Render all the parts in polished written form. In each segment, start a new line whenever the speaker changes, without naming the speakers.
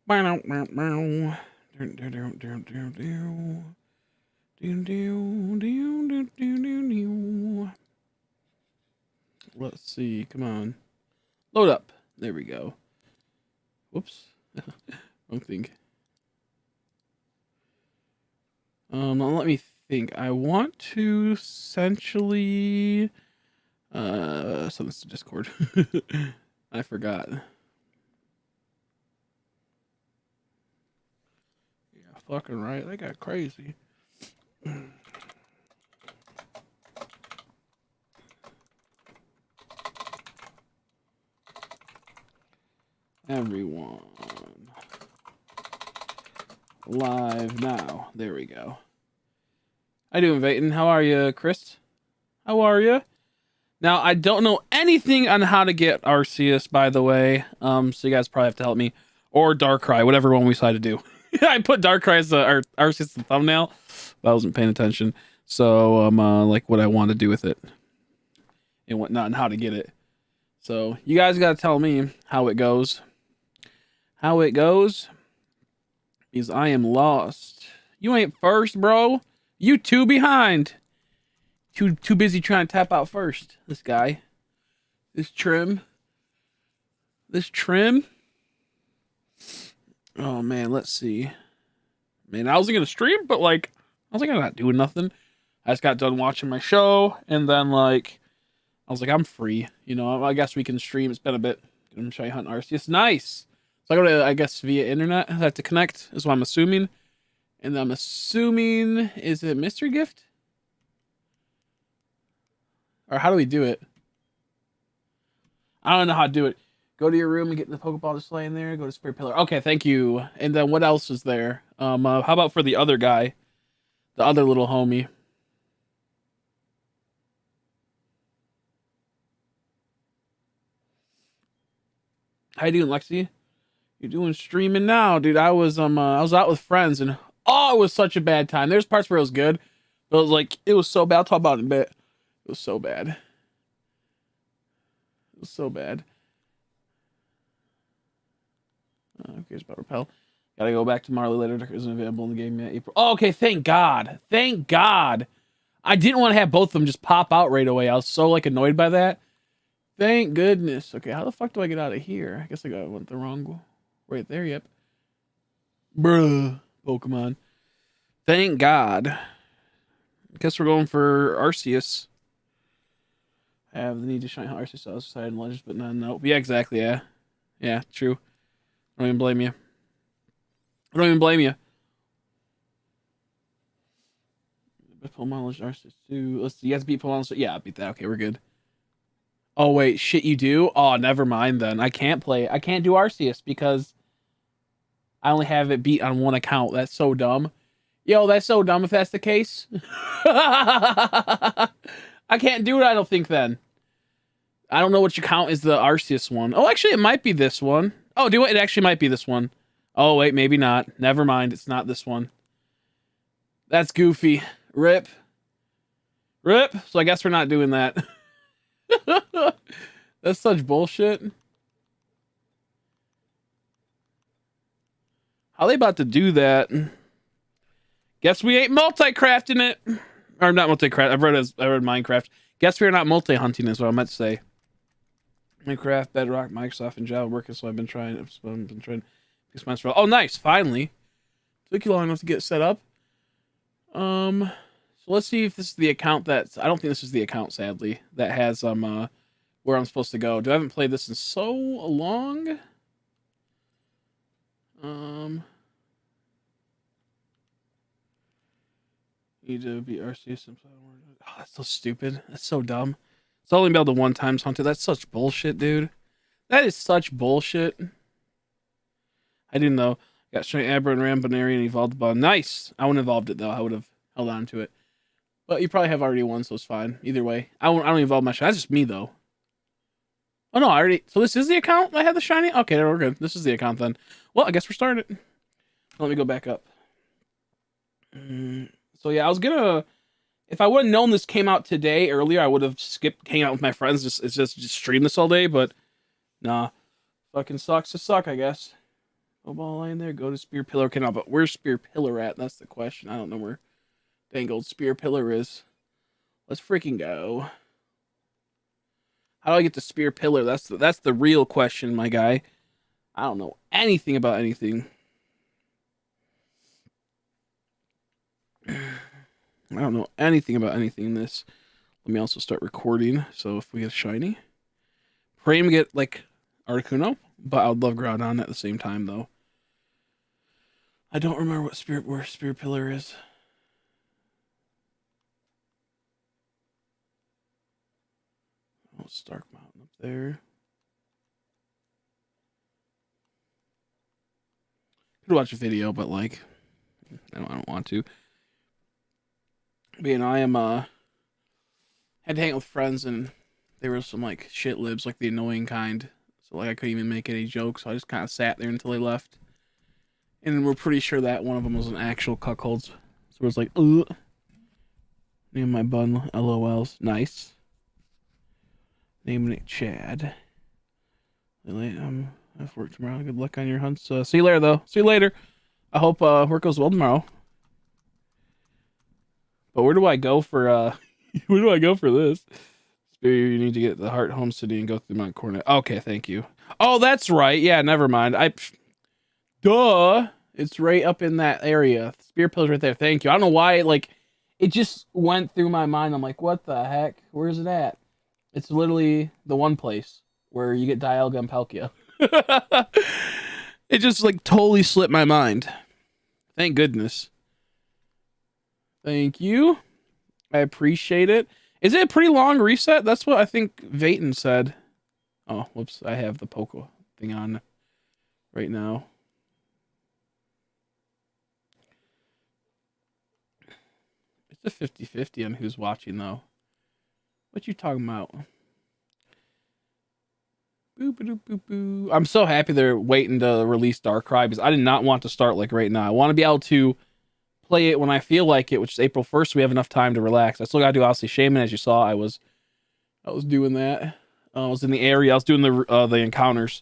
Let's see. Come on. Load up. There we go. Whoops. Wrong thing. Let me think. I want to essentially send this to Discord. I forgot. Yeah, fucking right. They got crazy. Everyone. Live now. There we go. How you doing, Vayton? How are you, Chris? How are you? Now, I don't know anything on how to get Arceus, by the way. So you guys probably have to help me. Or Darkrai, whatever one we decide to do. I put Darkrai as Arceus as the thumbnail, but I wasn't paying attention. So, like what I want to do with it. And whatnot, and how to get it. So, you guys gotta tell me how it goes. How it goes. Because I am lost. You ain't first, bro. You two behind. Too busy trying to tap out first. This guy. This trim. Oh, man, let's see. Man, I wasn't going to stream, but, like, I was like, I'm not doing nothing. I just got done watching my show, and then, like, I was like, I'm free. You know, I guess we can stream. It's been a bit. I'm going to show you Hunt Arceus. Nice. So I go to, I guess, via internet. I have to connect, is what I'm assuming. And I'm assuming, is it mystery gift? Or how do we do it? I don't know how to do it. Go to your room and get the Pokeball display in there. Go to Spirit Pillar. Okay, thank you. And then what else is there? How about for the other guy? The other little homie. How you doing, Lexi? You're doing streaming now, dude. I was out with friends and oh, it was such a bad time. There's parts where it was good, but it was like it was so bad. I'll talk about it in a bit. It was so bad. It was so bad. Who cares about Repel? Gotta go back to Marley later. It isn't available in the game yet. April. Oh, okay, thank God. Thank God. I didn't want to have both of them just pop out right away. I was so like annoyed by that. Thank goodness. Okay, how the fuck do I get out of here? I guess I went the wrong right there. Yep. Bruh. Pokemon. Thank God. I guess we're going for Arceus. I have the need to shine Arceus outside and Legends, but no. Yeah, exactly. Yeah. Yeah, true. I don't even blame you. I don't even blame you. Pokemon Legends Arceus 2. Let's see. You have to beat Pokemon. Yeah, I beat that. Okay, we're good. Oh, wait. Shit, you do? Oh, never mind then. I can't do Arceus because I only have it beat on one account. That's so dumb. Yo, that's so dumb if that's the case. I can't do it, I don't think, then. I don't know which account is the Arceus one. Oh, actually, it might be this one. Oh, it actually might be this one. Oh, wait, maybe not. Never mind, it's not this one. That's goofy. Rip. So I guess we're not doing that. That's such bullshit. How are they about to do that? Guess we ain't multi-crafting it. Or not multi-craft. I read Minecraft. Guess we're not multi-hunting is what I meant to say. Minecraft, Bedrock, Microsoft, and Java working, so I've been trying oh, nice. Finally. Took you long enough to get set up. So let's see if this is the account I don't think this is the account, sadly, that has where I'm supposed to go. I haven't played this in so long. Need to be Arceus. Oh, that's so stupid. That's so dumb. It's only be able to one times hunt it. That's such bullshit, dude. That is such bullshit. I didn't know. Got straight Abra and Rambonary and evolved the ball. Nice. I wouldn't have evolved it though. I would have held on to it. But you probably have already one, so it's fine. Either way. I don't evolve my shiny. That's just me though. Oh no, I already. So this is the account I have the shiny? Okay, we're good. This is the account then. Well, I guess we're starting. Let me go back up. So yeah, I was gonna. If I would have known this came out today earlier, I would have skipped hanging out with my friends. Just stream this all day, but nah, fucking sucks to suck, I guess. Snowball line there. Go to Spear Pillar. Okay, now, but where's Spear Pillar at? That's the question. I don't know where dang old Spear Pillar is. Let's freaking go. How do I get to Spear Pillar? That's the real question, my guy. I don't know anything about anything. I don't know anything about anything in this. Let me also start recording. So if we get shiny, pray him get like Articuno, but I would love Groudon at the same time though. I don't remember where Spirit Pillar is. Oh, Stark Mountain up there. Could watch a video, but like, I don't want to. But you know, I am had to hang out with friends, and there were some like shit libs, like the annoying kind. So like I couldn't even make any jokes. So I just kind of sat there until they left. And we're pretty sure that one of them was an actual cuckold. So it was like, ugh. Name my bun, LOLs. Nice. Naming it Chad. I've worked tomorrow. Good luck on your hunts. See you later, though. See you later. I hope work goes well tomorrow. But where do I go for where do I go for this? You need to get the Heart Home City and go through Mount Coronet. Okay, thank you. Oh, that's right. Yeah, never mind. Duh. It's right up in that area. Spear Pill's right there. Thank you. I don't know why it just went through my mind. I'm like, what the heck? Where's it at? It's literally the one place where you get Dialga and Palkia. It just like totally slipped my mind. Thank goodness. Thank you. I appreciate it. Is it a pretty long reset? That's what I think Vayton said. Oh, whoops. I have the Poco thing on right now. It's a 50-50 on who's watching, though. What you talking about? Boo, boo, boo, boo. I'm so happy they're waiting to release Darkrai because I did not want to start like right now. I want to be able to play it when I feel like it, which is April 1st. So we have enough time to relax. I still got to do obviously Shaman, as you saw. I was doing that. I was in the area. I was doing the encounters.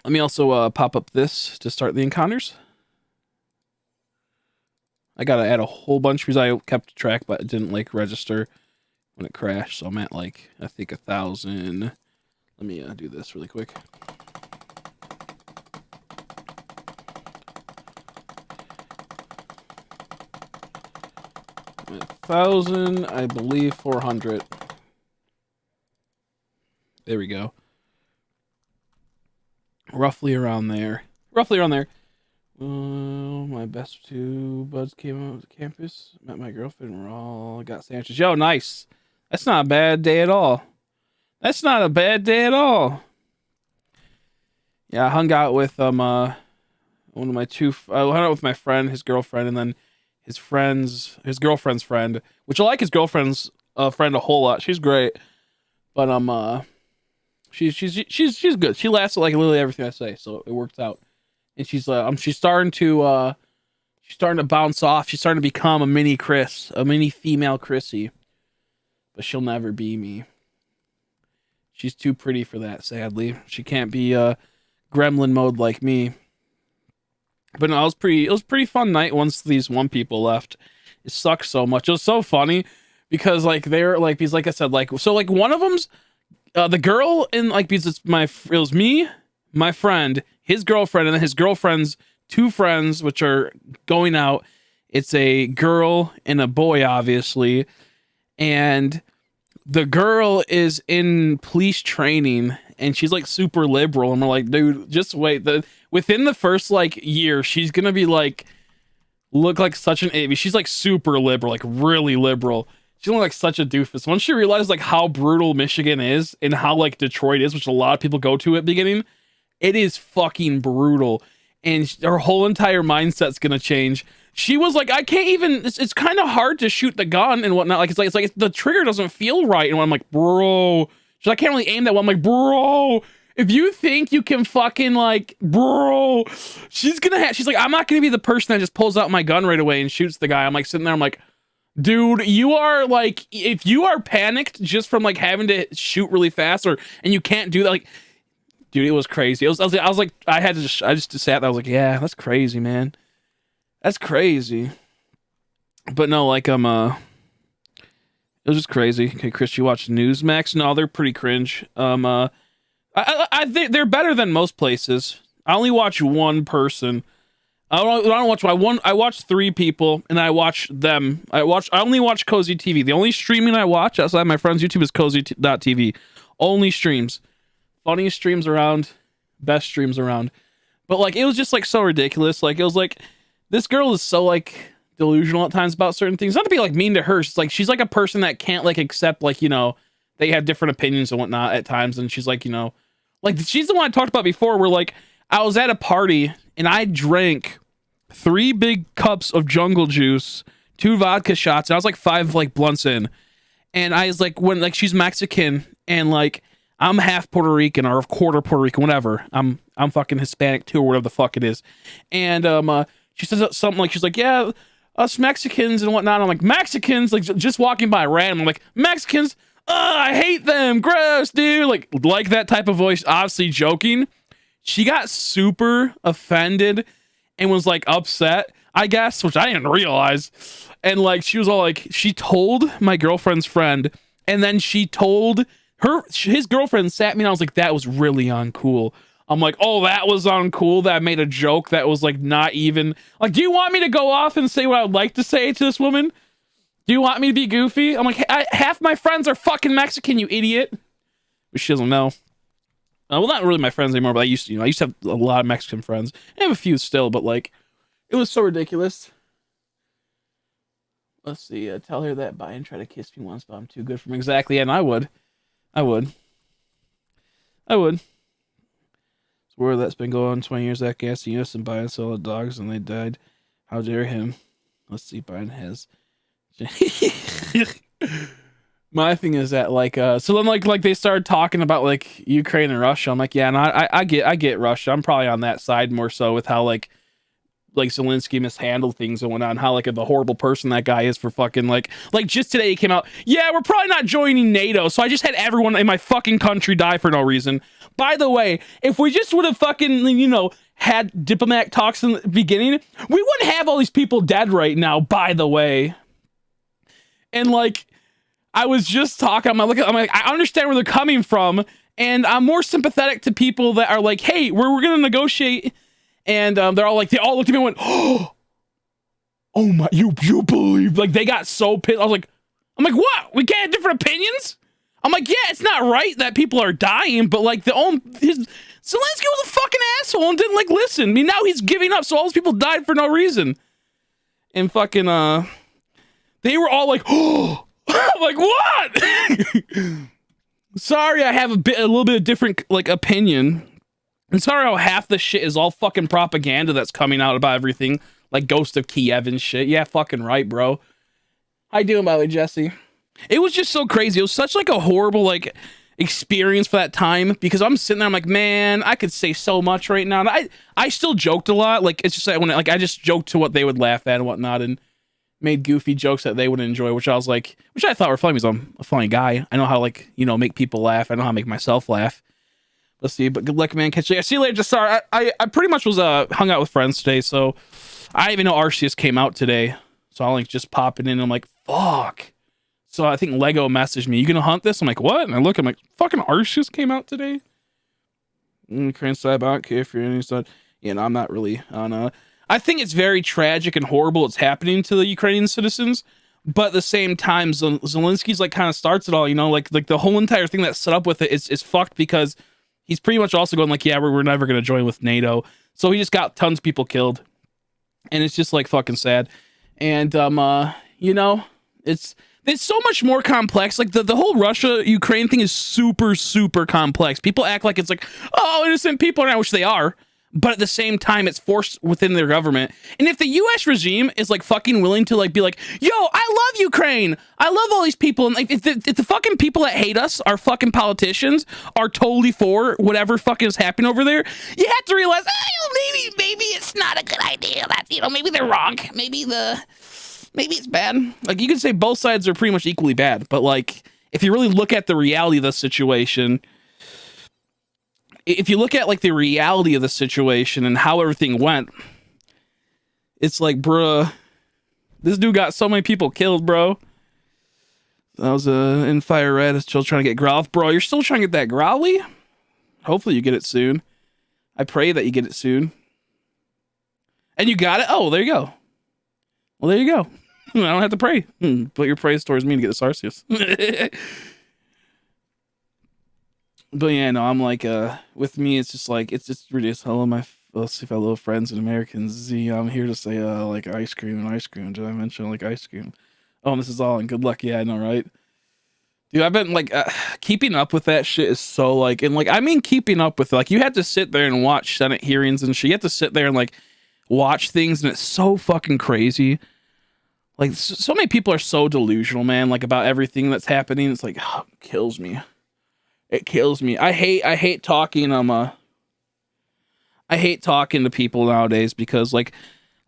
Let me also pop up this to start the encounters. I gotta add a whole bunch because I kept track, but it didn't like register when it crashed. So I'm at like I think 1,000. Let me do this really quick. I'm at 1,000, I believe 400. There we go. Roughly around there. My best two buds came out to campus, met my girlfriend, we're all got sandwiches. Yo, nice. That's not a bad day at all. Yeah, I hung out with one of my I hung out with my friend, his girlfriend, and then his girlfriend's friend, which I like his girlfriend's friend a whole lot. She's great. But she's good. She laughs at like literally everything I say, so it works out. And she's starting to bounce off. She's starting to become a mini Chris, a mini female Chrissy. But she'll never be me. She's too pretty for that, sadly. She can't be gremlin mode like me. But no, it was pretty fun night once these one people left. It sucks so much. It was so funny because like they're like because like I said, like so like one of them's the girl in like because it was me, my friend, his girlfriend, and then his girlfriend's two friends, which are going out. It's a girl and a boy, obviously. And the girl is in police training and she's like super liberal. And we're like, dude, just wait. Within the first like year, she's going to be like, look like such an, she's like super liberal, like really liberal. She's gonna look like such a doofus. Once she realized like how brutal Michigan is and how like Detroit is, which a lot of people go to at the beginning, it is fucking brutal. And her whole entire mindset's gonna change. She was like, I can't even, it's kind of hard to shoot the gun and whatnot. Like, it's like the trigger doesn't feel right. And I'm like, bro, she's like, I can't really aim that well. I'm like, bro, if you think you can fucking like, bro, she's like, I'm not gonna be the person that just pulls out my gun right away and shoots the guy. I'm like sitting there, I'm like, dude, you are like, if you are panicked just from like having to shoot really fast and you can't do that, like, Dude, it was crazy. I was like, I just sat there. I was like, yeah, that's crazy, man. That's crazy. But no, like, it was just crazy. Okay, Chris, you watch Newsmax? No, they're pretty cringe. I think they're better than most places. I only watch one person. I don't watch I watch 3 people, and I watch them. I only watch Cozy TV. The only streaming I watch outside my friend's YouTube is Cozy.tv. Only streams. Funniest streams around. Best streams around. But like, it was just like so ridiculous. Like, it was like, this girl is so like delusional at times about certain things. Not to be like mean to her. She's like a person that can't like accept, like, you know, they have different opinions and whatnot at times. And she's like, you know, like, she's the one I talked about before, where like, I was at a party and I drank 3 big cups of jungle juice, 2 vodka shots, and I was like 5 like blunts in. And I was like, when like, she's Mexican and like, I'm half Puerto Rican or a quarter Puerto Rican, whatever. I'm fucking Hispanic too, or whatever the fuck it is. And she says something like, she's like, yeah, us Mexicans and whatnot. I'm like, Mexicans? Like, just walking by random. I'm like, Mexicans? I hate them. Gross, dude. Like that type of voice, obviously joking. She got super offended and was like upset, I guess, which I didn't realize. And like, she was all like, she told my girlfriend's friend, and then she told his girlfriend sat me and I was like, that was really uncool. I'm like, oh, that was uncool. That I made a joke that was like not even like, do you want me to go off and say what I would like to say to this woman? Do you want me to be goofy? I'm like, half my friends are fucking Mexican, you idiot. But she doesn't know. Well, not really my friends anymore, but I used to have a lot of Mexican friends. I have a few still, but like, it was so ridiculous. Let's see. Tell her that bye and try to kiss me once, but I'm too good for me. Exactly, and I would. Where that's been going on 20 years. That gas and US and buying solid dogs, and they died. How dare him? Let's see. Biden has. My thing is that like so then like they started talking about like Ukraine and Russia. I'm like, yeah, and I get Russia. I'm probably on that side more so with how like Zelensky mishandled things and whatnot, and how like the horrible person that guy is for fucking like just today he came out, yeah, we're probably not joining NATO, so I just had everyone in my fucking country die for no reason. By the way, if we just would have fucking, you know, had diplomatic talks in the beginning, we wouldn't have all these people dead right now, by the way. And like, I was just talking, I'm like, I understand where they're coming from, and I'm more sympathetic to people that are like, hey, we're gonna negotiate. And they all looked at me and went, oh my, you believe? Like, they got so pissed. I'm like, what? We can't have different opinions? I'm like, yeah, it's not right that people are dying, but like Zelensky was a fucking asshole and didn't like listen. I mean, now he's giving up, so all those people died for no reason. And fucking they were all like, oh, I'm like, what? Sorry, I have a little bit of different like opinion. I'm sorry how half the shit is all fucking propaganda that's coming out about everything. Like Ghost of Kiev and shit. Yeah, fucking right, bro. How you doing, by the way, Jesse? It was just so crazy. It was such like a horrible like experience for that time, because I'm sitting there, I'm like, man, I could say so much right now. And I still joked a lot. Like, it's just like, when I just joked to what they would laugh at and whatnot, and made goofy jokes that they would enjoy, which I thought were funny because I'm a funny guy. I know how, like, you know, make people laugh. I know how to make myself laugh. Let's see, but good luck, man. Catch you. See you later. Just sorry, I pretty much was hung out with friends today, so I didn't even know Arceus came out today. So I'll like just pop it in. And I'm like, fuck. So I think Lego messaged me, you gonna hunt this? I'm like, what? And I look, I'm like, fucking Arceus came out today. Ukraine side, I don't care if you're any side. You know, I'm not really on. I think it's very tragic and horrible it's happening to the Ukrainian citizens. But at the same time, Zelensky's like kind of starts it all. You know, like the whole entire thing that's set up with it is fucked, because he's pretty much also going like, yeah, we're never going to join with NATO. So he just got tons of people killed. And it's just like fucking sad. And, you know, it's so much more complex. Like the whole Russia-Ukraine thing is super, super complex. People act like it's like, oh, innocent people, and I wish they are. But at the same time, it's forced within their government. And if the U.S. regime is like fucking willing to like be like, yo, I love Ukraine, I love all these people, and like if the fucking people that hate us, our fucking politicians, are totally for whatever fucking is happening over there, you have to realize, maybe it's not a good idea. That, you know, maybe they're wrong. Maybe it's bad. Like, you can say both sides are pretty much equally bad, but like if you really look at the reality of the situation, if you look at like the reality of the situation and how everything went, it's like, bruh, this dude got so many people killed, bro. I was in Fire Red, still trying to get Growlithe. Bro, you're still trying to get that Growly? Hopefully you get it soon. I pray that you get it soon. And you got it? Oh, there you go. Well, there you go. I don't have to pray. Put your praise towards me to get this Arceus. But yeah, no, I'm like, with me, it's just like, it's just ridiculous. Hello, my fellow friends and Americans. I'm here to say, like ice cream and ice cream. Did I mention like ice cream? Oh, and this is all and good luck. Yeah, I know, right? Dude, I've been like, keeping up with that shit is so like, and like, I mean, keeping up with it. Like, you had to sit there and watch Senate hearings and shit. You have to sit there and like watch things, and it's so fucking crazy. Like, so many people are so delusional, man, like about everything that's happening. It's like, oh, it kills me. It kills me. I hate talking, I hate talking to people nowadays because like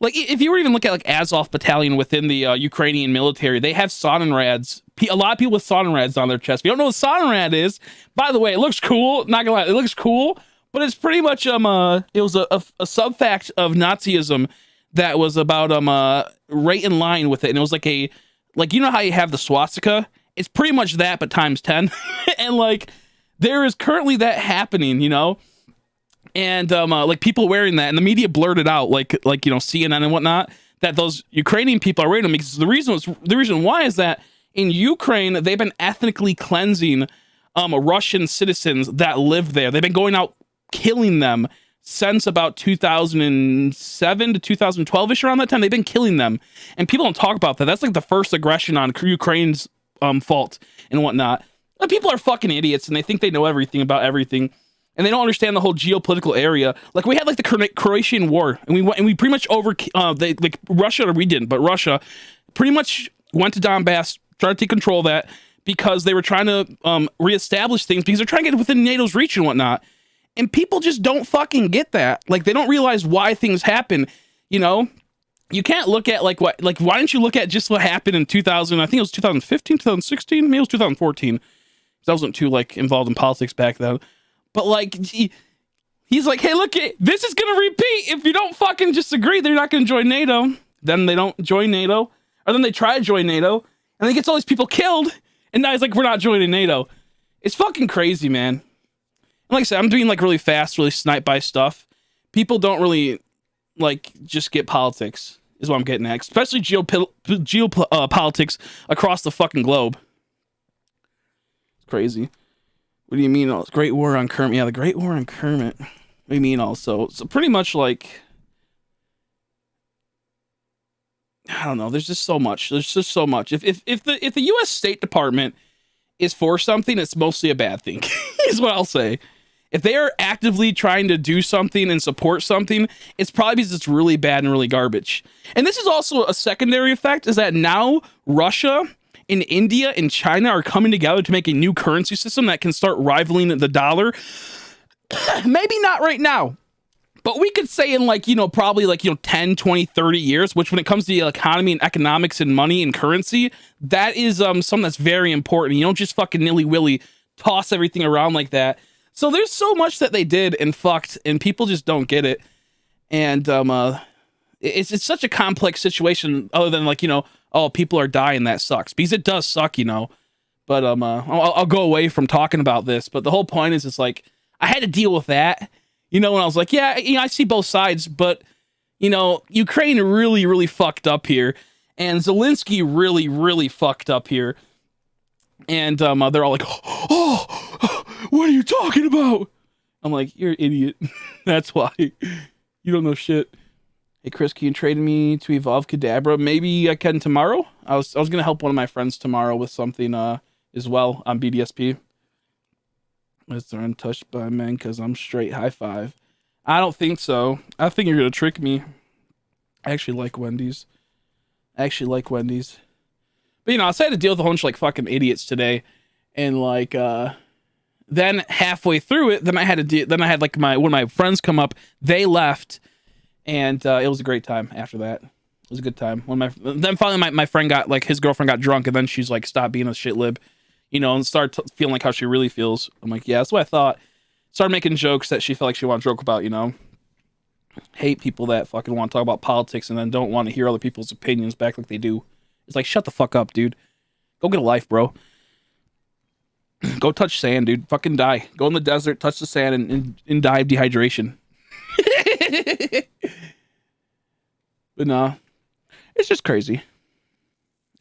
if you were even look at like Azov battalion within the Ukrainian military, they have Sonnenrads. A lot of people with Sonnenrads on their chest. If you don't know what Sonnenrad is, by the way, it looks cool. Not gonna lie, it looks cool, but it's pretty much it was a sub-fact of Nazism that was about right in line with it, and it was like you know how you have the swastika? It's pretty much that, but times 10, and like there is currently that happening, you know. And like people wearing that, and the media blurted out, like you know, CNN and whatnot, that those Ukrainian people are wearing them because the reason why is that in Ukraine they've been ethnically cleansing Russian citizens that live there. They've been going out killing them since about 2007 to 2012ish, around that time. They've been killing them, and people don't talk about that. That's like the first aggression on Ukraine's fault and whatnot. But people are fucking idiots, and they think they know everything about everything. And they don't understand the whole geopolitical area. Like, we had like the Croatian War, and we pretty much Russia, or we didn't, but Russia pretty much went to Donbass, tried to take control of that because they were trying to reestablish things because they're trying to get within NATO's reach and whatnot. And people just don't fucking get that. Like, they don't realize why things happen. You know, you can't look at like why don't you look at just what happened in 2000? I think it was 2015, 2016, maybe it was 2014. I wasn't too like involved in politics back then. But like he's like, hey, look, this is gonna repeat. If you don't fucking just agree, they're not gonna join NATO. Then they don't join NATO, or then they try to join NATO, and he gets all these people killed. And now he's like, we're not joining NATO. It's fucking crazy, man. And like I said, I'm doing like really fast, really snipe by stuff. People don't really like just get politics, is what I'm getting at, especially geopolitics across the fucking globe. It's crazy. What do you mean? Oh, Great War on Kermit. Yeah, the Great War on Kermit. What do you mean also? So pretty much like, I don't know. There's just so much. There's just so much. If the U.S. State Department is for something, it's mostly a bad thing, is what I'll say. If they are actively trying to do something and support something, it's probably because it's really bad and really garbage. And this is also a secondary effect, is that now Russia and India and China are coming together to make a new currency system that can start rivaling the dollar. Maybe not right now, but we could say in like, you know, probably like, you know, 10, 20, 30 years, which when it comes to the economy and economics and money and currency, that is something that's very important. You don't just fucking nilly-willy toss everything around like that. So there's so much that they did and fucked, and people just don't get it. And it's such a complex situation, other than like, you know, oh, people are dying, that sucks, because it does suck, you know. But I'll go away from talking about this. But the whole point is, it's like I had to deal with that, you know. And I was like, yeah, you know, I see both sides, but you know, Ukraine really, really fucked up here, and Zelensky really, really fucked up here. And they're all like, oh, what are you talking about? I'm like, you're an idiot. That's why you don't know shit. Hey Chris, can you trade me to evolve Kadabra? Maybe I can tomorrow. I was gonna help one of my friends tomorrow with something as well on BDSP. Is there untouched by men? Cause I'm straight high five. I don't think so. I think you're gonna trick me. I actually like Wendy's. But you know, I had to deal with a bunch of like fucking idiots today, and like then halfway through it, then I had like one of my friends come up. They left. And it was a great time after that. It was a good time. Then finally my friend got, like, his girlfriend got drunk, and then she's like, stop being a shit lib, you know, and start feeling like how she really feels. I'm like, yeah, that's what I thought. started making jokes that she felt like she wanted to joke about, you know. Hate people that fucking want to talk about politics and then don't want to hear other people's opinions back like they do. It's like, shut the fuck up, dude. Go get a life, bro. Go touch sand, dude. Fucking die. Go in the desert, touch the sand, and die of dehydration. But nah, it's just crazy.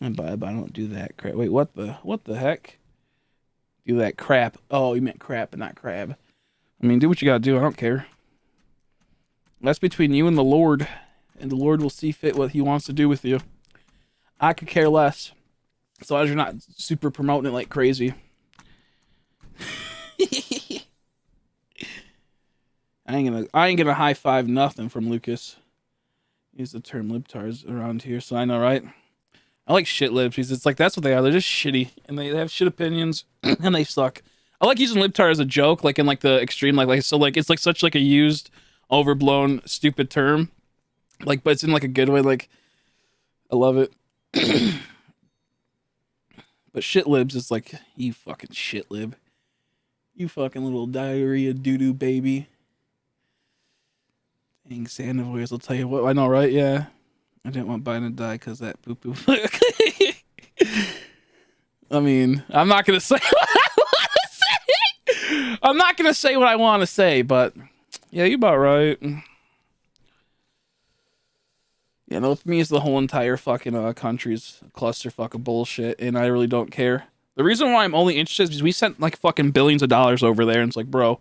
And I don't do that crap. Wait, what the heck? Do that crap. Oh, you meant crap and not crab. I mean, do what you gotta do. I don't care. That's between you and the Lord. And the Lord will see fit what he wants to do with you. I could care less. So as you're not super promoting it like crazy. I ain't gonna high five nothing from Lucas. Use the term libtards around here, so I know, right? I like shit libs because it's like that's what they are. They're just shitty and they have shit opinions and they suck. I like using libtard as a joke, like in like the extreme, like so like it's like such like a used, overblown, stupid term. Like, but it's in like a good way. Like, I love it. But shit libs is like, you fucking shit lib. You fucking little diarrhea doo-doo baby. Dang, Santa voice, I'll tell you what. I know, right? Yeah. I didn't want Biden to die because that poo-poo. I mean, I'm not going to say what I want to say. I'm not going to say what I want to say, but yeah, you're about right. You know, with me, it's the whole entire fucking country's a clusterfuck of bullshit, and I really don't care. The reason why I'm only interested is because we sent like fucking billions of dollars over there, and it's like, bro,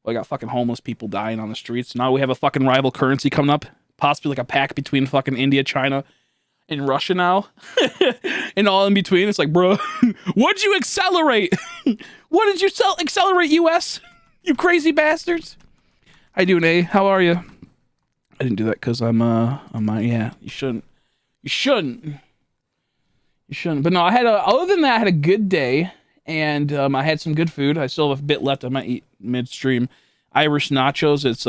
I got fucking homeless people dying on the streets. Now we have a fucking rival currency coming up, possibly like a pact between fucking India, China, and Russia now, and all in between. It's like, bro, what'd you accelerate? What did you accelerate, U.S.? You crazy bastards. How you doing, A? How are you? I didn't do that because yeah, you shouldn't. You shouldn't. But no, other than that, I had a good day, and I had some good food. I still have a bit left. I might eat midstream. Irish nachos. It's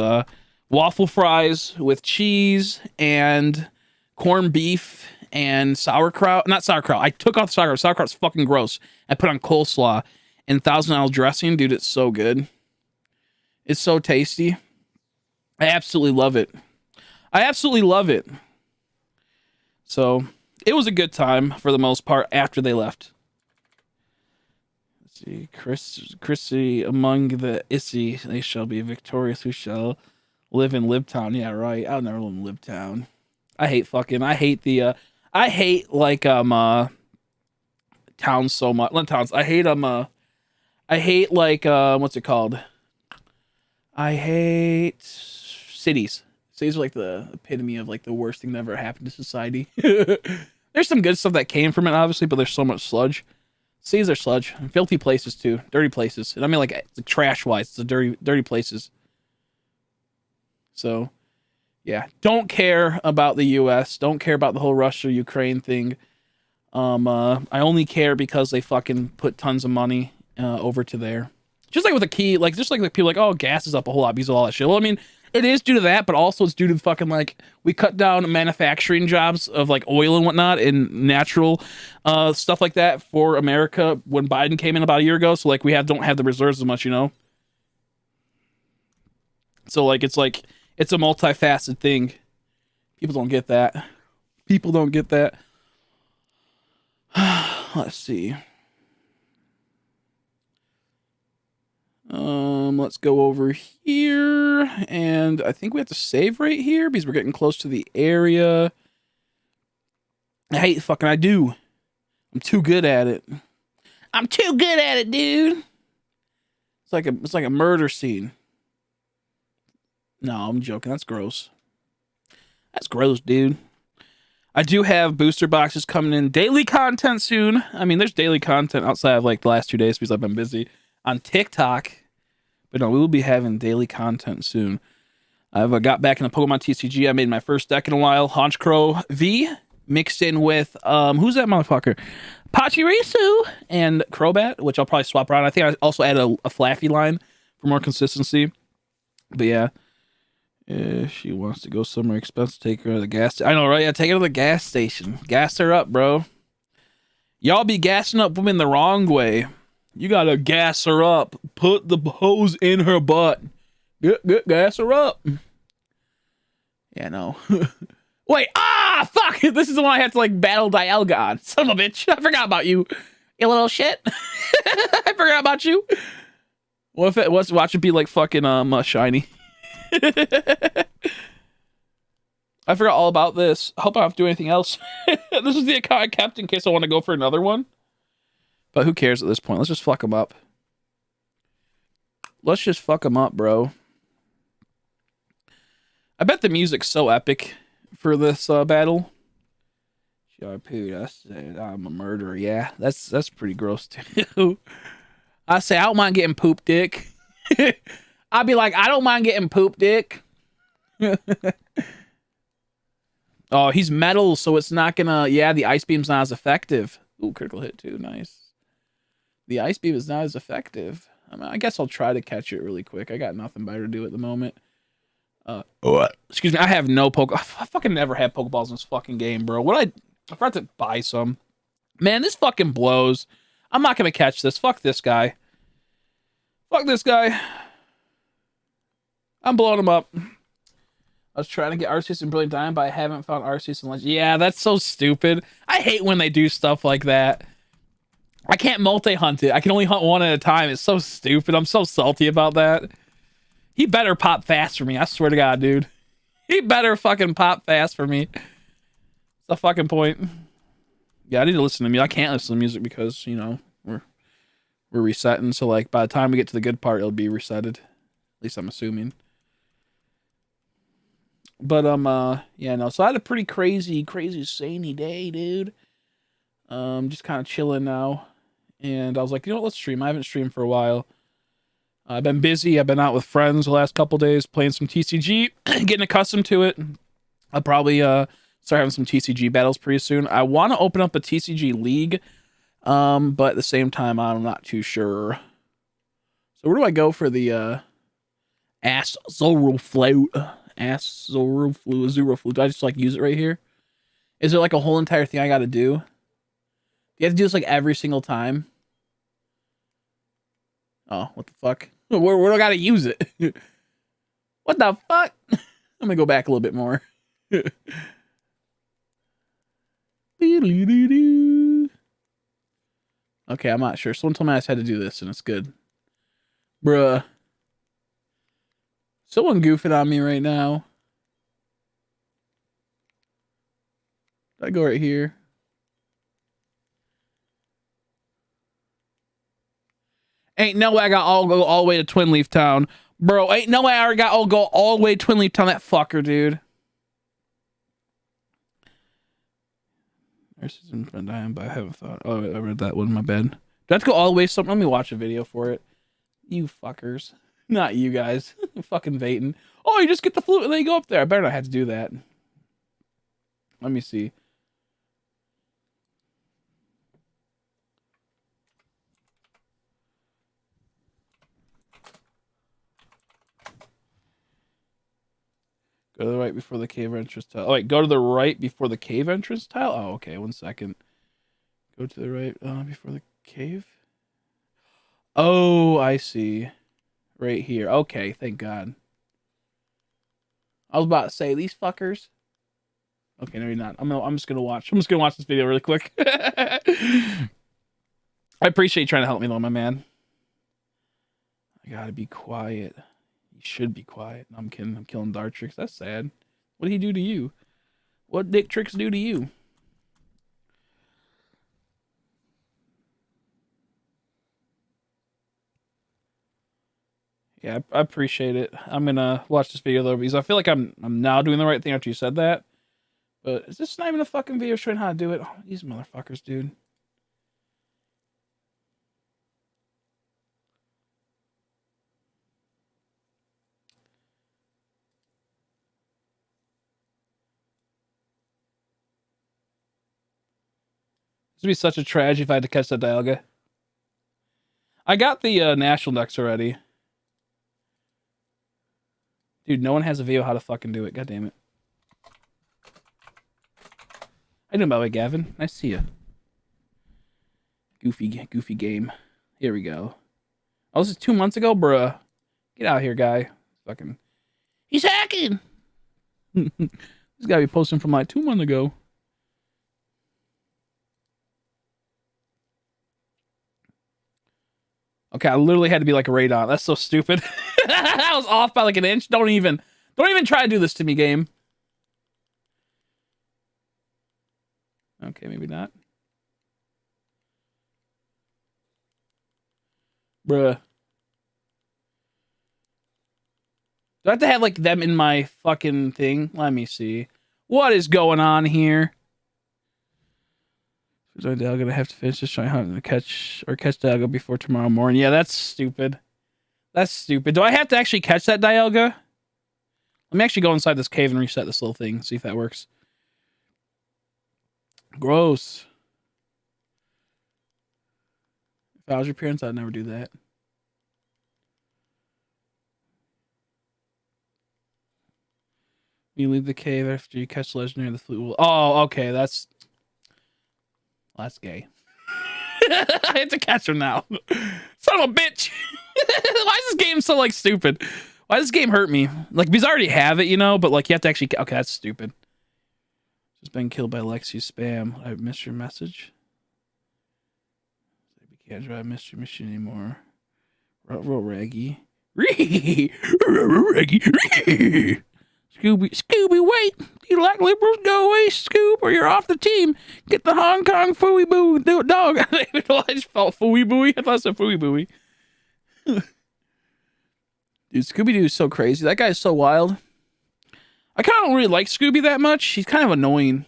waffle fries with cheese and corned beef and sauerkraut. Not sauerkraut. I took off the sauerkraut. Sauerkraut's fucking gross. I put on coleslaw and Thousand Isle dressing. Dude, it's so good. It's so tasty. I absolutely love it. So, it was a good time for the most part after they left. Let's see. Chrissy, among the Issy, they shall be victorious who shall live in Libtown. Yeah, right. I'll never live in Libtown. I hate towns so much. Not towns. I hate what's it called? I hate cities. Cities are like the epitome of like the worst thing that ever happened to society. There's some good stuff that came from it, obviously, but there's so much sludge. Cities are sludge. And filthy places too. Dirty places. And I mean like trash-wise. It's a dirty places. So, yeah. Don't care about the U.S. Don't care about the whole Russia-Ukraine thing. I only care because they fucking put tons of money over to there. Just like with the key, like just like the people like, oh, gas is up a whole lot because of all that shit. Well, I mean, it is due to that, but also it's due to fucking like we cut down manufacturing jobs of like oil and whatnot and natural stuff like that for America when Biden came in about a year ago. So like don't have the reserves as much, you know. So like it's a multifaceted thing. People don't get that. Let's see. Let's go over here, and I think we have to save right here because we're getting close to the area. I do. I'm too good at it. Dude. It's like a murder scene. No, I'm joking. That's gross. Dude. I do have booster boxes coming in. Daily content soon. I mean, there's daily content outside of like the last 2 days because I've been busy on TikTok. But no, we will be having daily content soon. I've got back in the Pokemon TCG. I made my first deck in a while. Honchkrow V mixed in with, who's that motherfucker? Pachirisu and Crobat, which I'll probably swap around. I think I also added a Flaffy line for more consistency. But yeah. If she wants to go somewhere expensive, take her to the gas station. I know, right? Yeah, take her to the gas station. Gas her up, bro. Y'all be gassing up women the wrong way. You gotta gas her up. Put the hose in her butt. Get gas her up. Yeah, no. Wait, fuck! This is the one I have to, like, battle Dialga on. Son of a bitch. I forgot about you. You little shit. I forgot about you. What if it was, watch it be like fucking, shiny. I forgot all about this. I hope I don't have to do anything else. This is the account I kept in case I want to go for another one. But who cares at this point? Let's just fuck them up. Let's just fuck them up, bro. I bet the music's so epic for this battle. Sharpoo, I'm a murderer. Yeah, that's pretty gross too. I say I don't mind getting poop dick. I'd be like, I don't mind getting poop dick. Oh, he's metal, so it's not gonna. Yeah, the ice beam's not as effective. Ooh, critical hit too. Nice. The ice beam is not as effective. I mean, I guess I'll try to catch it really quick. I got nothing better to do at the moment. Excuse me. I have no poke. I fucking never had Pokeballs in this fucking game, bro. I forgot to buy some. Man, this fucking blows. I'm not gonna catch this. Fuck this guy. Fuck this guy. I'm blowing him up. I was trying to get Arceus and Brilliant Diamond, but I haven't found Arceus and Legend. Yeah, that's so stupid. I hate when they do stuff like that. I can't multi-hunt it. I can only hunt one at a time. It's so stupid. I'm so salty about that. He better pop fast for me. I swear to God, dude. He better fucking pop fast for me. It's the fucking point. Yeah, I need to listen to music. I can't listen to music because, you know, we're resetting. So, like, by the time we get to the good part, it'll be resetted. At least I'm assuming. But, yeah, no. So I had a pretty crazy zany day, dude. Just kind of chilling now. And I was like, you know what, let's stream. I haven't streamed for a while. I've been busy. I've been out with friends the last couple days playing some TCG, getting accustomed to it. I'll probably start having some TCG battles pretty soon. I want to open up a TCG league, but at the same time, I'm not too sure. So where do I go for the Azuraflute? Azuraflute. Do I just like use it right here? Is there like a whole entire thing I got to do? Do you have to do this like every single time? Oh, what the fuck? Where do I gotta use it? What the fuck? I'm gonna go back a little bit more. Okay, I'm not sure. Someone told me I just had to do this, and it's good. Bruh. Someone goofing on me right now. Did I go right here? Ain't no way I got go all the way to Twin Leaf Town. Bro, ain't no way I already got go all the way to Twin Leaf Town. That fucker, dude. But I haven't thought. Oh, I read that one. My bad. Do I have to go all the way? Something. Let me watch a video for it. You fuckers. Not you guys. Fucking Vayton. Oh, you just get the flute and then you go up there. I better not have to do that. Let me see. Go to the right before the cave entrance tile. Oh, wait, go to the right before the cave entrance tile? Oh, okay, 1 second. Go to the right before the cave? Oh, I see. Right here. Okay, thank God. I was about to say, these fuckers. Okay, no, you're not. I'm just gonna watch. I'm just gonna watch this video really quick. I appreciate you trying to help me though, my man. I gotta be quiet. You should be quiet. No, I'm kidding. I'm killing Dartrix. That's sad. What did he do to you? What Dick Tricks do to you? Yeah, I appreciate it. I'm gonna watch this video though because I feel like I'm now doing the right thing after you said that. But is this not even a fucking video showing how to do it? Oh, these motherfuckers, dude. This would be such a tragedy if I had to catch that Dialga. I got the national decks already. Dude, no one has a video how to fucking do it. God damn it. How you doing, by the way, Gavin? Nice to see you. Goofy game. Here we go. Oh, this is 2 months ago, bruh. Get out here, guy. Fucking. He's hacking. This guy be posting from like 2 months ago. Okay, I literally had to be like a radon. That's so stupid. I was off by like an inch. Don't even try to do this to me, game. Okay, maybe not. Bruh. Do I have to have like them in my fucking thing? Let me see. What is going on here? I'm gonna have to finish this try hunting to catch Dialga before tomorrow morning. Yeah, that's stupid. That's stupid. Do I have to actually catch that Dialga? Let me actually go inside this cave and reset this little thing. See if that works. Gross. If I was your parents, I'd never do that. You leave the cave after you catch the legendary the flute. Oh, okay, that's gay. I have to catch him now. Son of a bitch. Why is this game so like stupid? Why does this game hurt me? Like, because I already have it, you know, but like you have to actually. Okay, that's stupid. Just been killed by Lexi spam. I missed your message. We can't drive mystery mission anymore. Roll Raggy. Raggy. Scooby, wait! Do you like liberals? Go away, Scoob, or you're off the team. Get the Hong Kong Fooey Boo dog. I just felt Fooey Booey. I thought it said Fooey Booey. Dude, Scooby-Doo is so crazy. That guy is so wild. I kind of don't really like Scooby that much. He's kind of annoying.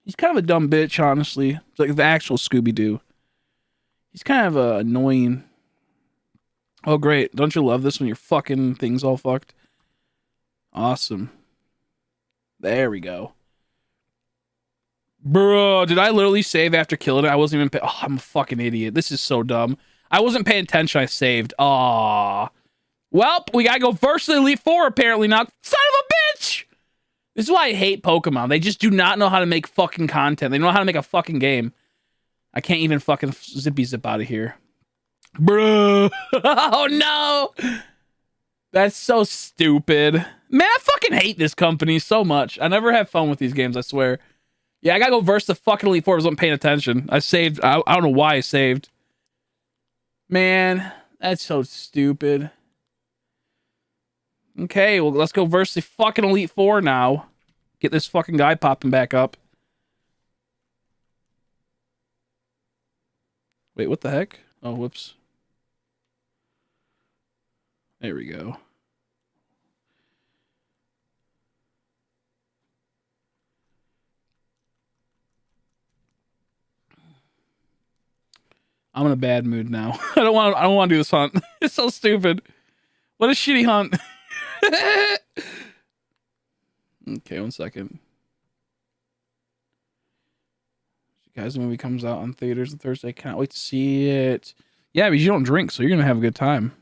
He's kind of a dumb bitch, honestly. It's like the actual Scooby-Doo. He's kind of annoying. Oh, great. Don't you love this when your fucking thing's all fucked? Awesome. There we go. Bro, did I literally save after killing it? I wasn't even oh, I'm a fucking idiot. This is so dumb. I wasn't paying attention. I saved. Aww. Well, we gotta go versus the Elite Four apparently now. Son of a bitch! This is why I hate Pokemon. They just do not know how to make fucking content. They don't know how to make a fucking game. I can't even fucking zippy zip out of here. Bro. Oh no! That's so stupid. Man, I fucking hate this company so much. I never have fun with these games, I swear. Yeah, I gotta go versus the fucking Elite Four. I wasn't paying attention. I saved. I don't know why I saved. Man, that's so stupid. Okay, well, let's go versus the fucking Elite Four now. Get this fucking guy popping back up. Wait, what the heck? Oh, whoops. There we go. I'm in a bad mood now. I don't want to do this hunt. It's so stupid. What a shitty hunt. Okay, 1 second. Guys, the movie comes out on theaters on Thursday. Can't wait to see it. Yeah, because you don't drink, so you're gonna have a good time.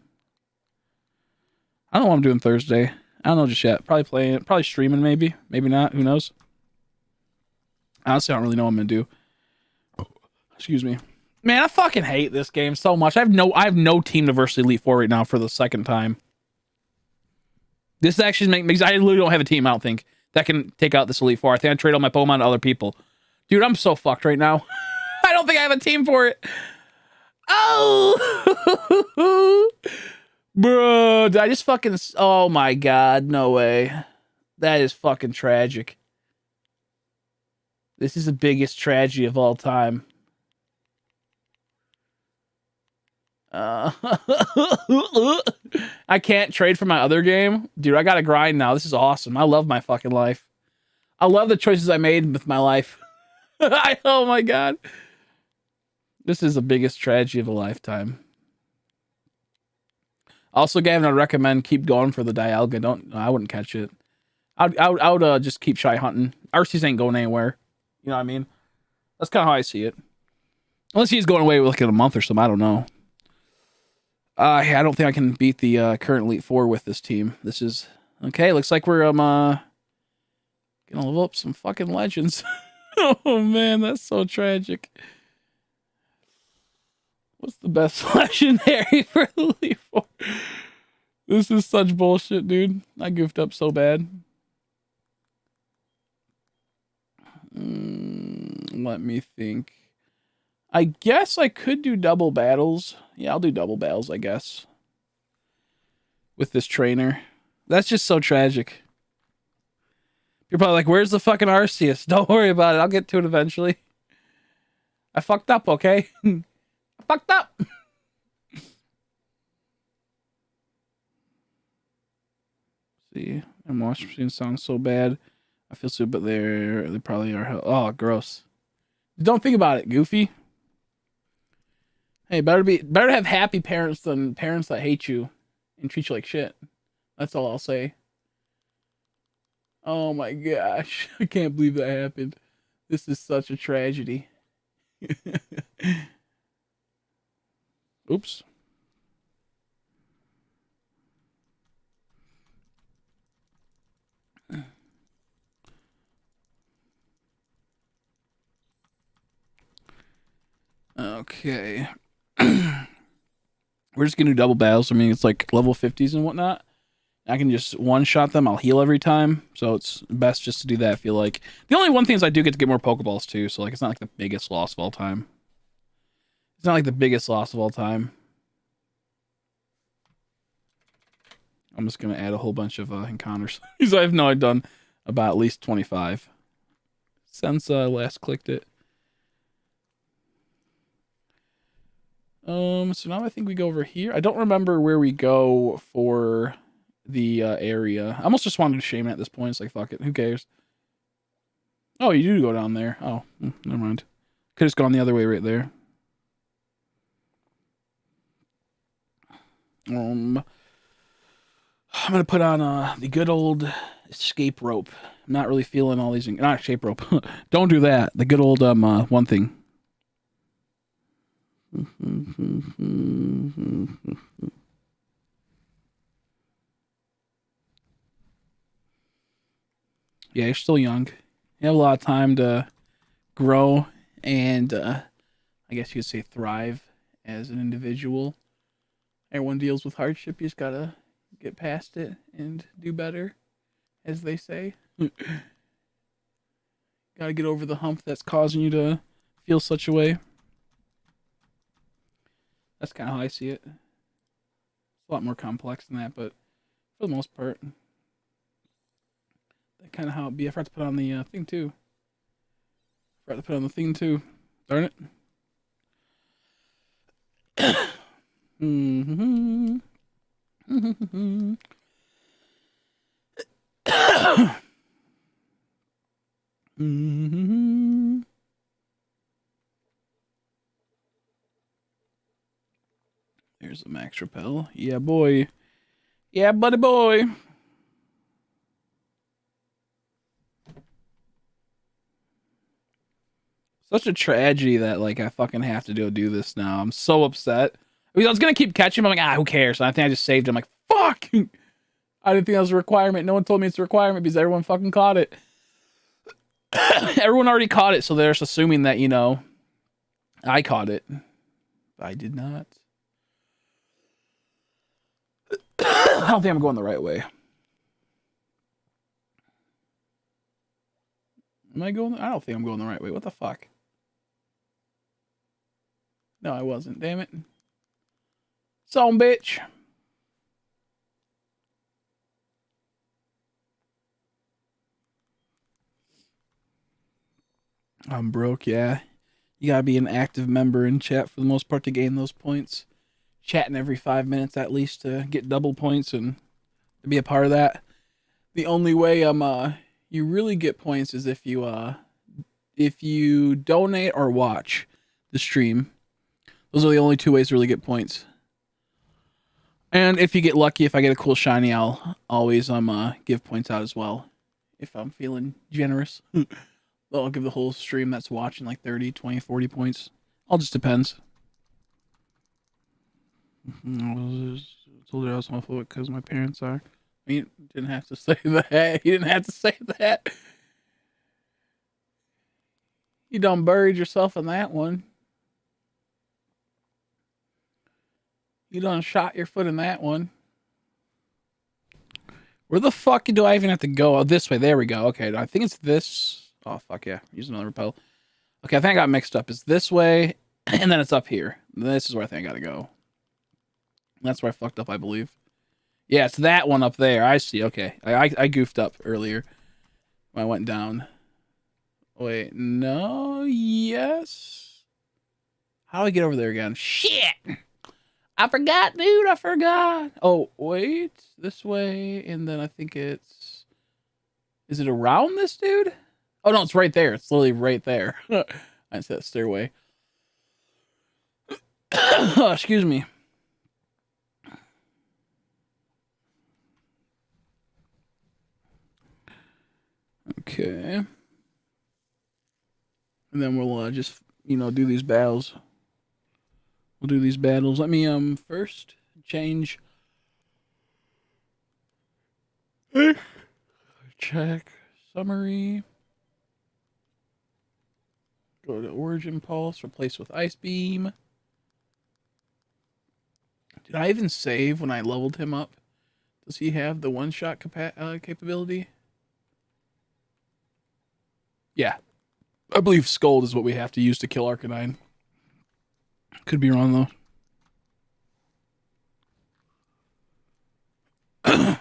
I don't know what I'm doing Thursday. I don't know just yet. Probably playing it. Probably streaming, maybe. Maybe not. Who knows? Honestly, I don't really know what I'm gonna do. Excuse me. Man, I fucking hate this game so much. I have no team to versus Elite Four right now for the second time. This actually makes I literally don't have a team, I don't think, that can take out this Elite Four. I think I trade all my Pokemon to other people. Dude, I'm so fucked right now. I don't think I have a team for it. Oh! Bro, did I just fucking... Oh my god, no way. That is fucking tragic. This is the biggest tragedy of all time. I can't trade for my other game. Dude, I gotta grind now. This is awesome. I love my fucking life. I love the choices I made with my life. Oh my god. This is the biggest tragedy of a lifetime. Also, Gavin, I'd recommend keep going for the Dialga. I wouldn't catch it. I would just keep shy hunting. Arceus ain't going anywhere. You know what I mean? That's kind of how I see it. Unless he's going away like in a month or something. I don't know. I don't think I can beat the current Elite Four with this team. This is okay. Looks like we're gonna level up some fucking legends. Oh man, that's so tragic. What's the best legendary for the Leaf 4? This is such bullshit, dude. I goofed up so bad. Let me think. I guess I could do double battles. Yeah, I'll do double battles, I guess. With this trainer. That's just so tragic. You're probably like, where's the fucking Arceus? Don't worry about it. I'll get to it eventually. I fucked up, okay? I fucked up. See, and washing machine sounds so bad. I feel so, but they probably are. Oh, gross. Don't think about it, Goofy. Hey, better to have happy parents than parents that hate you and treat you like shit. That's all I'll say. Oh my gosh, I can't believe that happened. This is such a tragedy. Oops. Okay. We're just gonna do double battles. I mean, it's like level 50s and whatnot. I can just one-shot them. I'll heal every time. So it's best just to do that, I feel like. The only one thing is I do get to get more Pokeballs, too. So, like, it's not like the biggest loss of all time. It's not like the biggest loss of all time. I'm just going to add a whole bunch of encounters. Because I know I've done about at least 25 since I last clicked it. So now I think we go over here. I don't remember where we go for the area. I almost just wanted to shame it at this point. It's like, fuck it. Who cares? Oh, you do go down there. Oh, never mind. Could have just gone the other way right there. I'm going to put on the good old escape rope. I'm not really feeling all these... Not escape rope. Don't do that. The good old one thing. Yeah, you're still young. You have a lot of time to grow and I guess you could say thrive as an individual. Everyone deals with hardship. You just gotta get past it and do better, as they say. Gotta get over the hump that's causing you to feel such a way. That's kind of how I see it. It's a lot more complex than that, but for the most part, that's kind of how it be. I forgot to put on the thing too. Darn it. Mm-hmm. Mm-hmm. There's a max repel. Yeah, boy. Yeah, buddy boy. Such a tragedy that like I fucking have to do this now. I'm so upset. I mean, I was gonna keep catching him. I'm like, who cares? And I think I just saved him. Like, fuck. I didn't think that was a requirement. No one told me it's a requirement because everyone fucking caught it. Everyone already caught it, so they're just assuming that, you know, I caught it. I did not. I don't think I'm going the right way. Am I going? I don't think I'm going the right way. What the fuck? No, I wasn't. Damn it. Son bitch. I'm broke, yeah. You gotta be an active member in chat for the most part to gain those points. Chatting every 5 minutes at least to get double points and to be a part of that. The only way you really get points is if you donate or watch the stream. Those are the only two ways to really get points. And if you get lucky, if I get a cool shiny, I'll always give points out as well. If I'm feeling generous. I'll give the whole stream that's watching like 30, 20, 40 points. All just depends. I told her I was homophobic because my parents are. You didn't have to say that. You didn't have to say that. You done buried yourself in that one.
You done shot your foot in that one. Where the fuck do I even have to go? Oh, this way. There we go. Okay, I think it's this. Oh, fuck yeah. Use another repel. Okay, I think I got mixed up. It's this way, and then it's up here. This is where I think I gotta go. That's where I fucked up, I believe. Yeah, it's that one up there. I see. Okay. I goofed up earlier when I went down. Wait, no, yes. How do I get over there again? Shit! I forgot, dude. I forgot. Oh, wait. This way, and then I think it's... Is it around this dude? Oh, no, it's right there. It's literally right there. I said stairway. Oh, excuse me. Okay. And then we'll just, do these battles. We'll do these battles. Let me first change. Check summary. Go to Origin Pulse. Replace with Ice Beam. Did I even save when I leveled him up? Does he have the one-shot capability? Yeah. I believe Scold is what we have to use to kill Arcanine. Could be wrong, though.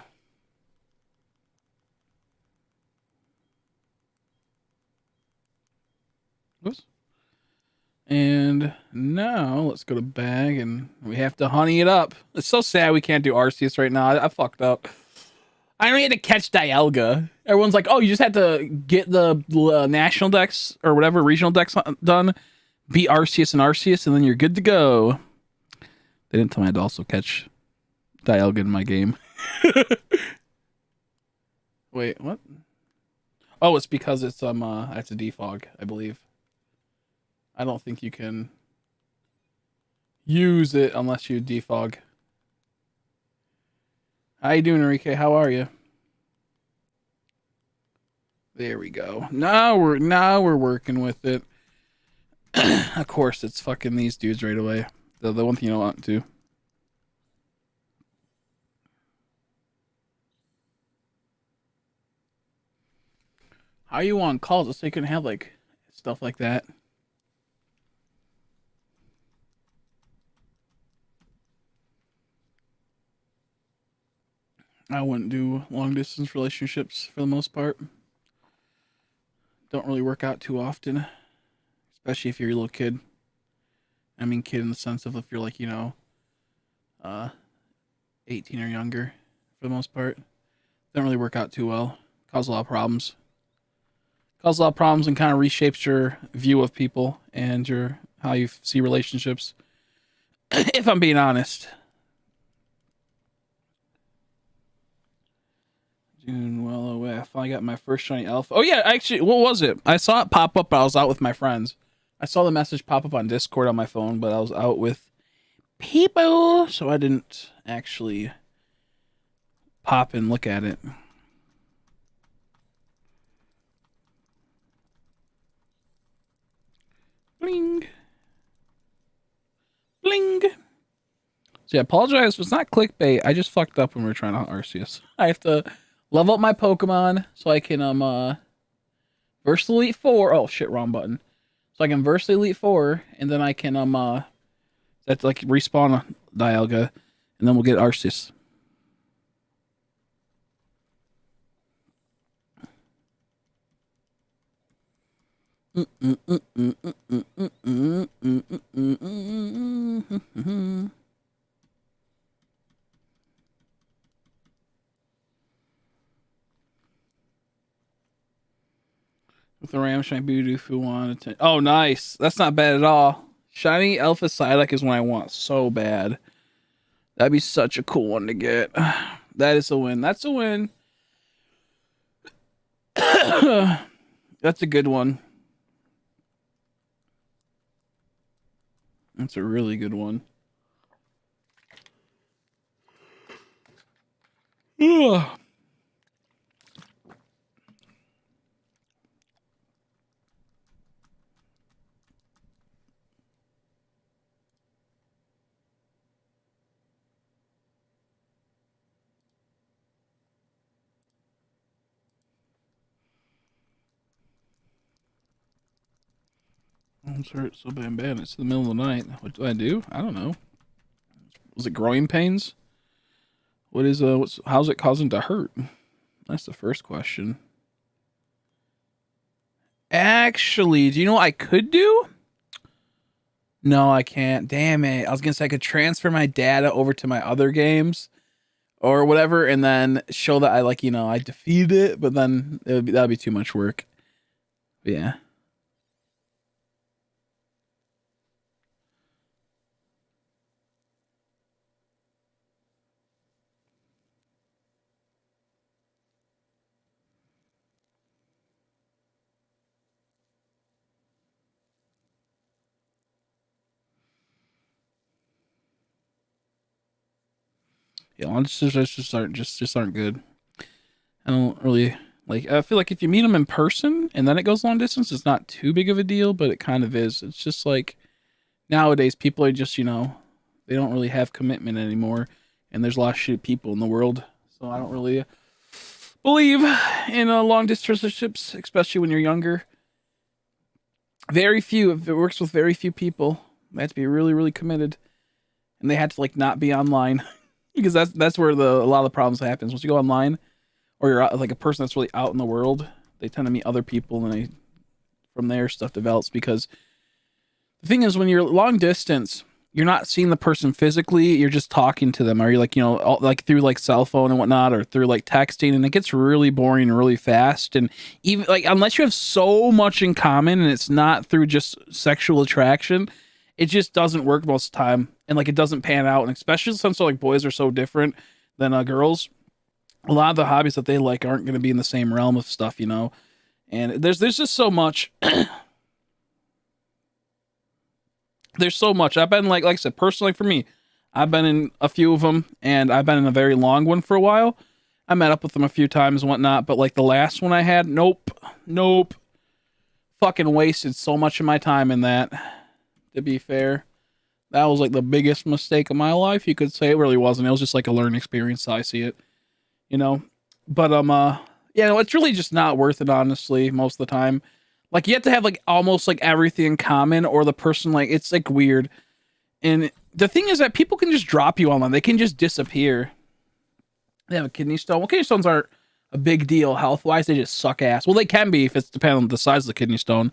Oops. And now let's go to bag, and we have to honey it up. It's so sad we can't do Arceus right now. I fucked up. I only had to catch Dialga. Everyone's like, oh, you just had to get the national decks or whatever, regional decks done, beat Arceus, and then you're good to go. They didn't tell me I had to also catch Dialga in my game. Wait, what? Oh, it's because it's a defog, I believe. I don't think you can use it unless you defog. How you doing, Enrique? How are you? There we go. Now we're working with it. Of course, it's fucking these dudes right away. The one thing you don't want to. How you on calls so you can have like stuff like that? I wouldn't do long distance relationships for the most part. Don't really work out too often, especially if you're a little kid. I mean, kid in the sense of if you're like 18 or younger, for the most part. Don't really work out too well. Cause a lot of problems. Cause a lot of problems and kind of reshapes your view of people and your how you see relationships. If I'm being honest. Doing well away. I finally got my first shiny alpha. Oh yeah, actually, what was it? I saw it pop up, but I was out with my friends. I saw the message pop up on Discord on my phone, but I was out with people, so I didn't actually pop and look at it. Bling. Bling. So yeah, apologize. It's not clickbait. I just fucked up when we were trying to Arceus. I have to level up my Pokemon so I can verse the Elite Four. Oh shit, wrong button. So I can verse the Elite Four, and then I can have to like respawn a Dialga, and then we'll get Arceus. With the Ram Shiny Voodoo if you wanted to. Oh, nice. That's not bad at all. Shiny Alpha Psyduck is one I want so bad. That'd be such a cool one to get. That is a win. That's a win. That's a good one. That's a really good one. Ugh. It's hurt so bad. It's the middle of the night. What do I do? I don't know. Was it growing pains? What is how's it causing to hurt? That's the first question. Actually, do you know what I could do? No, I can't. Damn it. I was gonna say I could transfer my data over to my other games or whatever, and then show that I I defeated it, but then that'd be too much work. But yeah. Yeah, long distance just aren't good. I don't really like. I feel like if you meet them in person and then it goes long distance, it's not too big of a deal, but it kind of is. It's just like nowadays people are just they don't really have commitment anymore, and there's a lot of shit people in the world. So I don't really believe in long distance relationships, especially when you're younger. Very few. If it works with very few people, they have to be really really committed, and they had to not be online. Because that's where a lot of the problems happens. Once you go online, or you're out, like a person that's really out in the world, they tend to meet other people, and from there stuff develops. Because the thing is, when you're long distance, you're not seeing the person physically. You're just talking to them, or you're through cell phone and whatnot, or through texting, and it gets really boring really fast. And even unless you have so much in common, and it's not through just sexual attraction, it just doesn't work most of the time, and it doesn't pan out. And especially since boys are so different than girls, a lot of the hobbies that they like aren't going to be in the same realm of stuff, and there's just so much. There's so much. I've been like I said, personally for me, I've been in a few of them, and I've been in a very long one for a while. I met up with them a few times and whatnot, but the last one I had, nope, fucking wasted so much of my time in that. To be fair, that was the biggest mistake of my life. You could say it really wasn't. It was just a learning experience. I see it, But yeah, no, it's really just not worth it. Honestly, most of the time, you have to have almost everything in common, or the person it's weird. And the thing is that people can just drop you online. They can just disappear. They have a kidney stone. Well, kidney stones aren't a big deal health wise. They just suck ass. Well, they can be if it's depending on the size of the kidney stone.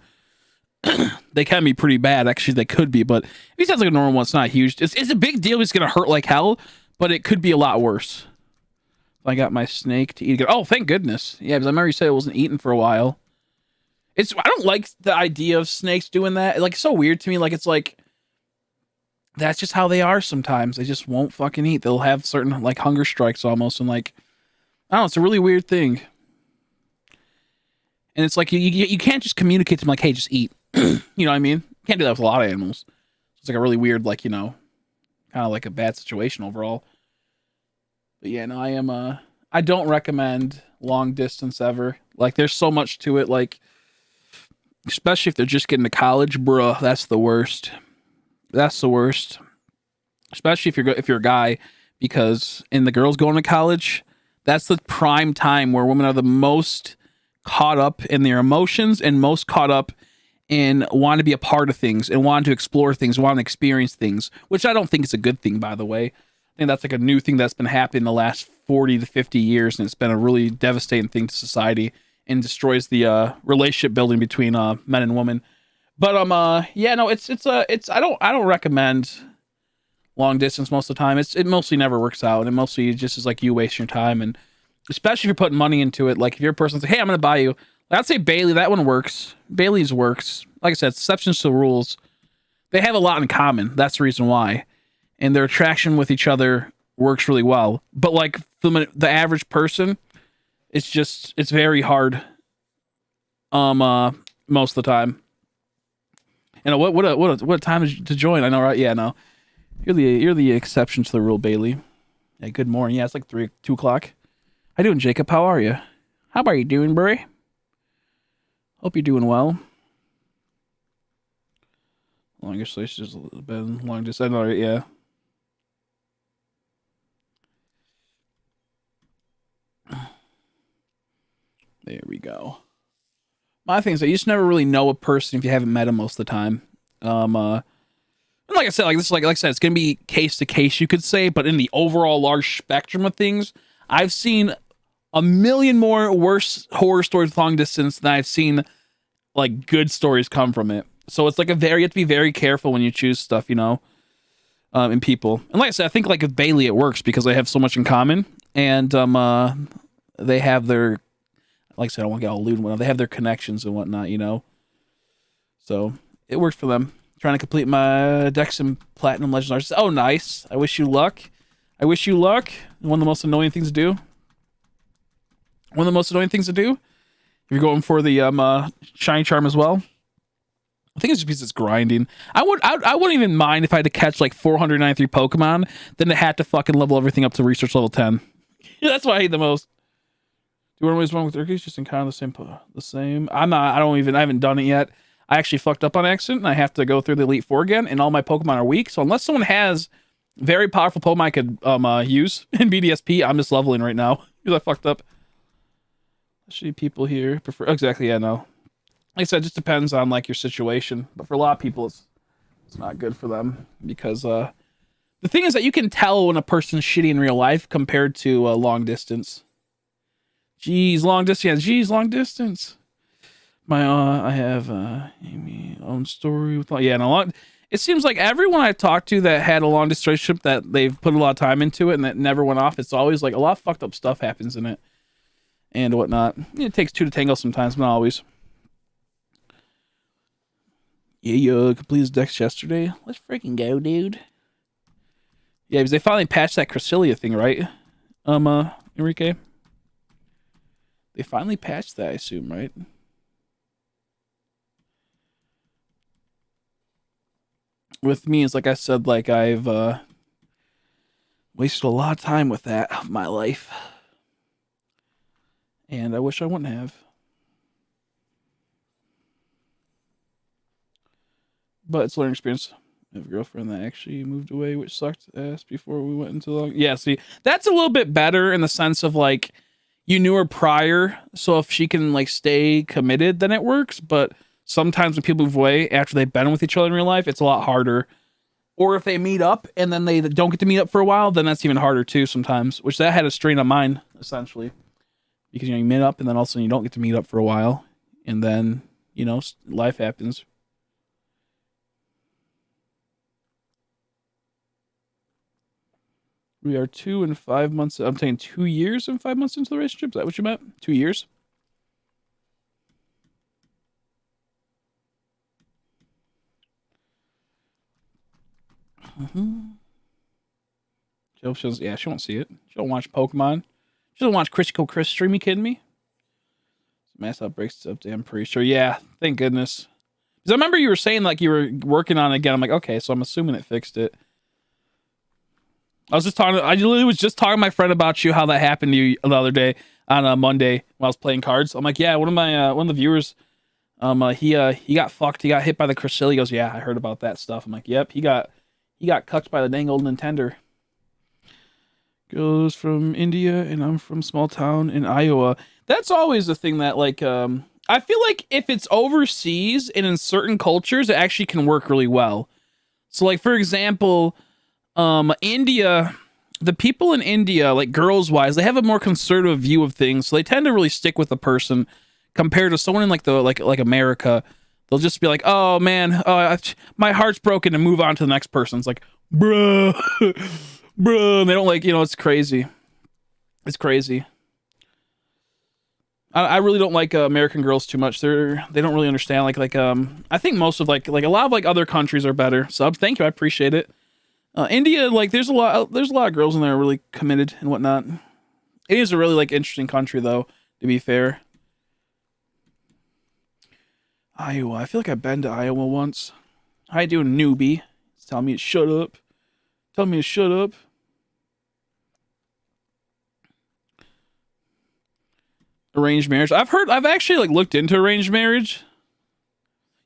They can be pretty bad. Actually, they could be, but if he sounds like a normal one, it's not huge. It's a big deal. It's gonna hurt like hell, but it could be a lot worse. I got my snake to eat again. Oh, thank goodness. Yeah, because I remember you said it wasn't eaten for a while. I don't like the idea of snakes doing that. It's so weird to me. It's that's just how they are sometimes. They just won't fucking eat. They'll have certain hunger strikes almost, and I don't know. It's a really weird thing. And it's you can't just communicate to them hey, just eat. You know what I mean? You can't do that with a lot of animals. It's a really weird, kind of a bad situation overall. But yeah, no, I don't recommend long distance ever. There's so much to it. Especially if they're just getting to college, bruh, that's the worst. That's the worst. Especially if you're a guy, because in the girls going to college, that's the prime time where women are the most caught up in their emotions and most caught up in wanting to be a part of things and wanting to explore things, wanting to experience things, which I don't think is a good thing, by the way. I think that's a new thing that's been happening the last 40 to 50 years, and it's been a really devastating thing to society and destroys the relationship building between men and women. But yeah, no, it's I don't recommend long distance most of the time. It mostly never works out, and it mostly just is you wasting your time, and especially if you're putting money into it. If you're a person that's hey, I'm gonna buy you. I'd say Bailey, that one works. Bailey's works. Like I said, exceptions to the rules. They have a lot in common. That's the reason why. And their attraction with each other works really well. But the average person, it's very hard. Most of the time. And what a time to join. I know, right? Yeah, no. You're the exception to the rule, Bailey. Yeah, good morning. Yeah, it's 2 o'clock. How you doing, Jacob? How are you? How are you doing, Bray? Hope you're doing well. Longest relationship has been long distance. Yeah. There we go. My thing is, you just never really know a person if you haven't met them most of the time. And like I said, like this, like I said, it's gonna be case to case, you could say. But in the overall large spectrum of things, I've seen a million more worse horror stories with long distance than I've seen like good stories come from it. So it's like you have to be very careful when you choose stuff, you know, in people. And like I said, I think like with Bailey it works because they have so much in common, and they have their, like I said, I don't want to get all lewd and whatnot. They have their connections and whatnot, you know. So it works for them. Trying to complete my Dex and Platinum Legend Arceus. Oh, nice. I wish you luck. I wish you luck. One of the most annoying things to do. One of the most annoying things to do. If you're going for the Shiny Charm as well. I think it's just because it's grinding. I wouldn't even mind if I had to catch like 493 Pokemon, then to have to fucking level everything up to research level 10. That's what I hate the most. Do you want to always run with Urkies? Just encounter the same. I haven't done it yet. I actually fucked up on accident, and I have to go through the Elite Four again, and all my Pokemon are weak. So unless someone has very powerful Pokemon I could use in BDSP, I'm just leveling right now because I fucked up. Shitty people here prefer exactly. Yeah, no. Like I said, it just depends on like your situation. But for a lot of people, it's not good for them because the thing is that you can tell when a person's shitty in real life compared to long distance. Jeez, long distance. Yeah, jeez, long distance. I have Amy own story with and a lot. It seems like everyone I talked to that had a long distance relationship that they've put a lot of time into it and that never went off. It's always like a lot of fucked up stuff happens in it and whatnot. It takes two to tango sometimes, but not always. Yeah, completed his Dex yesterday. Let's freaking go, dude. Yeah, because they finally patched that Cresselia thing, right? Enrique. They finally patched that, I assume, right? With me, it's like I said, like I've wasted a lot of time with that of my life. And I wish I wouldn't have. But it's a learning experience. I have a girlfriend that actually moved away, which sucked ass before we went into long. Yeah, see, that's a little bit better in the sense of like you knew her prior, so if she can like stay committed, then it works. But sometimes when people move away after they've been with each other in real life, it's a lot harder. Or if they meet up and then they don't get to meet up for a while, then that's even harder too sometimes, which that had a strain on mine, essentially. Because, you know, you meet up and then also you don't get to meet up for a while. And then, you know, life happens. We are 2 and 5 months. I'm saying 2 years and 5 months into the relationship. Is that what you meant? 2 years? She won't see it. She don't watch Pokemon. She doesn't watch Critical Chris stream. You kidding me? Mass outbreaks up to I'm pretty sure. Yeah, thank goodness. Because I remember you were saying like you were working on it again. I'm like, okay, so I'm assuming it fixed it. I literally was just talking to my friend about you, how that happened to you the other day on a Monday when I was playing cards. I'm like, yeah, one of the viewers, he got fucked. He got hit by the Cresselia. He goes, yeah, I heard about that stuff. I'm like, yep, he got cucked by the dang old Nintendo. Goes from India and I'm from small town in Iowa. That's always the thing that like, I feel like if it's overseas and in certain cultures, it actually can work really well. So like, for example, India, the people in India, like girls wise, they have a more conservative view of things. So they tend to really stick with the person compared to someone in like America. They'll just be like, oh man, my heart's broken and move on to the next person. It's like, bruh, bruh. And they don't like, you know, it's crazy. It's crazy. I really don't like American girls too much. They don't really understand. I think most of like a lot of like other countries are better. So thank you. I appreciate it. India, like there's a lot of girls in there really committed and whatnot. It is a really like interesting country though, to be fair. Iowa. I feel like I've been to Iowa once. How you doing, newbie? It's telling me to shut up. Tell me to shut up. Arranged marriage. I've actually like looked into arranged marriage.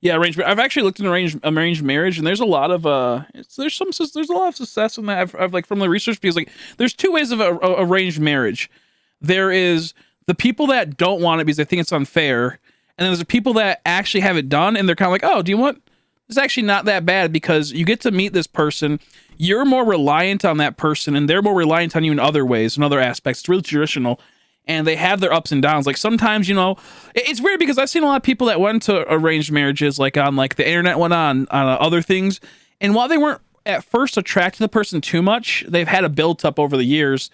Yeah, I've actually looked into arranged marriage, and there's a lot of there's a lot of success in that. I've like from the research, because like there's two ways of arranged marriage. There is the people that don't want it because they think it's unfair, and then there's the people that actually have it done, and they're kind of like, oh, do you want it's actually not that bad because you get to meet this person. You're more reliant on that person, and they're more reliant on you in other ways, in other aspects. It's really traditional, and they have their ups and downs. Like sometimes, you know, it's weird because I've seen a lot of people that went to arranged marriages, like on like the internet, went on other things, and while they weren't at first attracted to the person too much, they've had a built up over the years,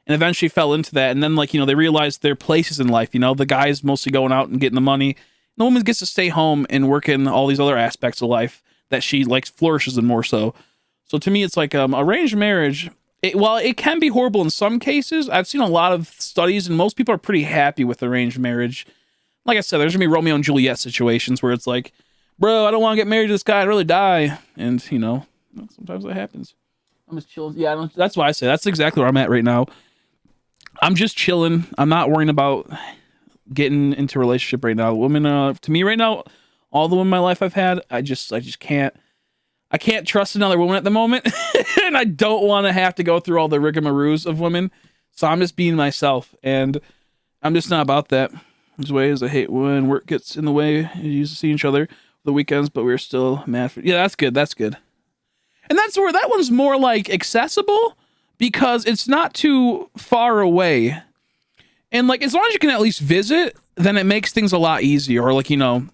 and eventually fell into that. And then, like, you know, they realized their places in life. You know, the guy's mostly going out and getting the money. The woman gets to stay home and work in all these other aspects of life that she like flourishes in more so. So to me, it's like arranged marriage. While it can be horrible in some cases, I've seen a lot of studies, and most people are pretty happy with arranged marriage. Like I said, there's gonna be Romeo and Juliet situations where it's like, bro, I don't want to get married to this guy, I'd really die, and you know, sometimes that happens. I'm just chilling. Yeah, that's why I say that's exactly where I'm at right now. I'm just chilling. I'm not worrying about getting into a relationship right now. Women, to me right now, all the women in my life I've had, I just can't. I can't trust another woman at the moment, and I don't want to have to go through all the rigmaroles of women. So I'm just being myself, and I'm just not about that. As ways I hate when work gets in the way. We used to see each other the weekends, but we're still mad for. Yeah, that's good. That's good. And that's where that one's more like accessible because it's not too far away, and like as long as you can at least visit, then it makes things a lot easier. Or like, you know.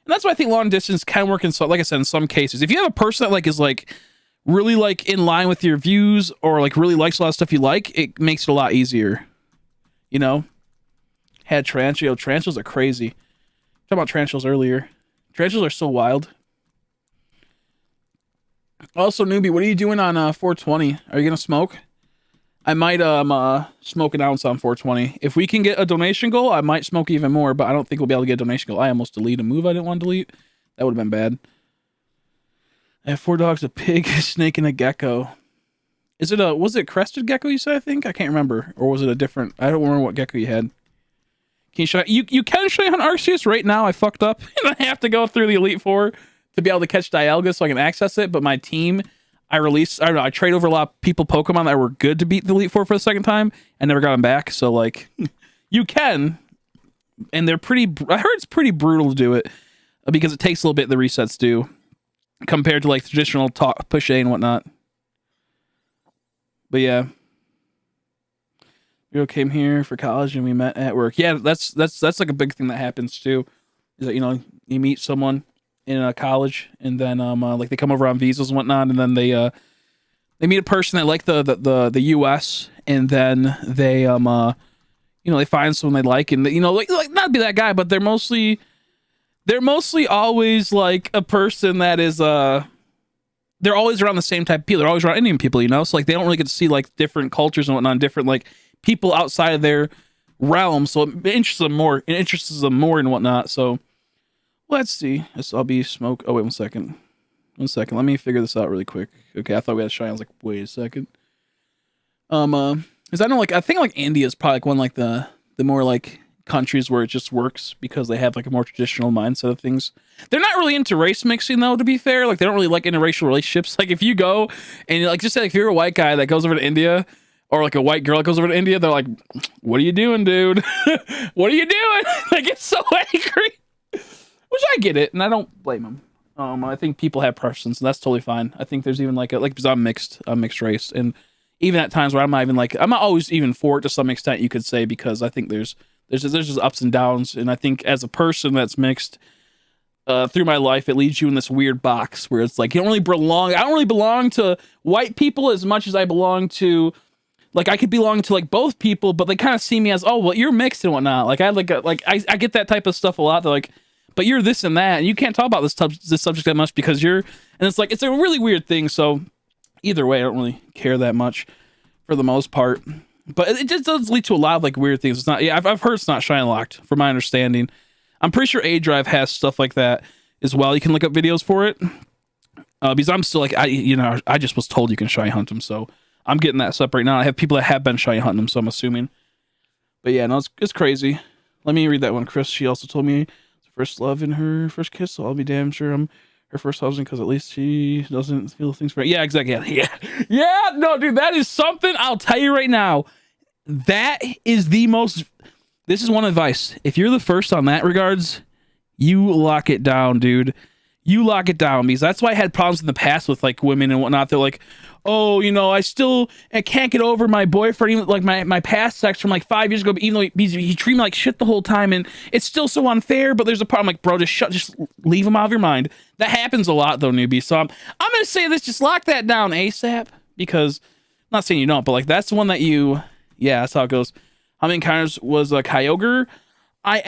And that's why I think long distance can work in, so like I said, in some cases. If you have a person that like is like really like in line with your views or like really likes a lot of stuff you like, it makes it a lot easier. You know? Had tarantulas. Tarantulas are crazy. Talking about tarantulas earlier. Tarantulas are so wild. Also, newbie, what are you doing on 420? Are you gonna smoke? I might smoke an ounce on 420. If we can get a donation goal, I might smoke even more, but I don't think we'll be able to get a donation goal. I almost deleted a move I didn't want to delete. That would have been bad. I have 4 dogs, a pig, a snake, and a gecko. Was it crested gecko you said, I think? I can't remember. Or was it a different, I don't remember what gecko you had. Can you can shy hunt arceus right now. I fucked up and I have to go through the Elite Four to be able to catch Dialga so I can access it, but my team, I don't know, I trade over a lot of people Pokemon that were good to beat the Elite Four for the second time and never got them back. So, like, you can, and they're pretty, I heard it's pretty brutal to do it because it takes a little bit, the resets do, compared to, like, traditional push A and whatnot. But, yeah. We all came here for college and we met at work. Yeah, that's like a big thing that happens, too, is that, you know, you meet someone in a college, and then like they come over on visas and whatnot, and then they meet a person that like the U.S., and then they you know, they find someone they like, and you know, like not be that guy, but they're mostly always like a person that is they're always around the same type of people. They're always around Indian people, you know, so like they don't really get to see like different cultures and whatnot, different like people outside of their realm, so it interests them more and whatnot. So let's see. I'll be smoke. Oh, wait, 1 second. 1 second. Let me figure this out really quick. Okay, I thought we had a shine. I was like, wait a second. Because I know, like, I think like India is probably like one like the more like countries where it just works because they have like a more traditional mindset of things. They're not really into race mixing though, to be fair. Like they don't really like interracial relationships. Like if you go and like just say like if you're a white guy that goes over to India, or like a white girl that goes over to India, they're like, "What are you doing, dude? What are you doing?" They get so angry. Which I get it, and I don't blame them. I think people have preferences, and that's totally fine. I think there's even like because I'm mixed race, and even at times where I'm not always even for it to some extent, you could say, because I think there's just ups and downs, and I think as a person that's mixed through my life, it leaves you in this weird box where it's like you don't really belong. I don't really belong to white people as much as I belong to. Like I could belong to like both people, but they kind of see me as, oh well, you're mixed and whatnot. Like I I get that type of stuff a lot. They're like, but you're this and that, and you can't talk about this subject that much because you're, and it's like, it's a really weird thing. So either way, I don't really care that much for the most part, but it just does lead to a lot of like weird things. It's not, yeah, I've heard it's not shine locked from my understanding. I'm pretty sure A Drive has stuff like that as well. You can look up videos for it because I'm still like, I just was told you can shine hunt them. So I'm getting that stuff right now. I have people that have been shine hunting them. So I'm assuming, but yeah, no, it's crazy. Let me read that one. Chris, she also told me first love in her first kiss, so I'll be damn sure I'm her first husband because at least she doesn't feel things for it. Yeah, exactly. Yeah. No, dude, that is something I'll tell you right now. That is the most. This is one advice. If you're the first on that regards, you lock it down, dude. You lock it down, because that's why I had problems in the past with like women and whatnot. They're like, oh, you know, I can't get over my boyfriend, even like my past sex from like 5 years ago, but even though he treated me like shit the whole time, and it's still so unfair, but there's a problem. Like, bro, just leave him out of your mind. That happens a lot though, newbie. So I'm gonna say this, just lock that down ASAP, because I'm not saying you don't, but like that's the one that yeah, that's how it goes. How many encounters was a Kyogre? I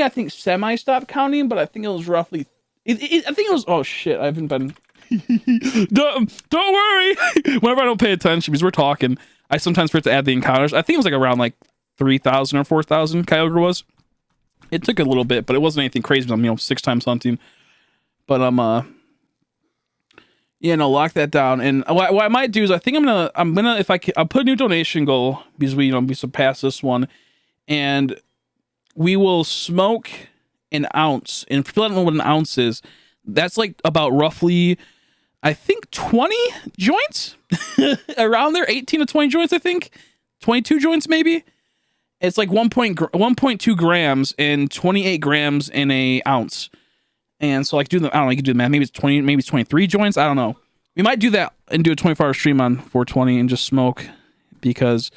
think semi stopped counting, but I think it was roughly I think it was, oh shit, I haven't been don't worry. Whenever I don't pay attention, because we're talking, I sometimes forget to add the encounters. I think it was like around like 3,000 or 4,000 Kyogre was. It took a little bit, but it wasn't anything crazy. I'm 6 times hunting. But lock that down. And what I might do is I think I'm gonna if I'll put a new donation goal, because we surpass this one, and we will smoke an ounce. And if people don't know what an ounce is, that's like about roughly, I think 20 joints around there, 18 to 20 joints, I think 22 joints maybe. It's like 1.2 grams and 28 grams in a ounce. And so like I don't know, you can do the math. Maybe it's 20, maybe it's 23 joints. I don't know. We might do that and do a 24-hour stream on 420 and just smoke, because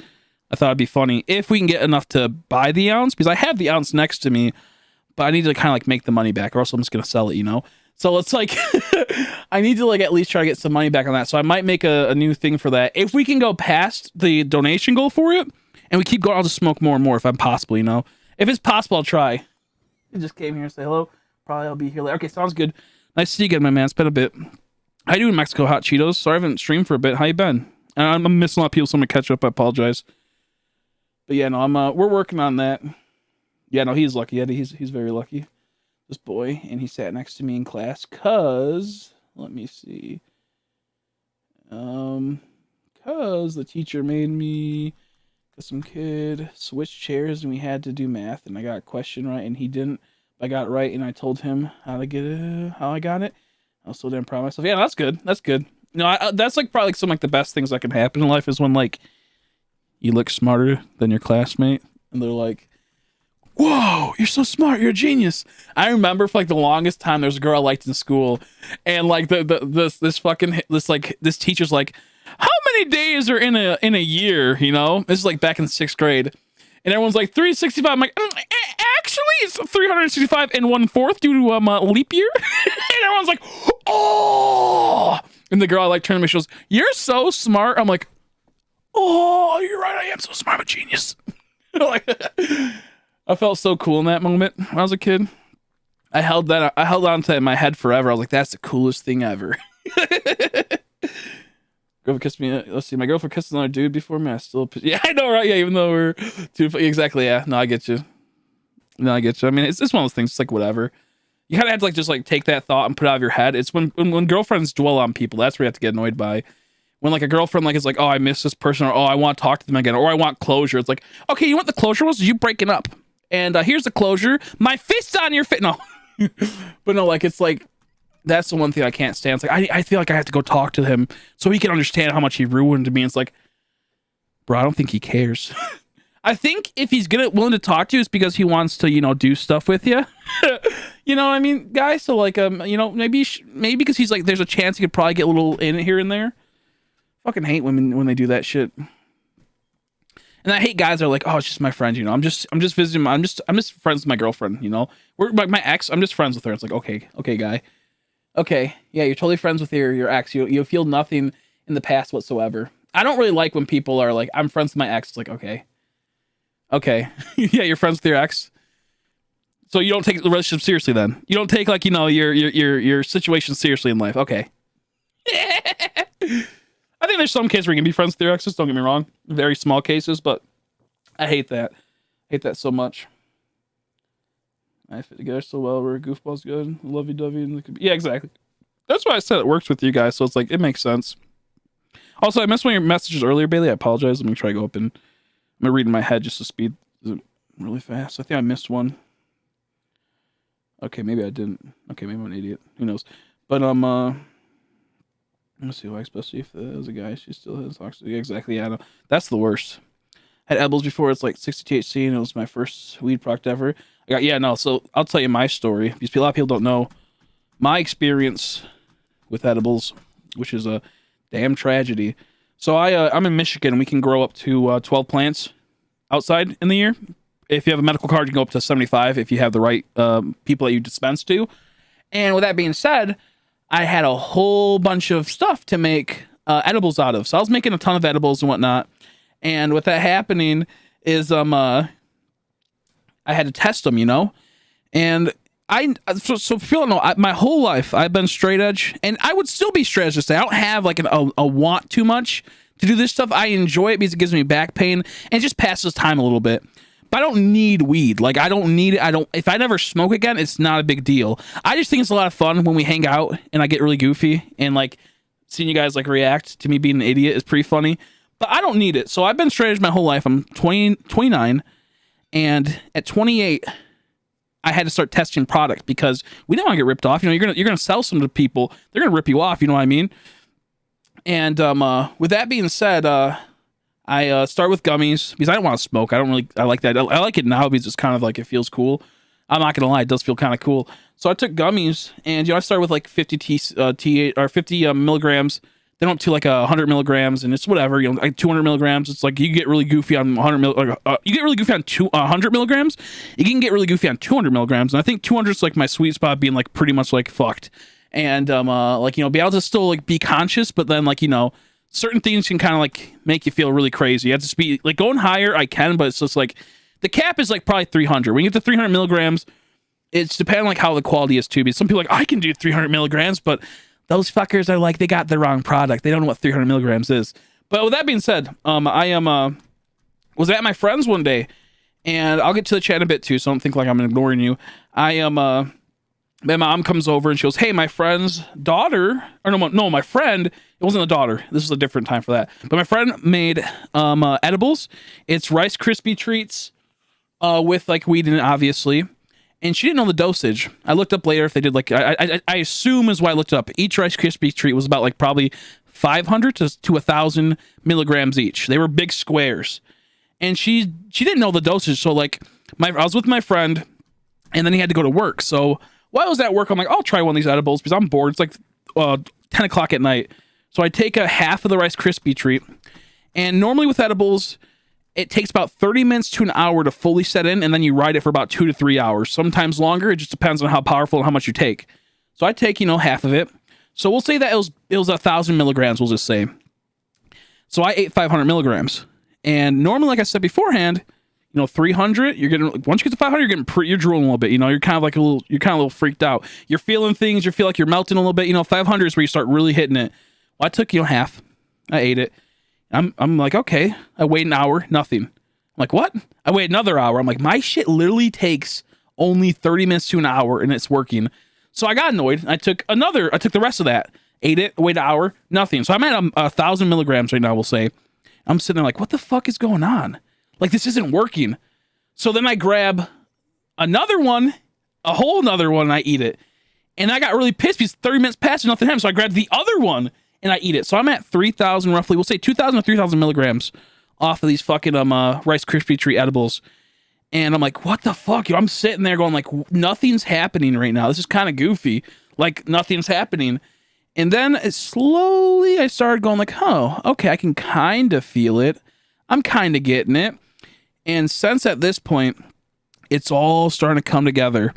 I thought it'd be funny if we can get enough to buy the ounce, because I have the ounce next to me, but I need to kind of like make the money back, or else I'm just gonna sell it, So it's like I need to like at least try to get some money back on that. So I might make a new thing for that. If we can go past the donation goal for it and we keep going, I'll just smoke more and more if I'm possible, If it's possible, I'll try. You just came here and say hello. Probably I'll be here later. Okay, sounds good. Nice to see you again, my man. It's been a bit. How you doing, Mexico Hot Cheetos? Sorry I haven't streamed for a bit. How you been? I'm missing a lot of people, so I'm gonna catch up. I apologize. But yeah, no, we're working on that. Yeah, no, he's lucky. He's very lucky. This boy, and he sat next to me in class, cause let me see. Cause the teacher made me, cause some kid switched chairs and we had to do math, and I got a question right and he didn't. I got it right, and I told him how to get it, how I got it. I was so damn proud of myself. Yeah, that's good. That's good. That's like probably some like the best things that can happen in life is when like you look smarter than your classmate, and they're like, whoa, you're so smart, you're a genius. I remember for like the longest time there was a girl I liked in school, and like this teacher's like, how many days are in a year, This is like back in 6th grade. And everyone's like 365. I'm like, actually it's 365 and 1/4 due to leap year. And everyone's like, oh, and the girl I like turned to me, she goes, you're so smart. I'm like, oh, you're right, I am so smart, I'm a genius. Like, I felt so cool in that moment when I was a kid. I held on to it in my head forever. I was like, that's the coolest thing ever. Girlfriend kissed me. Let's see, my girlfriend kissed another dude before me. I still, yeah, I know, right? Yeah, even though we're too, exactly. Yeah, no, I get you. No, I get you. I mean, it's one of those things. It's like whatever. You kind of have to like just like take that thought and put it out of your head. It's when girlfriends dwell on people, that's where you have to get annoyed by. When like a girlfriend like is like, oh, I miss this person, or oh, I want to talk to them again, or I want closure. It's like, okay, you know what the closure was? You breaking up, and here's the closure. My fist's on your fit. No, but no, like it's like. That's the one thing I can't stand. It's like I feel like I have to go talk to him so he can understand how much he ruined me. It's like, bro, I don't think he cares. I think if he's willing to talk to you, it's because he wants to, do stuff with you. You know what I mean, guys? So like, maybe because he's like, there's a chance he could probably get a little in it here and there. Fucking hate women when they do that shit. And I hate guys that are like, oh, it's just my friend. I'm just visiting. I'm just friends with my girlfriend. We're like my ex. I'm just friends with her. It's like, okay, guy. Okay, yeah, you're totally friends with your ex. You feel nothing in the past whatsoever. I don't really like when people are like, I'm friends with my ex. It's like, okay, yeah, you're friends with your ex. So you don't take the relationship seriously then. You don't take like your situation seriously in life. Okay. I think there's some cases where you can be friends with your exes. Don't get me wrong, very small cases, but I hate that. I hate that so much. I fit together so well. We're goofballs good, lovey-dovey, and yeah, exactly. That's why I said it works with you guys. So it's like it makes sense. Also, I missed one of your messages earlier, Bailey. I apologize. Let me try to go up and I'm gonna read in my head just to speed really fast. I think I missed one. Okay, maybe I didn't. Okay, maybe I'm an idiot. Who knows? But let's see. Why, especially if there's a guy, she still has oxygen. Yeah, exactly. Yeah, I know. That's the worst. Had edibles before. It's like 60 THC, and it was my first weed product ever. So I'll tell you my story because a lot of people don't know my experience with edibles, which is a damn tragedy. So I'm in Michigan. We can grow up to 12 plants outside in the year. If you have a medical card, you can go up to 75 if you have the right people that you dispense to. And with that being said, I had a whole bunch of stuff to make edibles out of. So I was making a ton of edibles and whatnot. And with that happening is I had to test them, you know? And so if you don't know, my whole life I've been straight edge, and I would still be straight edge to say I don't have like a want too much to do this stuff. I enjoy it because it gives me back pain and it just passes time a little bit. But I don't need weed. Like I don't need it. If I never smoke again, it's not a big deal. I just think it's a lot of fun when we hang out and I get really goofy, and like seeing you guys like react to me being an idiot is pretty funny. But I don't need it. So I've been straight edge my whole life. I'm 29, and at 28 I had to start testing product because we didn't want to get ripped off. You know, you're gonna sell some to people, they're gonna rip you off. You know what I mean? And with that being said, I start with gummies because I don't want to smoke. I like that. I like it now because it's kind of like it feels cool. I'm not gonna lie, it does feel kind of cool. So I took gummies, and I started with like 50 T8 or 50 milligrams. Then up to like 100 milligrams, and it's whatever, you know, like 200 milligrams. It's like you get really goofy on 100 you get really goofy on 100 milligrams. You can get really goofy on 200 milligrams, and I think 200 is like my sweet spot, being like pretty much like fucked, and like, you know, be able to still like be conscious, but then like, you know, certain things can kind of like make you feel really crazy. You have to be like going higher. I can, but it's just like the cap is like probably 300. When you get to 300 milligrams, it's depending on like how the quality is too. Because some people are like, I can do 300 milligrams, but those fuckers are like, they got the wrong product. They don't know what 300 milligrams is. But with that being said, I was at my friend's one day, and I'll get to the chat in a bit too, so don't think like I'm ignoring you. My mom comes over and she goes, hey, my friend's daughter, or no, my friend, it wasn't a daughter. This was a different time for that. But my friend made edibles. It's Rice Krispie treats with like weed in it, obviously. And she didn't know the dosage. I looked up later if they did like, I assume is why I looked it up. Each Rice Krispie treat was about like probably 500 to 1,000 milligrams each. They were big squares. And she didn't know the dosage. So like I was with my friend, and then he had to go to work. So while I was at work, I'm like, I'll try one of these edibles because I'm bored. It's like 10 o'clock at night. So I take a half of the Rice Krispie treat. And normally with edibles, it takes about 30 minutes to an hour to fully set in, and then you ride it for about 2 to 3 hours. Sometimes longer. It just depends on how powerful and how much you take. So I take, you know, half of it. So we'll say that it was 1,000 milligrams, we'll just say. So I ate 500 milligrams. And normally, like I said beforehand, you know, 300, you're getting, once you get to 500, you're drooling a little bit, you know, you're kind of a little freaked out. You're feeling things, you feel like you're melting a little bit, you know, 500 is where you start really hitting it. Well, I took, you know, half. I ate it. I'm like, okay. I wait an hour, nothing. I'm like, what? I wait another hour. I'm like, my shit literally takes only 30 minutes to an hour, and it's working. So I got annoyed. I took the rest of that, ate it, wait an hour, nothing. So I'm at 1,000 milligrams right now, we'll say. I'm sitting there like, what the fuck is going on? Like, this isn't working. So then I grab another one, a whole nother one, and I eat it. And I got really pissed because 30 minutes passed and nothing happened. So I grabbed the other one and I eat it. So I'm at 3,000 roughly. We'll say 2,000 or 3,000 milligrams off of these fucking Rice Krispie treat edibles. And I'm like, what the fuck? I'm sitting there going like, nothing's happening right now. This is kind of goofy. Like, nothing's happening. And then slowly I started going like, oh, okay, I can kind of feel it. I'm kind of getting it. And since at this point, it's all starting to come together.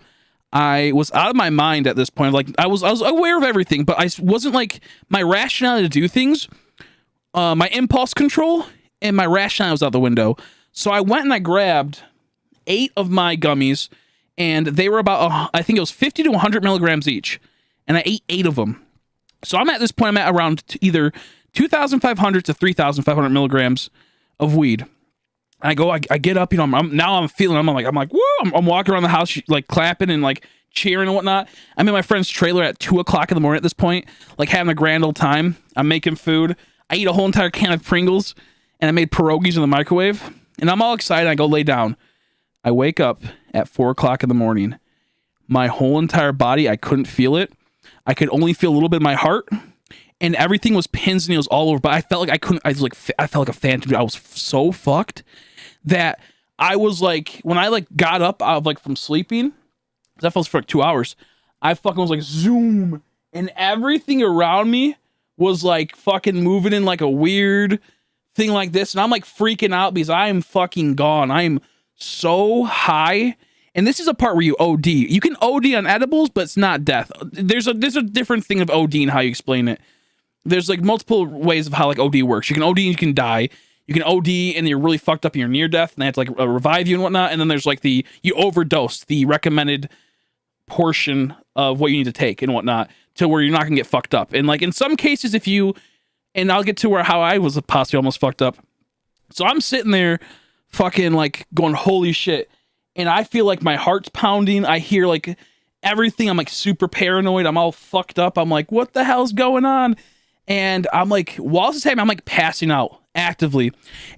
I was out of my mind at this point. Like, I was aware of everything, but I wasn't like, my rationality to do things, my impulse control and my rationality was out the window. So I went and I grabbed 8 of my gummies, and they were about, I think it was 50 to 100 milligrams each. And I ate 8 of them. So I'm at this point, I'm at around either 2,500 to 3,500 milligrams of weed. I get up, you know, I'm feeling, I'm like, woo! I'm walking around the house, like clapping and like cheering and whatnot. I'm in my friend's trailer at 2 o'clock in the morning at this point, like having a grand old time. I'm making food. I eat a whole entire can of Pringles, and I made pierogies in the microwave, and I'm all excited. I go lay down. I wake up at 4 o'clock in the morning. My whole entire body, I couldn't feel it. I could only feel a little bit of my heart, and everything was pins and needles all over. But I felt like I felt like a phantom. I was so fucked that I was like, when I like got up out of like from sleeping, because I felt for like 2 hours,
I fucking was like zoom, and everything around me was like fucking moving in like a weird thing like this, and I'm like freaking out because I am fucking gone. I am so high. And this is a part where you OD. You can OD on edibles, but it's not death. There's a different thing of OD and how you explain it. There's like multiple ways of how like OD works. You can OD and you can die. You can OD and you're really fucked up and you're near death and they have to like revive you and whatnot. And then there's like you overdose, the recommended portion of what you need to take and whatnot to where you're not gonna get fucked up. And like in some cases, and I'll get to how I was possibly almost fucked up. So I'm sitting there fucking like going, holy shit. And I feel like my heart's pounding. I hear like everything. I'm like super paranoid. I'm all fucked up. I'm like, what the hell's going on? And I'm like, while this is happening, I'm like passing out actively.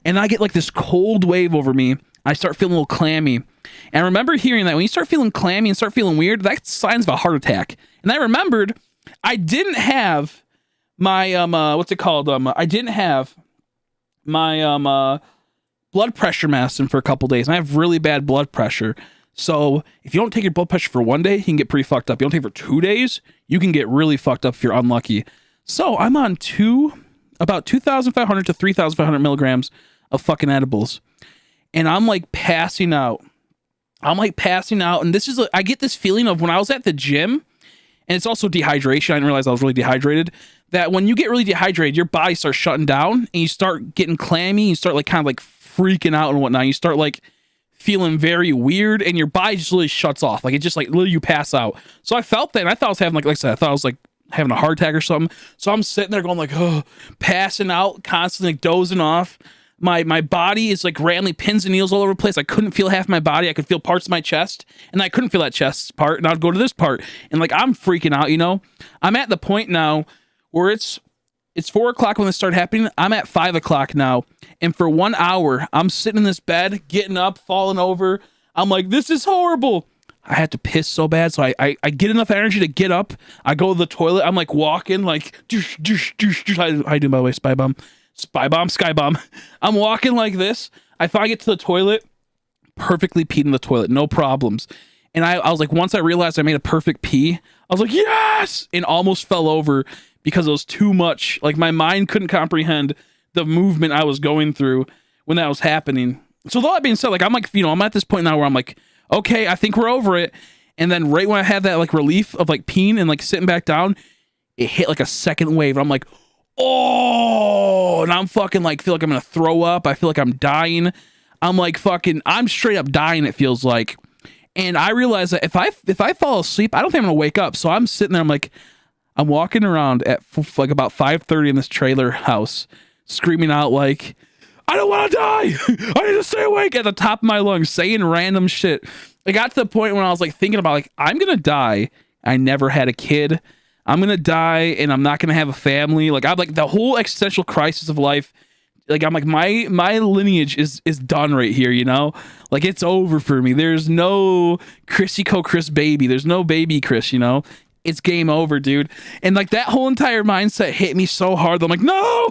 And I get like this cold wave over me. I start feeling a little clammy. And I remember hearing that when you start feeling clammy and start feeling weird, that's signs of a heart attack. And I remembered I didn't have my, what's it called? I didn't have my, blood pressure medicine for a couple days, and I have really bad blood pressure. So if you don't take your blood pressure for 1 day, you can get pretty fucked up. You don't take it for 2 days, you can get really fucked up if you're unlucky. So I'm on about 2,500 to 3,500 milligrams of fucking edibles, and I'm like passing out. And this is I get this feeling of when I was at the gym, and it's also dehydration. I didn't realize I was really dehydrated. That when you get really dehydrated, your body starts shutting down, and you start getting clammy. You start like kind of like freaking out and whatnot. You start like feeling very weird, and your body just really shuts off. Like it just like literally you pass out. So I felt that, and I thought I was having like I said, I thought I was like having a heart attack or something. So I'm sitting there going like, oh, passing out, constantly like, dozing off. My body is like randomly pins and needles all over the place. I couldn't feel half my body. I could feel parts of my chest, and I couldn't feel that chest part. And I'd go to this part, and like I'm freaking out. You know, I'm at the point now where it's 4 o'clock when this started happening. I'm at 5 o'clock now. And for 1 hour, I'm sitting in this bed, getting up, falling over. I'm like, this is horrible. I had to piss so bad. So I get enough energy to get up. I go to the toilet. I'm like walking like, doosh, doosh, doosh, doosh. How you doing, by the way, Spy Bomb? Sky Bomb. I'm walking like this. I finally get to the toilet, perfectly peed in the toilet, no problems. And I was like, once I realized I made a perfect pee, I was like, yes! And almost fell over because it was too much. Like my mind couldn't comprehend the movement I was going through when that was happening. So with all that being said, like I'm like, I'm at this point now where I'm like, okay, I think we're over it. And then right when I had that like relief of like peeing and like sitting back down, it hit like a second wave. I'm like, oh, and I'm fucking like feel like I'm gonna throw up. I feel like I'm dying. I'm like fucking, I'm straight up dying, it feels like. And I realize that if I fall asleep, I don't think I'm gonna wake up. So I'm sitting there, I'm like, I'm walking around at like about 5:30 in this trailer house, screaming out like, I don't want to die. I need to stay awake at the top of my lungs, saying random shit. I got to the point when I was like thinking about like, I'm gonna die. I never had a kid. I'm gonna die, and I'm not gonna have a family. Like I'm like the whole existential crisis of life. Like I'm like my lineage is done right here, you know? Like it's over for me. There's no Chris baby. There's no baby Chris, you know? It's game over, dude. And like that whole entire mindset hit me so hard that I'm like, no.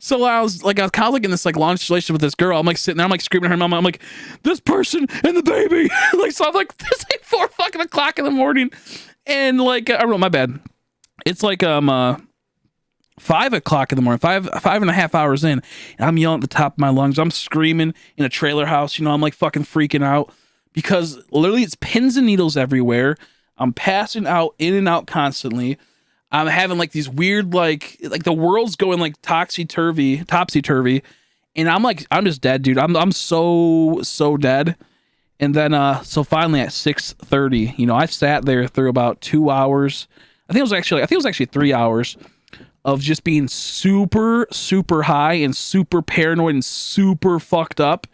So I was kind of like in this like long relationship with this girl. I'm like sitting there, I'm like screaming at her mom. I'm like, this person and the baby. Like so I'm like, it's like 4 fucking o'clock in the morning. And like I wrote my bad. It's like 5 o'clock in the morning, five and a half hours in, and I'm yelling at the top of my lungs. I'm screaming in a trailer house, you know, I'm like fucking freaking out because literally it's pins and needles everywhere. I'm passing out in and out constantly. I'm having like these weird like the world's going like topsy-turvy, and I'm just dead, dude. I'm so dead. And then so finally at 6:30, you know, I sat there through about 2 hours. I think it was actually 3 hours of just being super, super high and super paranoid and super fucked up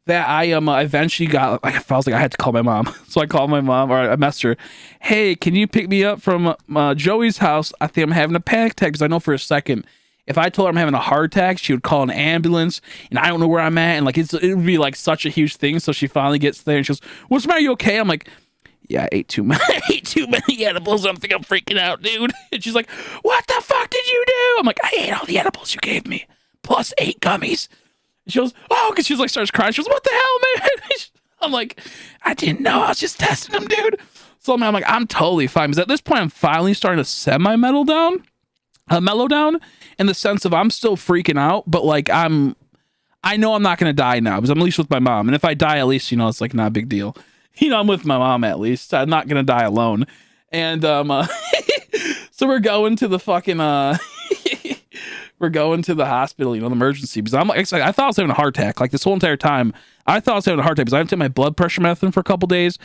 that I eventually got, I was like, I had to call my mom. So I called my mom, or I messaged her, hey, can you pick me up from Joey's house? I think I'm having a panic attack, because I know for a second, if I told her I'm having a heart attack, she would call an ambulance, and I don't know where I'm at, and like it would be like such a huge thing. So she finally gets there, and she goes, what's the matter, you okay? I'm like, yeah, I ate too many edibles. I think I'm freaking out, dude. And she's like, what the fuck did you do? I'm like, I ate all the edibles you gave me, plus 8 gummies. And she goes, oh, because starts crying. She goes, what the hell, man? I'm like, I didn't know. I was just testing them, dude.
So I'm like, I'm totally fine. Because at this point, I'm finally starting to mellow down in the sense of I'm still freaking out, but like I know I'm not going to die now because I'm at least with my mom. And if I die, at least, it's like not a big deal. I'm with my mom at least. I'm not going to die alone. And so we're going to the fucking we're going to the hospital, the emergency, because I'm like, I thought I was having a heart attack. Like this whole entire time, I thought I was having a heart attack because I haven't taken my blood pressure medicine for a couple days.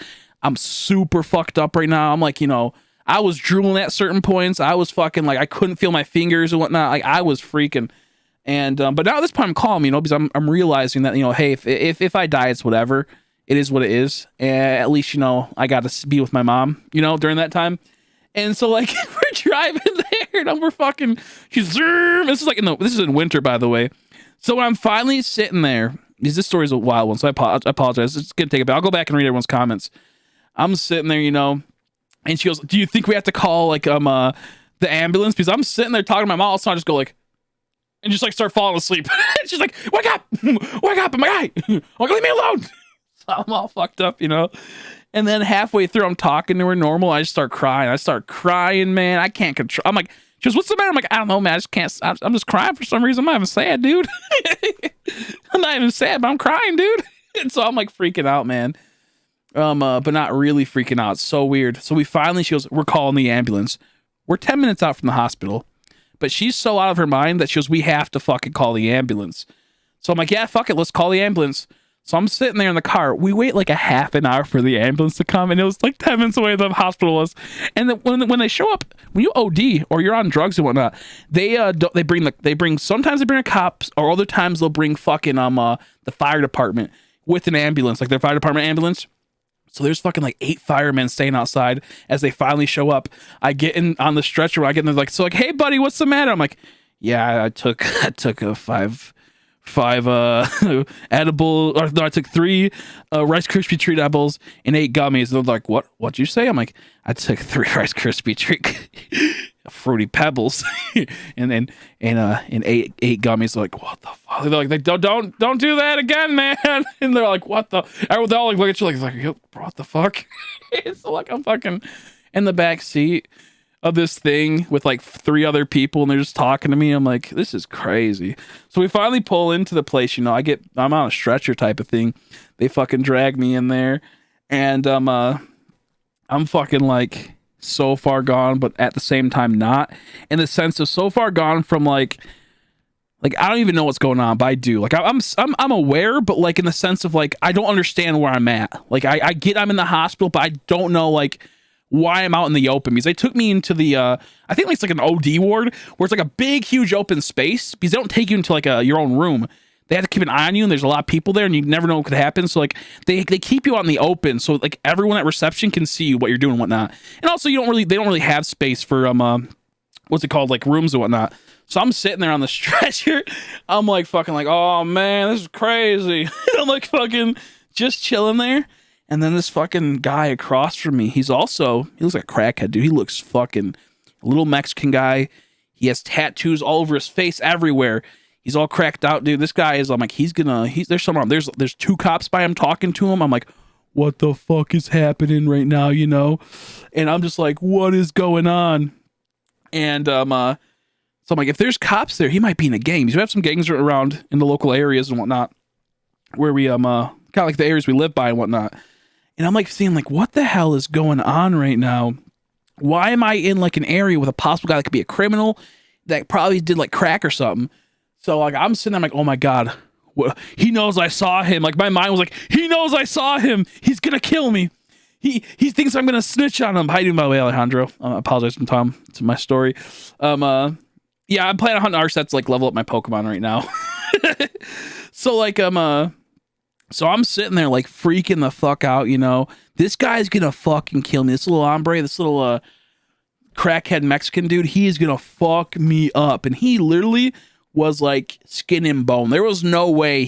I'm super fucked up right now. I'm like, I was drooling at certain points. I was fucking like, I couldn't feel my fingers and whatnot. Like I was freaking. And but now at this point I'm calm, because I'm realizing that hey, if I die, it's whatever. It is what it is. And at least I got to be with my mom, during that time. And so like we're driving there, and we're fucking. She's this is like this is in winter, by the way. So when I'm finally sitting there, because this story is a wild one, so I apologize. It's gonna take a bit. I'll go back and read everyone's comments. I'm sitting there, and she goes, "Do you think we have to call like the ambulance?" Because I'm sitting there talking to my mom, all of a sudden I just go like, and just like start falling asleep. She's like, "Wake up, wake up!" I'm like, "Hey, leave me alone." So I'm all fucked up, And then halfway through, I'm talking to her normal. I just start crying. I start crying, man. I can't control. I'm like, she goes, "What's the matter?" I'm like, "I don't know, man. I just can't. I'm just crying for some reason. I'm not even sad, dude. I'm not even sad, but I'm crying, dude." And so I'm like freaking out, man. But not really freaking out. It's so weird. So she goes, "We're calling the ambulance." We're 10 minutes out from the hospital, but she's so out of her mind that she goes, "We have to fucking call the ambulance." So I'm like, "Yeah, fuck it. Let's call the ambulance." So I'm sitting there in the car. We wait like a half an hour for the ambulance to come, and it was like 10 minutes away the hospital was. And then when they show up, when you OD or you're on drugs and whatnot, sometimes they bring a cop, or other times they'll bring fucking the fire department with an ambulance, like their fire department ambulance. So there's fucking like 8 firemen staying outside as they finally show up. I get in on the stretcher. I get in there like, "Hey buddy, what's the matter?" I'm like, "Yeah, I took a five edible, or no, I took 3 Rice Krispie treat edibles and 8 gummies." They're like, "What'd you say?" I'm like, "I took 3 Rice Krispie treat fruity pebbles and 8 gummies." They're like, "What the fuck?" They're like, don't do that again, man." And they're like, "What the?" They all like look at you like, "What the fuck?" So like I'm fucking in the back seat of this thing with like 3 other people, and they're just talking to me. I'm like, this is crazy. So we finally pull into the place. I'm on a stretcher type of thing. They fucking drag me in there, and I'm fucking like so far gone, but at the same time not, in the sense of so far gone from like I don't even know what's going on, but I do. Like I'm aware, but like in the sense of like I don't understand where I'm at. Like I'm in the hospital, but I don't know like why I'm out in the open, because they took me into the I think it's like an OD ward where it's like a big huge open space, because they don't take you into like your own room. They have to keep an eye on you, and there's a lot of people there, and you never know what could happen. So like they keep you out in the open, so like everyone at reception can see what you're doing and whatnot. And also they don't really have space for what's it called, like rooms and whatnot. So I'm sitting there on the stretcher. I'm like fucking like, "Oh man, this is crazy." I'm like fucking just chilling there. And then this fucking guy across from me, he looks like a crackhead, dude. He looks fucking a little Mexican guy. He has tattoos all over his face, everywhere. He's all cracked out, dude. This guy is, I'm like, there's someone, there's 2 cops by him talking to him. I'm like, what the fuck is happening right now, And I'm just like, what is going on? And so I'm like, if there's cops there, he might be in a gang. Because we have some gangs around in the local areas and whatnot, where we kind of like the areas we live by and whatnot. And I'm like seeing like, what the hell is going on right now? Why am I in like an area with a possible guy that could be a criminal that probably did like crack or something? So like I'm sitting there, I'm like, oh my God, he knows I saw him. Like my mind was like, he knows I saw him. He's gonna kill me. He thinks I'm gonna snitch on him. How you doing, by the way, Alejandro? I apologize from Tom to my story. Yeah, I'm playing on arceus to like level up my Pokemon right now. So like so I'm sitting there like freaking the fuck out, This guy's gonna fucking kill me. This little hombre, this little crackhead Mexican dude, he is gonna fuck me up. And he literally was like skin and bone. There was no way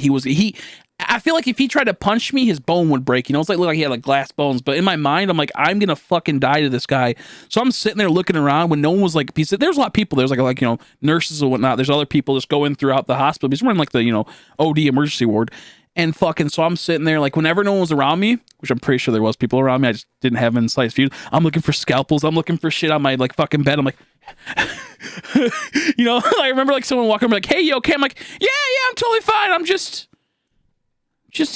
I feel like if he tried to punch me, his bone would break. It's like look like he had like glass bones. But in my mind, I'm like, I'm gonna fucking die to this guy. So I'm sitting there looking around when no one was like, there's a lot of people. There's like nurses and whatnot. There's other people just going throughout the hospital. Because we're in like the OD emergency ward, And fucking, so I'm sitting there, like, whenever no one was around me, which I'm pretty sure there was people around me, I just didn't have them in sight view. I'm looking for scalpels. I'm looking for shit on my, like, fucking bed. I'm like, you know, I remember, like, someone walking over, like, hey, you okay? I'm like, yeah, I'm totally fine. I'm just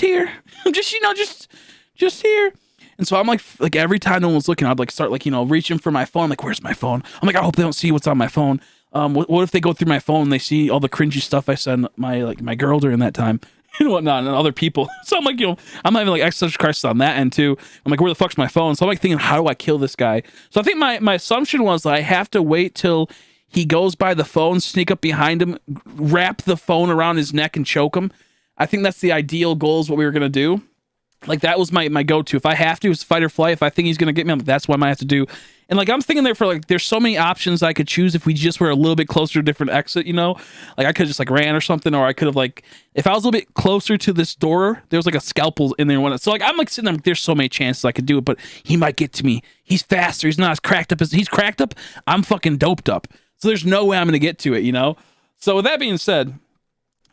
here. I'm just, you know, just here. And so I'm like every time no one was looking, I'd like start like, you know, reaching for my phone. I'm like, where's my phone? I'm like, I hope they don't see what's on my phone. What if they go through my phone and they see all the cringy stuff I sent my girl during that time and whatnot, and other people. So I'm like, you know, I'm having like existential crisis on that end too. I'm like, where the fuck's my phone? So I'm like thinking, how do I kill this guy? So I think my assumption was that I have to wait till he goes by the phone, sneak up behind him, wrap the phone around his neck and choke him. I think that's the ideal goal is what we were going to do. Like, that was my go-to. If I have to, it's fight or flight. If I think he's going to get me, I'm like, that's what I might have to do. And, like, I'm thinking there for, like, there's so many options I could choose if we just were a little bit closer to a different exit, you know? Like, I could just, like, ran or something, or I could have, like, if I was a little bit closer to this door, there was, like, a scalpel in there. And whatnot. So, like, I'm, like, sitting there, there's so many chances I could do it, but he might get to me. He's faster. He's not as cracked up as... He's cracked up. I'm fucking doped up. So there's no way I'm going to get to it, you know? So, with that being said,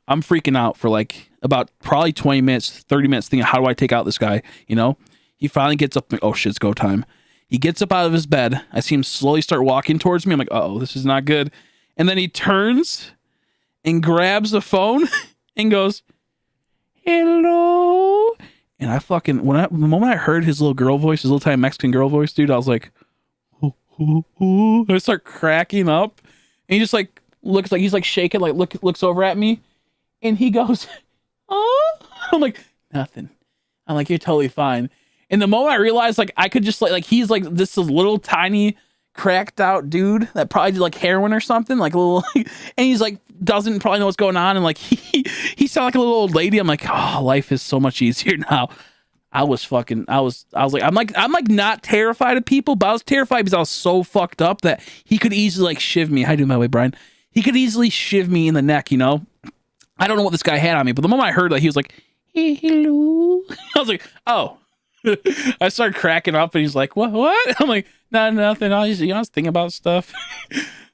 I'm freaking out for, like, about probably 20 minutes, 30 minutes thinking, how do I take out this guy? You know, he finally gets up. Oh shit, it's go time. He gets up out of his bed. I see him slowly start walking towards me. I'm like, oh, this is not good. And then he turns and grabs the phone and goes, hello. And I fucking, the moment I heard his little girl voice, his little tiny Mexican girl voice, dude, I was like, ooh, ooh, ooh. I start cracking up. And he just like looks like he's like shaking, like looks over at me. And he goes, oh, I'm like, nothing. I'm like, you're totally fine. And the moment I realized, like, I could just like he's like this little tiny cracked out dude that probably did like heroin or something, like a little, and he's like doesn't probably know what's going on, and like he sounded like a little old lady. I'm like, oh, life is so much easier now. I was like, I'm like not terrified of people, but I was terrified because I was so fucked up that he could easily like shiv me. How you doing, by the way, Brian? He could easily shiv me in the neck, you know. I don't know what this guy had on me, but the moment I heard that, he was like, hey, hello. I was like, oh. I started cracking up, and he's like, what? I'm like, nah, nothing. I was thinking about stuff.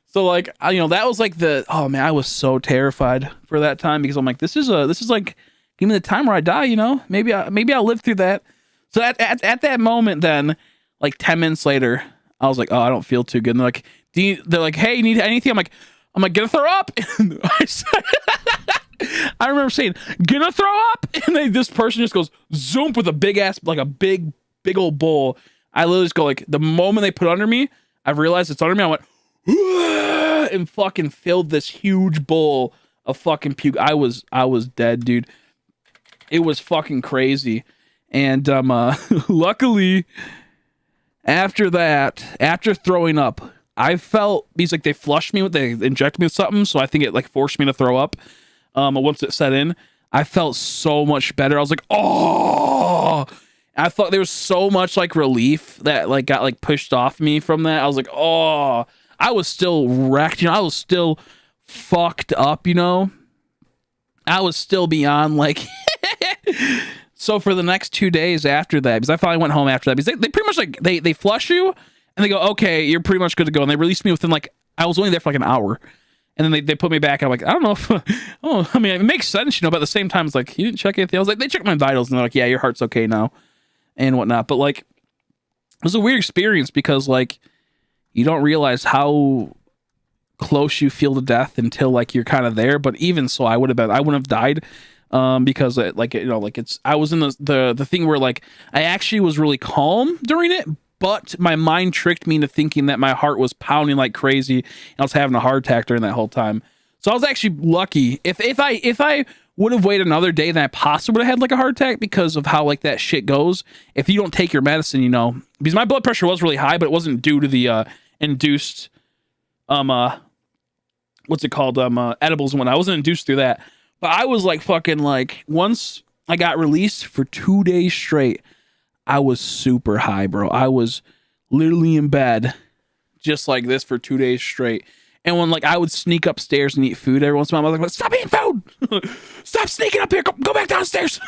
So, like, you know, that was like oh, man, I was so terrified for that time because I'm like, this is like, give me the time where I die, you know? Maybe I'll live through that. So at that moment then, like 10 minutes later, I was like, oh, I don't feel too good. And they're like, they're like, hey, you need anything? I'm like, gonna throw up. I remember saying, gonna throw up. And this person just goes zoom with a big ass, like a big old bowl. I literally just go like, the moment they put it under me, I've realized it's under me. I went, and fucking filled this huge bowl of fucking puke. I was dead, dude. It was fucking crazy. And luckily, after that, after throwing up, I felt, because like they flushed me, they injected me with something, so I think it like forced me to throw up. Once it set in, I felt so much better. I was like, oh, I thought there was so much like relief that like got like pushed off me from that. I was like, oh, I was still wrecked, you know, I was still fucked up, you know, I was still beyond like, so for the next 2 days after that, because I finally went home after that, because they pretty much like, they flush you and they go, okay, you're pretty much good to go. And they released me within like, I was only there for like an hour. And then they put me back. I'm like, I don't know if, oh, I mean, it makes sense, you know, but at the same time, it's like, you didn't check anything. I was like, they checked my vitals and they're like, yeah, your heart's okay now and whatnot. But like, it was a weird experience because like, you don't realize how close you feel to death until like you're kind of there. But even so, I wouldn't have died because like, you know, like I was in the thing where like, I actually was really calm during it. But my mind tricked me into thinking that my heart was pounding like crazy and I was having a heart attack during that whole time. So I was actually lucky. If I would have waited another day, then I possibly would have had like a heart attack because of how like that shit goes. If you don't take your medicine, you know, because my blood pressure was really high, but it wasn't due to the induced what's it called? Edibles and whatnot. I wasn't induced through that. But I was like fucking like, once I got released for 2 days straight, I was super high, bro. I was literally in bed just like this for 2 days straight. And when like I would sneak upstairs and eat food every once in a while, I was like, stop eating food. Stop sneaking up here. Go back downstairs.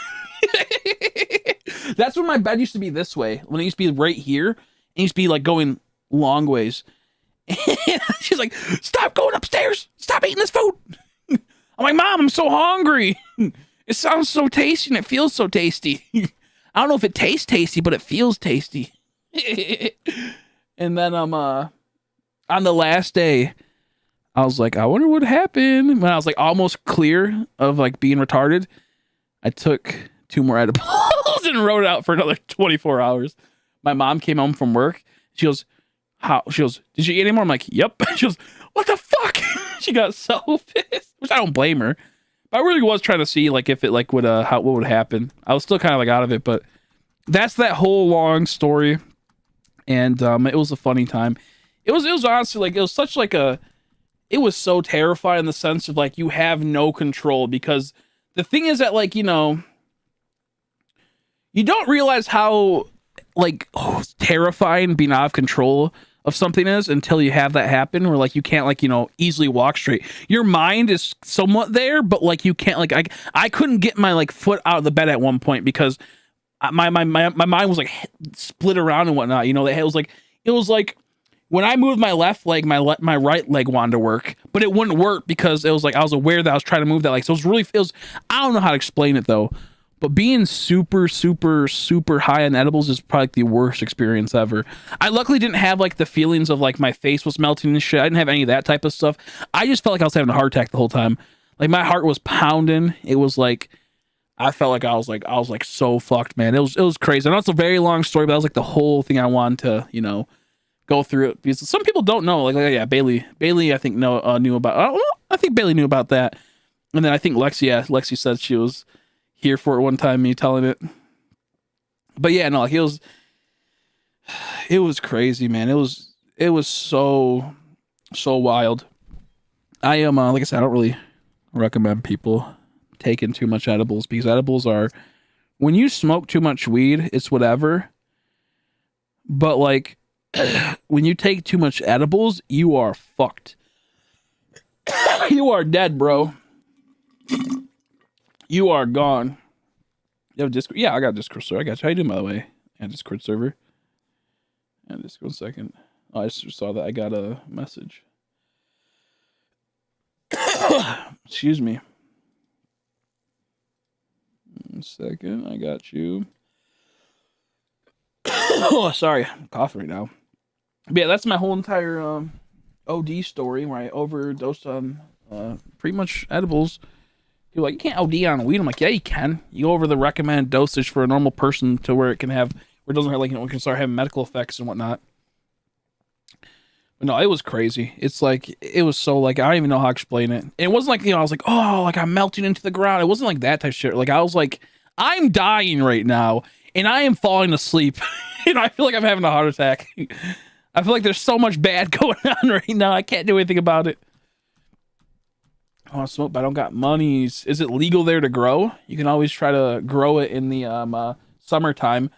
That's when my bed used to be this way. When it used to be right here, it used to be like going long ways. She's like, stop going upstairs. Stop eating this food. I'm like, Mom, I'm so hungry. It sounds so tasty and it feels so tasty. I don't know if it tastes tasty, but it feels tasty. And then on the last day, I was like, I wonder what happened. When I was like almost clear of like being retarded, I took 2 more edibles and wrote it out for another 24 hours. My mom came home from work. She goes, how? She goes, did you eat anymore? I'm like, yep. She goes, what the fuck? She got so pissed, which I don't blame her. But I really was trying to see like if it like would what would happen. I was still kind of like out of it, but that's that whole long story. And it was a funny time. It was honestly like it was such like a it was so terrifying in the sense of like you have no control, because the thing is that like, you know, you don't realize how like terrifying being out of control of something is until you have that happen, where like you can't like, you know, easily walk straight. Your mind is somewhat there, but like you can't like I couldn't get my like foot out of the bed at one point because my mind was like split around and whatnot. You know, it was like when I moved my left leg, my right leg wanted to work, but it wouldn't work because it was like I was aware that I was trying to move that leg. So it was I don't know how to explain it though, but being super high on edibles is probably the worst experience ever. I luckily didn't have like the feelings of like my face was melting and shit. I didn't have any of that type of stuff. I just felt like I was having a heart attack the whole time. Like my heart was pounding. It was like I felt like I was like so fucked, man. It was crazy. I know it's a very long story, but that was like the whole thing I wanted to, you know, go through it, because some people don't know. Like yeah, Bailey, I think knew about. I think Bailey knew about that, and then I think Lexi said she was here for it one time. Me telling it, but yeah, no, like it was crazy, man. It was so wild. I am like I said, I don't really recommend people taking too much edibles, because edibles are, when you smoke too much weed, it's whatever, but like when you take too much edibles, you are fucked. You are dead, bro. You are gone. You have Discord? Yeah, I got a Discord server. I got you. How you doing, by the way? And Discord server. And Discord 2nd. Oh, I just saw that. I got a message. Excuse me. 1 second. I got you. Oh, sorry. I'm coughing right now. But yeah, that's my whole entire OD story, where I overdosed on pretty much edibles. People are like, you can't OD on weed. I'm like, yeah, you can. You go over the recommended dosage for a normal person to where it doesn't have like, you know, it can start having medical effects and whatnot. But no, it was crazy. It's like, it was so like, I don't even know how to explain it. And it wasn't like, you know, I was like, oh, like I'm melting into the ground. It wasn't like that type of shit. Like I was like, I'm dying right now and I am falling asleep. You know, I feel like I'm having a heart attack. I feel like there's so much bad going on right now. I can't do anything about it. I want to smoke, but I don't got monies. Is it legal there to grow? You can always try to grow it in the summertime.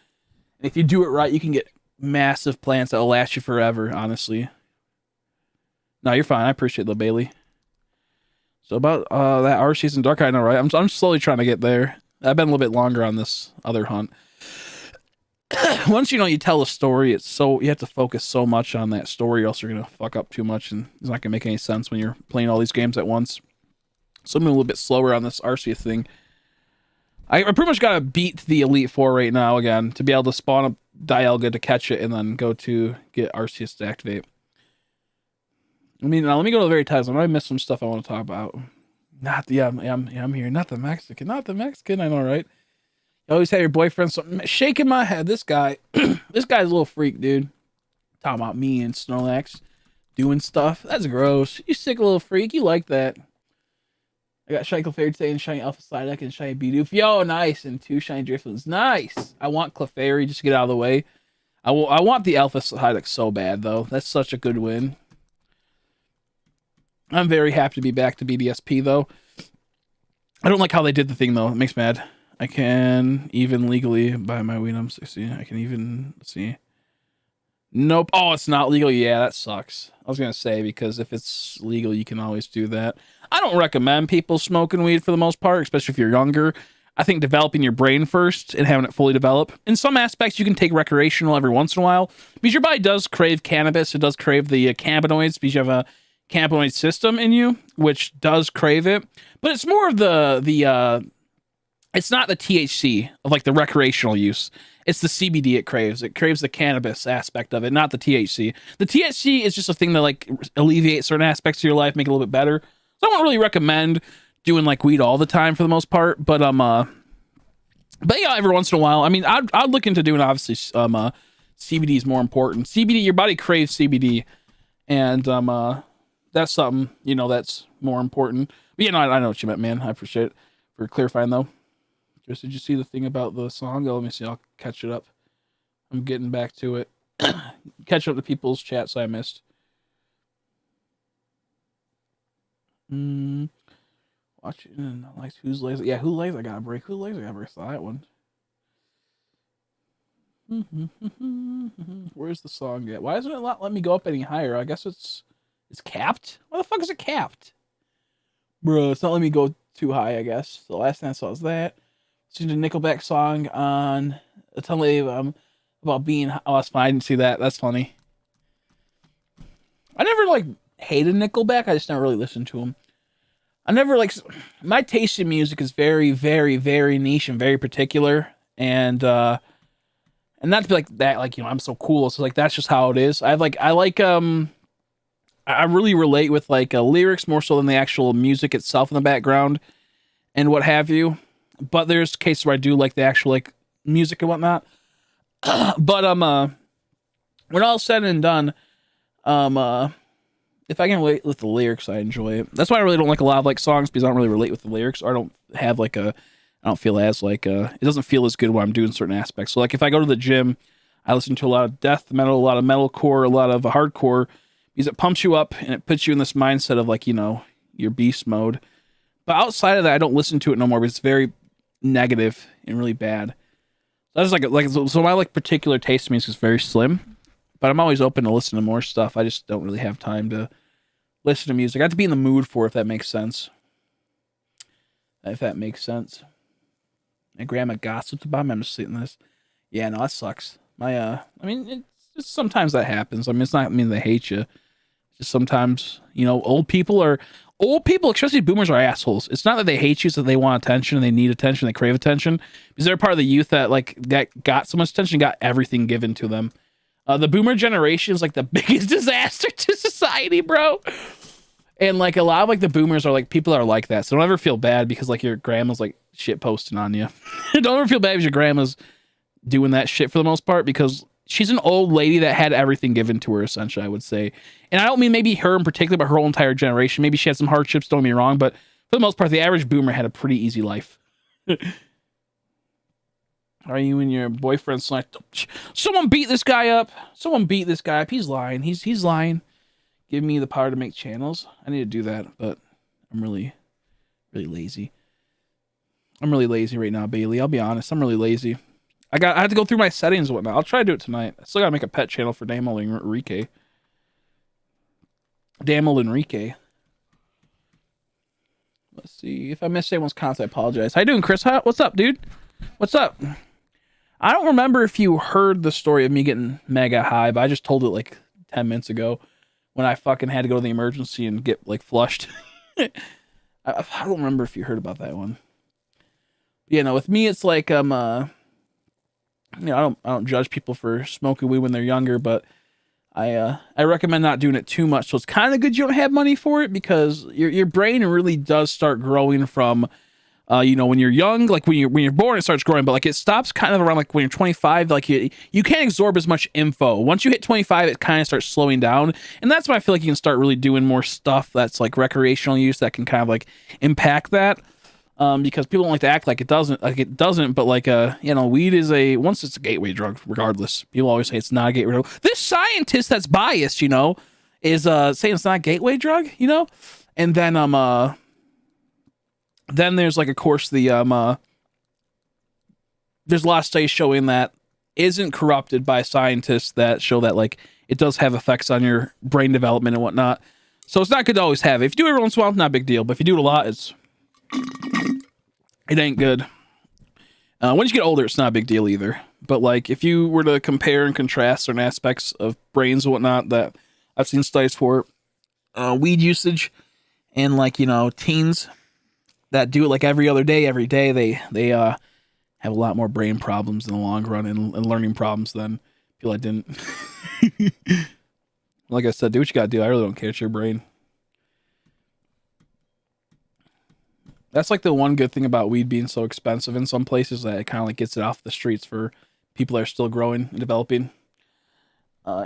And if you do it right, you can get massive plants that will last you forever, honestly. No, you're fine. I appreciate the Bailey. So about that arceus and darkrai, I know, right? I'm slowly trying to get there. I've been a little bit longer on this other hunt. Once you tell a story, it's so you have to focus so much on that story, or else you're gonna fuck up too much, and it's not gonna make any sense when you're playing all these games at once. So I'm a little bit slower on this arceus thing. I pretty much gotta beat the Elite Four right now again to be able to spawn up Dialga to catch it, and then go to get Arceus to activate. I mean, now let me go to the very title. I know I missed some stuff I want to talk about. I'm here. Not the Mexican. I know, right? You always have your boyfriend shaking my head. This guy, this guy's a little freak, dude. Talking about me and Snorlax doing stuff. That's gross. You sick little freak. You like that. I got Shiny Clefairy today and Shiny Alpha Psyduck and Shiny Bidoof. Yo, nice. And 2 Shiny Driftlings. Nice. I want Clefairy just to get out of the way. I want the Alpha Psyduck so bad, though. That's such a good win. I'm very happy to be back to BDSP, though. I don't like how they did the thing, though. It makes me mad. I can even legally buy my weed. I'm 60. I can even see. Nope. Oh, it's not legal. Yeah, that sucks. I was going to say, because if it's legal, you can always do that. I don't recommend people smoking weed for the most part, especially if you're younger. I think developing your brain first and having it fully develop. In some aspects, you can take recreational every once in a while, because your body does crave cannabis. It does crave the cannabinoids, because you have a cannabinoid system in you, which does crave it. But it's more of the it's not the THC of like the recreational use. It's the CBD it craves. It craves the cannabis aspect of it, not the THC. The THC is just a thing that like alleviates certain aspects of your life, make it a little bit better. So I won't really recommend doing like weed all the time for the most part, but yeah, every once in a while. I mean, I'd look into doing obviously CBD is more important. CBD, your body craves CBD, and that's something that's more important. But I know what you meant, man. I appreciate it for clarifying though. Just did you see the thing about the song? Oh, let me see. I'll catch it up. I'm getting back to it. Catch up to people's chats I missed. Watch it. Like Who's Lazy? Yeah, Who Lazy? I got a break. Who Lazy? I got a break. Saw that one. Where's the song at? Why isn't it not letting me go up any higher? I guess it's capped. Why the fuck is it capped? Bro, it's not letting me go too high, I guess. The last time I saw was that. Listening to Nickelback song on tell me about being. Oh, that's fine. I didn't see that. That's funny. I never like hated Nickelback. I just never really listened to them. I never like my taste in music is very, very, very niche and very particular, and not to be like that. Like I'm so cool. So like that's just how it is. I really relate with like lyrics more so than the actual music itself in the background and what have you. But there's cases where I do like the actual like music and whatnot. But when all said and done, if I can relate with the lyrics, I enjoy it. That's why I really don't like a lot of like songs, because I don't really relate with the lyrics, or I don't have like I don't feel as like it doesn't feel as good when I'm doing certain aspects. So like if I go to the gym, I listen to a lot of death metal, a lot of metalcore, a lot of hardcore, because it pumps you up and it puts you in this mindset of like your beast mode. But outside of that, I don't listen to it no more, because it's very negative and really bad. That's so my like particular taste in music is very slim, but I'm always open to listen to more stuff. I just don't really have time to listen to music. I have to be in the mood for it, if that makes sense. My grandma gossiped about me. I'm just sitting this. Yeah, no, that sucks. I mean, it's sometimes that happens. I mean, it's not mean they hate you. It's just sometimes, old people, especially boomers, are assholes. It's not that they hate you, it's that they want attention and they need attention, they crave attention. Because they're part of the youth that got so much attention, got everything given to them. The boomer generation is like the biggest disaster to society, bro. And like a lot of like the boomers are like people that are like that. So don't ever feel bad because like your grandma's like shit posting on you. Don't ever feel bad because your grandma's doing that shit for the most part, because she's an old lady that had everything given to her, essentially, I would say. And I don't mean maybe her in particular, but her whole entire generation. Maybe she had some hardships, don't get me wrong, but for the most part, the average boomer had a pretty easy life. Are you and your boyfriend like, someone beat this guy up? He's lying. He's lying. Give me the power to make channels. I need to do that, but I'm really, really lazy. I'm really lazy right now, Bailey. I'll be honest. I'm really lazy. I had to go through my settings and whatnot. I'll try to do it tonight. I still gotta make a pet channel for Damel Enrique. Let's see. If I missed anyone's comments, I apologize. How you doing, Chris? What's up, dude? What's up? I don't remember if you heard the story of me getting mega high, but I just told it like 10 minutes ago when I fucking had to go to the emergency and get like flushed. I don't remember if you heard about that one. With me, it's like I don't judge people for smoking weed when they're younger, but I recommend not doing it too much. So it's kind of good you don't have money for it, because your brain really does start growing from when you're young, like when you're born, it starts growing, but like it stops kind of around like when you're 25. Like you can't absorb as much info. Once you hit 25, it kind of starts slowing down, and that's when I feel like you can start really doing more stuff that's like recreational use that can kind of like impact that. Because people don't like to act like it doesn't, but like, weed is once it's a gateway drug, regardless. People always say it's not a gateway drug. This scientist that's biased, is, saying it's not a gateway drug, and then there's like, of course, there's a lot of studies showing that isn't corrupted by scientists that show that like it does have effects on your brain development and whatnot. So it's not good to always have it. If you do it every once in a while, not a big deal, but if you do it a lot, it ain't good. Once you get older, it's not a big deal either. But like, if you were to compare and contrast certain aspects of brains and whatnot that I've seen studies for, weed usage and like, teens, that do it like every day, they have a lot more brain problems in the long run and learning problems than people that didn't. Like I said, do what you gotta do. I really don't care. It's your brain. That's like the one good thing about weed being so expensive in some places, that it kind of like gets it off the streets for people that are still growing and developing.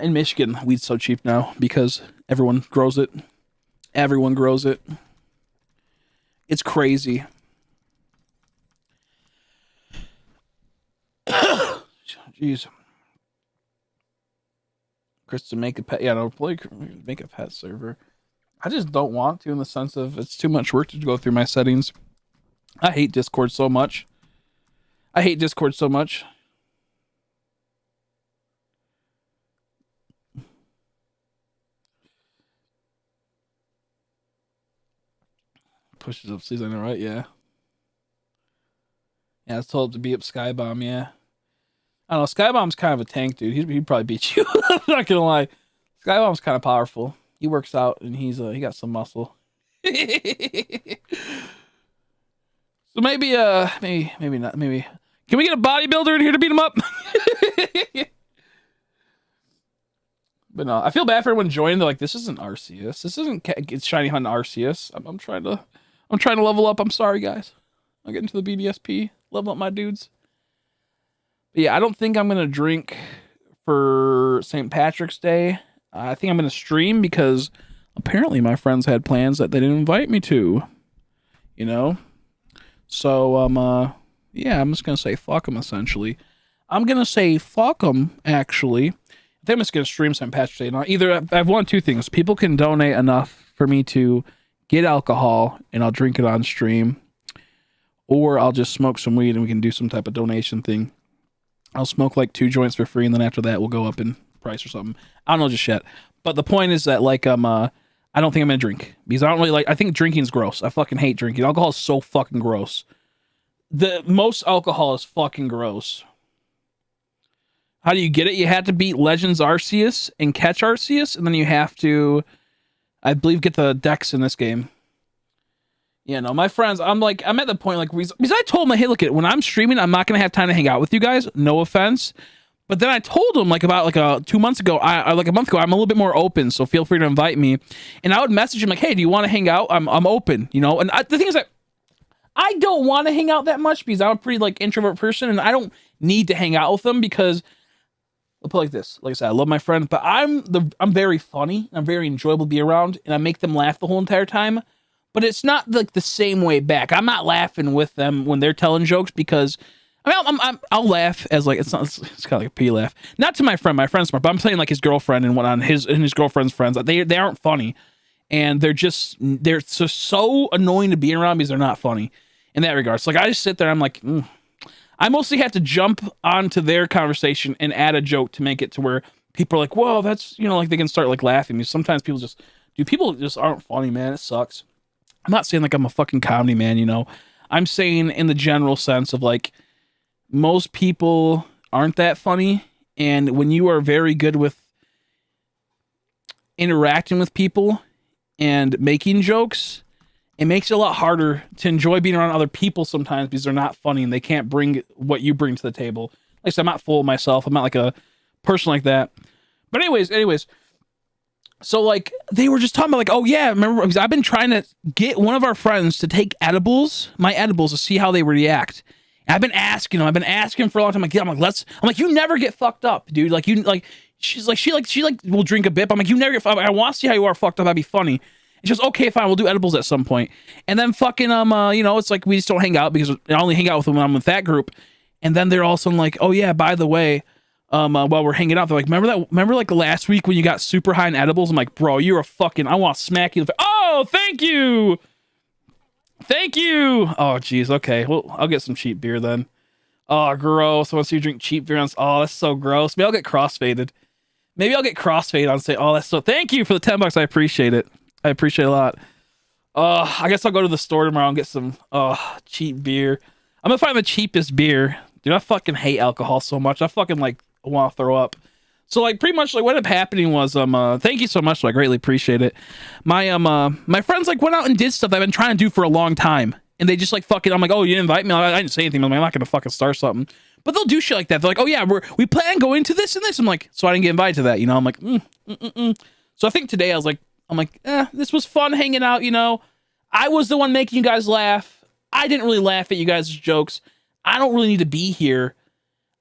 In Michigan, weed's so cheap now because everyone grows it. Everyone grows it. It's crazy. Jeez. Chris, to make a pet, yeah, no, make a pet server. I just don't want to, in the sense of it's too much work to go through my settings. I hate Discord so much. Pushes up sleeves, I know, right? Yeah. Yeah, I was told to beat up Skybomb, yeah. I don't know, Skybomb's kind of a tank, dude. He'd probably beat you. I'm not gonna lie. Skybomb's kind of powerful. He works out and he got some muscle. So maybe not. Maybe can we get a bodybuilder in here to beat him up? But no, I feel bad for everyone joining. They're like, this isn't Arceus. This isn't Shiny Hunt Arceus. I'm trying to level up. I'm sorry, guys. I'll get into the BDSP, level up my dudes. But yeah, I don't think I'm gonna drink for St. Patrick's Day. I think I'm gonna stream because apparently my friends had plans that they didn't invite me to. You know? So yeah, I'm just gonna say fuck them, essentially. I'm gonna say fuck them, actually. I think I'm just gonna stream St. Patrick's Day. Now, either I have one of two things. People can donate enough for me to get alcohol and I'll drink it on stream. Or I'll just smoke some weed and we can do some type of donation thing. I'll smoke like 2 joints for free and then after that we'll go up in price or something. I don't know just yet. But the point is that like I don't think I'm gonna drink. Because I don't really like, I think drinking's gross. I fucking hate drinking. Alcohol is so fucking gross. The most alcohol is fucking gross. How do you get it? You have to beat Legends Arceus and catch Arceus, and then you have to, I believe, get the dex in this game. Yeah, no, my friends, I'm at the point, like, because I told them, hey, look, when I'm streaming, I'm not going to have time to hang out with you guys. No offense. But then I told them, like, about 2 months ago, like a month ago, I'm a little bit more open, so feel free to invite me. And I would message them, like, hey, do you want to hang out? I'm open, you know? And the thing is that I don't want to hang out that much because I'm a pretty, like, introvert person, and I don't need to hang out with them because, I'll put it like this. Like I said, I love my friends, but I'm very funny. I'm very enjoyable to be around, and I make them laugh the whole entire time. But it's not like the same way back. I'm not laughing with them when they're telling jokes because I mean I'll laugh as like it's kind of like a pee laugh. Not to my friend. My friend's smart, but I'm saying like his girlfriend and whatnot, his girlfriend's friends. They aren't funny, and they're so annoying to be around because they're not funny in that regard. So like I just sit there. I'm like. I mostly have to jump onto their conversation and add a joke to make it to where people are like, whoa, that's, you know, like they can start like laughing. Because sometimes people just aren't funny, man. It sucks. I'm not saying like I'm a fucking comedy man, you know. I'm saying in the general sense of like most people aren't that funny. And when you are very good with interacting with people and making jokes, it makes it a lot harder to enjoy being around other people sometimes because they're not funny and they can't bring what you bring to the table. Like I said, I'm not full of myself. I'm not like a person like that. But anyways. So like they were just talking about like, oh yeah, remember, because I've been trying to get one of our friends to take my edibles to see how they react. And I've been asking for a long time. I'm like, you never get fucked up, dude. Like she will drink a bit. I'm like, you never get fucked up. I want to see how you are fucked up. That'd be funny. It's just, okay, fine, we'll do edibles at some point. And then fucking, you know, it's like we just don't hang out because I only hang out with them when I'm with that group. And then they're all of a sudden like, oh yeah, by the way, while we're hanging out, they're like, remember like last week when you got super high in edibles? I'm like, bro, you're a fucking, I want to smack you. Oh, thank you. Thank you. Oh, geez, okay. Well, I'll get some cheap beer then. Oh, gross. I want to see you drink cheap beer. Oh, that's so gross. Maybe I'll get crossfaded. On say, oh, that's so, thank you for the $10. I appreciate it. I appreciate it a lot. I guess I'll go to the store tomorrow and get some cheap beer. I'm gonna find the cheapest beer. Dude, I fucking hate alcohol so much. I fucking like want to throw up. So like pretty much like what ended up happening was thank you so much. I greatly appreciate it. My my friends like went out and did stuff I've been trying to do for a long time. and they just like fucking. I'm like, oh, you didn't invite me. I didn't say anything. I'm like, I'm not gonna fucking start something. But they'll do shit like that. They're like, oh yeah, we plan on going to this and this. I'm like, so I didn't get invited to that. You know, I'm like, So I think today I'm like, this was fun hanging out. You know, I was the one making you guys laugh. I didn't really laugh at you guys' jokes. I don't really need to be here.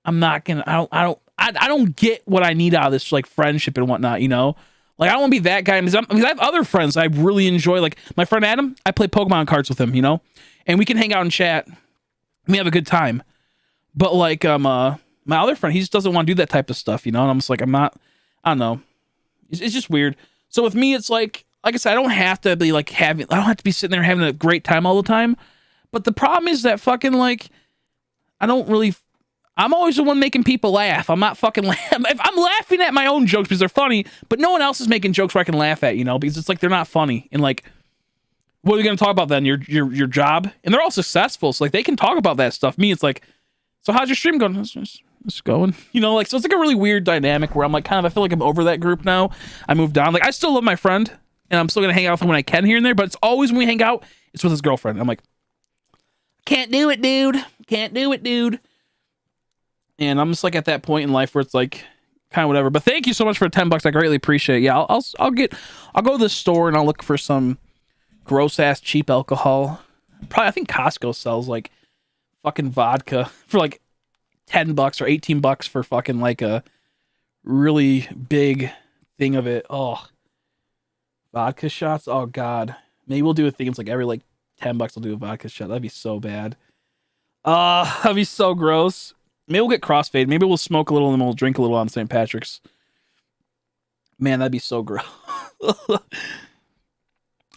I'm not gonna. I don't get what I need out of this like friendship and whatnot. You know. Like, I don't want to be that guy because I have other friends I really enjoy. Like, my friend Adam, I play Pokemon cards with him, you know? And we can hang out and chat. We have a good time. But, like, my other friend, he just doesn't want to do that type of stuff, you know? And I'm just like, I don't know. It's just weird. So with me, it's like I said, I don't have to be, like, I don't have to be sitting there having a great time all the time. But the problem is that fucking, like, I'm always the one making people laugh. I'm not fucking laughing. I'm laughing at my own jokes because they're funny, but no one else is making jokes where I can laugh at, you know, because it's like they're not funny. And like, what are we going to talk about then? Your job? And they're all successful, so like they can talk about that stuff. Me, it's like, so how's your stream going? It's going, you know, like, so it's like a really weird dynamic where I'm like, I feel like I'm over that group now. I moved on. Like, I still love my friend, and I'm still going to hang out with him when I can here and there, but it's always when we hang out, it's with his girlfriend. I'm like, can't do it, dude. Can't do it, dude. And I'm just like at that point in life where it's like kind of whatever. But thank you so much for $10. I greatly appreciate it. Yeah, I'll go to the store and I'll look for some gross ass cheap alcohol. Probably I think Costco sells like fucking vodka for like $10 or $18 for fucking like a really big thing of it. Oh, vodka shots. Oh god, maybe we'll do a thing. It's like every like $10 we'll do a vodka shot. That'd be so bad. That'd be so gross. Maybe we'll get crossfade. Maybe we'll smoke a little and then we'll drink a little on St. Patrick's. Man, that'd be so gross.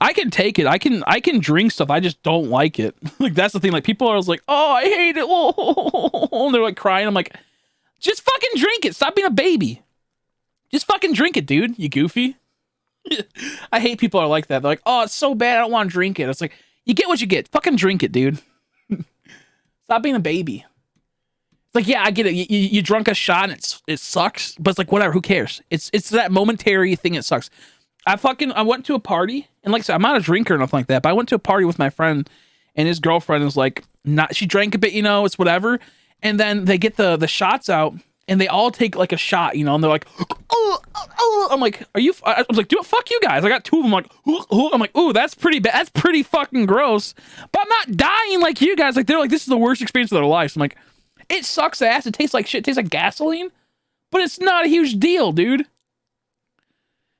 I can take it. I can drink stuff. I just don't like it. Like that's the thing. Like people are always like, "Oh, I hate it." And they're like crying. I'm like, just fucking drink it. Stop being a baby. Just fucking drink it, dude. You goofy. I hate people are like that. They're like, "Oh, it's so bad. I don't want to drink it." It's like, you get what you get. Fucking drink it, dude. Stop being a baby. Like, yeah, I get it. You drunk a shot and it sucks, but it's like, whatever, who cares? It's that momentary thing that sucks. I went to a party, and like I said, I'm not a drinker or nothing like that, but I went to a party with my friend, and his girlfriend is like, she drank a bit, you know, it's whatever, and then they get the shots out, and they all take like a shot, you know, and they're like, oh, I'm like, I was like, dude, fuck you guys. I got two of them, like, I'm like, ooh, that's pretty bad. That's pretty fucking gross, but I'm not dying like you guys. Like, they're like, this is the worst experience of their life. So I'm like, it sucks ass. It tastes like shit. It tastes like gasoline, but it's not a huge deal, dude.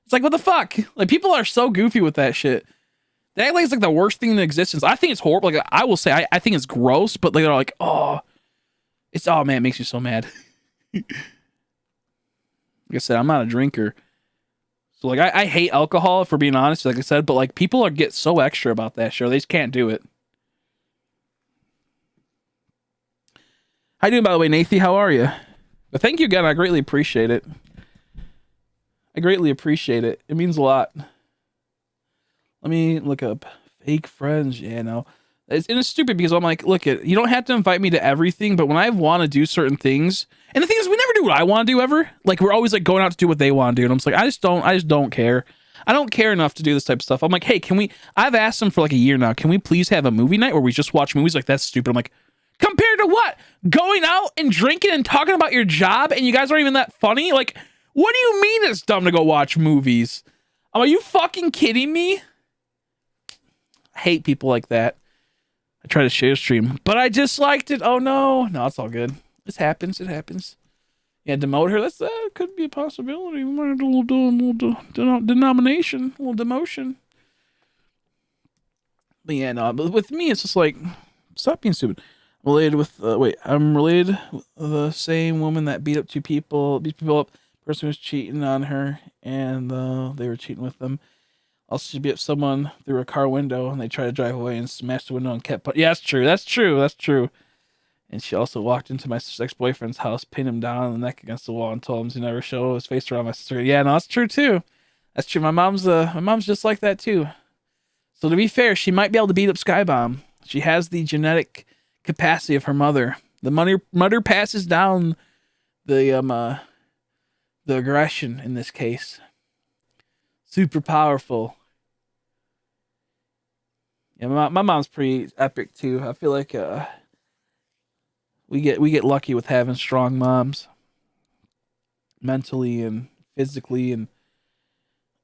It's like, what the fuck? Like, people are so goofy with that shit. They act like it's like the worst thing in existence. I think it's horrible. Like, I will say, I think it's gross, but they're like, oh, man, it makes me so mad. Like I said, I'm not a drinker. So, like, I hate alcohol, if we're being honest, like I said, but, like, people get so extra about that shit. They just can't do it. How you doing, by the way, Nathy? How are you? But thank you again. I greatly appreciate it. I greatly appreciate it. It means a lot. Let me look up fake friends. Yeah, no. It's stupid because I'm like, look, you don't have to invite me to everything, but when I want to do certain things, and the thing is, we never do what I want to do ever. Like, we're always like going out to do what they want to do, and I'm just like, I just don't care. I don't care enough to do this type of stuff. I'm like, hey, I've asked them for like a year now, can we please have a movie night where we just watch movies? Like, that's stupid. I'm like, compared to what? Going out and drinking and talking about your job, and you guys aren't even that funny? Like, what do you mean it's dumb to go watch movies? Are you fucking kidding me? I hate people like that. I try to share stream, but I disliked it. Oh no, it's all good. This happens. It happens. Yeah, demote her. That could be a possibility. We might do a little denomination, a little demotion. But yeah, no. But with me, it's just like, stop being stupid. I'm related with the same woman that beat people up. Person was cheating on her, and they were cheating with them. Also, she beat up someone through a car window, and they tried to drive away and smashed the window and kept. Yeah, that's true. And she also walked into my ex-boyfriend's house, pinned him down on the neck against the wall, and told him to never show his face around my sister. Yeah, no, that's true too. That's true. My mom's just like that too. So to be fair, she might be able to beat up Skybomb. She has the genetic capacity of her mother. The mother passes down the aggression in this case. Super powerful. Yeah, my mom's pretty epic too. I feel like we get lucky with having strong moms, mentally and physically and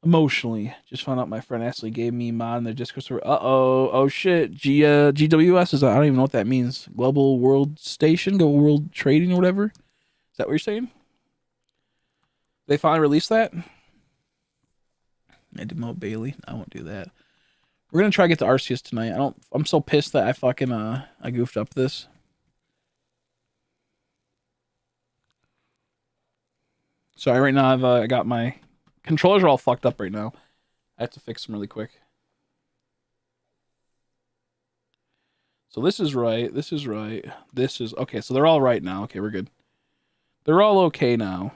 emotionally. Just found out my friend Ashley gave me mod in their Discord server. Oh shit. GWS is I don't even know what that means. Global World Station, Global World Trading or whatever. Is that what you're saying? They finally released that? I demote Bailey. I won't do that. We're gonna try to get to Arceus tonight. I'm so pissed that I fucking I goofed up this. Sorry, right now I got my controllers are all fucked up right now. I have to fix them really quick. So this is right. This is right. This is okay. So they're all right now. Okay, we're good. They're all okay now.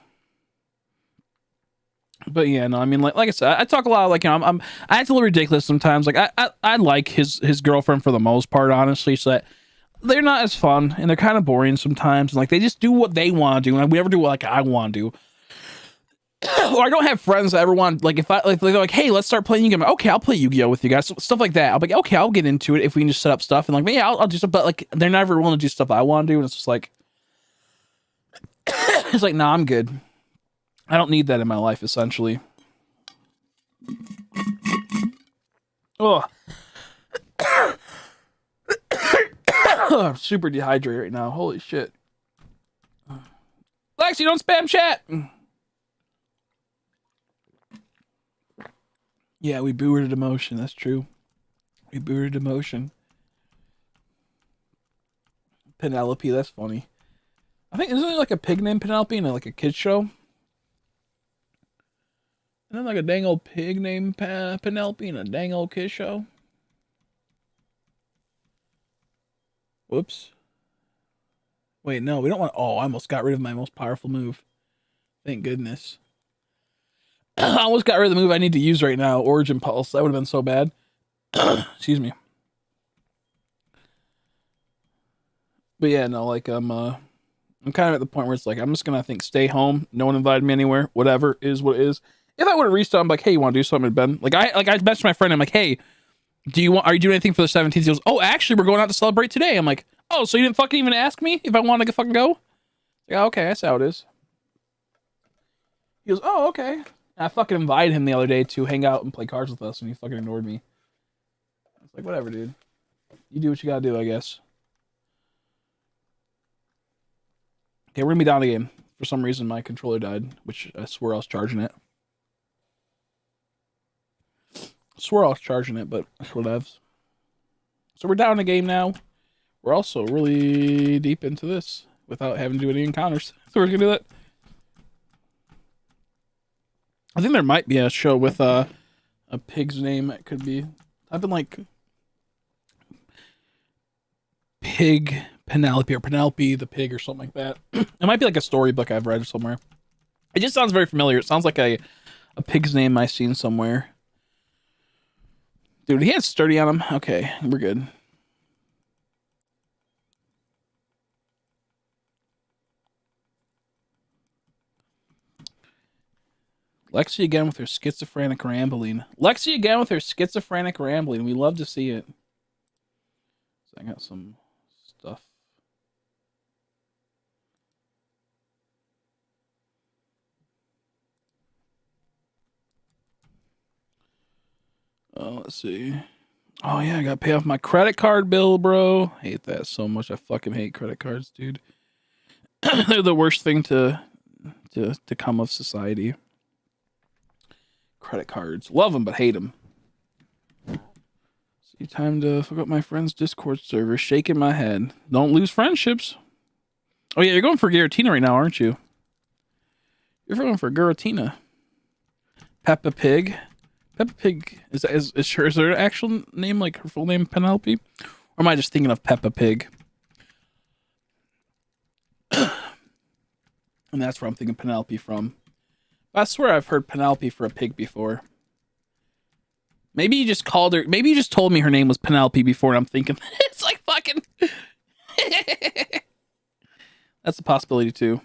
But yeah, no, I mean, like I said, I talk a lot. Like, you know, I act a little ridiculous sometimes. Like, I like his girlfriend for the most part, honestly. So that they're not as fun and they're kind of boring sometimes. And like, they just do what they want to do, and we never do what like I want to do. Or I don't have friends that ever want like if I like they're like, hey, let's start playing Yu-Gi-Oh. Okay, I'll play Yu-Gi-Oh with you guys, stuff like that. I'll be like, okay, I'll get into it if we can just set up stuff and like, yeah, I'll do stuff. But like, they're never willing to do stuff I want to do, and it's just like, it's like, nah, I'm good. I don't need that in my life, essentially. Oh, I'm super dehydrated right now. Holy shit. Lexi, don't spam chat. Yeah, we booted emotion. That's true. We booted emotion. Penelope, that's funny. I think isn't there like a pig named Penelope in like a kids show? And then like a dang old pig named Penelope in a dang old kids show. Whoops. Wait, no, we don't want. Oh, I almost got rid of my most powerful move. Thank goodness. I almost got rid of the move I need to use right now, Origin Pulse. That would have been so bad. Excuse me. But yeah, no, like I'm kind of at the point where it's like I'm just gonna stay home. No one invited me anywhere. Whatever is what it is. If I would have restarted, I'm like, hey, you want to do something, Ben? I messaged my friend. I'm like, hey, are you doing anything for the 17th? He goes, oh, actually, we're going out to celebrate today. I'm like, oh, so you didn't fucking even ask me if I wanted to fucking go? Yeah, okay, that's how it is. He goes, oh, okay. And I fucking invited him the other day to hang out and play cards with us, and he fucking ignored me. I was like, whatever, dude. You do what you gotta do, I guess. Okay, we're gonna be down again. For some reason, my controller died, which I swear I was charging it. I swear I was charging it, but whatever. So we're down a game now. We're also really deep into this without having to do any encounters. So we're gonna do that. I think there might be a show with a pig's name. It could be. I've been like Pig Penelope or Penelope the Pig or something like that. It might be like a storybook I've read somewhere. It just sounds very familiar. It sounds like a pig's name I've seen somewhere. Dude, he has sturdy on him. Okay, we're good. Lexi again with her schizophrenic rambling. Lexi again with her schizophrenic rambling. We love to see it. So I got some stuff. Oh, let's see. Oh yeah, I gotta pay off my credit card bill, bro. Hate that so much. I fucking hate credit cards, dude. They're the worst thing to come of society. Credit cards, love them but hate them. See, time to fuck up my friend's Discord server. Shaking my head. Don't lose friendships. Oh yeah, you're going for Giratina right now, aren't you? You're going for Giratina. Peppa Pig. Peppa Pig is there an actual name, like her full name Penelope? Or am I just thinking of Peppa Pig? And that's where I'm thinking Penelope from. I swear I've heard Penelope for a pig before. Maybe you just called her. Maybe you just told me her name was Penelope before, and I'm thinking it's like fucking. That's a possibility too.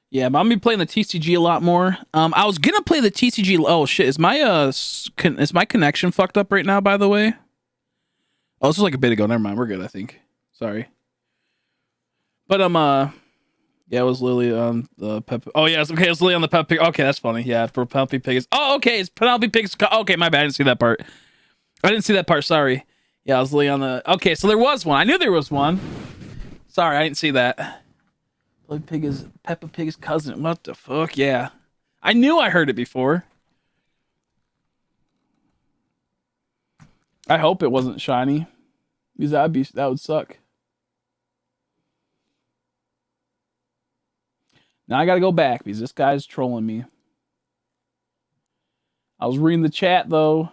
Yeah, but I'm gonna be playing the TCG a lot more. I was gonna play the TCG. Oh shit, is my is my connection fucked up right now? By the way, oh, this was like a bit ago. Never mind, we're good. I think. Sorry, but yeah, it was Lily on the Pep. Oh yeah, okay, it's Lily on the Pep Pig. Okay, that's funny. Yeah, for Penelope Pig is. Oh, okay, it's Penelope Pig's. Okay, my bad. I didn't see that part. Sorry. Yeah, I was Lily on the. Okay, so there was one. I knew there was one. Sorry, I didn't see that. Peppa Pig's cousin. What the fuck? Yeah. I knew I heard it before. I hope it wasn't shiny. Because that would suck. Now I gotta go back because this guy's trolling me. I was reading the chat though.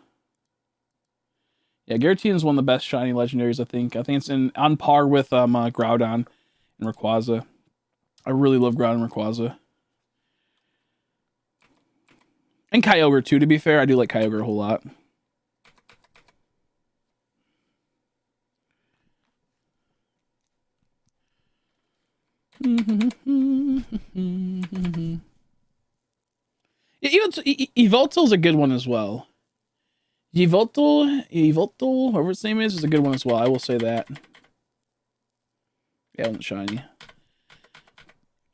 Yeah, Giratina is one of the best shiny legendaries, I think. I think it's on par with Groudon and Rayquaza. I really love Groudon and Rayquaza. And Kyogre too, to be fair. I do like Kyogre a whole lot. Yveltal's a good one as well. Yveltal, whatever its name is a good one as well. I will say that. Yeah, it wasn't shiny.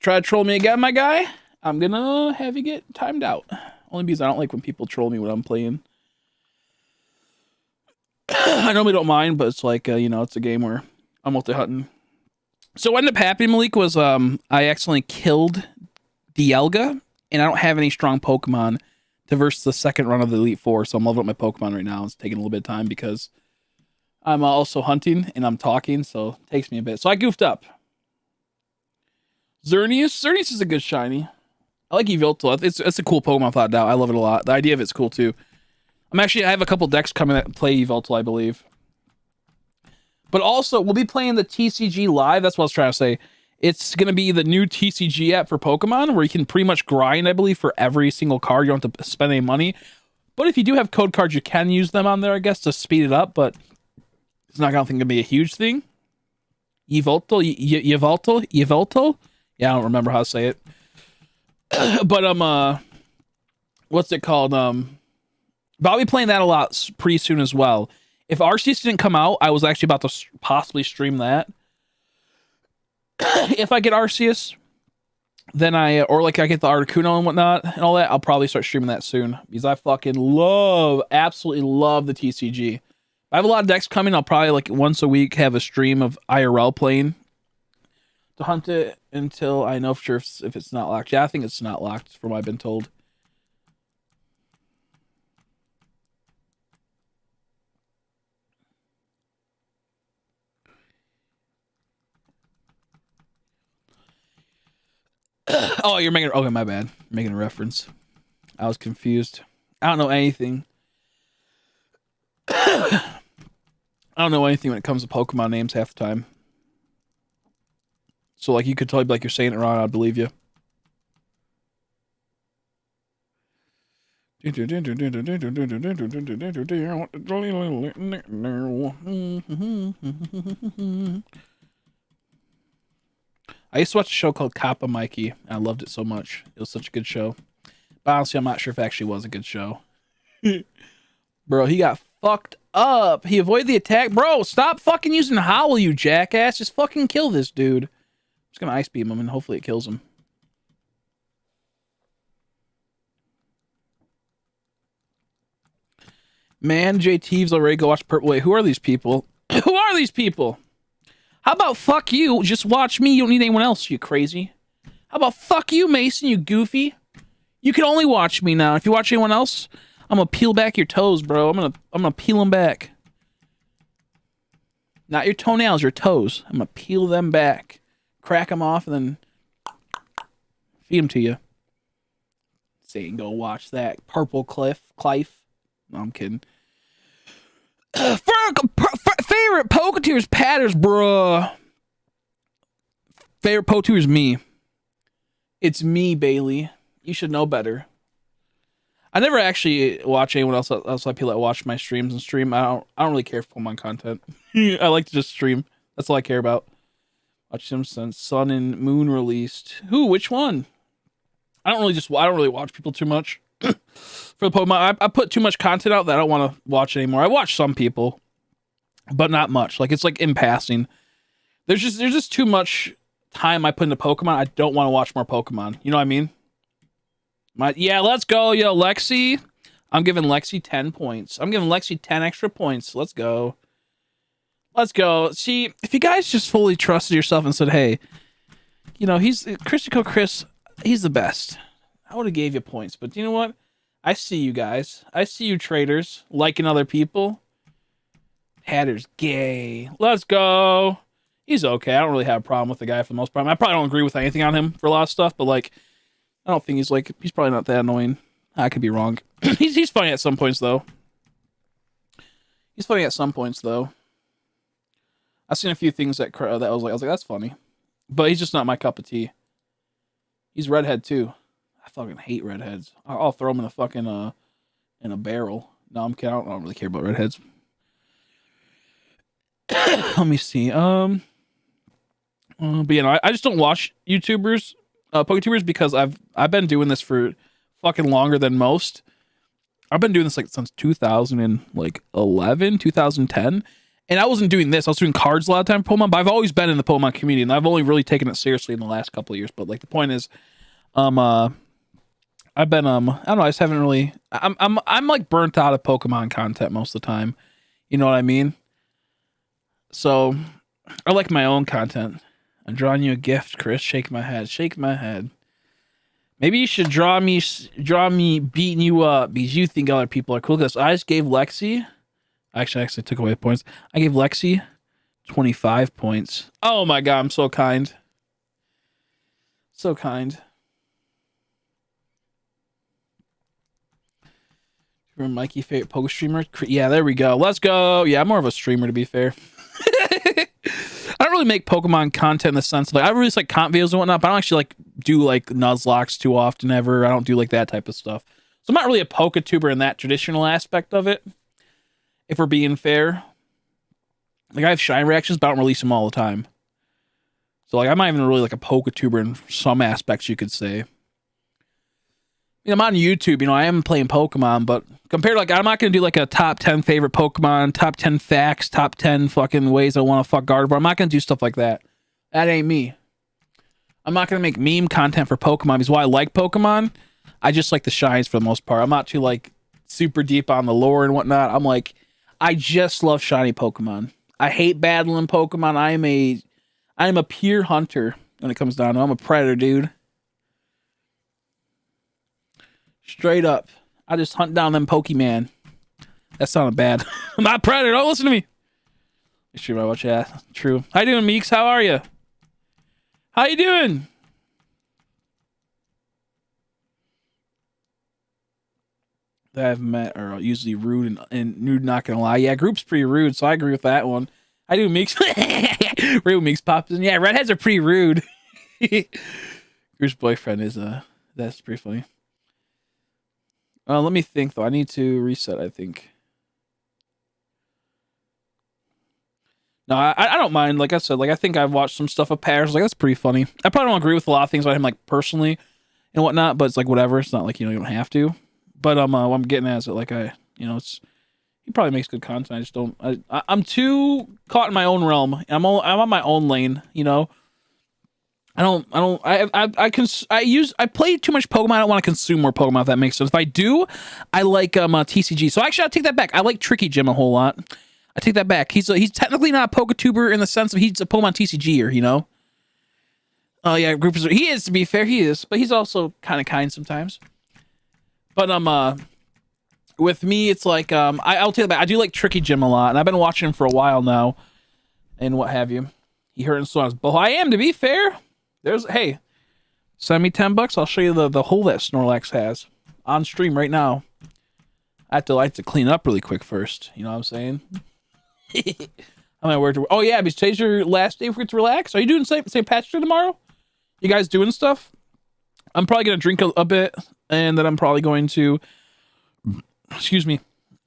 Try to troll me again, my guy. I'm gonna have you get timed out. Only because I don't like when people troll me when I'm playing. I normally don't mind, but it's like, you know, it's a game where I'm multi-hunting. So what ended up happening, Malik, was I accidentally killed Dialga, and I don't have any strong Pokemon to verse the second run of the Elite Four, so I'm leveling up my Pokemon right now. It's taking a little bit of time because I'm also hunting and I'm talking, so it takes me a bit. So I goofed up. Xerneas is a good shiny. I like Yveltal. It's a cool Pokemon without doubt. I love it a lot. The idea of it's cool too. I have a couple decks coming that play Yveltal, I believe. But also, we'll be playing the TCG live. That's what I was trying to say. It's going to be the new TCG app for Pokemon where you can pretty much grind, I believe, for every single card. You don't have to spend any money. But if you do have code cards, you can use them on there, I guess, to speed it up. But it's not, I don't think, going to be a huge thing. Yveltal? Yeah, I don't remember how to say it. But, what's it called? But I'll be playing that a lot pretty soon as well. If Arceus didn't come out, I was actually about to possibly stream that. If I get Arceus, then I get the Articuno and whatnot and all that, I'll probably start streaming that soon because I fucking absolutely love the TCG. I have a lot of decks coming. I'll probably like once a week have a stream of IRL playing to hunt it until I know for sure if it's not locked. Yeah, I think it's not locked from what I've been told. Oh, you're making... Okay, my bad. Making a reference. I was confused. I don't know anything. I don't know anything when it comes to Pokemon names half the time. So, like, you could tell me like you're saying it wrong, I'd believe you. I used to watch a show called Kappa Mikey, and I loved it so much. It was such a good show. But honestly, I'm not sure if it actually was a good show. Bro, he got fucked up. He avoided the attack. Bro, stop fucking using Howl, you jackass. Just fucking kill this dude. I'm just gonna Ice Beam him, and hopefully it kills him. Man, JT's already go watch Purple. Wait, who are these people? Who are these people? How about fuck you? Just watch me. You don't need anyone else, you crazy. How about fuck you, Mason, you goofy? You can only watch me now. If you watch anyone else, I'm gonna peel back your toes, bro. I'm gonna peel them back. Not your toenails, your toes. I'm gonna peel them back, crack them off, and then feed them to you. Saying go watch that Purple Cliff. No, I'm kidding. Favorite Poketiers patters, bruh. Favorite Poketiers me. It's me, Bailey. You should know better. I never actually watch anyone else like people that watch my streams and stream. I don't really care for Pokemon content. I like to just stream. That's all I care about. Watch them since Sun and Moon released. Who? Which one? I don't really watch people too much for the Pokemon. I put too much content out that I don't want to watch anymore. I watch some people, but not much. Like it's like in passing. There's just too much time I put into Pokemon. I don't want to watch more Pokemon. You know what I mean? Yeah, let's go, yo, Lexi. I'm giving Lexi 10 points. I'm giving Lexi 10 extra points. Let's go. Let's go. See, if you guys just fully trusted yourself and said, hey, you know, he's Chris, he's the best, I would have gave you points. But you know what? I see you guys. I see you traders liking other people. Hatter's gay. Let's go. He's okay. I don't really have a problem with the guy for the most part. I probably don't agree with anything on him for a lot of stuff, but like, I don't think he's probably not that annoying. I could be wrong. he's funny at some points though. I've seen a few things that I was like that's funny, but he's just not my cup of tea. He's redhead too. I fucking hate redheads. I'll throw them in a fucking in a barrel. No, I'm kidding. I don't really care about redheads. Let me see. But you know, I just don't watch YouTubers, PokeTubers, because I've been doing this for fucking longer than most. I've been doing this like since 2011, 2010, and I wasn't doing this. I was doing cards a lot of time for Pokemon, but I've always been in the Pokemon community, and I've only really taken it seriously in the last couple of years. But like the point is, I've been I don't know. I just haven't really. I'm like burnt out of Pokemon content most of the time. You know what I mean? So I like my own content. I'm drawing you a gift, Chris. Shake my head. Shake my head. Maybe you should draw me beating you up because you think other people are cool. Because I just gave Lexi. Actually, I took away points. I gave Lexi 25 points. Oh my god, I'm so kind. So kind. Remember Mikey, favorite poke streamer? Yeah, there we go. Let's go. Yeah, I'm more of a streamer to be fair. I don't really make Pokemon content in the sense of like I release like comp videos and whatnot, but I don't actually like do like Nuzlocks too often ever. I don't do like that type of stuff. So I'm not really a Poketuber in that traditional aspect of it. If we're being fair. Like I have shine reactions, but I don't release them all the time. So like I'm not even really like a Poketuber in some aspects you could say. You know, I'm on YouTube, you know, I am playing Pokemon, but compared to like, I'm not going to do like a top 10 favorite Pokemon, top 10 facts, top 10 fucking ways I want to fuck Gardevoir. I'm not going to do stuff like that. That ain't me. I'm not going to make meme content for Pokemon because while I like Pokemon, I just like the shines for the most part. I'm not too like super deep on the lore and whatnot. I'm like, I just love shiny Pokemon. I hate battling Pokemon. I am a pure hunter when it comes down to it. I'm a predator, dude. Straight up. I just hunt down them Pokemon. That sounded bad. I'm not a predator. Don't listen to me. Make sure I watch that. True. How you doing, Meeks? How are you? How you doing? That I've met are usually rude and nude, not gonna lie. Yeah, group's pretty rude, so I agree with that one. I do Meeks. Real Meeks pops in. Yeah, redheads are pretty rude. Group's boyfriend is that's pretty funny. Let me think though. I need to reset, I think. No, I don't mind. Like I said, like I think I've watched some stuff of Pears. Like that's pretty funny. I probably don't agree with a lot of things about him, like personally and whatnot. But it's like whatever. It's not like you don't have to. But what I'm getting at is that like it's he probably makes good content. I just don't. I'm too caught in my own realm. I'm on my own lane. You know. I play too much Pokemon. I don't want to consume more Pokemon, if that makes sense. If I do, I like TCG. So actually, I'll take that back. I like Tricky Gym a whole lot. I take that back. He's technically not a Poketuber in the sense of he's a Pokemon TCGer, you know? Oh yeah, he is, to be fair, he is. But he's also kind of kind sometimes. But with me, it's like I'll take that back. I do like Tricky Gym a lot, and I've been watching him for a while now, and what have you. He hurt his songs. But I am, to be fair. Hey, send me $10. I'll show you the hole that Snorlax has on stream right now. I have to clean up really quick first. You know what I'm saying? I'm at work. Oh yeah, because today's your last day for it to relax. Are you doing St. Patrick's Day tomorrow? You guys doing stuff? I'm probably gonna drink a bit, and then I'm probably going to. Excuse me,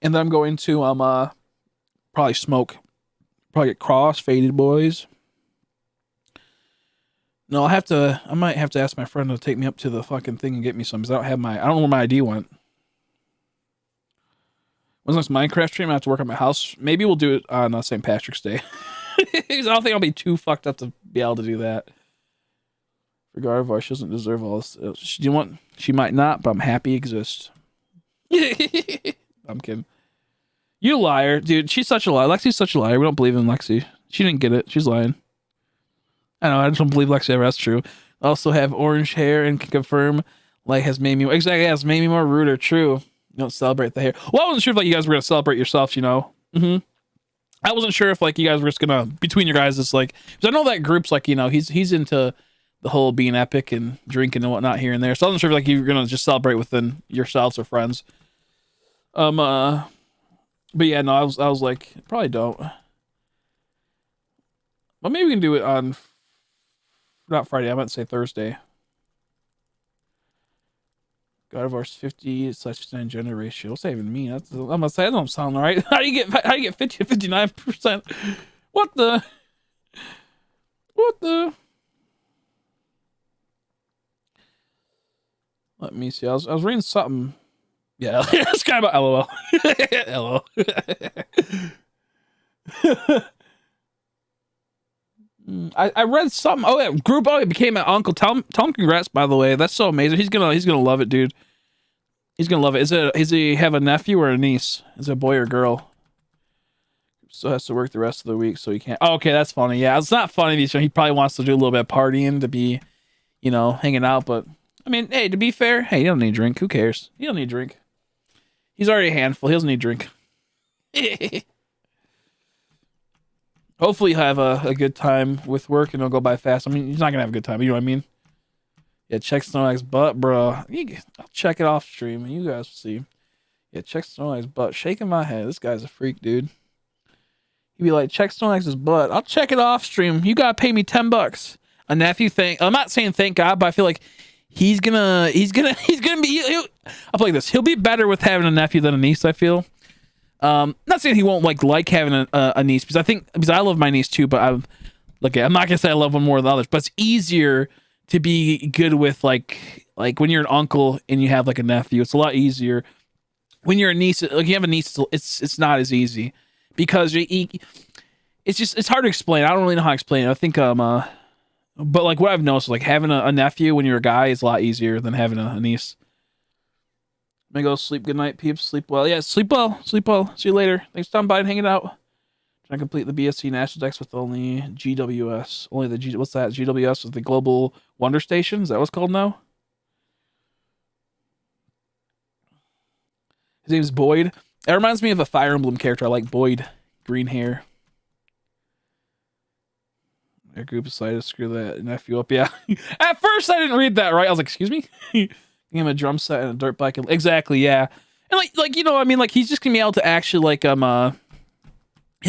and then I'm going to probably smoke. Probably get cross-faded, boys. No, I might have to ask my friend to take me up to the fucking thing and get me some, because I don't know where my ID went. When's next Minecraft stream? I have to work at my house. Maybe we'll do it on St. Patrick's Day. I don't think I'll be too fucked up to be able to do that. For Gardevoir, she doesn't deserve all this. You know what? She might not, but I'm happy it exists. I'm kidding. You liar, dude. She's such a liar. Lexi's such a liar. We don't believe in Lexi. She didn't get it. She's lying. I know. I just don't believe Lexi ever. That's true. I also have orange hair and can confirm light has made me made me more ruder. True. You don't celebrate the hair. Well, I wasn't sure if like you guys were gonna celebrate yourselves. You know. I wasn't sure if like you guys were just gonna between your guys. It's like because I know that group's like he's into the whole being epic and drinking and whatnot here and there. So I wasn't sure if like you were gonna just celebrate within yourselves or friends. But yeah, no, I was like probably don't. Well, maybe we can do it on not Friday. I meant to say Thursday. Gardevoir's 50/59 gender ratio. What's that even mean? I'm gonna say that don't sound right. How do you get 50 to 59%? What the? Let me see. I was reading something. Yeah, it's kind of about LOL. LOL. I read something. Oh yeah, group. Oh, it became an uncle. Tell him congrats. By the way, that's so amazing. He's gonna love it, dude. He's gonna love it. Is he have a nephew or a niece? Is it a boy or girl? So has to work the rest of the week, so he can't. Oh, okay, that's funny. Yeah, it's not funny. He probably wants to do a little bit of partying to be, hanging out. But I mean, hey, to be fair, hey, he don't need a drink. Who cares? He don't need a drink. He's already a handful. He doesn't need a drink. Hopefully he'll have a good time with work and it'll go by fast. I mean, he's not gonna have a good time, you know what I mean? Yeah, check Snowag's butt, bro. I'll check it off stream and you guys will see. Yeah, check Snowag's butt. Shaking my head. This guy's a freak, dude. He'd be like, check Snowag's butt. I'll check it off stream. You gotta pay me $10. A nephew I'm not saying thank God, but I feel like he's gonna be I'll play this. He'll be better with having a nephew than a niece, I feel. Not saying he won't like having a niece because I love my niece too, but I'm not gonna say I love one more than others, but it's easier to be good with like when you're an uncle and you have like a nephew. It's a lot easier. When you're a niece, like you have a niece, it's not as easy because it's hard to explain. I don't really know how to explain it. I think but like what I've noticed, like having a nephew when you're a guy is a lot easier than having a niece. I'm gonna go sleep. Good night, peeps. Sleep well. Yeah, sleep well. Sleep well. See you later. Thanks for stopping by and hanging out. Trying to complete the BSC National Dex with only GWS. Only the what's that? GWS is the Global Wonder Station. Is that what's called now? His name's Boyd. It reminds me of a Fire Emblem character. I like Boyd. Green hair. Their group decided to screw that nephew up. Yeah. At first, I didn't read that right. I was like, excuse me? Him a drum set and a dirt bike. Exactly, yeah. And like I mean, like he's just gonna be able to actually like he'll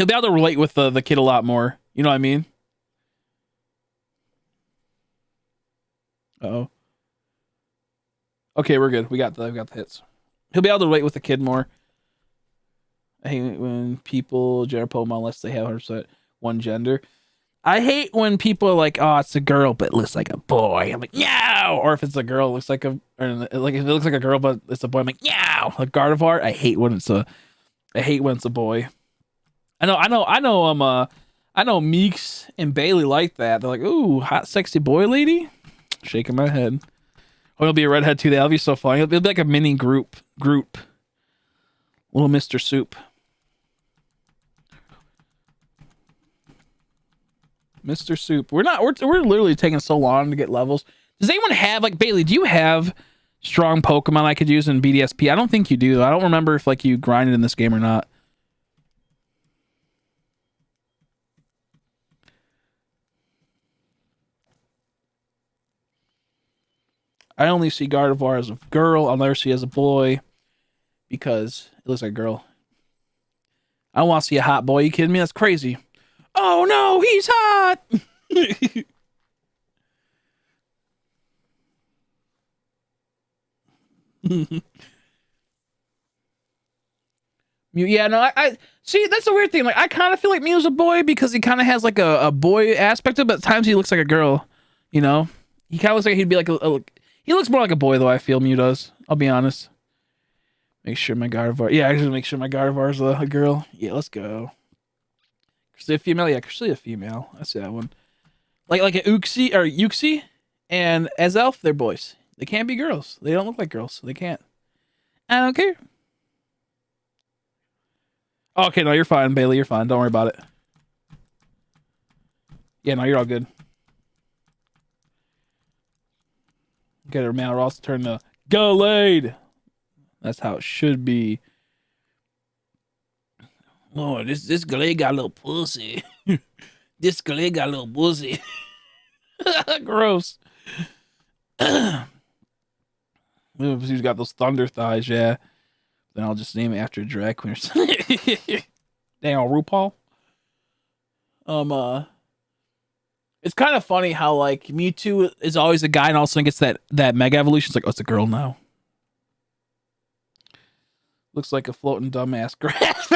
be able to relate with the kid a lot more. You know what I mean? Uh-oh. Okay, we're good. We got the hits. He'll be able to relate with the kid more. I hate when people gender Pokemon unless they have 100% one gender. I hate when people are like, "Oh, it's a girl, but it looks like a boy." I'm like, "Meow!" Or if it's a girl, it looks like if it looks like a girl, but it's a boy. I'm like, "Meow!" Like Gardevoir, I hate when it's a boy. I know Meeks and Bailey like that. They're like, "Ooh, hot, sexy boy lady." Shaking my head. Oh, he'll be a redhead too. That'll be so funny. It'll be like a mini group. Little Mr. Soup. Mr. Soup. We're literally taking so long to get levels. Does anyone have like Bailey? Do you have strong Pokemon I could use in BDSP? I don't think you do. I don't remember if like you grinded in this game or not. I only see Gardevoir as a girl. I'll never see it as a boy because it looks like a girl. I don't want to see a hot boy. You kidding me? That's crazy. Oh no, he's hot. Yeah, no, I see. That's a weird thing. Like, I kind of feel like Mew's a boy because he kind of has like a boy aspect of it, but at times he looks like a girl. You know, he kind of looks like he'd be like he looks more like a boy though. I feel Mew does. I'll be honest. Make sure my Gardevoir. Yeah, actually make sure my Gardevoir's a girl. Yeah, let's go. Cresselia female. Yeah, Cresselia female. I see that one. Like a Uxie and Azelf, they're boys. They can't be girls. They don't look like girls, so they can't. I don't care. Okay, no, you're fine, Bailey. You're fine. Don't worry about it. Yeah, no, you're all good. Get her man Ross turn to Gallade. That's how it should be. Oh, this Gallade got a little pussy. This Gallade got a little pussy. Gross. He's got those thunder thighs, yeah. Then I'll just name it after a drag queen or something. Dang, RuPaul. It's kind of funny how like Mewtwo is always a guy and all of a sudden gets that mega evolution. It's like, oh, it's a girl now. Looks like a floating dumbass grass.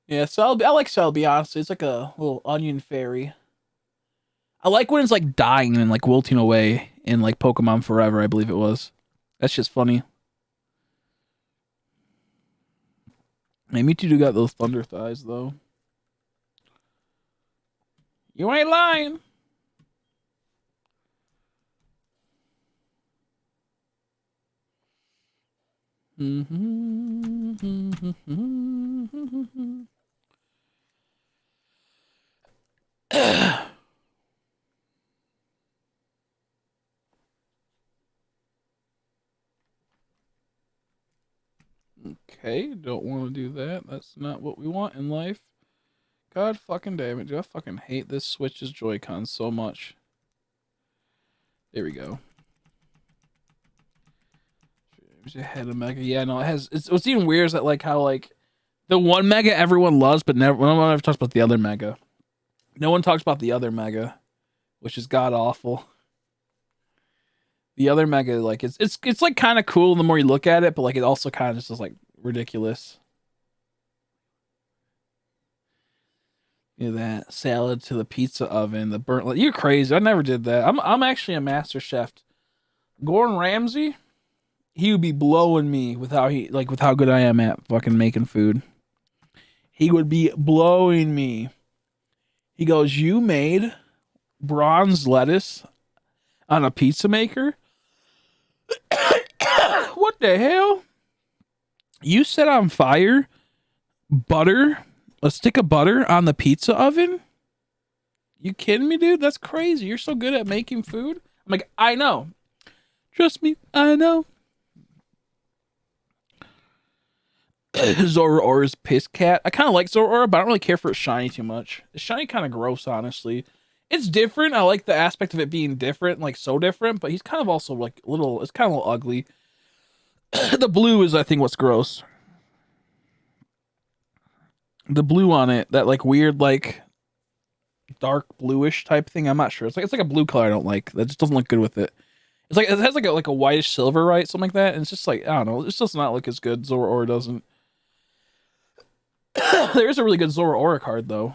Yeah, I like Celebi, honestly. It's like a little onion fairy. I like when it's like dying and like wilting away in like Pokemon Forever, I believe it was. That's just funny. Man, Mewtwo got those thunder thighs though. You ain't lying. Okay, don't want to do that. That's not what we want in life. God fucking damn it, dude. I fucking hate this Switch's Joy-Con so much. There we go. Head of Mega. Yeah, no, it has. What's even weird is that like how like the one Mega everyone loves, but no one ever talks about the other Mega. No one talks about the other Mega, which is god awful. The other Mega, like it's like kind of cool the more you look at it, but like it also kind of just is like ridiculous. You know, that salad to the pizza oven, the burnt. You're crazy. I never did that. I'm actually a master chef. Gordon Ramsay, he would be blowing me with how good I am at fucking making food. He would be blowing me. He goes, "You made bronze lettuce on a pizza maker? What the hell? You set on fire a stick of butter on the pizza oven? You kidding me, dude? That's crazy. You're so good at making food." I'm like, I know. Trust me, I know. Zoroark's Piss Cat. I kind of like Zoroark, but I don't really care for its shiny too much. It's shiny kind of gross, honestly. It's different. I like the aspect of it being different, like so different, but he's kind of also like little, it's kind of a little ugly. The blue is, I think, what's gross. The blue on it, that like weird, like dark bluish type thing. I'm not sure. It's like a blue color I don't like. That just doesn't look good with it. It's like it has like a whitish silver, right? Something like that. And it's just like, I don't know. It does not look as good. Zoroark doesn't. There is a really good Zoroark card though.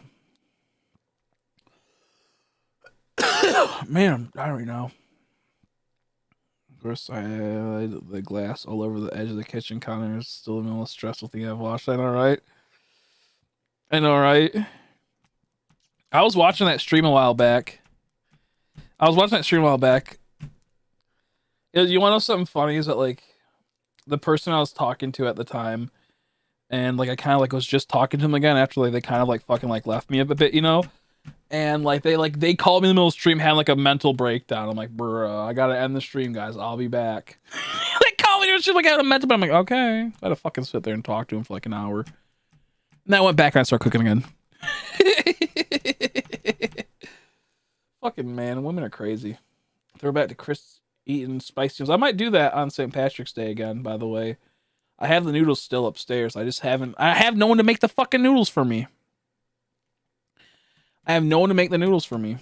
Man, I don't know. Of course, I had the glass all over the edge of the kitchen counter. It's still the most stressful thing I've watched. I know, right? I know, right? I was watching that stream a while back. You want to know something funny? Is that like the person I was talking to at the time, and like I kind of like was just talking to them again after like they kind of like fucking like left me a bit, you know? And like they called me in the middle of the stream, having like a mental breakdown. I'm like, bruh, I gotta end the stream, guys. I'll be back. They called me and shit like having a mental. But I'm like, okay. I had to fucking sit there and talk to him for like an hour. And then I went back and I started cooking again. Fucking man, women are crazy. Throwback to Chris eating spicy noodles. I might do that on St. Patrick's Day again, by the way. I have the noodles still upstairs. I have no one to make the fucking noodles for me. I have no one to make the noodles for me.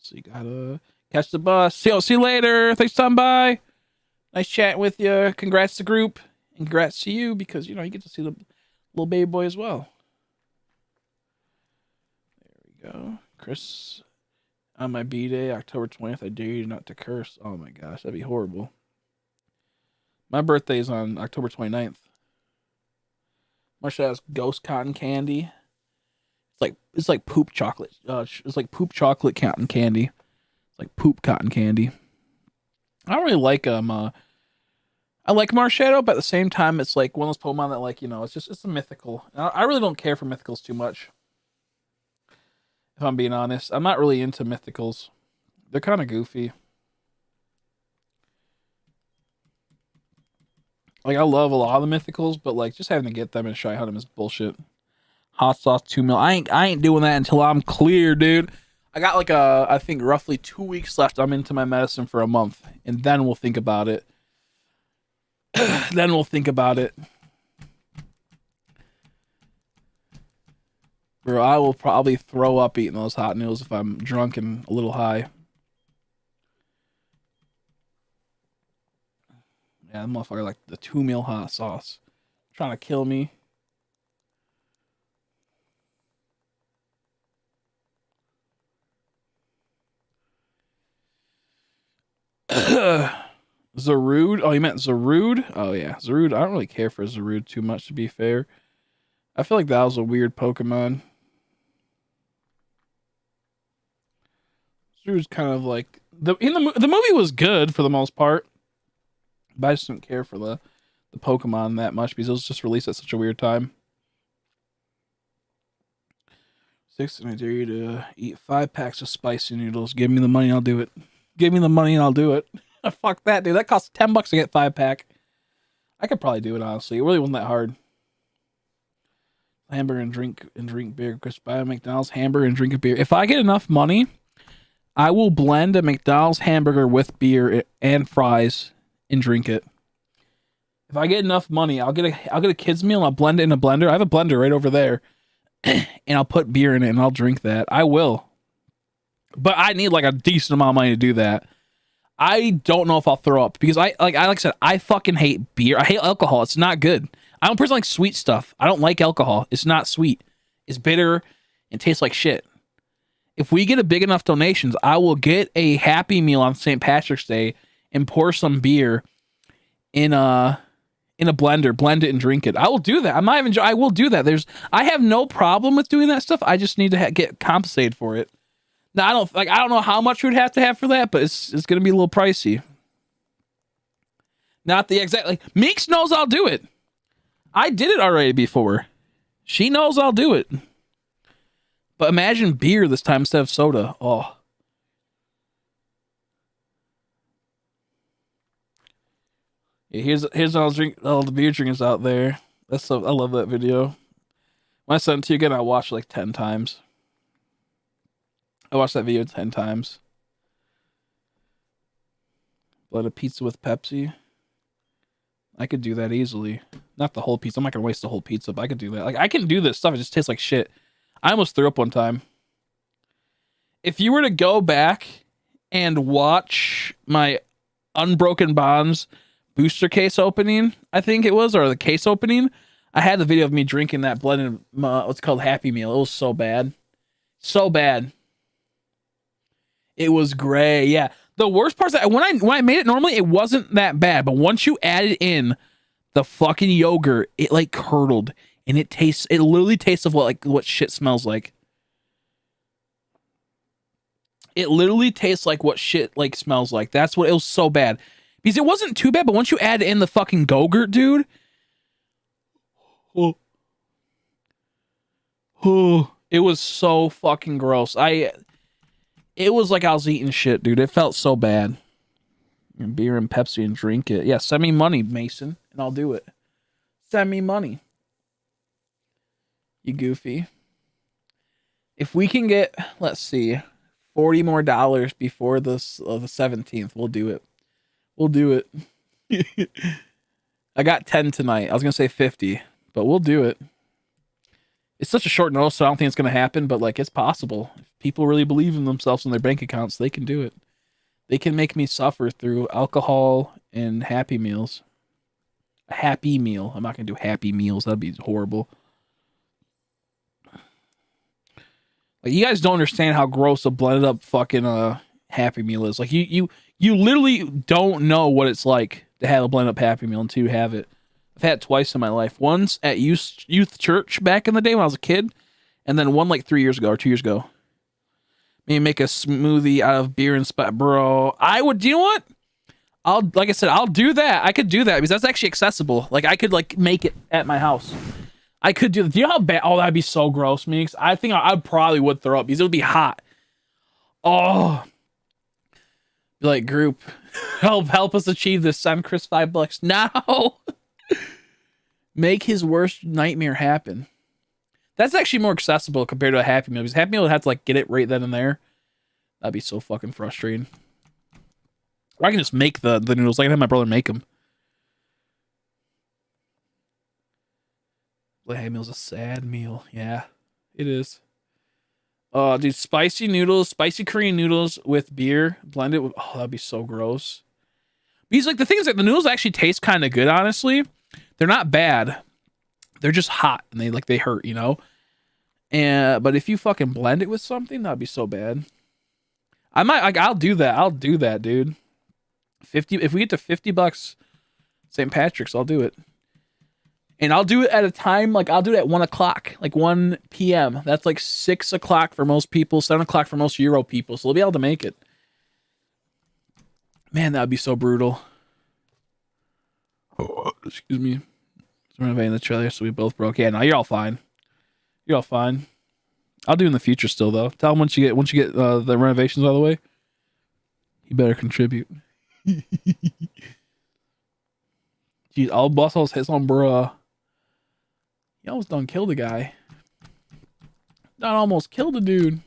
So you gotta catch the bus. See you later. Thanks for stopping by. Nice chatting with you. Congrats to group. And congrats to you because, you know, you get to see the little baby boy as well. There we go. Chris, on my B-Day, October 20th, I dare you not to curse. Oh my gosh, that'd be horrible. My birthday's on October 29th. Marsha has ghost cotton candy. It's like poop chocolate. It's like poop chocolate cotton candy. It's like poop cotton candy. I don't really like I like Marshadow, but at the same time, it's like one of those Pokemon that, like, it's a mythical. I really don't care for mythicals too much. If I'm being honest, I'm not really into mythicals. They're kind of goofy. Like, I love a lot of the mythicals, but like just having to get them and shy hunt them is bullshit. Hot sauce 2 mil. I ain't doing that until I'm clear, dude. I got like I think roughly 2 weeks left. I'm into my medicine for a month, and then we'll think about it. Then we'll think about it. Bro, I will probably throw up eating those hot noodles if I'm drunk and a little high. Yeah, that motherfucker like the 2 mil hot sauce. Trying to kill me. Zarude? Oh, you meant Zarude? Oh, yeah. Zarude. I don't really care for Zarude too much, to be fair. I feel like that was a weird Pokemon. Zarude's kind of like... The movie was good for the most part. But I just didn't care for the Pokemon that much because it was just released at such a weird time. 6, and I dare you to eat 5 packs of spicy noodles. Give me the money, I'll do it. Give me the money and I'll do it. Fuck that, dude. That costs $10 to get 5-pack. I could probably do it, honestly. It really wasn't that hard. Hamburger and drink beer. Chris, buy a McDonald's hamburger and drink a beer. If I get enough money, I will blend a McDonald's hamburger with beer and fries and drink it. If I get enough money, I'll get a kids meal and I'll blend it in a blender. I have a blender right over there. And I'll put beer in it and I'll drink that. I will. But I need like a decent amount of money to do that. I don't know if I'll throw up because like I said, I fucking hate beer. I hate alcohol. It's not good. I don't personally like sweet stuff. I don't like alcohol. It's not sweet. It's bitter and tastes like shit. If we get a big enough donations, I will get a Happy Meal on St. Patrick's Day and pour some beer in a blender, blend it and drink it. I will do that. I will do that. I have no problem with doing that stuff. I just need to get compensated for it. Now I don't know how much we'd have to have for that, but it's going to be a little pricey. Not the exact like Meeks knows I'll do it. I did it already before. She knows I'll do it. But imagine beer this time instead of soda. Oh. Yeah, here's all the beer drinkers out there. I love that video. When I send it to you again, I watched it like 10 times. I watched that video 10 times. But a pizza with Pepsi. I could do that easily. Not the whole pizza. I'm not gonna waste the whole pizza, but I could do that. Like I can do this stuff. It just tastes like shit. I almost threw up one time. If you were to go back and watch my Unbroken Bonds booster case opening, I think it was, or the case opening, I had the video of me drinking that blended what's called Happy Meal. It was so bad. So bad. It was gray. Yeah. The worst part is that when I made it normally, it wasn't that bad. But once you added in the fucking yogurt, it like curdled. And it literally tastes of what shit smells like. It literally tastes like what shit like smells like. That's what it was so bad. Because it wasn't too bad, but once you add in the fucking Go-Gurt, dude. It was so fucking gross. It was like I was eating shit, dude. It felt so bad. Beer and Pepsi and drink it. Yeah, send me money, Mason, and I'll do it. Send me money. You goofy. If we can get, let's see, $40 more before the 17th, we'll do it. We'll do it. I got 10 tonight. I was going to say 50, but we'll do it. It's such a short notice, so I don't think it's going to happen, but like it's possible. If people really believe in themselves and their bank accounts, they can do it. They can make me suffer through alcohol and Happy Meals. A Happy Meal. I'm not going to do Happy Meals. That'd be horrible. Like, you guys don't understand how gross a blended up fucking Happy Meal is. Like, you literally don't know what it's like to have a blended up Happy Meal until you have it. I've had it twice in my life. Once at youth church back in the day when I was a kid, and then one like 3 years ago or 2 years ago. Maybe make a smoothie out of beer and spot, bro. I would. Do you know what? Like I said, I'll do that. I could do that because that's actually accessible. Like, I could like make it at my house. I could do. Do you know how bad? Oh, that'd be so gross, Meeks. I think I probably would throw up because it would be hot. Oh, be like, group, help us achieve this. Send Chris $5 now. Make his worst nightmare happen. That's actually more accessible compared to a Happy Meal because Happy Meal would have to like get it right then and there. That'd be so fucking frustrating. Or I can just make the noodles. I can have my brother make them. The Happy Meal's a sad meal. Yeah, it is. Oh, dude, spicy noodles, spicy Korean noodles with beer blended with. Oh, that'd be so gross. Because like the thing is that the noodles actually taste kind of good. Honestly, they're not bad. They're just hot and they hurt, you know. And but if you fucking blend it with something, that'd be so bad. I might like. I'll do that. I'll do that, dude. 50. If we get to $50, St. Patrick's, I'll do it. And I'll do it at a time, like I'll do it at 1 o'clock, like 1 p.m. That's like 6 o'clock for most people, 7 o'clock for most Euro people. So they'll be able to make it. Man, that would be so brutal. Oh, excuse me. I'm renovating the trailer, so we both broke. Yeah, no, you're all fine. You're all fine. I'll do in the future still, though. Tell him once you get the renovations out of the way, you better contribute. Jeez, I'll bust all his hits on bruh. You almost done killed a guy. Done almost killed a dude.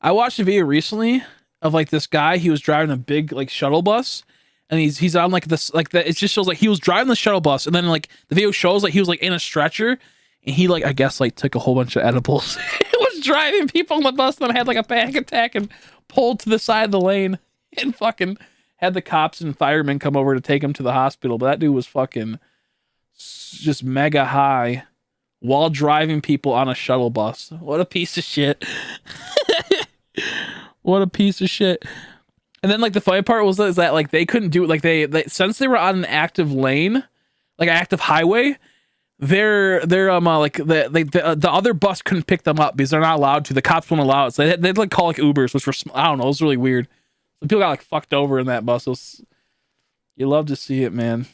I watched a video recently of like this guy. He was driving a big like shuttle bus, and he's on like this like that. It just shows like he was driving the shuttle bus, and then like the video shows like he was like in a stretcher, and he like I guess like took a whole bunch of edibles. It was driving people on the bus, and then had like a panic attack and pulled to the side of the lane and fucking had the cops and firemen come over to take him to the hospital. But that dude was fucking just mega high while driving people on a shuttle bus. What a piece of shit. What a piece of shit. And then like the funny part was that like they couldn't do it. Like they since they were on an active lane, like an active highway, they're like the other bus couldn't pick them up because they're not allowed to. The cops won't allow it. So they'd like call like Ubers, which were, I don't know, it was really weird. So people got like fucked over in that bus. You love to see it, man.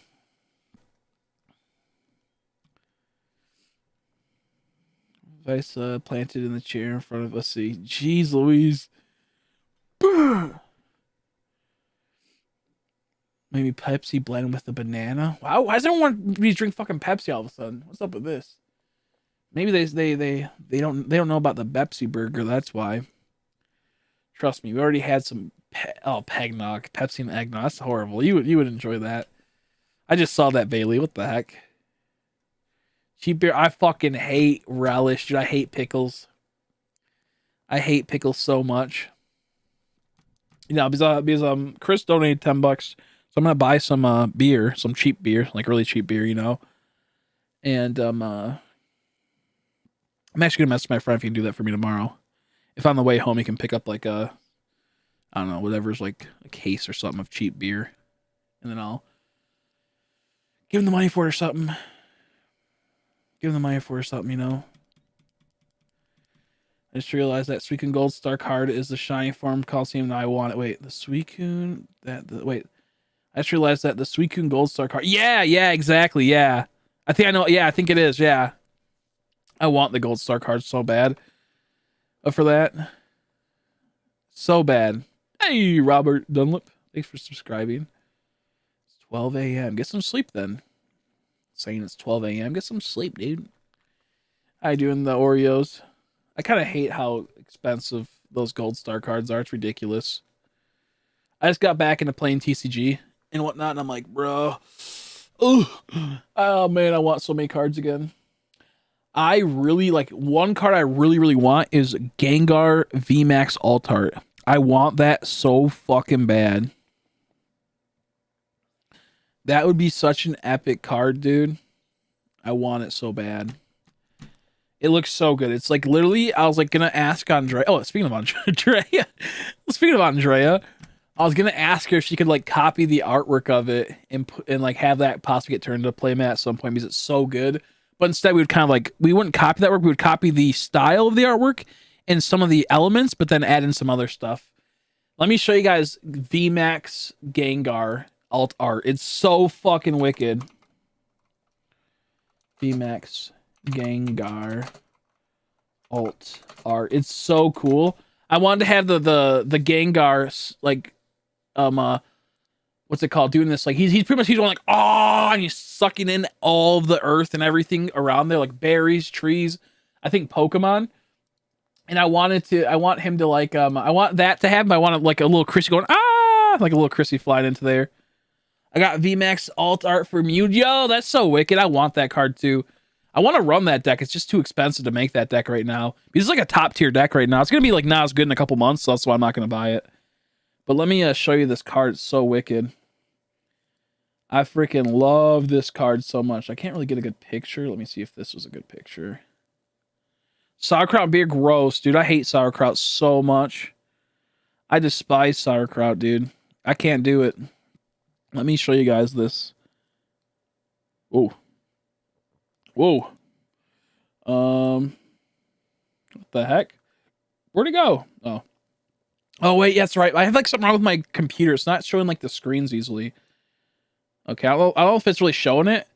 Vice planted in the chair in front of us. See, jeez Louise. Maybe Pepsi blend with the banana. Wow, why does everyone want me to drink fucking Pepsi all of a sudden? What's up with this? Maybe they don't know about the Pepsi burger. That's why. Trust me, we already had some Pegnog, Pepsi and eggnog. That's horrible. You would enjoy that. I just saw that, Bailey. What the heck? Cheap beer. I fucking hate relish, dude. I hate pickles. I hate pickles so much. You know, because Chris donated $10, so I'm gonna buy some beer, some cheap beer, like really cheap beer, you know. And I'm actually gonna message my friend if he can do that for me tomorrow. If on the way home he can pick up like I don't know, whatever's like a case or something of cheap beer, and then I'll give him the money for it or something. Give him the money for it or something, you know. I just realized that Suicune Gold Star card is the shiny form Coliseum and I want it. Wait, the Suicune wait. I just realized that the Suicune Gold Star card. Yeah, exactly. Yeah. I think I know. Yeah, I think it is. Yeah. I want the Gold Star card so bad. For that. So bad. Hey, Robert Dunlap. Thanks for subscribing. It's 12 a.m. Get some sleep then. Saying it's 12 a.m. Get some sleep, dude. How you doing, the Oreos? I kind of hate how expensive those Gold Star cards are. It's ridiculous. I just got back into playing TCG and whatnot, and I'm like, bro, oh man, I want so many cards again. I really like one card I really want is Gengar VMAX Altart. I want that so fucking bad. That would be such an epic card, dude. I want it so bad. It looks so good. It's like literally, I was like gonna ask Andrea. Oh, speaking of Andrea, speaking of Andrea, I was gonna ask her if she could like copy the artwork of it and put and like have that possibly get turned into a playmat at some point because it's so good. But instead, we would kind of like we wouldn't copy that work. We would copy the style of the artwork and some of the elements, but then add in some other stuff. Let me show you guys VMAX Gengar alt art. It's so fucking wicked. VMAX Gengar alt art. It's so cool. I wanted to have the Gengar like what's it called? Doing this like he's pretty much he's going like oh and he's sucking in all of the earth and everything around there like berries, trees. I think Pokemon. And I want him to like I want that to happen. I want like a little Chrissy going ah like a little Chrissy flying into there. I got VMAX alt art for Mew. Yo, that's so wicked. I want that card too. I want to run that deck. It's just too expensive to make that deck right now. It's like a top tier deck right now. It's gonna be like not as good in a couple months, so that's why I'm not gonna buy it. But let me show you this card. It's so wicked. I freaking love this card so much. I can't really get a good picture. Let me see if this was a good picture. Sauerkraut beer, gross, dude. I hate sauerkraut so much. I despise sauerkraut, dude. I can't do it. Let me show you guys this. Whoa. Whoa. What the heck? Where'd it go? Oh. Oh, wait, yeah, that's right. I have like something wrong with my computer. It's not showing like the screens easily. Okay, I don't know if it's really showing it,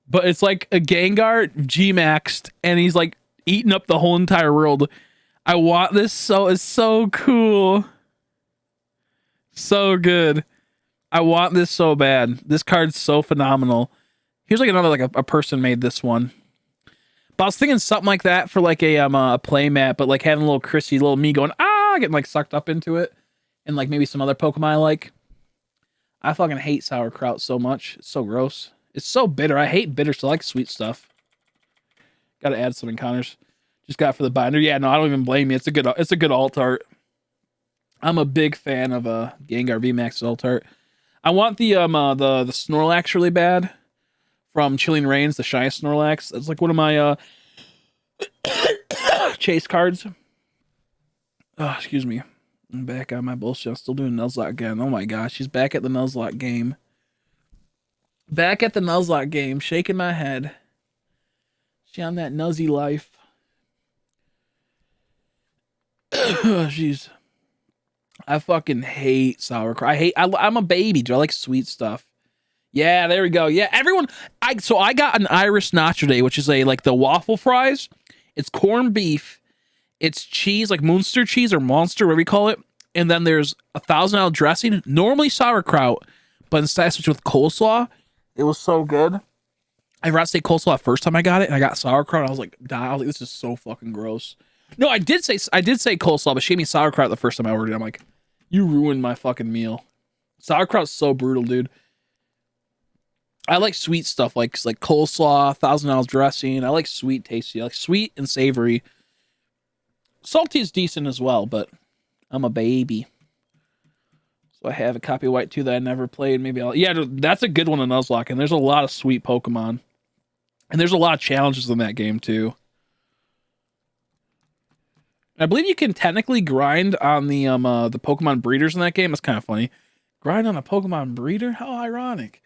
but it's like a Gengar G-maxed, and he's like eating up the whole entire world. I want this so it's so cool. So good. I want this so bad. This card's so phenomenal. Here's like another like a person made this one. But I was thinking something like that for like a play mat, but like having a little Chrissy, little me going getting like sucked up into it, and like maybe some other Pokemon I like. I fucking hate sauerkraut so much. It's so gross. It's so bitter. I hate bitter, so I like sweet stuff. Got to add some encounters. Just got for the binder. Yeah, no, I don't even blame you. It's a good alt art. I'm a big fan of Gengar VMAX alt art. I want the Snorlax really bad from Chilling Reigns, the Shy Snorlax. That's like one of my chase cards. Oh, excuse me. I'm back on my bullshit. I'm still doing Nuzlocke again. Oh my gosh, she's back at the Nuzlocke game. Back at the Nuzlocke game, shaking my head. She on that nuzzy life. Oh, jeez. I fucking hate sauerkraut. I'm a baby, dude. I like sweet stuff. Yeah, there we go. Yeah, everyone. So I got an Irish Nacho Day, which is like the waffle fries. It's corned beef. It's cheese, like Munster cheese or Monster, whatever you call it. And then there's $1,000 dressing. Normally sauerkraut, but instead I switched with coleslaw. It was so good. I forgot to say coleslaw the first time I got it, and I got sauerkraut. I was like, this is so fucking gross. No, I did say coleslaw, but she gave me sauerkraut the first time I ordered it. I'm like, you ruined my fucking meal. Sauerkraut's so brutal, dude. I like sweet stuff like coleslaw, $1,000 dressing. I like sweet, tasty. I like sweet and savory. Salty is decent as well, but I'm a baby. So I have a copy of White 2 that I never played. Maybe that's a good one in Nuzlocke, and there's a lot of sweet Pokemon. And there's a lot of challenges in that game, too. I believe you can technically grind on the Pokemon breeders in that game. That's kind of funny. Grind on a Pokemon breeder? How ironic.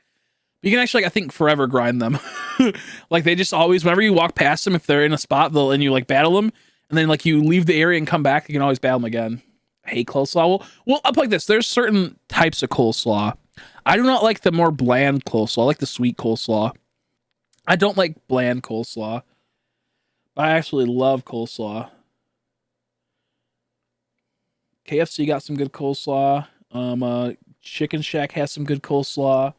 You can actually, I think, forever grind them. Like, they just always, whenever you walk past them, if they're in a spot, and you, like, battle them, and then, like, you leave the area and come back, you can always battle them again. I hate coleslaw. Well, up like this. There's certain types of coleslaw. I do not like the more bland coleslaw. I like the sweet coleslaw. I don't like bland coleslaw. I actually love coleslaw. KFC got some good coleslaw. Chicken Shack has some good coleslaw.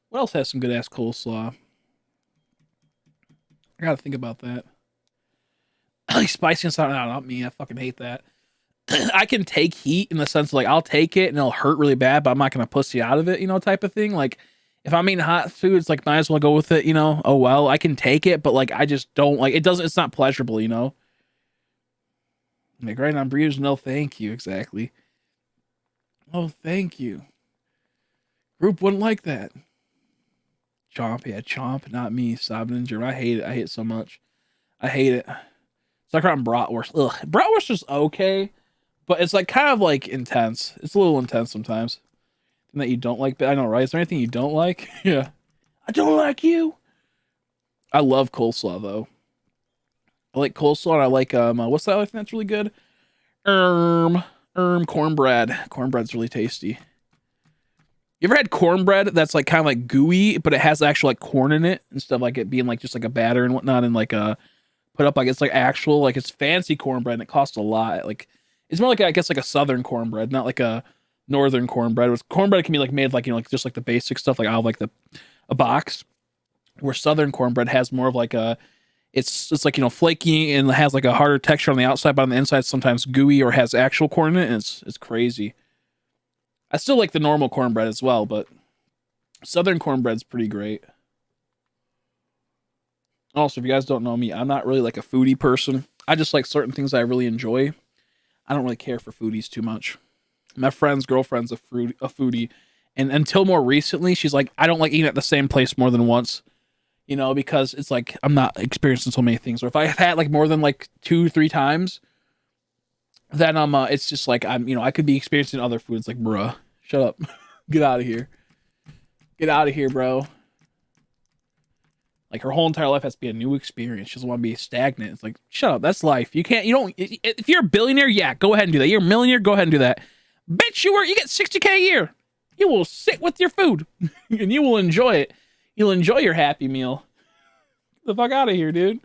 What else has some good ass coleslaw? I gotta think about that. Like spicy and sour. No, not me. I fucking hate that. I can take heat in the sense of like I'll take it and it'll hurt really bad, but I'm not gonna pussy out of it, type of thing. Like if I'm eating hot food, it's like might as well go with it, Oh well, I can take it, but like I just don't like it. It's not pleasurable, Like right on breeders, no thank you, exactly. Oh, thank you. Group wouldn't like that. Chomp, yeah, Chomp, not me. Sob Ninja, I hate it. I hate it so much. I hate it. Sauerkraut and bratwurst. Ugh, bratwurst is okay, but it's like kind of like intense. It's a little intense sometimes. And that you don't like, but I know, right? Is there anything you don't like? Yeah, I don't like you. I love coleslaw though. I like coleslaw. And I like what's that other thing that's really good? Um, cornbread. Cornbread's really tasty. You ever had cornbread that's like kind of like gooey, but it has actual like corn in it instead of like it being like just like a batter and whatnot, and like put up like it's like actual like it's fancy cornbread and it costs a lot. Like it's more like I guess like a southern cornbread, not like a northern cornbread. Cornbread can be like made like like just like the basic stuff like out of like a box, where southern cornbread has more of like a it's like flaky and has like a harder texture on the outside, but on the inside sometimes gooey or has actual corn in it, and it's crazy. I still like the normal cornbread as well, but southern cornbread's pretty great. Also, if you guys don't know me, I'm not really like a foodie person. I just like certain things I really enjoy. I don't really care for foodies too much. My friend's girlfriend's a foodie, and until more recently, she's like, I don't like eating at the same place more than once. Because it's like I'm not experiencing so many things. Or if I've had like more than like 2-3 times, then it's just like I could be experiencing other foods. Like, bruh, shut up, get out of here, bro. Like her whole entire life has to be a new experience. She doesn't want to be stagnant. It's like, shut up, that's life. You don't. If you're a billionaire, yeah, go ahead and do that. You're a millionaire, go ahead and do that. Bitch, you get $60K a year. You will sit with your food and you will enjoy it. You'll enjoy your Happy Meal. Get the fuck out of here, dude.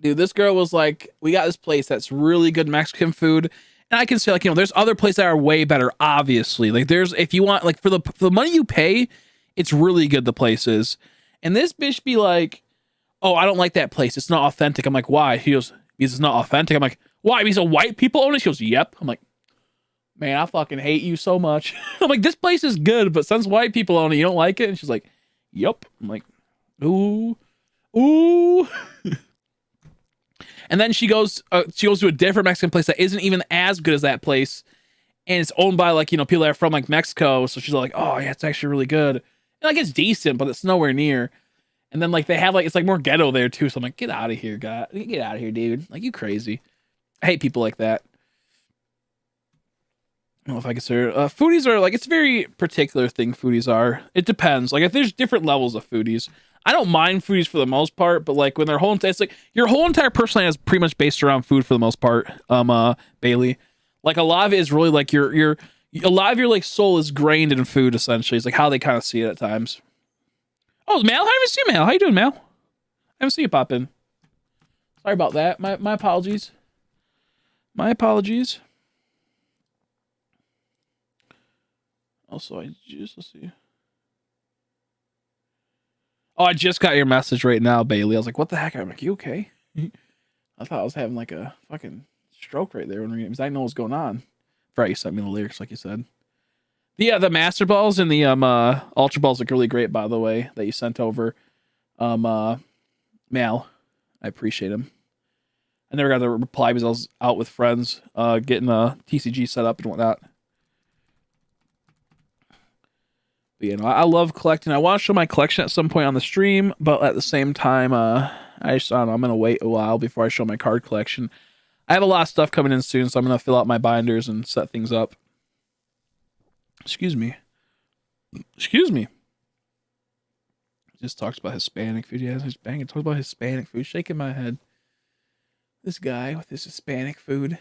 Dude, this girl was like, we got this place that's really good Mexican food. And I can say, like, there's other places that are way better, obviously. Like, if you want, like, for the money you pay, it's really good, the place is. And this bitch be like, oh, I don't like that place. It's not authentic. I'm like, why? He goes, because it's not authentic. I'm like, why? Because white people own it? She goes, yep. I'm like, man, I fucking hate you so much. I'm like, this place is good, but since white people own it, you don't like it? And she's like, yep. I'm like, ooh. And then she goes to a different Mexican place that isn't even as good as that place. And it's owned by like, people that are from like Mexico. So she's like, oh yeah, it's actually really good. And like, it's decent, but it's nowhere near. And then like they have like, it's like more ghetto there too. So I'm like, get out of here, God. Get out of here, dude. Like, you crazy. I hate people like that. I don't know if I consider foodies are like, it's a very particular thing. Foodies are. It depends. Like, if there's different levels of foodies, I don't mind foodies for the most part, but like when their whole it's like your whole entire personality is pretty much based around food for the most part. Bailey, like a lot of it is really like a lot of your like soul is grained in food. Essentially, it's like how they kind of see it at times. Oh, Mal, I haven't seen Mal. How you doing, Mal? I haven't seen you pop in. Sorry about that. My apologies. My apologies. Also, let's see. Oh, I just got your message right now, Bailey. I was like, what the heck? I'm like, you okay? I thought I was having like a fucking stroke right there when because I didn't know what was going on. Right, you sent me the lyrics like you said. The Master Balls and the Ultra Balls look really great, by the way, that you sent over. Mal, I appreciate them. I never got to reply because I was out with friends, getting a TCG set up and whatnot. But, I love collecting. I want to show my collection at some point on the stream, but at the same time, I don't know, I'm gonna wait a while before I show my card collection. I have a lot of stuff coming in soon, so I'm gonna fill out my binders and set things up. Excuse me. Just talks about Hispanic food. Yeah, he's banging. Talks about Hispanic food. Shaking my head. This guy with his Hispanic food.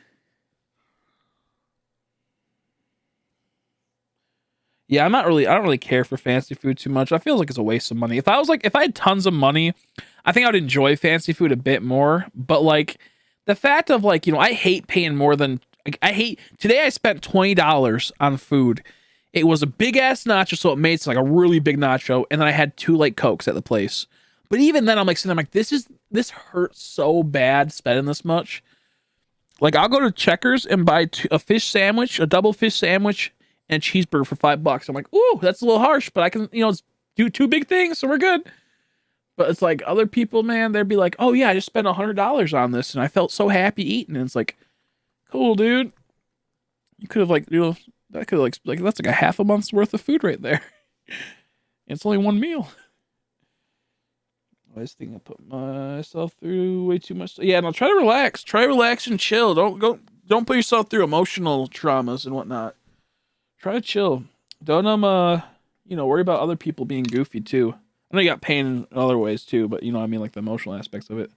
Yeah, I don't really care for fancy food too much. I feel like it's a waste of money. If I had tons of money, I think I would enjoy fancy food a bit more. But like the fact of like, I hate paying more than today I spent $20 on food. It was a big ass nacho, so it made like a really big nacho, and then I had 2 like Cokes at the place. But even then I'm like sitting there, I'm like, this hurts so bad spending this much. Like, I'll go to Checkers and buy a fish sandwich, a double fish sandwich, and a cheeseburger for $5. I'm like, ooh, that's a little harsh, but I can, do 2 big things, so we're good. But it's like other people, man, they'd be like, oh yeah, I just spent $100 on this, and I felt so happy eating. And it's like, cool, dude. You could have that could have like that's like a half a month's worth of food right there. It's only one meal.
I always think I put myself through way too much. Yeah, no, try to relax. Try to relax and chill. Don't put yourself through emotional traumas and whatnot. Try to chill. Don't worry about other people being goofy too. I know you got pain in other ways too, but you know what I mean, like the emotional aspects of it.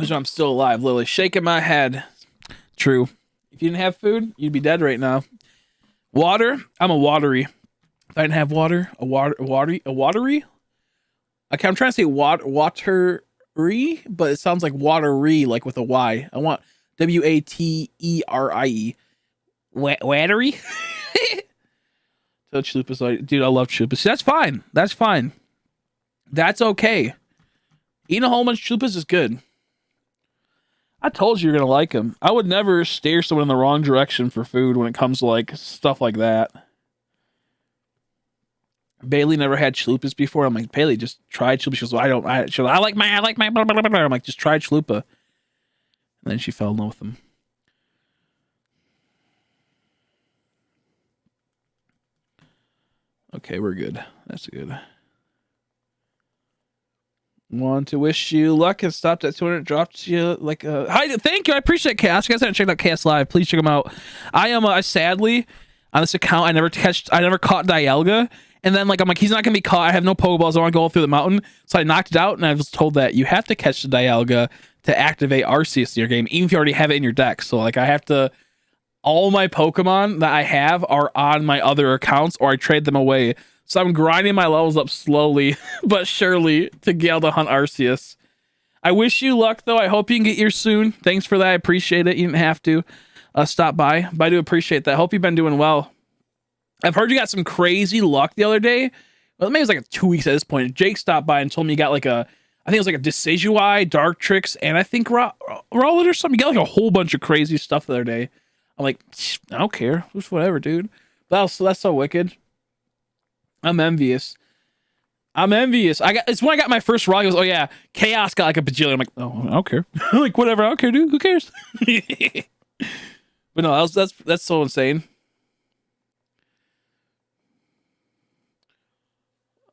So I'm still alive, Lily. Shaking my head. True. If you didn't have food, you'd be dead right now. Water. I'm a watery. If I didn't have water, a watery. Okay, I'm trying to say watery, but it sounds like watery, like with a Y. I want WATERIE. Watery. So chalupas, dude, I love chalupas. That's fine. That's fine. That's okay. Eating a whole bunch of chalupas is good. I told you you're gonna like them. I would never steer someone in the wrong direction for food when it comes to like stuff like that. Bailey never had chalupas before. I'm like, Bailey, just try chalupa. She goes, well, I like my blah, blah, blah, blah. I'm like, just try chalupa. And then she fell in love with them. Okay, we're good. That's good. Want to wish you luck and stopped at 200. Dropped you like a hi. Thank you. I appreciate Chaos. You guys haven't checked out Chaos Live. Please check them out. I am sadly on this account. I never caught Dialga. And then like I'm like he's not gonna be caught. I have no Pokeballs. I want to go through the mountain. So I knocked it out, and I was told that you have to catch the Dialga to activate Arceus in your game, even if you already have it in your deck. So like I have to. All my Pokemon that I have are on my other accounts, or I trade them away. So I'm grinding my levels up slowly but surely to get able to hunt Arceus. I wish you luck, though. I hope you can get here soon. Thanks for that. I appreciate it. You didn't have to stop by, but I do appreciate that. Hope you've been doing well. I've heard you got some crazy luck the other day. Well, maybe it was like 2 weeks at this point. Jake stopped by and told me you got like I think it was like a Decidueye, Dartrix, and I think Rowlet or something. You got like a whole bunch of crazy stuff the other day. I'm like, I don't care. Just whatever, dude. That's so wicked. I'm envious. It's when I got my first raw. He goes, oh yeah, Chaos got like a bajillion. I'm like, oh, I don't care. Like whatever, I don't care, dude. Who cares? But no, that's so insane.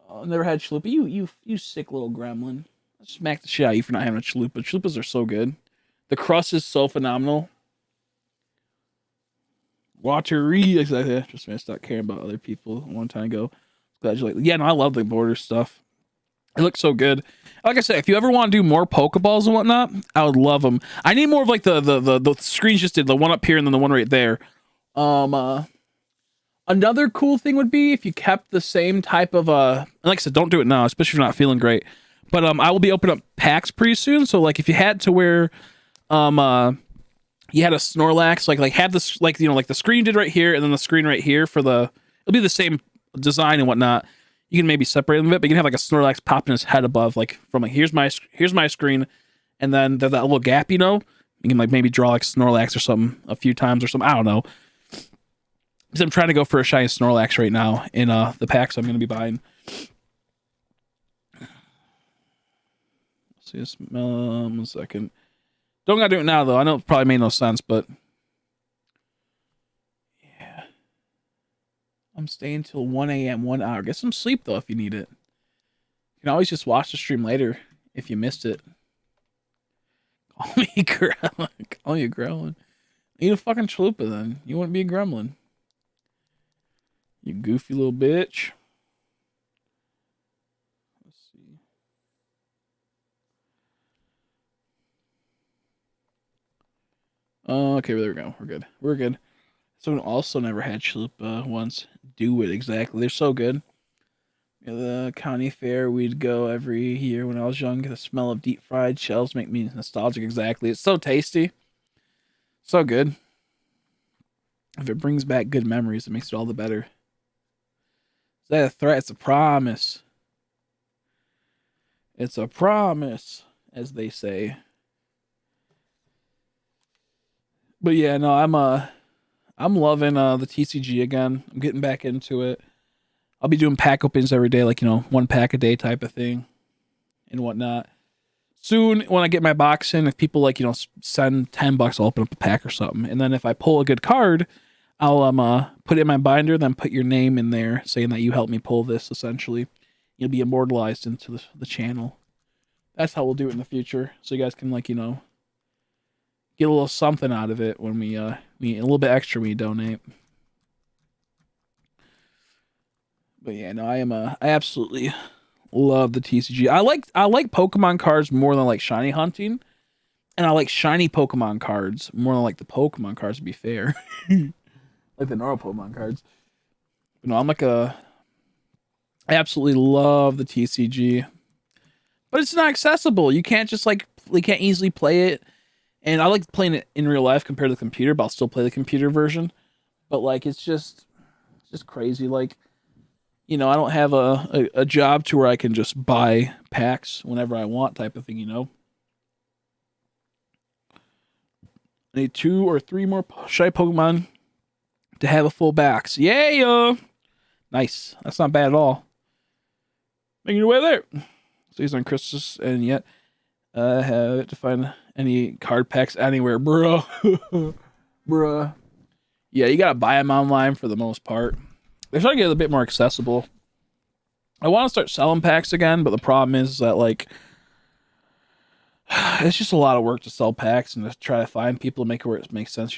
Oh, never had chalupa. You sick little gremlin. I smack the shit out of you for not having a chalupa. Chalupas are so good. The crust is so phenomenal. Watery, exactly. Just I stopped caring about other people a long time ago. Glad you like. Yeah, no, I love the border stuff. It looks so good. Like I said, if you ever want to do more Pokeballs and whatnot, I would love them. I need more of like the screens just did, the one up here and then the one right there. Another cool thing would be if you kept the same type of like I said, don't do it now, especially if you're not feeling great. But I will be opening up packs pretty soon. So like if you had to wear you had a Snorlax, like have this like like the screen did right here and then the screen right here for it'll be the same design and whatnot. You can maybe separate them a bit, but you can have like a Snorlax popping his head above, like from like here's my screen, and then that little gap, you can like maybe draw like Snorlax or something a few times or something. I don't know. Because I'm trying to go for a shiny Snorlax right now in the packs I'm going to be buying. See, smell 1 second. Don't gotta do it now though. I know it probably made no sense, but yeah. I'm staying till 1 a.m. 1 hour. Get some sleep though if you need it. You can always just watch the stream later if you missed it. Call me gremlin. Call you a gremlin. Eat a fucking chalupa then. You wouldn't be a gremlin. You goofy little bitch. Let's see. Okay, there we go. We're good. Someone also never had chalupa once. Do it, exactly. They're so good. The county fair we'd go every year when I was young. The smell of deep fried shells make me nostalgic, exactly. It's so tasty. So good. If it brings back good memories, it makes it all the better. Is that a threat? It's a promise. It's a promise, as they say. But yeah, no, I'm loving the TCG again. I'm getting back into it. I'll be doing pack openings every day, like 1 pack a day type of thing, and whatnot. Soon, when I get my box in, if people send $10, I'll open up a pack or something. And then if I pull a good card, I'll put it in my binder, then put your name in there, saying that you helped me pull this, essentially.
You'll be immortalized into the channel. That's how we'll do it in the future. So you guys can like, get a little something out of it when we a little bit extra when you donate. But yeah, no, I absolutely love the TCG. I like Pokemon cards more than I like shiny hunting. And I like shiny Pokemon cards more than like the Pokemon cards, to be fair. Like the normal Pokemon cards. But no, I absolutely love the TCG. But it's not accessible. You can't just you can't easily play it. And I like playing it in real life compared to the computer, but I'll still play the computer version. But like it's just crazy. Like, I don't have a job to where I can just buy packs whenever I want type of thing, I need 2 or 3 more shy Pokemon to have a full box. Yeah! Nice. That's not bad at all. Making your way there. So he's on Christmas, and yet I have to find any card packs anywhere, bro. Bruh. Yeah, you gotta buy them online for the most part. They're trying to get a bit more accessible. I want to start selling packs again, but the problem is that, like, it's just a lot of work to sell packs and to try to find people to make it where it makes sense,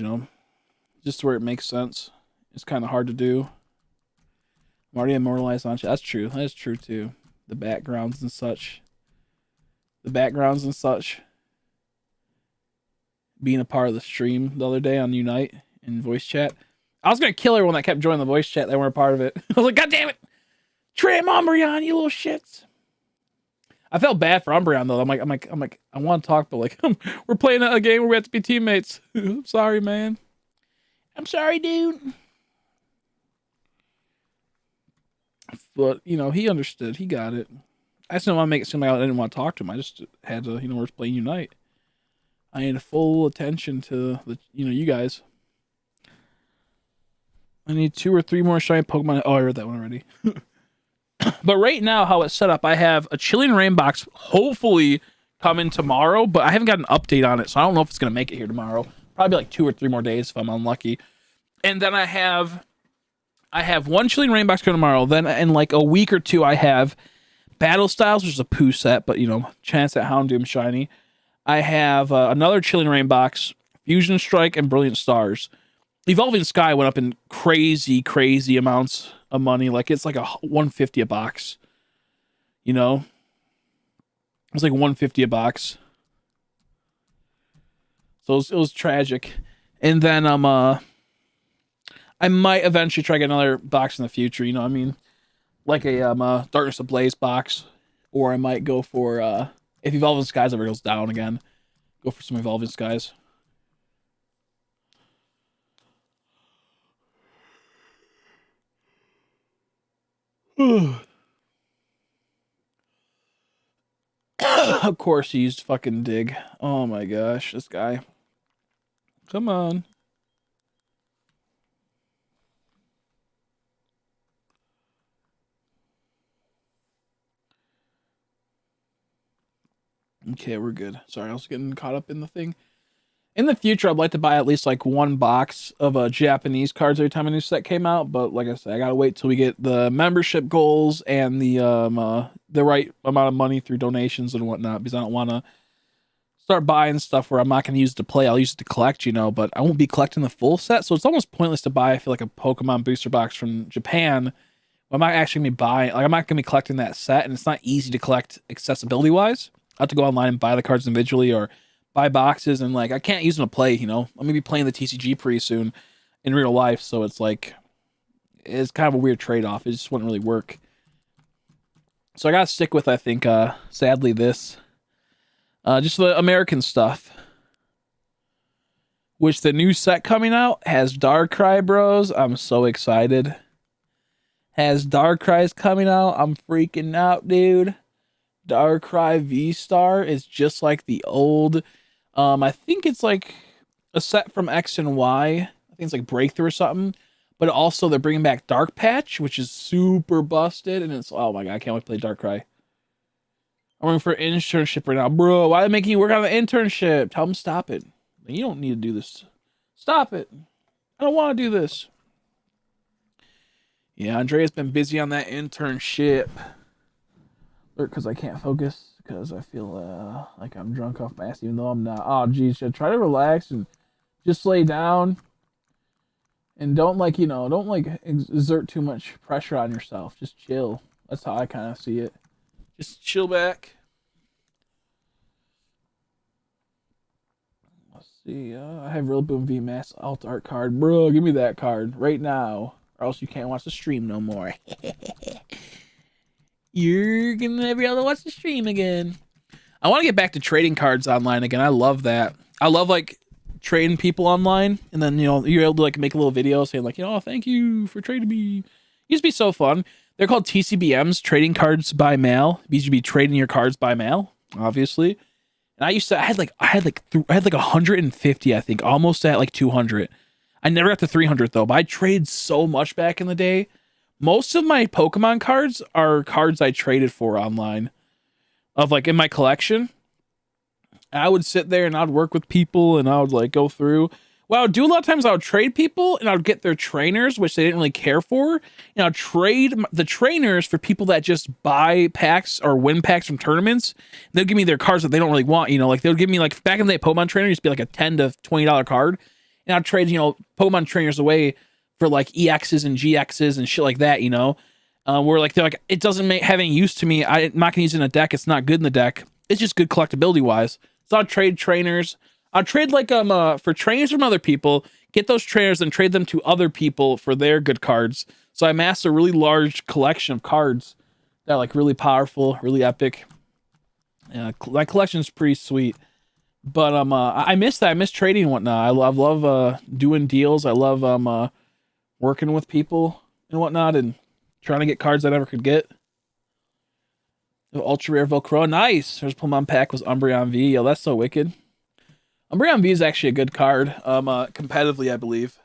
Just where it makes sense. It's kind of hard to do. I'm already immortalized on you. That's true. That is true, too. The backgrounds and such. Being a part of the stream the other day on Unite in voice chat. I was going to kill everyone that kept joining the voice chat that weren't a part of it. I was like, God damn it! Trim Umbreon, you little shits! I felt bad for Umbreon though. I'm like, I want to talk, but like, we're playing a game where we have to be teammates. I'm sorry, man. I'm sorry, dude. But he understood. He got it. I just didn't want to make it seem like I didn't want to talk to him. I just had to, we're just playing Unite. I need full attention to the, you guys. I need 2 or 3 more shiny Pokemon. Oh, I read that one already. But right now, how it's set up, I have a Chilling Rain box hopefully coming tomorrow, but I haven't got an update on it, so I don't know if it's going to make it here tomorrow. Probably like 2 or 3 more days if I'm unlucky. And then I have 1 Chilling Rain box coming tomorrow. Then in like a week or 2, I have Battle Styles, which is a poo set, but chance at Houndoom shiny. I have another Chilling Rain box, Fusion Strike, and Brilliant Stars. Evolving Sky went up in crazy, crazy amounts of money. Like, it's like a $150 a box. It's like $150 a box. So it was tragic. And then I might eventually try to get another box in the future. Like a Darkness Ablaze box, or I might go for if Evolving Skies ever goes down again, go for some Evolving Skies. Of course he used fucking dig. Oh my gosh, this guy. Come on. Okay, we're good. Sorry, I was getting caught up in the thing. In the future, I'd like to buy at least like 1 box of Japanese cards every time a new set came out. But like I said, I gotta wait till we get the membership goals and the right amount of money through donations and whatnot, because I don't want to start buying stuff where I'm not gonna use it to play. I'll use it to collect, but I won't be collecting the full set. So it's almost pointless to buy, I feel like, a Pokemon booster box from Japan. I'm not actually gonna be buying, like, I'm not gonna be collecting that set, and it's not easy to collect accessibility wise. I have to go online and buy the cards individually or buy boxes, and like I can't use them to play. I'm gonna be playing the TCG pretty soon in real life, so it's like it's kind of a weird trade-off. It just wouldn't really work. So I gotta stick with, I think, sadly, this just the American stuff. Which the new set coming out has Darkrai, bros. I'm so excited. Has Darkrai's coming out. I'm freaking out, dude. Darkrai V-Star is just like the old. I think it's like a set from X and Y. I think it's like Breakthrough or something. But also they're bringing back Dark Patch, which is super busted, and it's, oh my god, I can't wait to play Darkrai. I'm working for an internship right now, bro. Why are they making you work on an internship? Tell them stop it. You don't need to do this. Stop it. I don't want to do this. Yeah, Andrea's been busy on that internship.
Or because I can't focus because I feel like I'm drunk off my ass, even though I'm not. Oh, geez, should try to relax and just lay down and don't exert too much pressure on yourself. Just chill. That's how I kind of see it. Just chill back. Let's see. I have Rillaboom VMAX Alt Art card. Bro, give me that card right now, or else you can't watch the stream no more. You're gonna never be able to watch the stream again. I want to get back to trading cards online again. I love that. I love like trading people online, and then you're able to like make a little video saying like, oh, thank you for trading me. It used to be so fun. They're called TCBMs, trading cards by mail. You should be trading your cards by mail, obviously. And I had like 150, I think, almost at like 200. I never got to 300 though, but I traded so much back in the day. Most of my Pokemon cards are cards I traded for online, of like in my collection. I would sit there and I'd work with people and I would like go through. What I would do a lot of times, I would trade people and I would get their trainers, which they didn't really care for. And I'd trade the trainers for people that just buy packs or win packs from tournaments. They'll give me their cards that they don't really want. Like they'll give me like back in the day, Pokemon trainer used to be like a $10 to $20 card. And I'd trade, Pokemon trainers away for like EXs and GXs and shit like that, where like they're like, it doesn't have any use to me. I'm not gonna use it in a deck. It's not good in the deck. It's just good collectability wise. So I'll trade trainers. I'll trade like for trainers from other people, get those trainers and trade them to other people for their good cards. So I amassed a really large collection of cards that are like really powerful, really epic. My collection is pretty sweet. But I miss that. I miss trading and whatnot. I love doing deals. I love working with people and whatnot and trying to get cards I never could get. Ultra rare Velcro. Nice. There's Pokemon pack was Umbreon V. Yo, that's so wicked. Umbreon V is actually a good card. Competitively, I believe.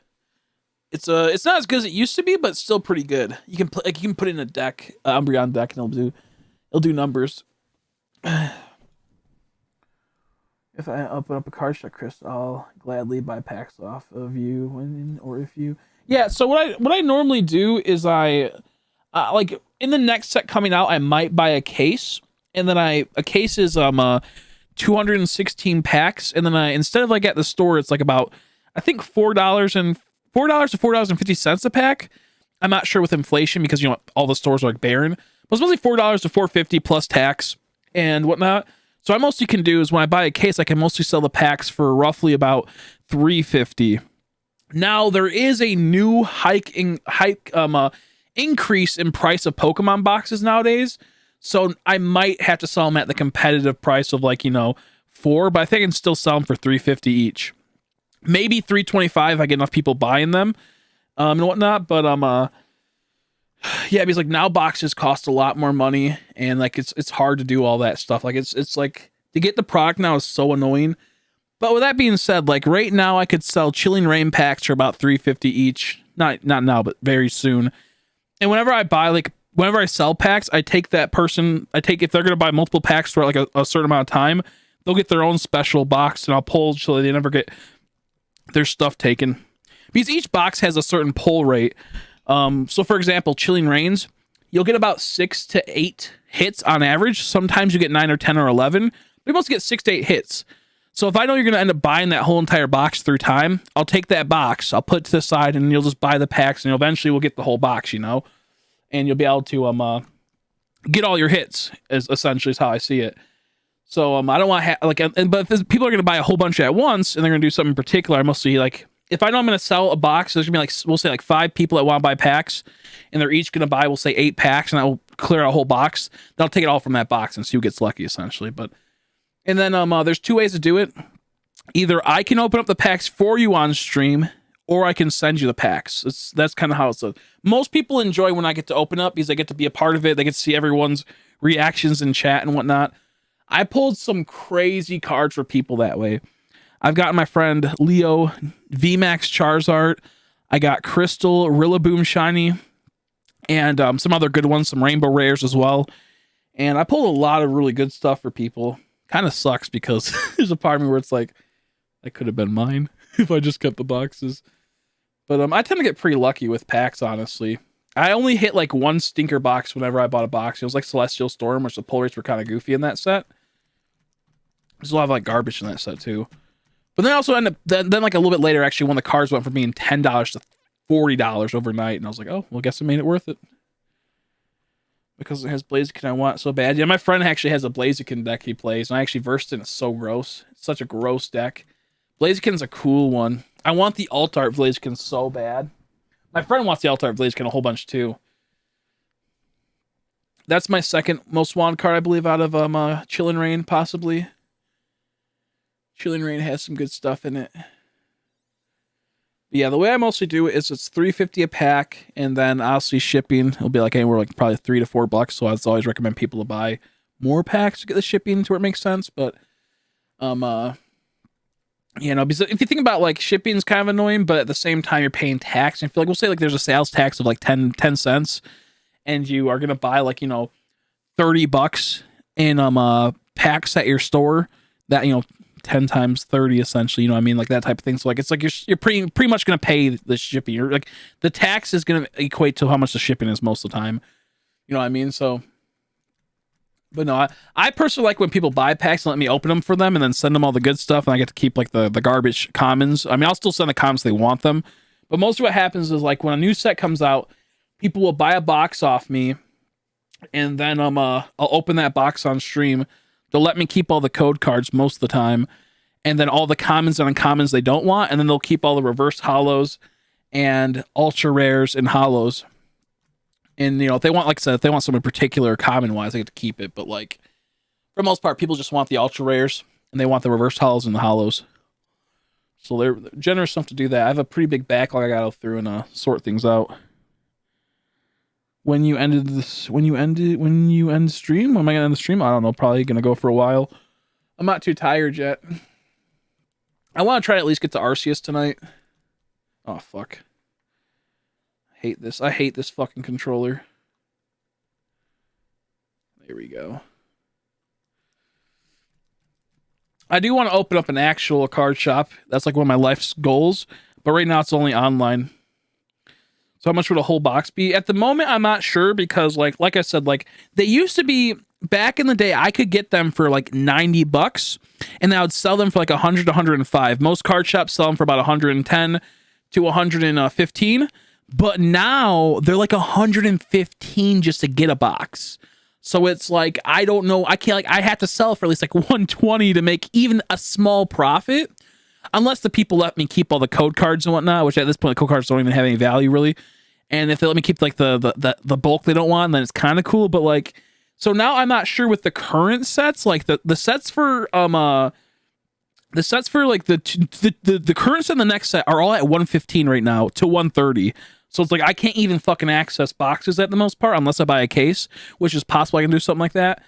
It's not as good as it used to be, but it's still pretty good. You can you can put it in a deck, Umbreon deck, and it'll do numbers. If I open up a card shop, Chris, I'll gladly buy packs off of you or if you. Yeah. So what I normally do is I like in the next set coming out, I might buy a case, and then a case is 216 packs, and then instead of like at the store, it's like about I think $4 to $4.50 a pack. I'm not sure with inflation because all the stores are like barren, but it's mostly $4 to $4.50 plus tax and whatnot. So what I mostly can do is when I buy a case, I can mostly sell the packs for roughly about $3.50. Now there is a new increase in price of Pokemon boxes nowadays. So I might have to sell them at the competitive price of like, $4, but I think I can still sell them for $3.50 each. Maybe $3.25 if I get enough people buying them and whatnot. But yeah, because like now boxes cost a lot more money and like it's hard to do all that stuff. Like it's like to get the product now is so annoying. But with that being said, like right now I could sell Chilling Rain packs for about $3.50 each. Not now, but very soon. And whenever I sell packs, if they're going to buy multiple packs for like a certain amount of time, they'll get their own special box and I'll pull so they never get their stuff taken. Because each box has a certain pull rate. So for example, Chilling Rains, you'll get about 6 to 8 hits on average. Sometimes you get 9 or 10 or 11. But you mostly get 6 to 8 hits. So if I know you're going to end up buying that whole entire box through time, I'll take that box, I'll put it to the side, and you'll just buy the packs, and eventually we'll get the whole box, and you'll be able to get all your hits. Is essentially is how I see it. So I don't want to but if people are going to buy a whole bunch at once, and they're going to do something in particular, I mostly like if I know I'm going to sell a box, there's going to be like we'll say like 5 people that want to buy packs, and they're each going to buy we'll say 8 packs, and I will clear out a whole box. Then I'll take it all from that box and see who gets lucky essentially, but. And then there's 2 ways to do it. Either I can open up the packs for you on stream, or I can send you the packs. That's kind of how it's done. Most people enjoy when I get to open up because they get to be a part of it. They get to see everyone's reactions in chat and whatnot. I pulled some crazy cards for people that way. I've got my friend Leo VMAX Charizard. I got Crystal Rillaboom Shiny, and some other good ones, some Rainbow Rares as well. And I pulled a lot of really good stuff for people. Kind of sucks because there's a part of me where it's like, that could have been mine if I just kept the boxes. But I tend to get pretty lucky with packs, honestly.
I only hit like one stinker box whenever I bought a box. It was like Celestial Storm, which the pull rates were kind of goofy in that set. There's a lot of like garbage in that set too. But then I also ended up then like a little bit later, actually, when the cards went from being $10 to $40 overnight, and I was like, oh, well, I guess it made it worth it because it has Blaziken I want so bad. Yeah, my friend actually has a Blaziken deck he plays, and I actually versed in it. It's so gross. It's such a gross deck. Blaziken's a cool one. I want the alt art Blaziken so bad. My friend wants the alt art Blaziken a whole bunch too. That's my second most wanted card, I believe, out of Chillin' Rain, possibly. Chillin' Rain has some good stuff in it. But yeah, the way I mostly do it is it's $3.50 a pack, and then obviously shipping. It'll be like anywhere like probably $3 to $4. So I always recommend people to buy more packs to get the shipping to where it makes sense. But because if you think about like shipping is kind of annoying, but at the same time you're paying tax. And I feel like we'll say like there's a sales tax of like 10 cents, and you are gonna buy like $30 in packs at your store. That 10 times 30 essentially, like that type of thing. So like it's like you're pretty much gonna pay the shipping. You're like the tax is gonna equate to how much the shipping is most of the time. You know what I mean? So, but no, I personally like when people buy packs and let me open them for them and then send them all the good stuff, and I get to keep like the garbage commons. I mean, I'll still send the commons if they want them, but most of what happens is like when a new set comes out, people will buy a box off me, and then I'll open that box on stream. They'll let me keep all the code cards most of the time, and then all the commons and uncommons they don't want, and then they'll keep all the reverse hollows and ultra rares and hollows. And if they want, like I said, if they want something particular common wise, they get to keep it. But like for the most part, people just want the ultra rares and they want the reverse hollows and the hollows. So they're generous enough to do that. I have a pretty big backlog I gotta go through and sort things out. When you end stream, when am I gonna end the stream? I don't know. Probably gonna go for a while. I'm not too tired yet. I want to try to at least get to Arceus tonight. Oh fuck! Hate this. I hate this fucking controller. There we go. I do want to open up an actual card shop. That's like one of my life's goals. But right now it's only online. So how much would a whole box be? At the moment, I'm not sure because like I said, like they used to be back in the day. I could get them for like $90, and I would sell them for like 100 to 105. Most card shops sell them for about 110 to 115. But now they're like 115 just to get a box. So it's like I don't know. I can't I have to sell for at least like 120 to make even a small profit. Unless the people let me keep all the code cards and whatnot, which at this point the code cards don't even have any value really. And if they let me keep like the bulk they don't want, then it's kind of cool. But like, so now I'm not sure with the current sets, like the sets for like the current set and the next set are all at 115 right now to 130. So it's like I can't even fucking access boxes at the most part unless I buy a case, which is possible I can do something like that.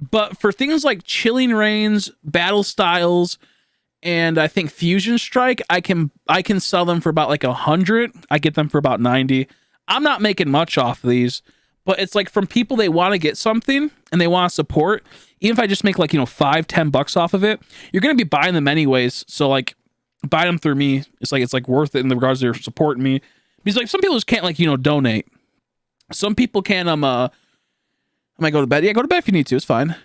But for things like Chilling Reigns, Battle Styles, and I think Fusion Strike, I can sell them for about like 100. I get them for about 90. I'm not making much off of these, but it's like from people they want to get something and they want to support. Even if I just make like $5-10 off of it, you're gonna be buying them anyways. So like buy them through me. It's like worth it in the regards they're supporting me. Because like some people just can't donate. Some people can I might go to bed. Yeah, go to bed if you need to. It's fine.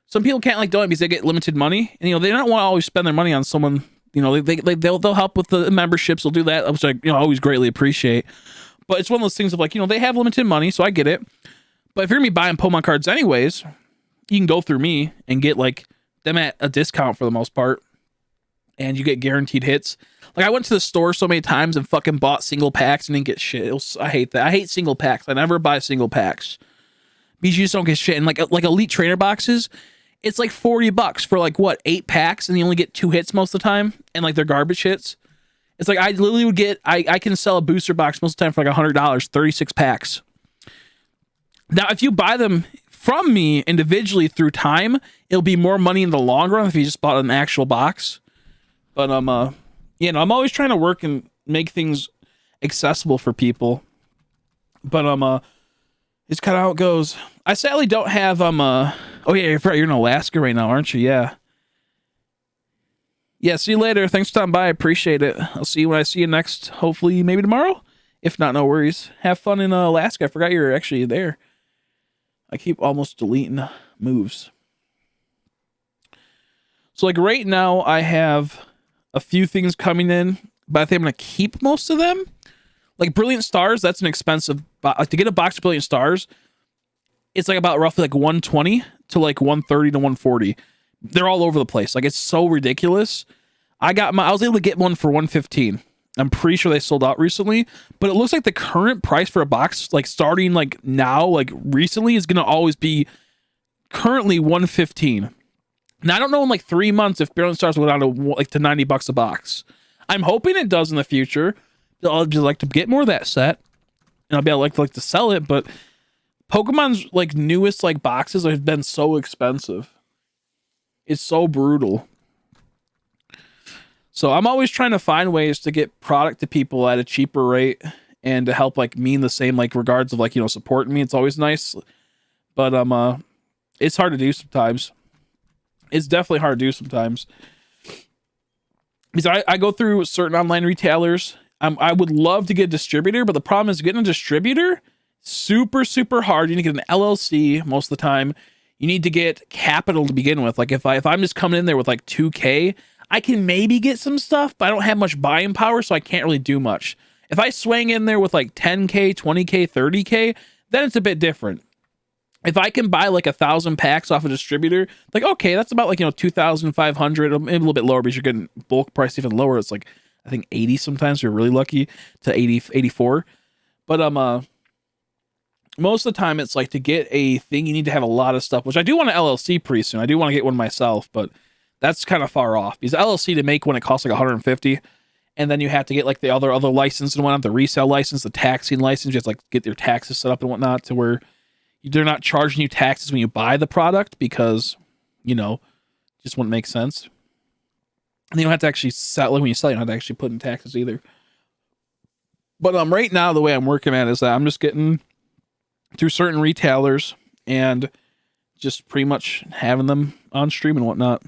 Some people can't donate because they get limited money, and they don't want to always spend their money on someone. They'll help with the memberships. They'll do that, which I always greatly appreciate. But it's one of those things of they have limited money, so I get it. But if you're gonna be buying Pokemon cards anyways, you can go through me and get them at a discount for the most part, and you get guaranteed hits. Like I went to the store so many times and fucking bought single packs and didn't get shit. I hate that. I hate single packs. I never buy single packs because you just don't get shit. And like elite trainer boxes, it's like $40 for 8 packs, and you only get 2 hits most of the time, and they're garbage hits. It's like I literally would get I can sell a booster box most of the time for $100, 36 packs. Now, if you buy them from me individually through time, it'll be more money in the long run if you just bought an actual box. But I'm always trying to work and make things accessible for people. But it's kind of how it goes. I sadly don't have oh yeah, you're in Alaska right now, aren't you? Yeah. Yeah, see you later. Thanks for stopping by. I appreciate it. I'll see you when I see you next, hopefully maybe tomorrow. If not, no worries. Have fun in Alaska. I forgot you're actually there. I keep almost deleting moves. So like right now I have a few things coming in, but I think I'm going to keep most of them. Like Brilliant Stars, that's an expensive like to get a box of Brilliant Stars. It's like about roughly like 120 to like 130 to 140. They're all over the place. Like it's so ridiculous. I was able to get one for 115. I'm pretty sure they sold out recently, but it looks like the current price for a box, like starting like now, like recently, is going to always be currently 115. Now I don't know in like 3 months if Brilliant Stars will go down to like to $90 a box. I'm hoping it does in the future. I'll just like to get more of that set, and I'll be able to like to sell it. But Pokemon's like newest like boxes have been so expensive. It's so brutal. So I'm always trying to find ways to get product to people at a cheaper rate and to help like mean the same like regards of like, you know, supporting me. It's always nice. But it's hard to do sometimes. It's definitely hard to do sometimes. Because I go through certain online retailers. I would love to get a distributor, but the problem is getting a distributor, super, super hard. You need to get an LLC most of the time. You need to get capital to begin with. Like if I'm just coming in there with like 2K, I can maybe get some stuff, but I don't have much buying power, so I can't really do much. If I swing in there with like 10K, 20K, 30K, then it's a bit different. If I can buy like 1,000 packs off a distributor, like, okay, that's about like, you know, 2,500, maybe a little bit lower because you're getting bulk price even lower. It's like, I think 80 sometimes, you're really lucky, to 80, 84. But most of the time it's like to get a thing, you need to have a lot of stuff, which I do want an LLC pretty soon. I do want to get one myself, but that's kind of far off because LLC to make one, it costs like 150. And then you have to get like the other license and whatnot, the resale license, the taxing license. You have to like get your taxes set up and whatnot to where they're not charging you taxes when you buy the product because, you know, just wouldn't make sense. And you don't have to actually sell, like when you sell, you don't have to actually put in taxes either. But right now, the way I'm working at is that I'm just getting through certain retailers and just pretty much having them on stream and whatnot.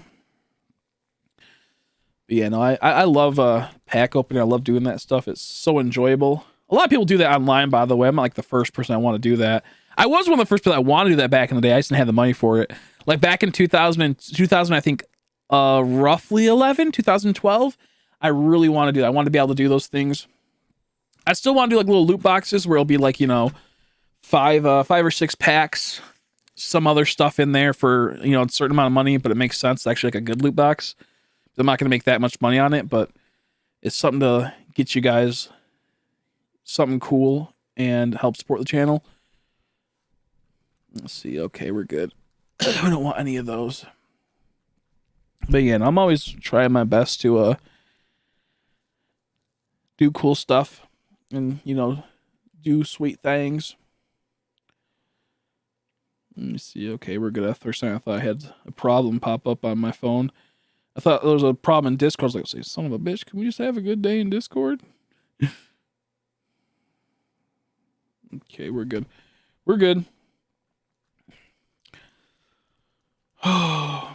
But yeah, no, I love pack opening. I love doing that stuff. It's so enjoyable. A lot of people do that online, by the way. I'm not like the first person I want to do that. I was one of the first people I wanted to do that back in the day. I just didn't have the money for it. Like back in 2000, I think, roughly 2012, I really want to do that. I want to be able to do those things. I still want to do like little loot boxes where it'll be like, you know, five or six packs, some other stuff in there for, you know, a certain amount of money, but it makes sense. It's actually like a good loot box. I'm not going to make that much money on it, but it's something to get you guys something cool and help support the channel. Let's see. Okay, we're good. We don't want any of those. But yeah, I'm always trying my best to do cool stuff and, you know, do sweet things. Let me see. Okay, we're good. First time I thought I had a problem pop up on my phone. I thought there was a problem in Discord. I was like, say, son of a bitch, can we just have a good day in Discord? Okay, we're good. We're good. But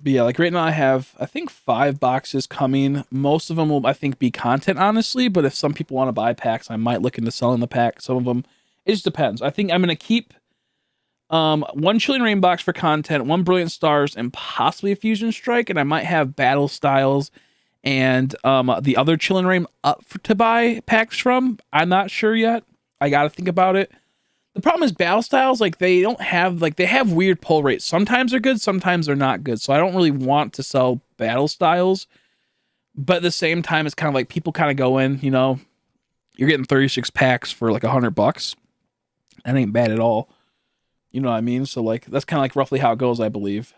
yeah, like right now I have, I think 5 boxes coming. Most of them will, I think, be content, honestly. But if some people want to buy packs, I might look into selling the pack. Some of them, it just depends. I think I'm going to keep 1 Chilling Reign box for content, 1 Brilliant Stars, and possibly a Fusion Strike. And I might have Battle Styles and the other Chilling Reign up to buy packs from. I'm not sure yet. I got to think about it. The problem is Battle Styles, like they don't have, like they have weird pull rates. Sometimes they're good, sometimes they're not good. So I don't really want to sell Battle Styles. But at the same time, it's kind of like people kind of go in, you know, you're getting 36 packs for like $100. That ain't bad at all. You know what I mean? So like, that's kind of like roughly how it goes, I believe.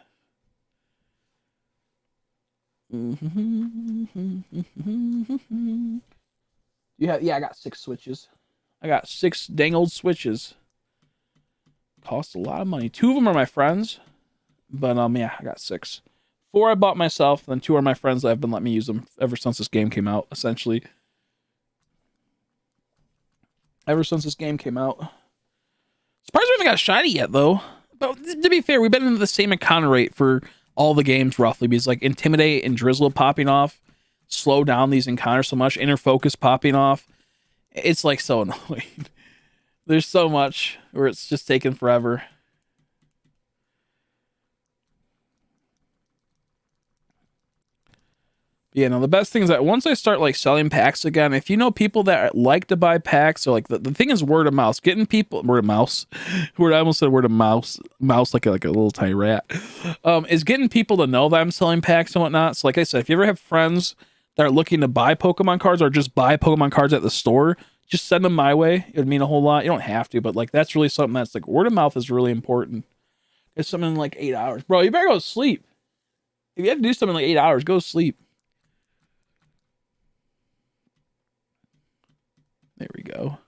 Yeah, I got 6 switches. I got 6 dang old switches. Cost a lot of money. 2 of them are my friends, but yeah, I got 6. 4 I bought myself, then 2 are my friends that have been letting me use them ever since this game came out, essentially. Ever since this game came out. Surprised we haven't got a shiny yet, though. But to be fair, we've been in the same encounter rate for all the games, roughly, because like Intimidate and Drizzle popping off slow down these encounters so much. Inner Focus popping off. It's like so annoying. There's so much where it's just taking forever. Yeah, no, the best thing is that once I start like selling packs again, if you know people that like to buy packs, or like the thing is word of mouth, getting people word of mouse, word I almost said word of mouse, mouse like a little tiny rat, is getting people to know that I'm selling packs and whatnot. So like I said, if you ever have friends that are looking to buy Pokemon cards or just buy Pokemon cards at the store, just send them my way. It would mean a whole lot. You don't have to, but like that's really something that's like word of mouth is really important. It's something in like 8 hours, bro. You better go to sleep. If you have to do something in like 8 hours, go to sleep. There we go.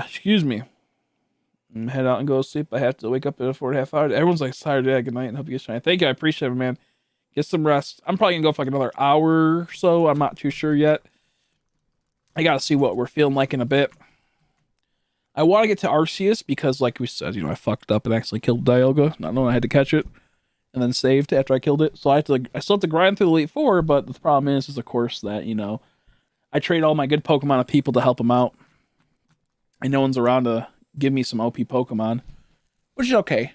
Excuse me. Head out and go to sleep. I have to wake up in 4.5 hours. Everyone's like, tired. Yeah, good night and hope you get shiny. Thank you. I appreciate it, man. Get some rest. I'm probably gonna go for like another hour or so. I'm not too sure yet. I gotta see what we're feeling like in a bit. I want to get to Arceus because, like we said, I fucked up and actually killed Dialga, not knowing I had to catch it. And then saved after I killed it. So I still have to grind through the Elite Four, but the problem is of course that, I trade all my good Pokemon to people to help them out. And no one's around to give me some OP Pokemon. Which is okay.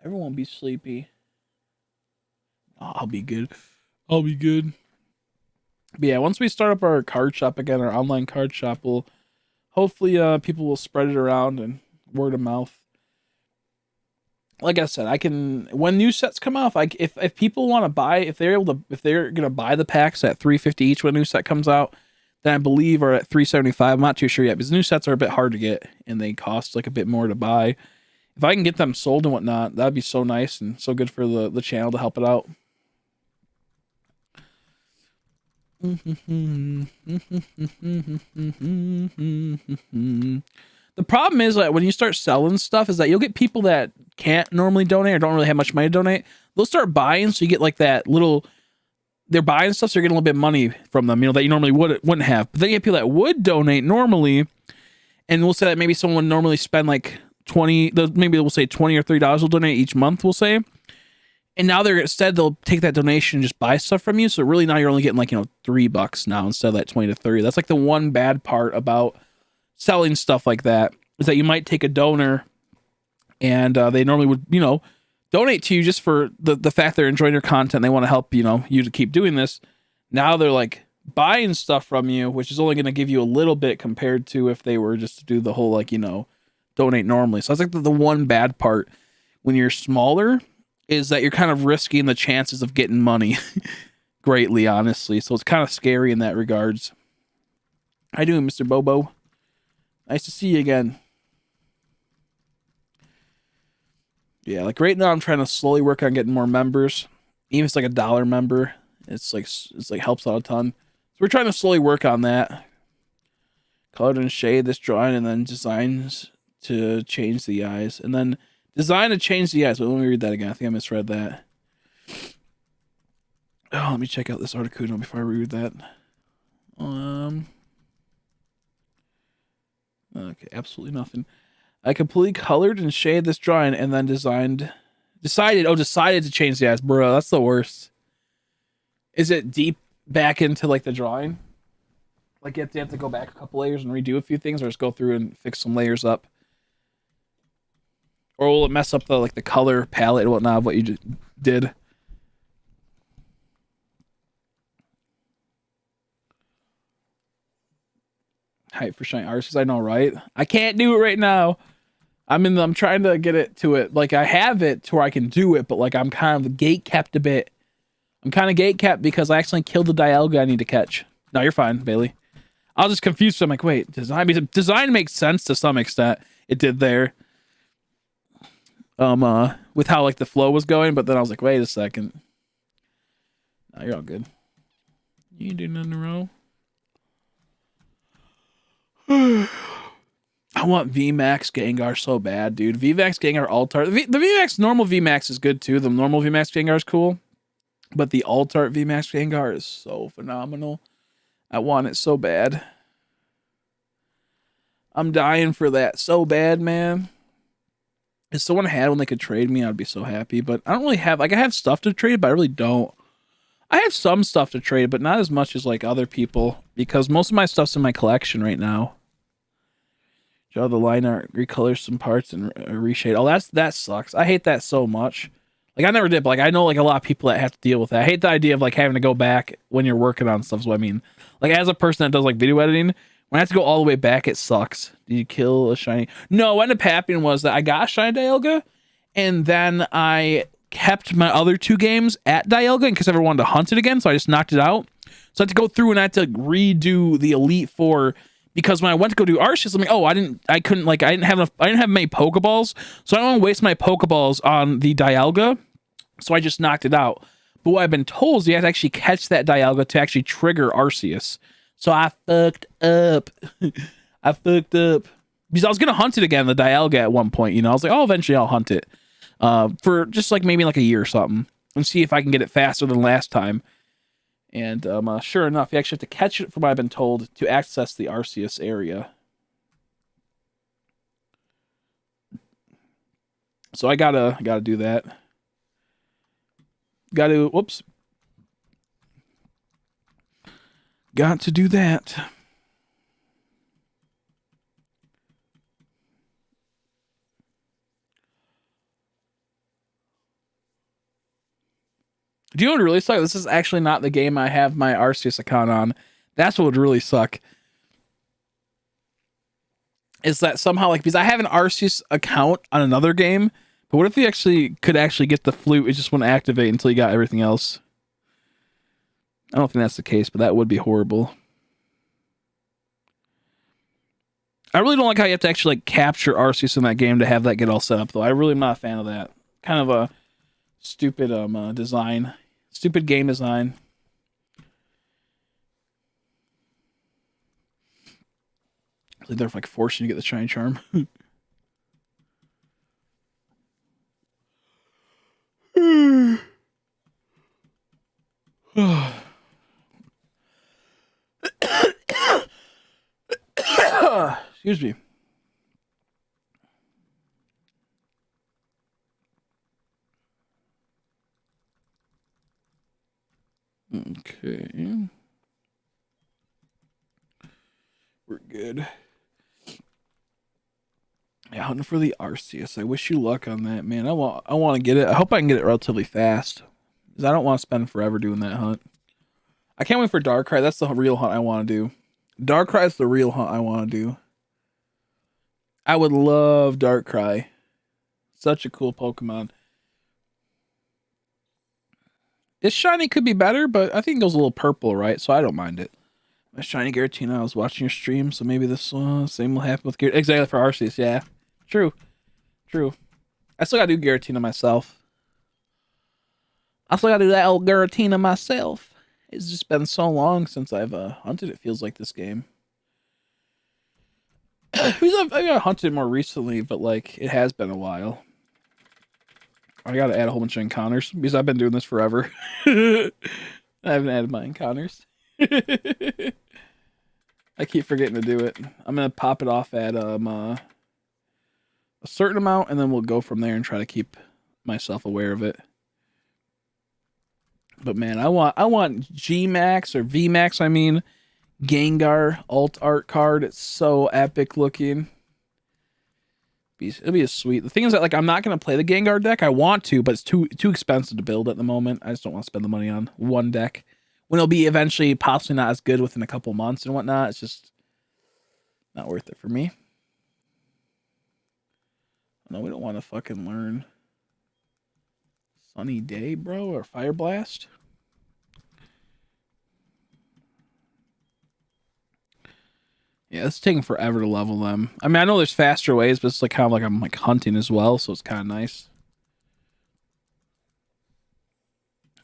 Everyone be sleepy. Oh, I'll be good. But yeah, once we start up our card shop again, our online card shop, will hopefully people will spread it around and word of mouth. Like I said, when new sets come out, if people want to buy, if they're gonna buy the packs at $350 each when a new set comes out, then I believe are at $375. I'm not too sure yet because new sets are a bit hard to get and they cost like a bit more to buy. If I can get them sold and whatnot, that'd be so nice and so good for the channel to help it out. The problem is that when you start selling stuff is that you'll get people that can't normally donate or don't really have much money to donate. They'll start buying, so you get like that little, they're buying stuff, so you're getting a little bit of money from them, that you normally wouldn't have. But then you get people that would donate normally, and we'll say that maybe someone would normally spend like maybe we'll say $20 or $30 will donate each month, we'll say. And now they'll take that donation and just buy stuff from you. So really now you're only getting like, $3 now instead of that 20 to 30. That's like the one bad part about selling stuff like that is that you might take a donor and they normally would, donate to you just for the fact they're enjoying your content. They want to help, you to keep doing this. Now they're like buying stuff from you, which is only going to give you a little bit compared to if they were just to do the whole, like, donate normally. So that's like the one bad part when you're smaller is that you're kind of risking the chances of getting money greatly, honestly. So it's kind of scary in that regards. How you doing, Mr. Bobo? Nice to see you again. Yeah, like right now I'm trying to slowly work on getting more members. Even if it's like $1 member, it's like helps out a ton. So we're trying to slowly work on that. Color and shade this drawing and then designs to change the eyes. And then design to change the eyes. Well, let me read that again. I think I misread that. Oh, let me check out this Articuno before I read that. Okay, absolutely nothing. I completely colored and shaded this drawing and then decided to change the eyes. Bro, that's the worst. Is it deep back into like the drawing? Like you have to go back a couple layers and redo a few things, or just go through and fix some layers up? Or will it mess up the color palette and whatnot of what you just did? Hype for shiny arceus, I know, right? I can't do it right now. I'm trying to get it to it. Like I have it to where I can do it, but like I'm kind of gate-kept a bit. I'm kind of gate-kept because I accidentally killed the Dialga I need to catch. No, you're fine, Bailey. I was just confused. So I'm like, wait, design makes sense to some extent. It did there. With how like the flow was going, but then I was like, wait a second. No, you're all good. You ain't doing nothing wrong. I want VMAX Gengar so bad, dude. VMAX Gengar Altart. The VMAX normal VMAX is good too. The normal VMAX Gengar is cool. But the Altart VMAX Gengar is so phenomenal. I want it so bad. I'm dying for that so bad, man. If someone had one they could trade me, I'd be so happy. But I don't really have, like, I have stuff to trade, but I really don't. I have some stuff to trade, but not as much as like other people, because most of my stuff's in my collection right now. Draw the line art, recolor some parts, and reshade. Oh, that sucks. I hate that so much. Like, I never did, but like I know like a lot of people that have to deal with that. I hate the idea of like having to go back when you're working on stuff. So I mean, like as a person that does like video editing, when I have to go all the way back, it sucks. Did you kill a shiny? No, what ended up happening was that I got a shiny Dialga, and then I kept my other 2 games at Dialga because everyone wanted to hunt it again, so I just knocked it out. So I had to go through and I had to redo the Elite Four, because when I went to go do Arceus, I'm like, oh, I didn't have many Pokeballs, so I don't want to waste my Pokeballs on the Dialga, so I just knocked it out. But what I've been told is you have to actually catch that Dialga to actually trigger Arceus. So I fucked up. I fucked up. Because I was gonna hunt it again, the Dialga, at one point, you know. I was like, oh, eventually I'll hunt it. For just like maybe like a year or something, and see if I can get it faster than last time. And sure enough, you actually have to catch it, from what I've been told, to access the Arceus area. So I gotta do that. Got to do that. Do you know what would really suck? This is actually not the game I have my Arceus account on. That's what would really suck. Is that somehow, like, because I have an Arceus account on another game, but what if you could actually get the flute? It just wouldn't activate until you got everything else. I don't think that's the case, but that would be horrible. I really don't like how you have to actually like capture Arceus in that game to have that get all set up, though. I really am not a fan of that. Kind of a stupid design. Stupid game design. They're like forcing you to get the shiny charm. Excuse me. Okay. We're good. Yeah, hunting for the Arceus. I wish you luck on that, man. I want to get it. I hope I can get it relatively fast, because I don't want to spend forever doing that hunt. I can't wait for Darkrai. That's the real hunt I want to do. Darkrai is the real hunt I want to do. I would love Darkrai. Such a cool Pokemon. This shiny could be better, but I think it goes a little purple, right? So I don't mind it. My shiny Giratina, I was watching your stream, so maybe this same will happen with Giratina. Exactly, for Arceus, yeah. True. I still gotta do Giratina myself. It's just been so long since I've hunted, it feels like, this game. I've got hunted more recently, but like it has been a while. I gotta add a whole bunch of encounters because I've been doing this forever. I haven't added my encounters. I keep forgetting to do it. I'm gonna pop it off at a certain amount, and then we'll go from there and try to keep myself aware of it. But man, I want G Max or V Max. I mean, Gengar alt art card. It's so epic looking. It'll be a sweet. The thing is that like I'm not gonna play the Gengar deck. I want to, but it's too expensive to build at the moment. I just don't want to spend the money on one deck when it'll be eventually possibly not as good within a couple months and whatnot. It's just not worth it for me. No, we don't want to fucking learn Sunny Day, bro, or Fire Blast. Yeah, it's taking forever to level them. I mean, I know there's faster ways, but it's like kind of like I'm like hunting as well, so it's kind of nice.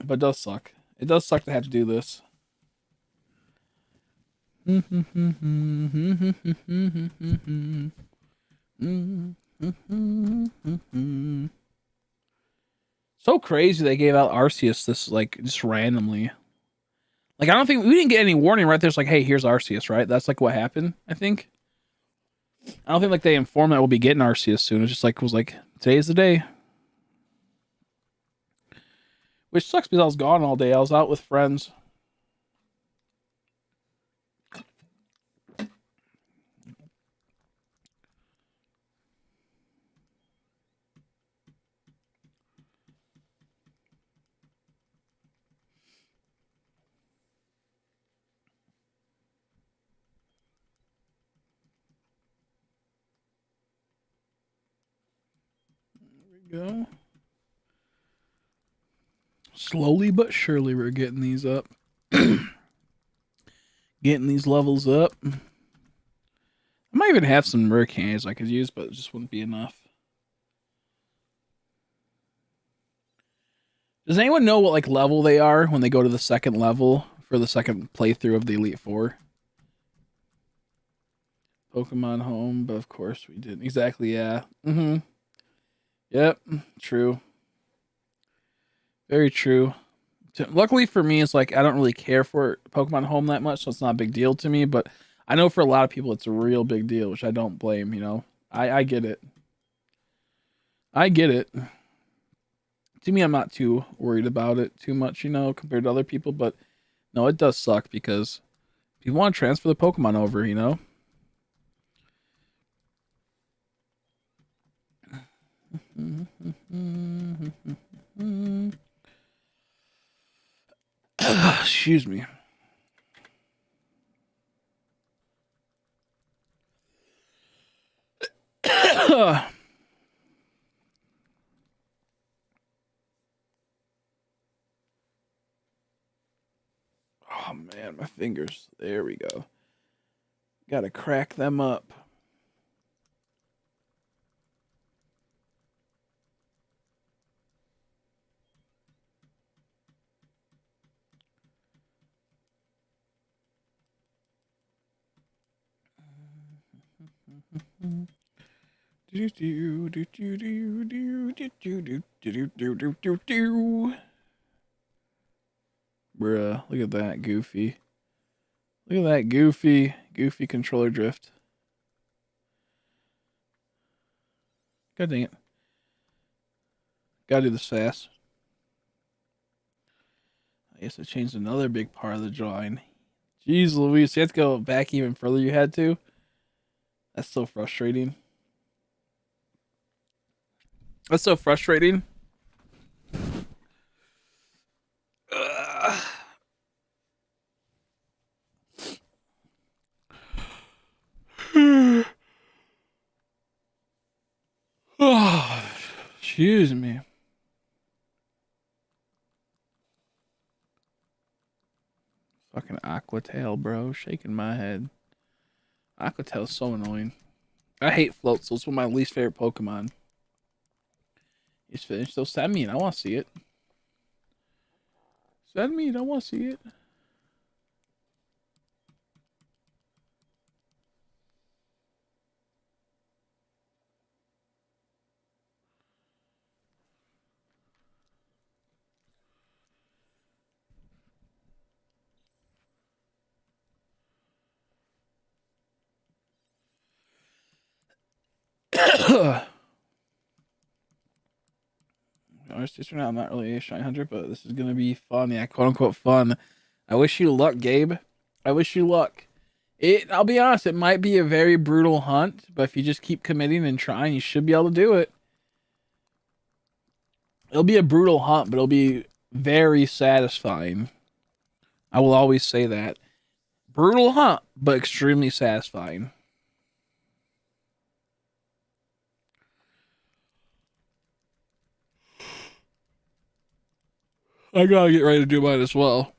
But it does suck. It does suck to have to do this. So crazy they gave out Arceus this like just randomly. Like, I don't think we didn't get any warning right there's like, hey, here's Arceus, right? That's like what happened, I think. I don't think like they informed that we'll be getting Arceus soon. It's just like was like today's the day. Which sucks because I was gone all day. I was out with friends. There we go. Slowly but surely we're getting these up. Getting these levels up. I might even have some rare candies I could use, but it just wouldn't be enough. Does anyone know what like level they are when they go to the second level for the second playthrough of the Elite Four? Pokemon Home, but of course we didn't. Exactly, yeah. Mm-hmm. Yep, true. Very true. Luckily for me, it's like I don't really care for Pokemon Home that much, so it's not a big deal to me. But I know for a lot of people, it's a real big deal, which I don't blame. You know, I get it. I get it. To me, I'm not too worried about it too much, you know, compared to other people. But no, it does suck because people want to transfer the Pokemon over, you know. Excuse me. Oh man, my fingers. There we go. Gotta crack them up. Bruh, look at that, Goofy. Look at that, Goofy controller drift. God dang it. Gotta do this fast. I guess I changed another big part of the drawing. Jeez Louise, you have to go back even further you had to? That's so frustrating. That's so frustrating. Oh, excuse me. Fucking Aquatail, bro. Shaking my head. Aquatail's so annoying. I hate Floatzel. It's one of my least favorite Pokemon. It's finished. So send me it. I want to see it. Send me it. I want to see it. I'm not really a Shine Hunter, but this is gonna be fun. Yeah, quote unquote fun. I wish you luck, Gabe. I wish you luck. I'll be honest, it might be a very brutal hunt, but if you just keep committing and trying, you should be able to do it. It'll be a brutal hunt, but it'll be very satisfying. I will always say that. Brutal hunt, but extremely satisfying. I gotta get ready to do mine as well.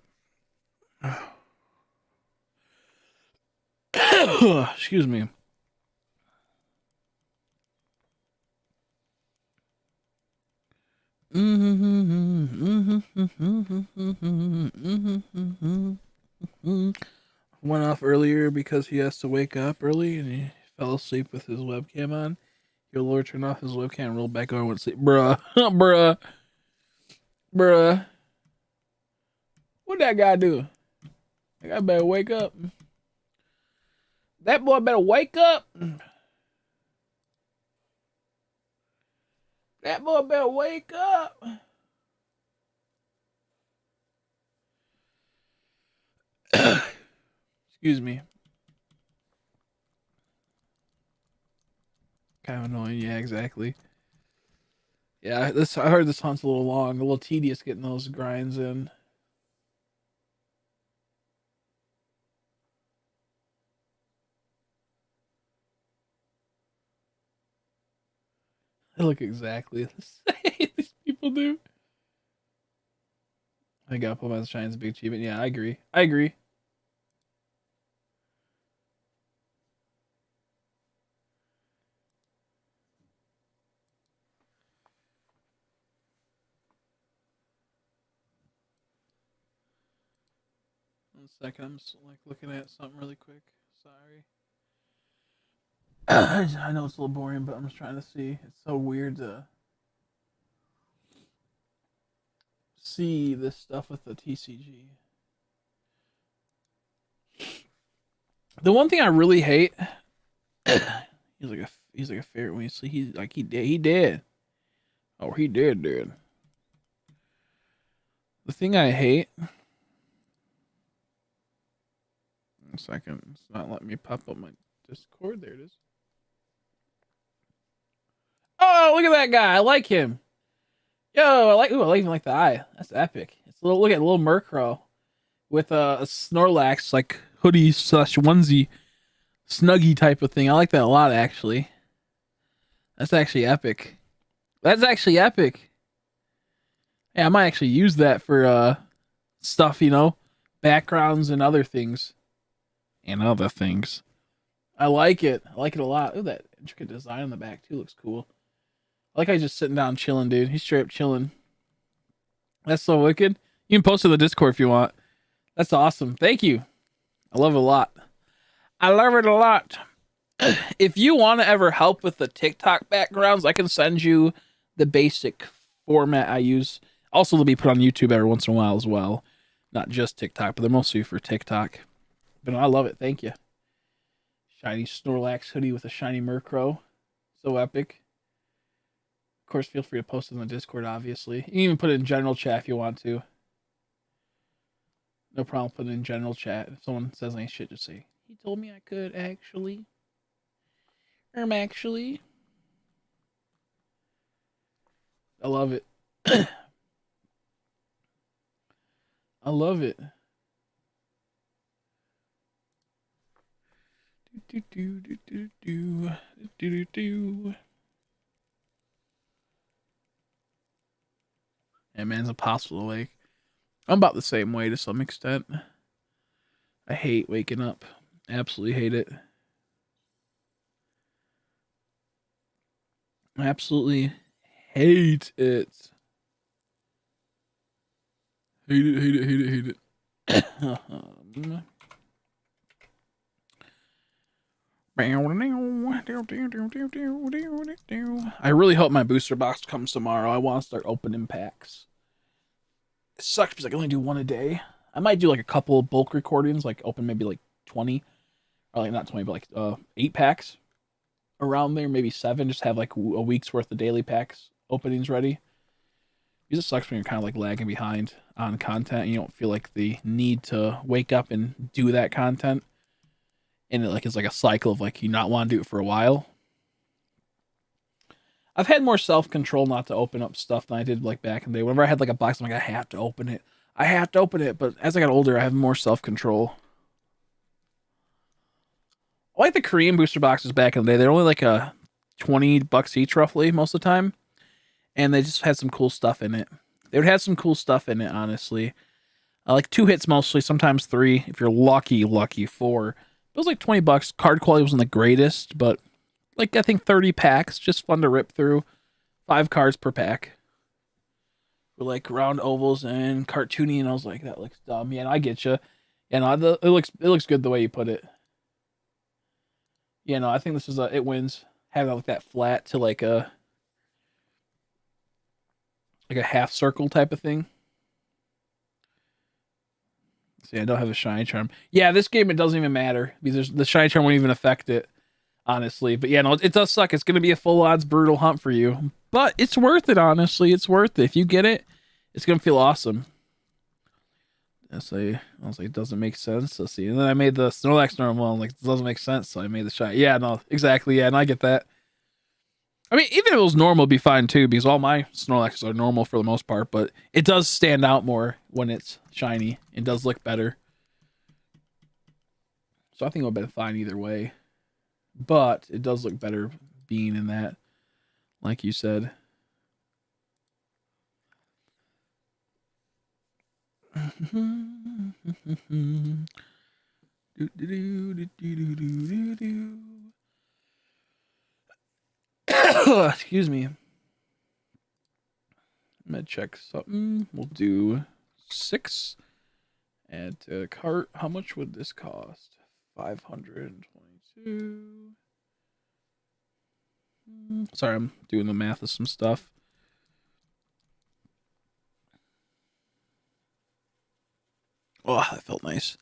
Excuse me. Went off earlier because he has to wake up early and he fell asleep with his webcam on. He'll Lord turn off his webcam, roll back on, and went to sleep. Bruh. Bruh. Bruh. What that guy do? That guy better wake up. That boy better wake up. That boy better wake up. Excuse me. Kind of annoying. Yeah, exactly. Yeah, I heard this hunt's a little long, a little tedious getting those grinds in. They look exactly the same. These people do. I gotta put my shines a big achievement. Yeah, I agree. I agree. 1 second. I'm just like looking at something really quick. Sorry. I know it's a little boring, but I'm just trying to see. It's so weird to see this stuff with the TCG. The one thing I really hate, he's like a favorite when you see he did. Oh, he did, dude. The thing I hate. 1 second, it's not letting me pop up my Discord. There it is. Oh, look at that guy! I like him. Yo, I even like the eye. That's epic. It's a little look at a little Murkrow with a Snorlax like hoodie slash onesie snuggie type of thing. I like that a lot actually. That's actually epic. That's actually epic. Yeah, I might actually use that for stuff, backgrounds and other things. And other things. I like it. I like it a lot. Ooh, that intricate design on the back too looks cool. I like how he's just sitting down chilling, dude. He's straight up chilling. That's so wicked. You can post it in the Discord if you want. That's awesome. Thank you. I love it a lot. I love it a lot. If you want to ever help with the TikTok backgrounds, I can send you the basic format I use. Also, they'll be put on YouTube every once in a while as well. Not just TikTok, but they're mostly for TikTok. But no, I love it. Thank you. Shiny Snorlax hoodie with a shiny Murkrow. So epic. Of course, feel free to post it in the Discord, obviously. You can even put it in general chat if you want to. No problem putting it in general chat. If someone says any shit, just say, he told me I could, actually. Actually. I love it. I love it. Yeah, man, it's impossible to wake. I'm about the same way to some extent. I hate waking up. Absolutely hate it. Absolutely hate it. Hate it, hate it, hate it, hate it. I really hope my booster box comes tomorrow. I want to start opening packs. It sucks because I can only do one a day. I might do like a couple of bulk recordings, like open maybe like 20, or like not 20, but like 8 packs around there, maybe 7. Just have like a week's worth of daily packs openings ready. Because it sucks when you're kind of like lagging behind on content and you don't feel like the need to wake up and do that content. And it like is like a cycle of like you not want to do it for a while. I've had more self-control not to open up stuff than I did like back in the day. Whenever I had like a box, I'm like, I have to open it. I have to open it. But as I got older, I have more self-control. I like the Korean booster boxes back in the day. They're only like $20 each roughly most of the time. And they just had some cool stuff in it. They would have some cool stuff in it, honestly. Like 2 hits mostly, sometimes 3. If you're lucky, 4. It was like $20. Card quality wasn't the greatest, but like I think 30 packs, just fun to rip through. 5 cards per pack. For like round ovals and cartoony, and I was like, that looks dumb. Yeah, I get you. Yeah, no, it looks good the way you put it. Yeah, no, I think this is it wins. Having like that flat to like a half circle type of thing. See, I don't have a shiny charm. Yeah, this game it doesn't even matter because the shiny charm won't even affect it, honestly. But yeah, no, it does suck. It's gonna be a full odds brutal hunt for you. But it's worth it, honestly. It's worth it. If you get it, it's gonna feel awesome. I was like, it doesn't make sense. Let's see. And then I made the Snorlax normal. I'm like, it doesn't make sense. So I made the shiny. Yeah, no, exactly. Yeah, and I get that. I mean, even if it was normal, it'd be fine too, because all my Snorlaxes are normal for the most part, but it does stand out more when it's shiny. It does look better. So I think it would have been fine either way. But it does look better being in that, like you said. Excuse me. I'm gonna check something. We'll do 6. Add to the cart. How much would this cost? 522. Sorry, I'm doing the math of some stuff. Oh, that felt nice.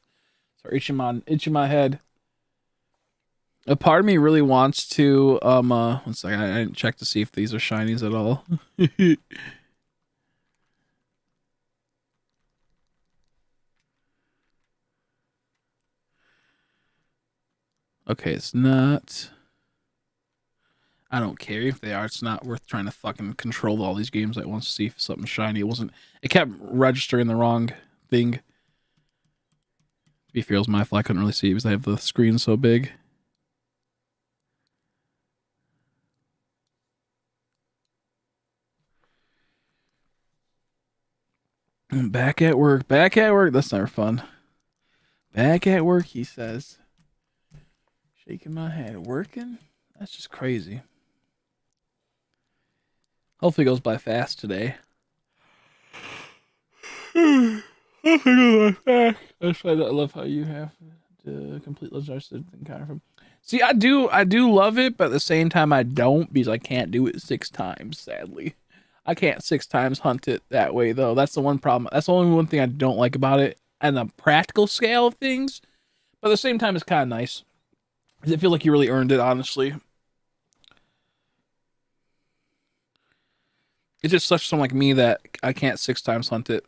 Sorry, itching my head. A part of me really wants to one second, I didn't check to see if these are shinies at all. Okay, it's not. I don't care if they are. It's not worth trying to fucking control all these games at once to see if something's shiny. It kept registering the wrong thing. To be fair, it was my fault. I couldn't really see it because I have the screen so big. Back at work. Back at work. That's never fun. Back at work, he says. Shaking my head. Working? That's just crazy. Hopefully it goes by fast today. Hopefully it goes by fast. That's why I love how you have to complete legendary encounter from. See, I do love it, but at the same time I don't, because I can't do it 6 times, sadly. I can't 6 times hunt it that way, though. That's the one problem. That's the only one thing I don't like about it on the practical scale of things. But at the same time, it's kind of nice. I feel like you really earned it, honestly. It's just such someone like me that I can't 6 times hunt it.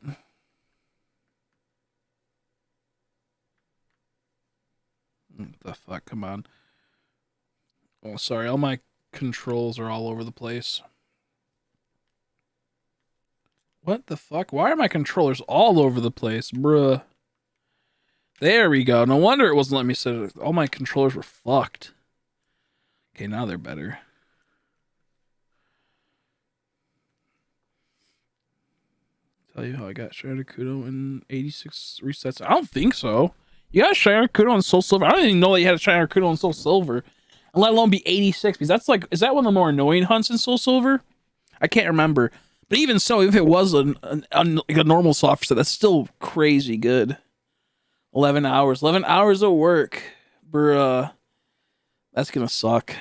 What the fuck? Come on. Oh, sorry. All my controls are all over the place. What the fuck? Why are my controllers all over the place, bruh? There we go. No wonder it wasn't letting me set it. All my controllers were fucked. Okay, now they're better. Tell you how I got Shiny-Kudo in 86 resets. I don't think so. You got Shiny-Kudo in Soul Silver. I don't even know that you had a Shiny-Kudo in Soul Silver. And let alone be 86. Because that's like, is that one of the more annoying hunts in Soul Silver? I can't remember. But even so, if it was like a normal soft set, that's still crazy good. 11 hours. 11 hours of work. Bruh. That's gonna suck.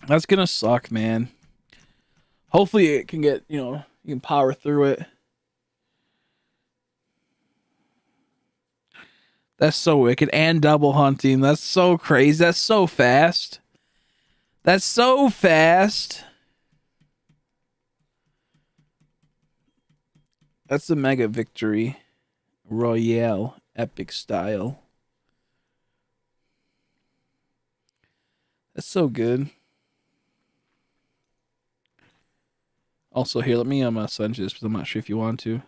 That's gonna suck, man. Hopefully it can get, you can power through it. That's so wicked. And double hunting. That's so crazy. That's so fast. That's so fast. That's a mega victory. Royale. Epic style. That's so good. Also, here, let me send you this, because I'm not sure if you want to.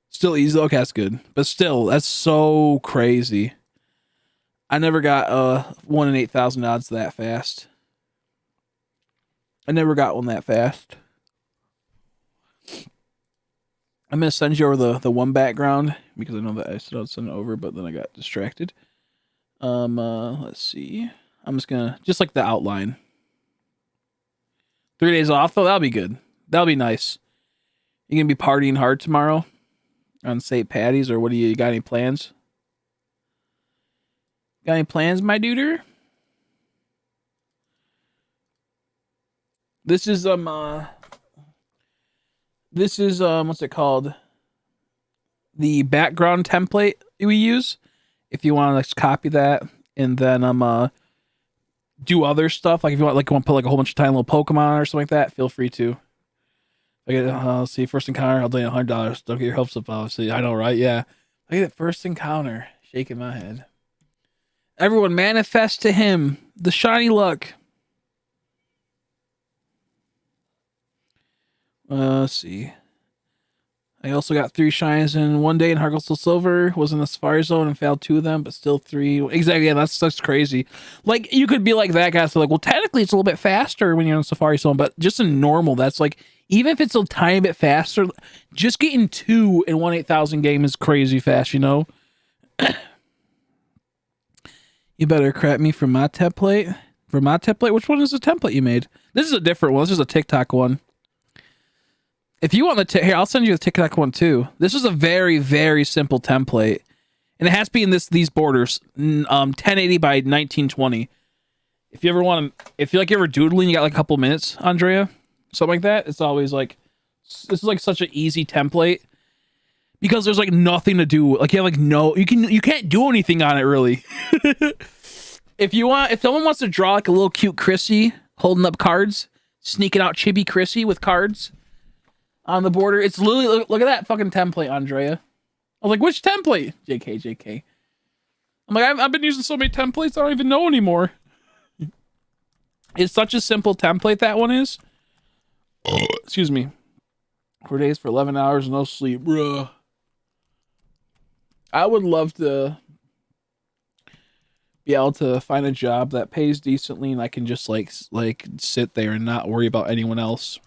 Still easy. Okay, that's good. But still, that's so crazy. I never got 1 in 8,000 odds that fast. I never got one that fast. I'm going to send you over the one background, because I know that I said I'd send it over, but then I got distracted. Let's see. I'm just going to, just like the outline. 3 days off, though, that'll be good. That'll be nice. You going to be partying hard tomorrow on St. Patty's, or what do you got any plans? Got any plans, my duder? This is, what's it called? The background template we use. If you want to copy that, and then do other stuff. Like if you want to put like a whole bunch of tiny little Pokemon or something like that, feel free to. I get see first encounter, I'll donate $100. Don't get your hopes up, obviously. I know, right? Yeah. Look at that first encounter. Shaking my head. Everyone manifest to him the shiny luck. Let's see. I also got 3 shines in one day in Heart Gold Soul Silver. Was in the Safari Zone and failed 2 of them, but still 3. Exactly. Yeah, that's crazy. Like you could be like that guy. So like, well, technically it's a little bit faster when you're in Safari Zone, but just in normal, that's like even if it's a tiny bit faster, just getting 2 in 1/8000 game is crazy fast. You know. You better crap me for my template. For my template, which one is the template you made? This is a different one. This is a TikTok one. If you want the here, I'll send you the TikTok one too. This is a very, very simple template, and it has to be in these borders, 1080 by 1920. If you ever want to, if you like ever doodling, you got like a couple minutes, Andrea, something like that. It's always like this is like such an easy template because there's like nothing to do. Like you have like you can't do anything on it really. If someone wants to draw like a little cute Chrissy holding up cards, sneaking out chibi Chrissy with cards on the border. It's literally, look at that fucking template, Andrea. I was like, which template? JK. I'm like, I've been using so many templates, I don't even know anymore. It's such a simple template, that one is. Excuse me. 4 days for 11 hours, no sleep, bruh. I would love to be able to find a job that pays decently and I can just like sit there and not worry about anyone else.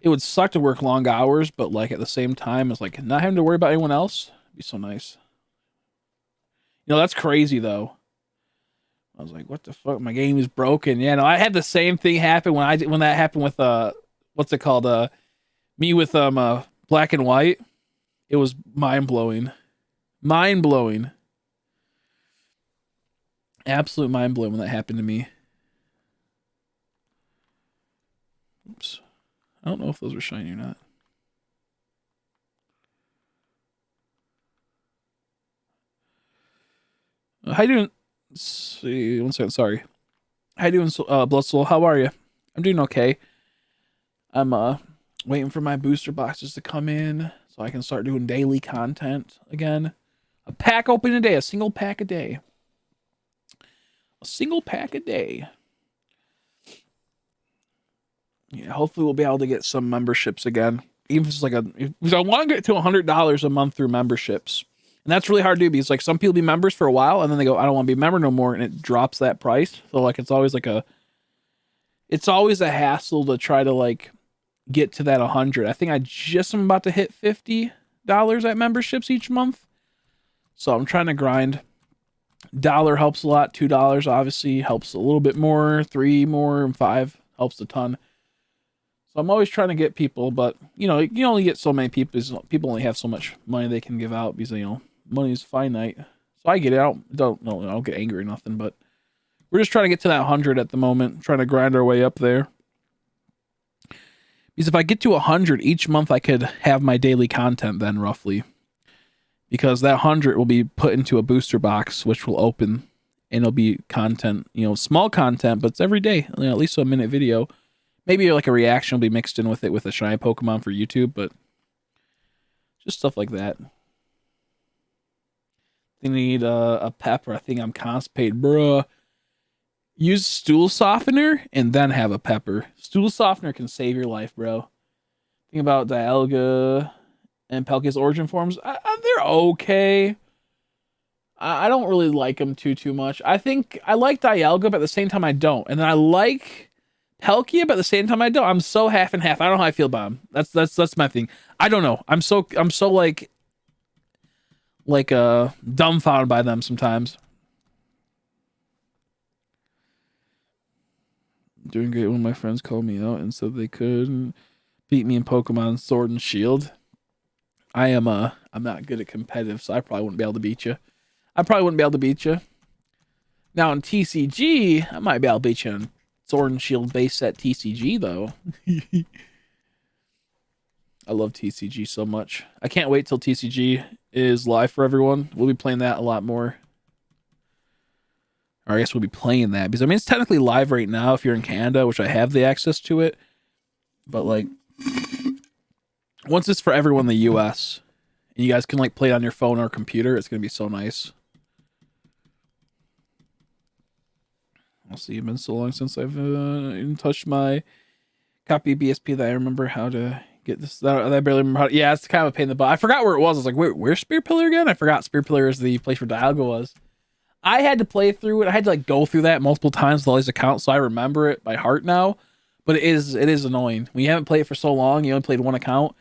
It would suck to work long hours, but like at the same time, it's like not having to worry about anyone else. It'd be so nice. You know, that's crazy though. I was like, what the fuck? My game is broken. Yeah, no, I had the same thing happen when that happened with what's it called? Me with Black and White. It was mind blowing. Mind blowing. Absolute mind blowing when that happened to me. Oops. I don't know if those are shiny or not. How you doing? Let's see, 1 second. Sorry. How you doing, Blood Soul? How are you? I'm doing okay. I'm waiting for my booster boxes to come in so I can start doing daily content again. A pack open a day. A single pack a day. A single pack a day. Yeah, hopefully we'll be able to get some memberships again. Even if it's like because I want to get to $100 a month through memberships. And that's really hard to do because like some people be members for a while and then they go, I don't want to be a member no more, and it drops that price. So like it's always a hassle to try to like get to that 100. I think I just am about to hit $50 at memberships each month. So I'm trying to grind. $1 helps a lot. $2 obviously helps a little bit more. 3 more and 5 helps a ton. So I'm always trying to get people, but you know, you only get so many people. People only have so much money they can give out because you know money is finite. So I get it. I don't get angry or nothing, but we're just trying to get to that 100 at the moment. Trying to grind our way up there. Because if I get to 100 each month, I could have my daily content then roughly. Because that 100 will be put into a booster box, which will open, and it'll be content. You know, small content, but it's every day. You know, at least a minute video. Maybe like a reaction will be mixed in with it with a shiny Pokemon for YouTube, but just stuff like that. They need a pepper. I think I'm constipated, bruh. Use stool softener and then have a pepper. Stool softener can save your life, bro. Think about Dialga and Palkia's origin forms. They're okay. I don't really like them too much. I think I like Dialga, but at the same time I don't. And then I like Palkia, but at the same time I don't. I'm so half and half. I don't know how I feel about them. That's my thing. I don't know. I'm so like dumbfounded by them sometimes. Doing great when my friends called me out and said they could beat me in Pokemon Sword and Shield. I'm not good at competitive, so I probably wouldn't be able to beat you. Now in TCG, I might be able to beat you in Sword and Shield base set TCG though. I love TCG so much. I can't wait till TCG is live for everyone. We'll be playing that a lot more. Or I guess we'll be playing that because I mean it's technically live right now if you're in Canada, which I have the access to it. But like once it's for everyone in the US and you guys can like play it on your phone or computer, it's gonna be so nice. I'll see, it's been so long since I've even touched my copy of BSP that I remember how to get this. That I barely remember how to, yeah, it's kind of a pain in the butt. I forgot where it was. I was like, wait, where's Spear Pillar again? I forgot Spear Pillar is the place where Dialga was. I had to play through it. I had to like go through that multiple times with all these accounts, so I remember it by heart now. But it is annoying. When you haven't played it for so long, you only played one account.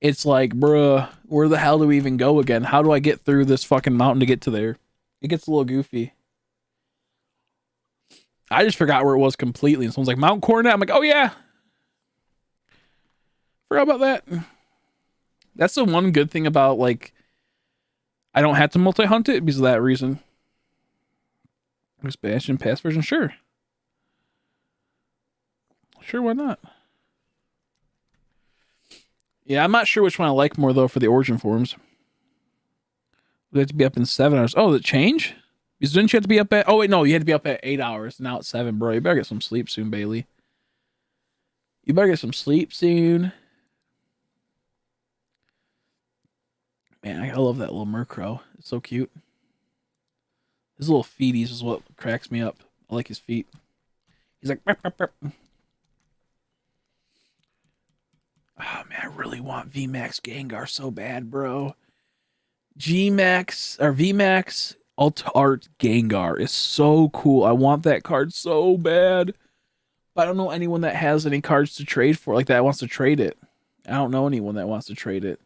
It's like, bruh, where the hell do we even go again? How do I get through this fucking mountain to get to there? It gets a little goofy. I just forgot where it was completely. And someone's like, Mount Coronet. I'm like, oh yeah. Forgot about that. That's the one good thing about, like, I don't have to multi-hunt it because of that reason. Expansion, past version, sure. Sure, why not? Yeah, I'm not sure which one I like more, though, for the origin forms. We have to be up in 7 hours. Oh, did it change? Because didn't you have to be up at... Oh, wait, no, you had to be up at 8 hours. Now it's 7, bro. You better get some sleep soon, Bailey. You better get some sleep soon. Man, I love that little Murkrow. It's so cute. His little feeties is what cracks me up. I like his feet. He's like... Burp, burp, burp. Oh, man, I really want VMAX Gengar so bad, bro. Gmax, or VMAX Alt Art Gengar is so cool. I want that card so bad. But I don't know anyone that has any cards to trade for, like that wants to trade it. I don't know anyone that wants to trade it.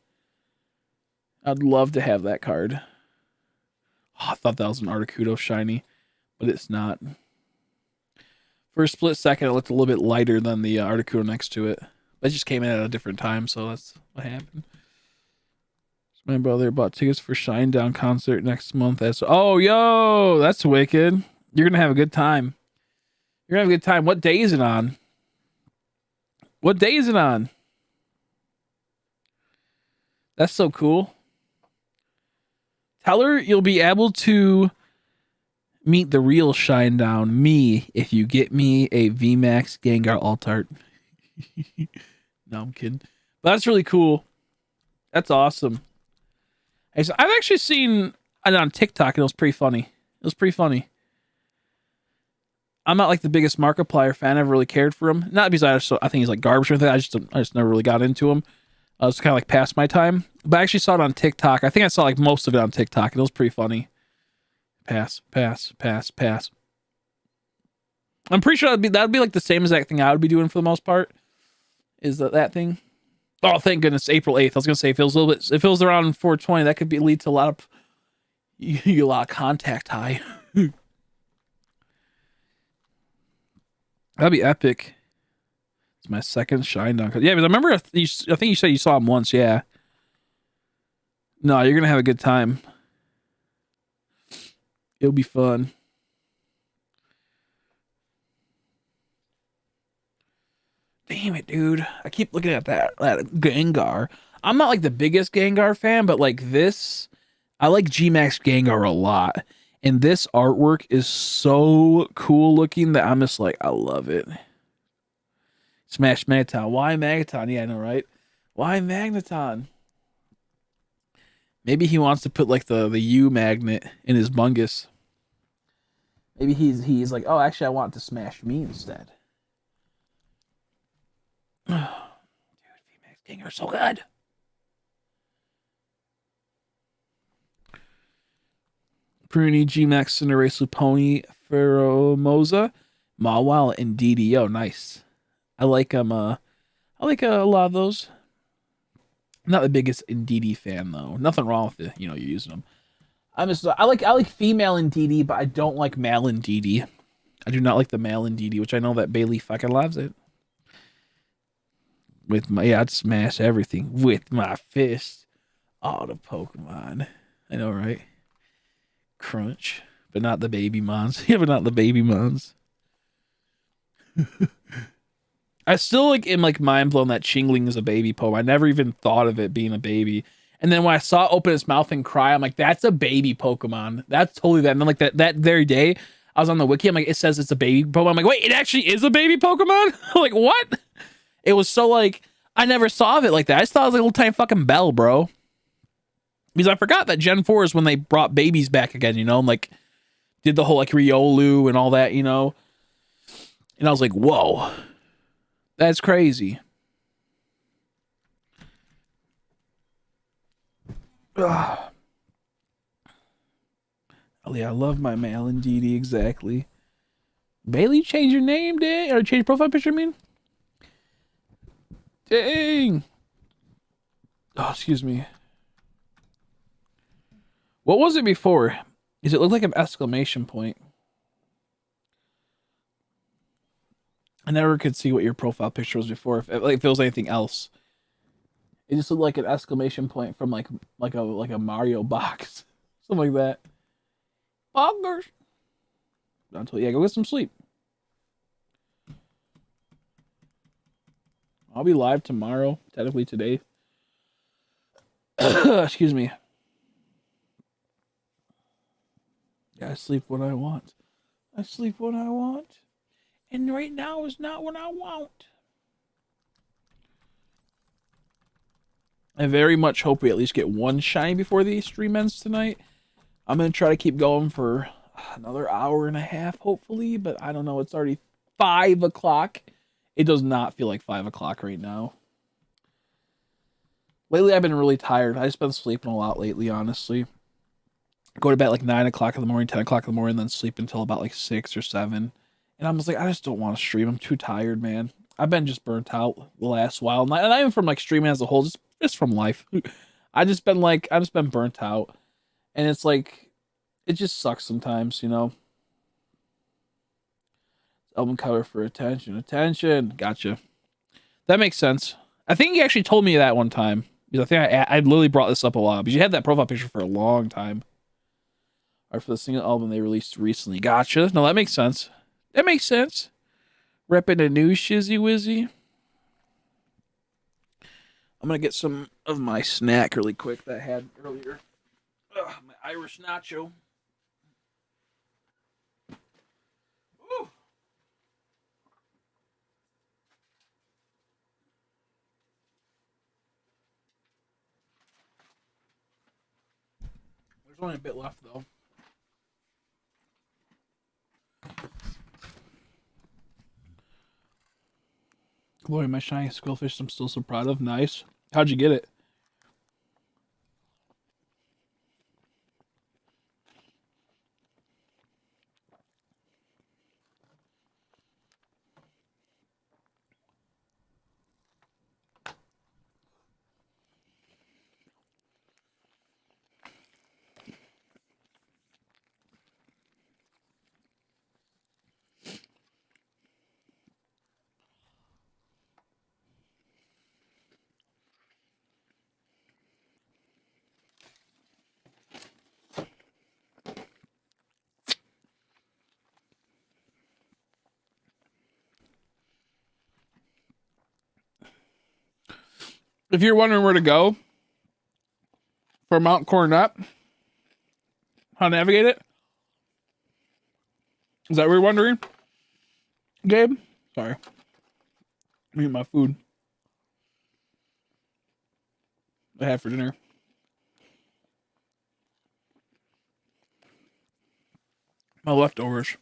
I'd love to have that card. Oh, I thought that was an Articuno shiny, but it's not. For a split second, it looked a little bit lighter than the Articuno next to it. That just came in at a different time, so that's what happened. My brother bought tickets for Shinedown concert next month. Oh, yo, that's wicked. You're gonna have a good time. You're gonna have a good time. What day is it on? What day is it on? That's so cool. Tell her you'll be able to meet the real Shinedown, me, if you get me a VMAX Gengar Alt Art. No, I'm kidding. But that's really cool. That's awesome. I've actually seen it on TikTok, and it was pretty funny. It was pretty funny. I'm not like the biggest Markiplier fan. I never really cared for him. Not because I think he's like garbage or anything. I just never really got into him. I was kind of like past my time. But I actually saw it on TikTok. I think I saw like most of it on TikTok, and it was pretty funny. Pass, pass, pass, pass. I'm pretty sure that'd be like the same exact thing I would be doing for the most part. Is that thing? Oh, thank goodness, April 8th. I was gonna say if it was around 420, that could lead to a lot of contact high. That'd be epic. It's my second Shinedown. Yeah, but I remember I think you said you saw him once. Yeah. No, you're gonna have a good time. It'll be fun. Damn it, dude. I keep looking at that Gengar. I'm not like the biggest Gengar fan, but like this, I like Gmax Gengar a lot. And this artwork is so cool looking that I'm just like, I love it. Smash Magneton. Why Magneton? Yeah, I know, right? Why Magneton? Maybe he wants to put like the U magnet in his bungus. Maybe he's like, oh, actually, I want it to smash me instead. Dude, VMAX Gengar so good. Pruny, Gmax, Cinderace, Pony, Pheromosa, Mawile, and DDO. Nice. I like a lot of those. I'm not the biggest Indeedee fan though. Nothing wrong with it, you're using them. I like female Indeedee, but I don't like male Indeedee. I do not like the male Indeedee, which I know that Bailey fucking loves it. I'd smash everything with my fist. Oh, the Pokemon. I know, right? Crunch, but not the baby mons. Yeah, but not the baby mons. I still am mind blown that Chingling is a baby Pokemon. I never even thought of it being a baby. And then when I saw it open its mouth and cry, I'm like, that's a baby Pokemon. That's totally that. And then that very day, I was on the wiki. I'm like, it says it's a baby Pokemon. I'm like, wait, it actually is a baby Pokemon? Like, what? It was so like, I never saw of it like that. I just thought it was like a little tiny fucking bell, bro. Because I forgot that Gen 4 is when they brought babies back again, you know, and like did the whole like Riolu and all that, you know. And I was like, whoa, that's crazy. Ugh. Oh yeah, I love my mail indeedy, exactly. Bailey, change your name, dang, or change profile picture, I mean? Dang. Oh, excuse me. What was it before? Does it look like an exclamation point? I never could see what your profile picture was before. If it was anything else, it just looked like an exclamation point from like a Mario box, something like that. Boggers. Until yeah, go get some sleep. I'll be live tomorrow. Technically today. Excuse me. Yeah, I sleep when I want. I sleep when I want. And right now is not what I want. I very much hope we at least get one shiny before the stream ends tonight. I'm going to try to keep going for another hour and a half, hopefully. But I don't know. It's already 5 o'clock. It does not feel like 5 o'clock right now. Lately, I've been really tired. I've just been sleeping a lot lately, honestly. Go to bed like 9 o'clock in the morning, 10 o'clock in the morning, then sleep until about like 6 or 7. And I'm just like, I just don't want to stream. I'm too tired, man. I've been just burnt out the last while. Not even from like streaming as a whole, just from life. I've just been burnt out. And it's like, it just sucks sometimes, you know? Album cover for attention. Attention. Gotcha. That makes sense. I think you actually told me that one time. Because I think I literally brought this up a lot. Because you had that profile picture for a long time. Or for the single album they released recently. Gotcha. No, that makes sense. That makes sense. Repping a new Shizzy Wizzy. I'm going to get some of my snack really quick that I had earlier. Ugh, my Irish nacho. Ooh. There's only a bit left, though. Glory, my shiny Squillfish I'm still so proud of. Nice. How'd you get it? If you're wondering where to go for Mount Coronet, how to navigate it, is that what you're wondering, Gabe? Sorry. I'm eating my food I had for dinner. My leftovers.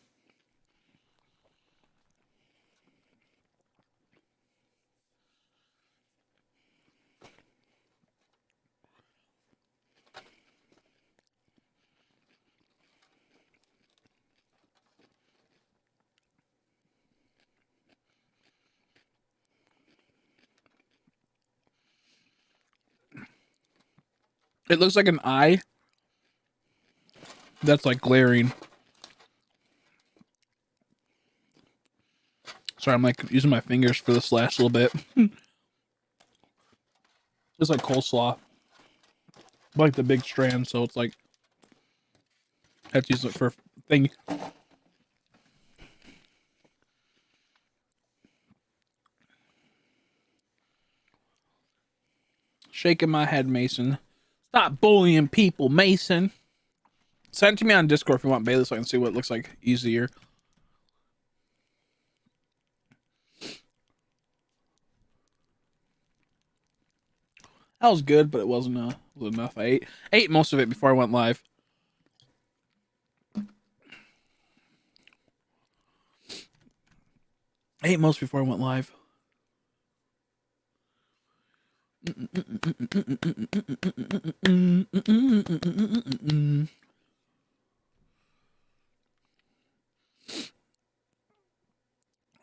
It looks like an eye that's like glaring. Sorry, I'm like using my fingers for this last little bit. Just like coleslaw. Like the big strand, so it's like I have to use it for thing. Shaking my head, Mason. Stop bullying people, Mason. Send it to me on Discord if you want, Bailey, so I can see what it looks like easier. That was good, but it wasn't enough. I ate most of it before I went live. I ate most before I went live.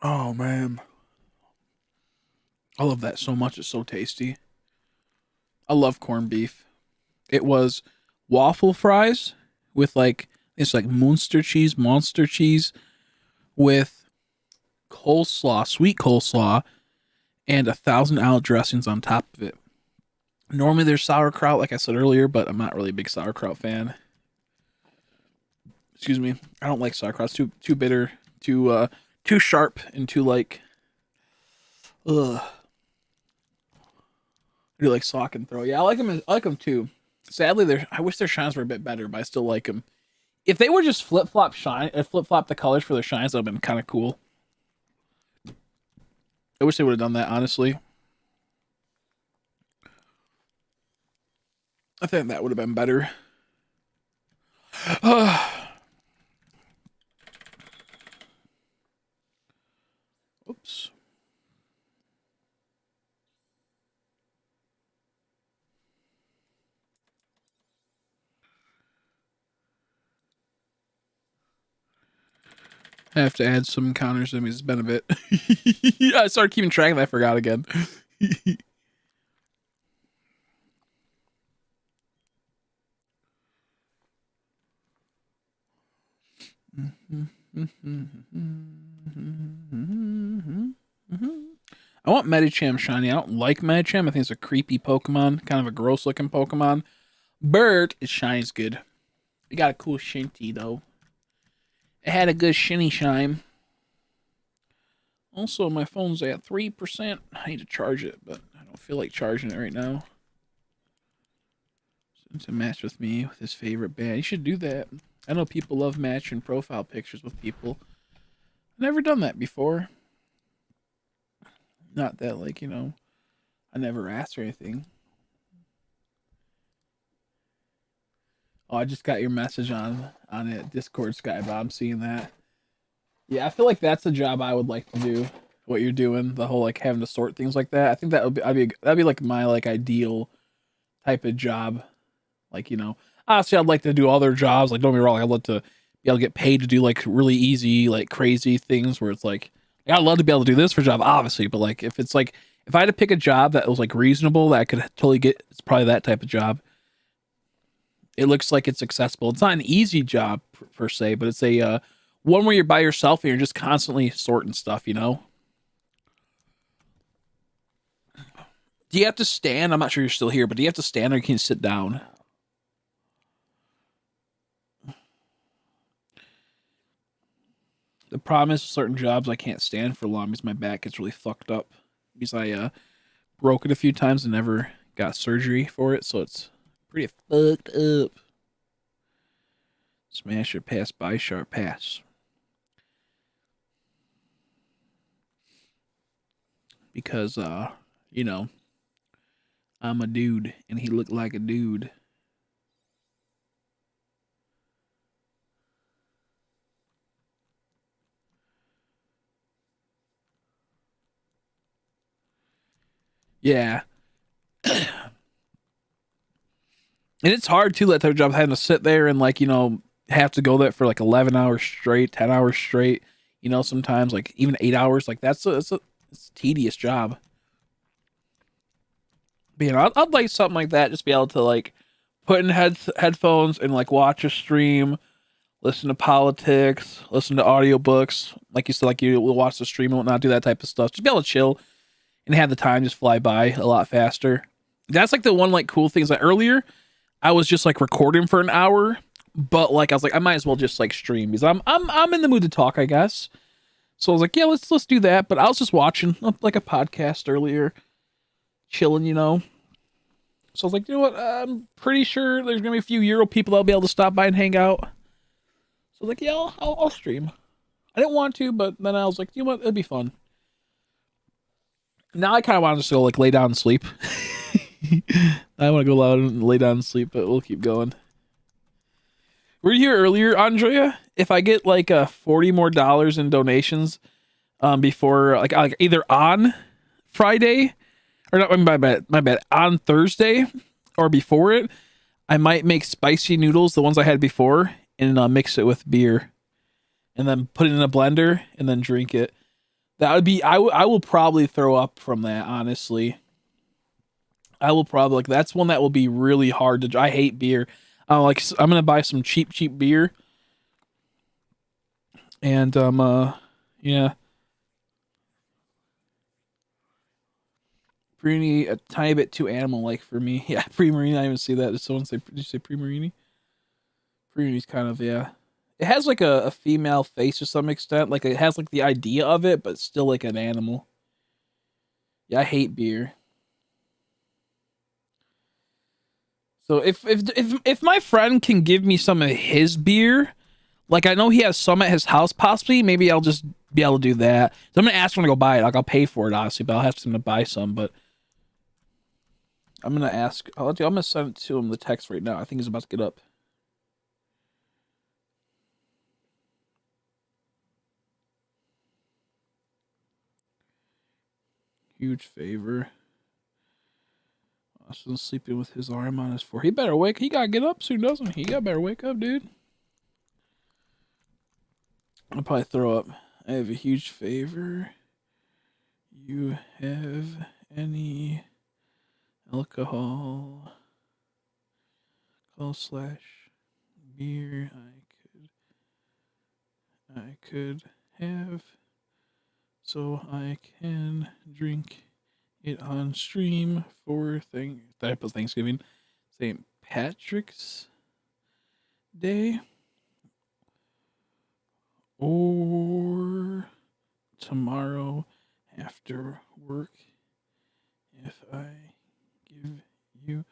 Oh man, I love that so much. It's so tasty. I love corned beef. It was waffle fries with like it's like monster cheese with coleslaw, sweet coleslaw, and 1,000 out dressings on top of it. Normally there's sauerkraut, like I said earlier, but I'm not really a big sauerkraut fan. Excuse me, I don't like sauerkraut. It's too bitter, too sharp, and too like, ugh. I do like sock and throw. Yeah, I like them. I like them too. Sadly, I wish their shines were a bit better, but I still like them. If they were just flip flop the colors for their shines, that would have been kind of cool. I wish they would have done that, honestly. I think that would have been better. Oops. I have to add some counters to me. It's been a bit. I started keeping track and I forgot again. I want Medicham shiny. I don't like Medicham. I think it's a creepy Pokemon, kind of a gross looking Pokemon. But it shines good. It got a cool shinty though. It had a good shinny shine. Also, my phone's at 3%. I need to charge it, but I don't feel like charging it right now. To match with me with his favorite band. You should do that. I know people love matching profile pictures with people. I've never done that before. Not that, like, you know, I never asked or anything. Oh, I just got your message on it, Discord, Skybob. I'm seeing that. Yeah, I feel like that's a job I would like to do. What you're doing, the whole like having to sort things like that. I think that would that'd be like my like ideal type of job. Like, you know, obviously I'd like to do other jobs. Like, don't get me wrong, I'd love to be able to get paid to do like really easy, like crazy things where it's like I'd love to be able to do this for a job, obviously. But like if it's like if I had to pick a job that was like reasonable that I could totally get, it's probably that type of job. It looks like it's accessible. It's not an easy job per se, but it's a one where you're by yourself and you're just constantly sorting stuff, you know? Do you have to stand? I'm not sure you're still here, but do you have to stand or can you sit down? The problem is certain jobs I can't stand for long because my back gets really fucked up. Because I broke it a few times and never got surgery for it, so it's pretty fucked up. Smash or pass by sharp pass. Because you know, I'm a dude and he looked like a dude. Yeah. And it's hard too, that type of job, having to sit there and like, you know, have to go there for like 11 hours straight, 10 hours straight, you know, sometimes like even 8 hours. Like it's a tedious job. But, you know, I'd like something like that, just be able to like put in headphones and like watch a stream, listen to politics, listen to audiobooks. Like you said, like you will watch the stream and whatnot, do that type of stuff. Just be able to chill and have the time just fly by a lot faster. That's like the one like cool things. Like earlier, I was just like recording for an hour, but like I was like I might as well just like stream because I'm in the mood to talk, I guess. So I was like, yeah, let's do that. But I was just watching like a podcast earlier, chilling, you know. So I was like, you know what? I'm pretty sure there's gonna be a few Euro people that'll be able to stop by and hang out. So I was like, yeah, I'll stream. I didn't want to, but then I was like, you know what? It'd be fun. Now I kind of want to just go like lay down and sleep. I want to go out and lay down and sleep, but we'll keep going. Were you here earlier, Andrea? If I get like $40 more in donations, before like either on Friday or not, my bad, on Thursday or before it, I might make spicy noodles, the ones I had before, and mix it with beer, and then put it in a blender and then drink it. That would be I will probably throw up from that, honestly. I will probably like that's one that will be really hard to. I hate beer. I'm gonna buy some cheap beer, and yeah, Prerini a tiny bit too animal like for me. Yeah, Pre-Marini. I didn't even see that. Did someone say? Did you say Pre-Marini? Pre-Marini's kind of yeah. It has like a female face to some extent. Like it has like the idea of it, but still like an animal. Yeah, I hate beer. So if my friend can give me some of his beer, like I know he has some at his house, possibly, maybe I'll just be able to do that. So I'm gonna ask him to go buy it. Like I'll pay for it, obviously, but I'll have to buy some. But I'm gonna ask. I'm gonna send it to him the text right now. I think he's about to get up. Huge favor. Austin's sleeping with his arm on his forehead. He better wake. He gotta get up soon, doesn't he? He better wake up, dude. I'll probably throw up. I have a huge favor. You have any alcohol slash beer I could have so I can drink it on stream for Thanksgiving, St. Patrick's Day, or tomorrow after work. If I give you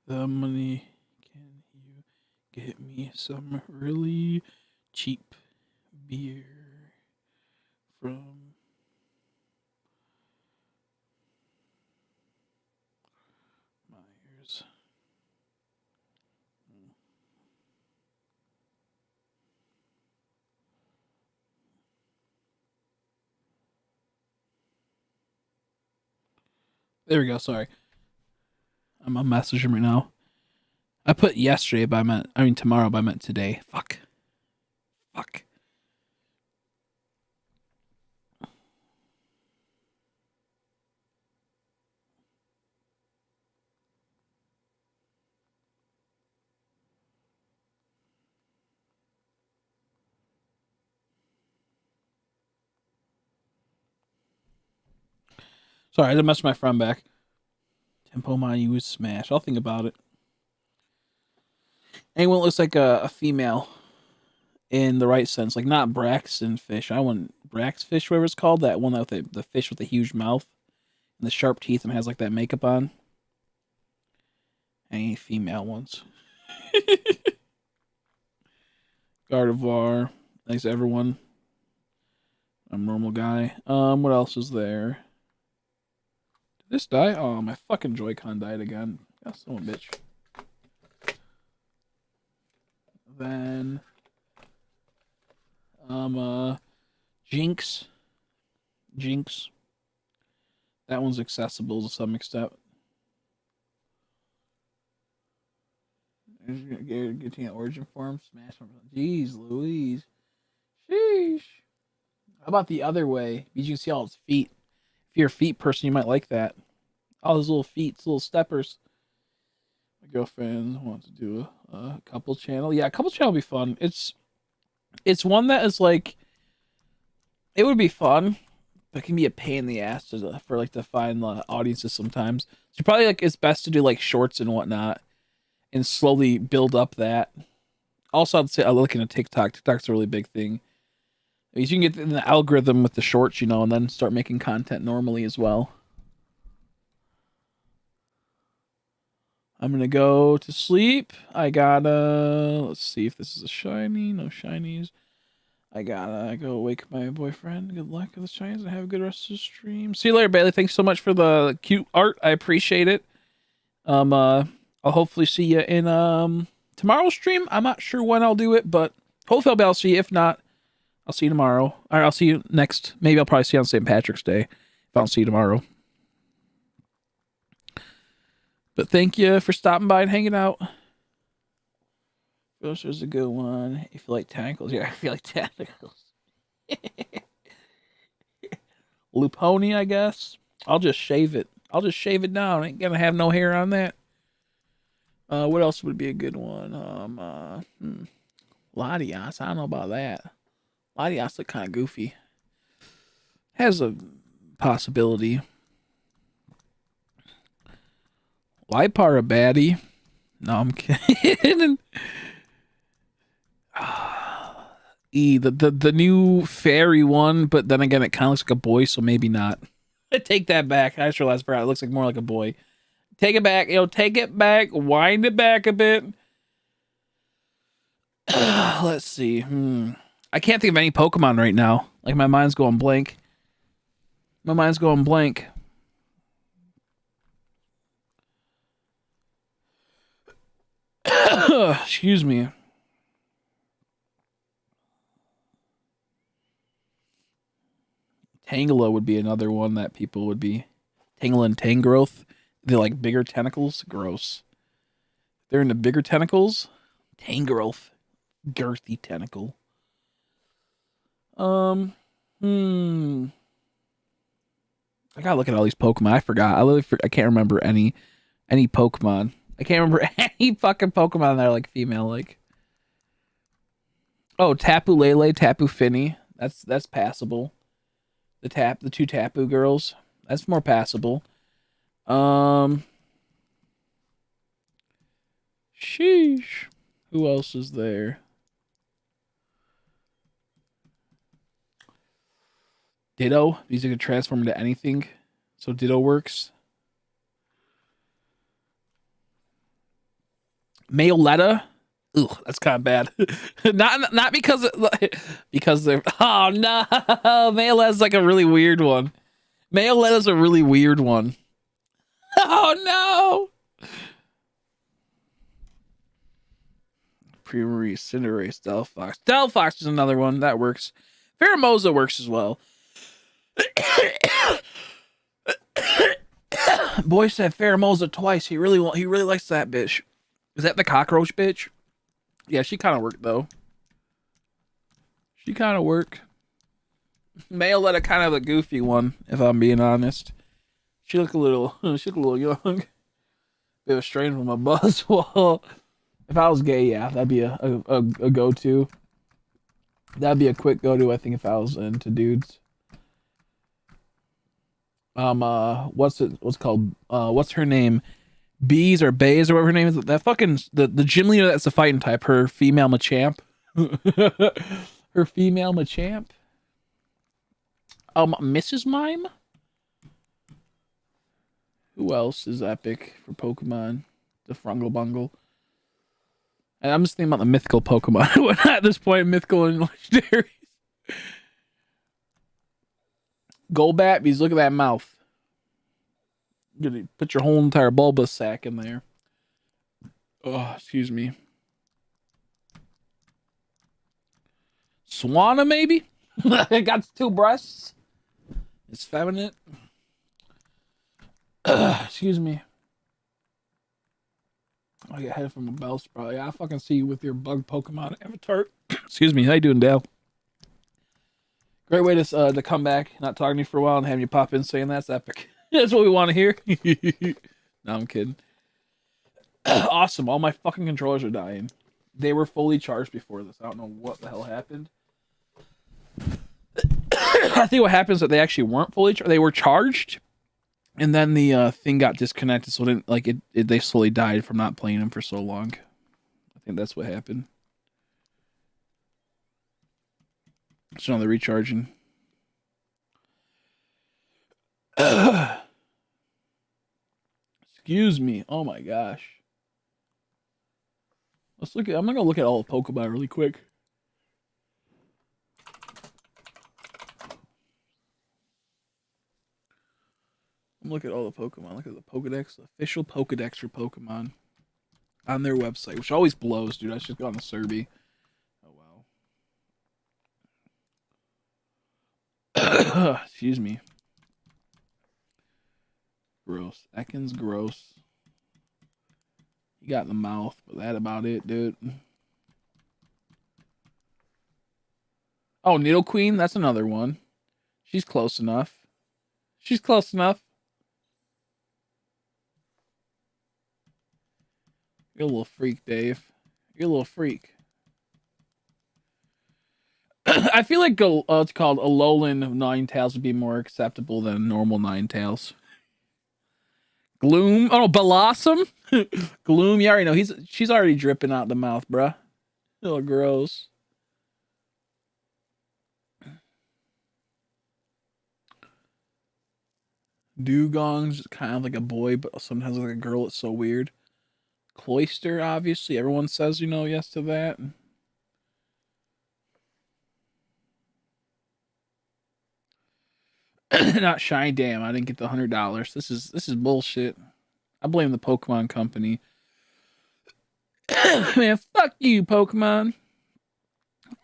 the money, can you get me some really cheap beer from Myers? There we go. Sorry. I'm messaging him right now. I put yesterday, but I mean tomorrow, but I meant today. Fuck. Sorry, I had to mess my friend back. Tempo Mayu is smash. I'll think about it. Anyone that looks like a female in the right sense, like not Braxton fish. I want Brax fish, whatever it's called. That one with the fish with the huge mouth and the sharp teeth and has like that makeup on. Any female ones. Gardevoir. Thanks everyone. I'm a normal guy. What else is there? Did this die? Oh, my fucking Joy-Con died again. That's so bitch. Then Jinx. That one's accessible to some extent. Getting an origin form, smash. Jeez Louise. Sheesh. How about the other way? Because you can see all its feet. If you're a feet person, you might like that. All those little feet, little steppers. My girlfriend wants to do a couple channel. Yeah, a couple channel would be fun. It's one that is like, it would be fun, but it can be a pain in the ass to find audiences sometimes. So probably like it's best to do like shorts and whatnot, and slowly build up that. Also, I'd say I'm looking at TikTok. TikTok's a really big thing. You can get in the algorithm with the shorts, and then start making content normally as well. I'm gonna go to sleep. I gotta, let's see if this is a shiny. No shinies. I gotta go wake my boyfriend. Good luck with the shinies and have a good rest of the stream. See you later, Bailey. Thanks so much for the cute art. I appreciate it. I'll hopefully see you in tomorrow's stream. I'm not sure when I'll do it, but hopefully I'll be able to see you. If not, I'll see you tomorrow. Or I'll see you next. Maybe I'll probably see you on St. Patrick's Day if I don't see you tomorrow. But thank you for stopping by and hanging out. This was a good one. If you like tentacles, yeah, if you like tentacles. Luponi, I guess. I'll just shave it. I'll just shave it down. Ain't gonna have no hair on that. What else would be a good one? Latias. I don't know about that. Latias look kind of goofy. Has a possibility. Lipar a baddie. No, I'm kidding. The new fairy one, but then again, it kind of looks like a boy, so maybe not. I take that back. I just realized it looks like more like a boy. Take it back, take it back, wind it back a bit. Let's see. I can't think of any Pokemon right now. Like, my mind's going blank. My mind's going blank. Excuse me. Tangela would be another one that people would be. Tangela and Tangrowth. They're like bigger tentacles. Gross. They're into bigger tentacles. Tangrowth. Girthy tentacle. I gotta look at all these Pokemon. I forgot. I can't remember any Pokemon. I can't remember any fucking Pokemon that are like female like. Oh, Tapu Lele, Tapu Fini. That's passable. The two Tapu girls. That's more passable. Sheesh. Who else is there? Ditto. These are gonna transform into anything. So Ditto works. Mayoletta. Ooh, that's kind of bad. not because they're. Oh no, Mayoletta's like a really weird one. Mayoletta's a really weird one. Oh no. Primary, Cinderace, Delphox. Delphox is another one that works. Pheromosa works as well. Boy said Pheromosa twice. He really likes that bitch. Is that the cockroach bitch? Yeah, she kind of worked though. She kind of worked. Mayoletta kind of a goofy one, if I'm being honest. She looked a little young. Bit of a strain from a buzz. Well, if I was gay, yeah, that'd be a go-to. That'd be a quick go-to, I think, if I was into dudes. What's her name? Bees or Bays or whatever her name is. That fucking the gym leader that's a fighting type. Her female Machamp. Her female Machamp. Mrs. Mime. Who else is epic for Pokemon? The Frungle Bungle. And I'm just thinking about the mythical Pokemon. At this point, mythical and legendaries. Golbat, because look at that mouth. You're gonna put your whole entire Bulbous sack in there. Oh, excuse me. Swanna, maybe? It got two breasts. It's feminine. Excuse me. I get head from a Bellsprout. Yeah, I fucking see you with your bug Pokemon avatar. Excuse me. How you doing, Dale? Great way to come back, not talking to you for a while, and having you pop in saying that's epic. That's what we want to hear. No, I'm kidding. Awesome. All my fucking controllers are dying. They were fully charged before this. I don't know what the hell happened. I think what happens is that they actually weren't fully charged. They were charged, and then the thing got disconnected, so they slowly died from not playing them for so long. I think that's what happened. So now they're recharging. Excuse me. Oh my gosh. Let's look at. I'm gonna go look at all the Pokemon really quick. Look at all the Pokemon. Look at the Pokedex, the official Pokedex for Pokemon on their website, which always blows, dude. I should go on the Serby. Oh wow. Excuse me. Gross. Ekans gross. You got in the mouth, but that about it, dude. Oh, Nidoqueen, that's another one. She's close enough. She's close enough. You're a little freak, Dave. You're a little freak. I feel like it's called Alolan Ninetales would be more acceptable than normal Ninetales. Gloom. Oh, Blossom. Gloom. You already know she's already dripping out the mouth, bruh. Oh, gross. Dugong's kind of like a boy, but sometimes like a girl. It's so weird. Cloyster, obviously. Everyone says, yes to that. Not shy. Damn, I didn't get the $100. This is bullshit. I blame the Pokemon Company. Man, fuck you, Pokemon.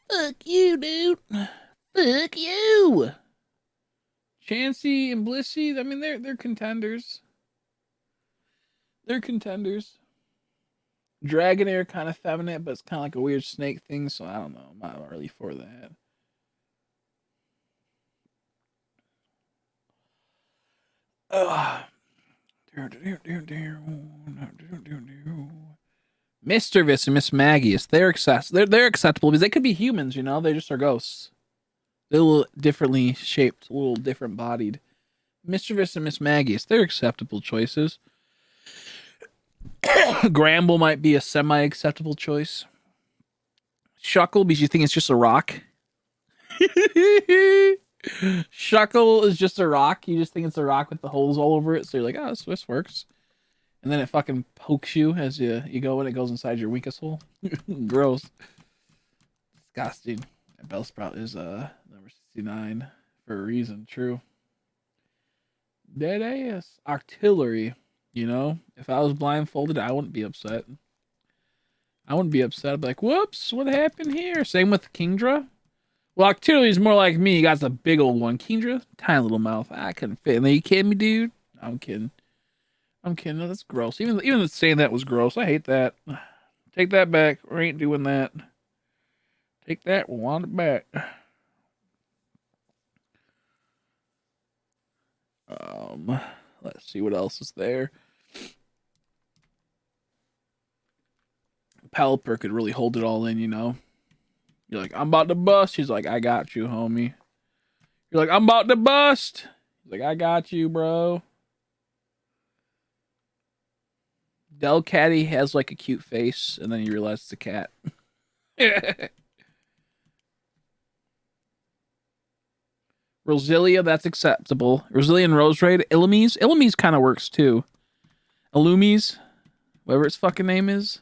Fuck you, dude. Fuck you. Chansey and Blissey, I mean, they're contenders. They're contenders. Dragonair kind of feminine, but it's kind of like a weird snake thing, so I don't know. I'm not really for that. Mischievous and Miss Magius, they're acceptable because they could be humans, they just are ghosts. They're a little differently shaped, a little different bodied. Mischievous and Miss Magius, they're acceptable choices. Gramble might be a semi-acceptable choice. Shuckle, because you think it's just a rock. Shuckle is just a rock. You just think it's a rock with the holes all over it, so you're like, oh, this works. And then it fucking pokes you as you go, and it goes inside your weakest hole. Gross. Disgusting. Bellsprout is number 69 for a reason. True. Dead ass. Artillery. If I was blindfolded, I wouldn't be upset. I'd be like, whoops, what happened here? Same with Kingdra. Well, Octillery is more like me. He got the big old one. Kingdra, tiny little mouth. I couldn't fit. And then you kidding me, dude? I'm kidding. No, that's gross. Even saying that was gross. I hate that. Take that back. We ain't doing that. Take that. We want it back. Let's see what else is there. Pelipper could really hold it all in, You're like, I'm about to bust. He's like, I got you, homie. You're like, I'm about to bust. He's like, I got you, bro. Delcatty has like a cute face, and then you realize it's a cat. Roselia, that's acceptable. Roselia and Roserade. Illumise kind of works too. Illumise, whatever its fucking name is.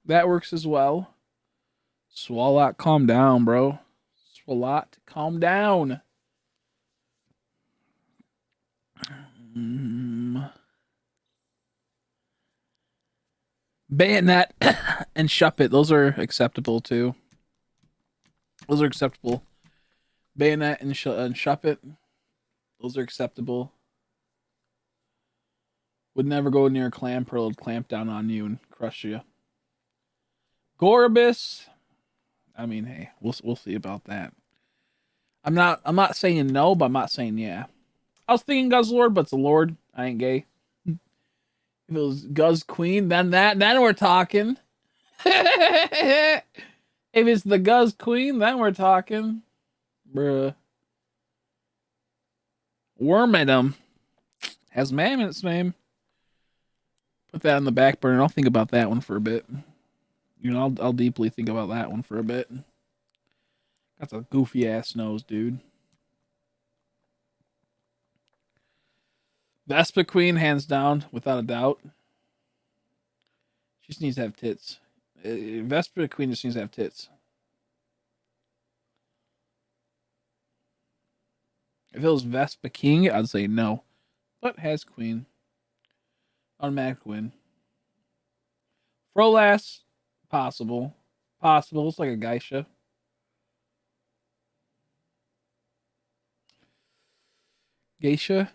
That works as well. Swalot, calm down, bro. Swalot, calm down. Bayonet and Shuppet, those are acceptable too. Those are acceptable. Bayonet and Shuppet, those are acceptable. Would never go near a Clamperl, it'd clamp down on you and crush you. Gorbis, I mean, hey, we'll see about that. I'm not saying no, but I'm not saying yeah. I was thinking Guzzlord, but it's a Lord. I ain't gay. If it was Guzz Queen, then we're talking. If it's the Guzz Queen, then we're talking. Bruh. Wormadam has Mam in its name. Put that on the back burner. I'll think about that one for a bit. I'll deeply think about that one for a bit. That's a goofy ass nose, dude. Vespa Queen, hands down, without a doubt.
She just needs to have tits. Vespa Queen just needs to have tits. If it was Vespa King, I'd say no. But has Queen. Automatic win. Frolas, possible. Possible. It's like a geisha. Geisha?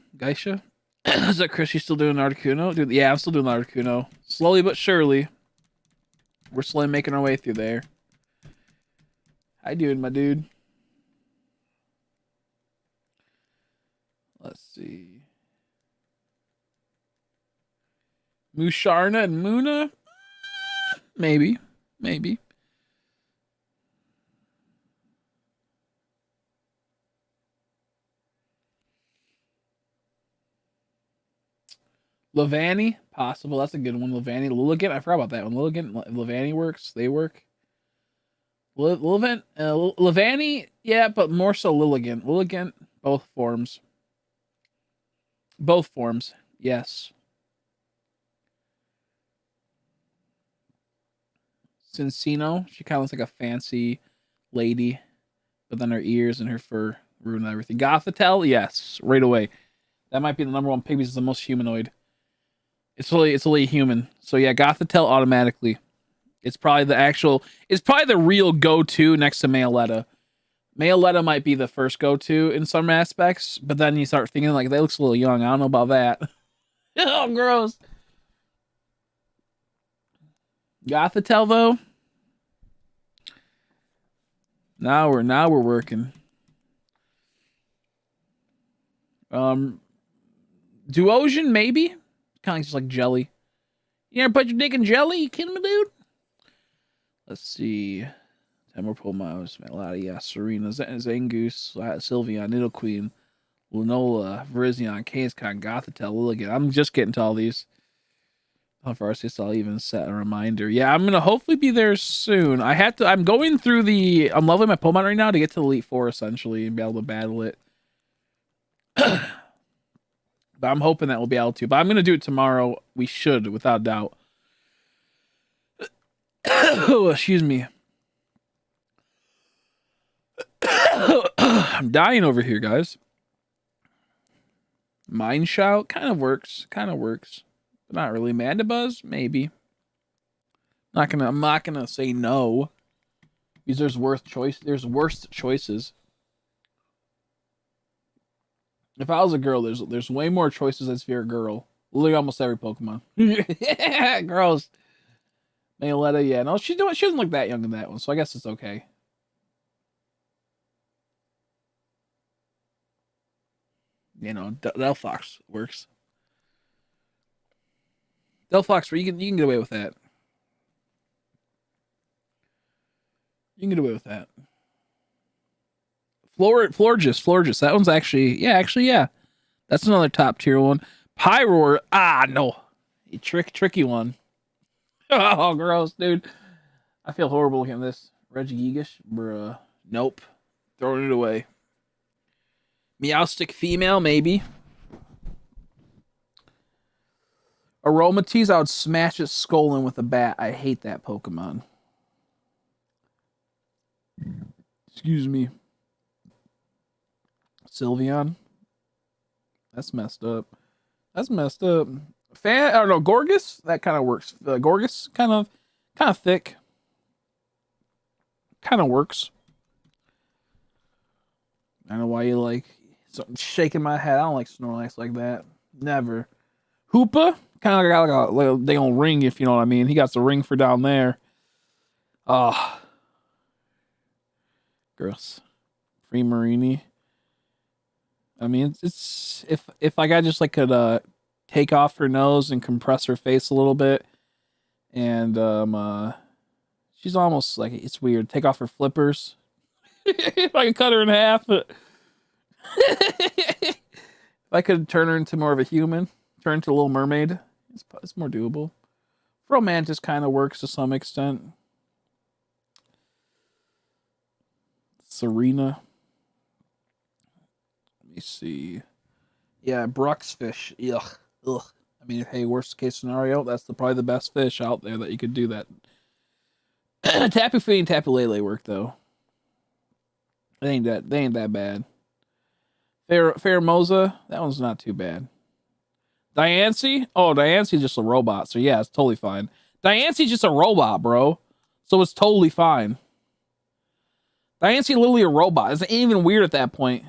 Is that Chris? You still doing Articuno? Dude, yeah, I'm still doing Articuno. Slowly but surely. We're slowly making our way through there. How you doing, my dude? Let's see. Musharna and Muna? Maybe. Maybe. Levani, possible. That's a good one. Levani, Lilligant. I forgot about that one. Lilligant, Levani works. They work. Levani, yeah, but more so Lilligant. Lilligant, both forms. Both forms, yes. Cincino, she kind of looks like a fancy lady, but then her ears and her fur ruin everything. Gothitelle, yes, right away. That might be the number one pig because it's the most humanoid. It's only human. So yeah, Gothitelle automatically. It's probably the real go-to next to Mayaletta. Mayaletta might be the first go-to in some aspects, but then you start thinking like, that looks a little young. I don't know about that. Oh, gross. Gothitelle though. Now we're working. Duosian maybe? Kind of just like jelly. You ever put your dick in jelly? You kidding me, dude? Let's see. Temur Polmouse, Maladia, Serena, Zangoose, Sylveon, Nidoqueen, Lunola, Virizion, Kanscon, Gothitelle, Lilligant. I'm just getting to all these. For arceus, I'll even set a reminder. Yeah, I'm gonna hopefully be there soon. I'm going through I'm leveling my Pokemon right now to get to Elite Four essentially and be able to battle it. But I'm hoping that we'll be able to. But I'm gonna do it tomorrow. We should, without doubt. Oh, excuse me. I'm dying over here, guys. Mind Shout kind of works. But not really. Mandibuzz, maybe. I'm not gonna say no. Because there's worse choices. If I was a girl, there's way more choices as if you're a girl. Literally almost every Pokemon. Gross. Mayaletta, yeah. No, she doesn't look that young in that one, so I guess it's okay. You know, Delphox works. Delphox, you can get away with that. You can get away with that. Florges. That one's actually, yeah. That's another top tier one. Pyroar, no. A tricky one. Oh, gross, dude. I feel horrible looking at this. Regigigas, bruh. Nope. Throwing it away. Meowstic female, maybe. Aromatisse, I would smash its skull in with a bat. I hate that Pokemon. Excuse me. Sylveon. That's messed up. I don't know, Gorgus? That kind of works. Gorgus, kind of thick. Kind of works. I don't know why you like shaking my head. I don't like Snorlax like that. Never. Hoopa, kind of got like a dang old ring, if you know what I mean. He got the ring for down there. Gross. Free Marini. I mean, it's if like I just like could take off her nose and compress her face a little bit, and she's almost like, it's weird. Take off her flippers. If I could cut her in half, if I could turn her into more of a human, turn into a little mermaid, it's more doable. Romantis kind of works to some extent. Serena. Let me see. Yeah, Bruxfish. Ugh.
I mean, hey, worst case scenario, that's probably the best fish out there that you could do that. Tapu Fini and Tapu Lele work though. They ain't that bad. Pheromosa, that one's not too bad. Diancie? Oh, Diancie's just a robot, so yeah, it's totally fine. Diancie's just a robot, bro. So it's totally fine. Diancie's literally a robot. It's even weird at that point.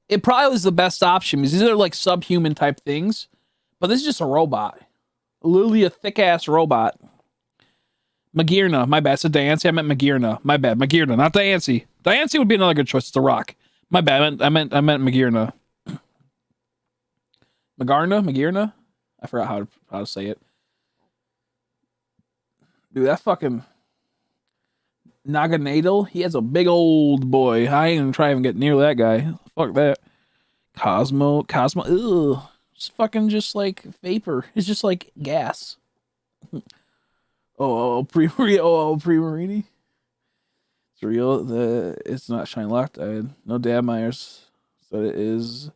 It probably was the best option because these are like subhuman type things. But this is just a robot. Literally a thick-ass robot. Magearna. My bad. I said Diancie. I meant Magearna. My bad. Magearna, not Diancie. Diancie would be another good choice. It's a rock. My bad. I meant Magearna. Magearna? I forgot how to say it. Dude, that fucking Naganadel, he has a big old boy. I ain't gonna try and get near that guy. Fuck that. Cosmo, ugh. It's fucking just like vapor. It's just like gas. Pre-Marini. It's real. It's not Shine Locked. No Dad Myers said it is.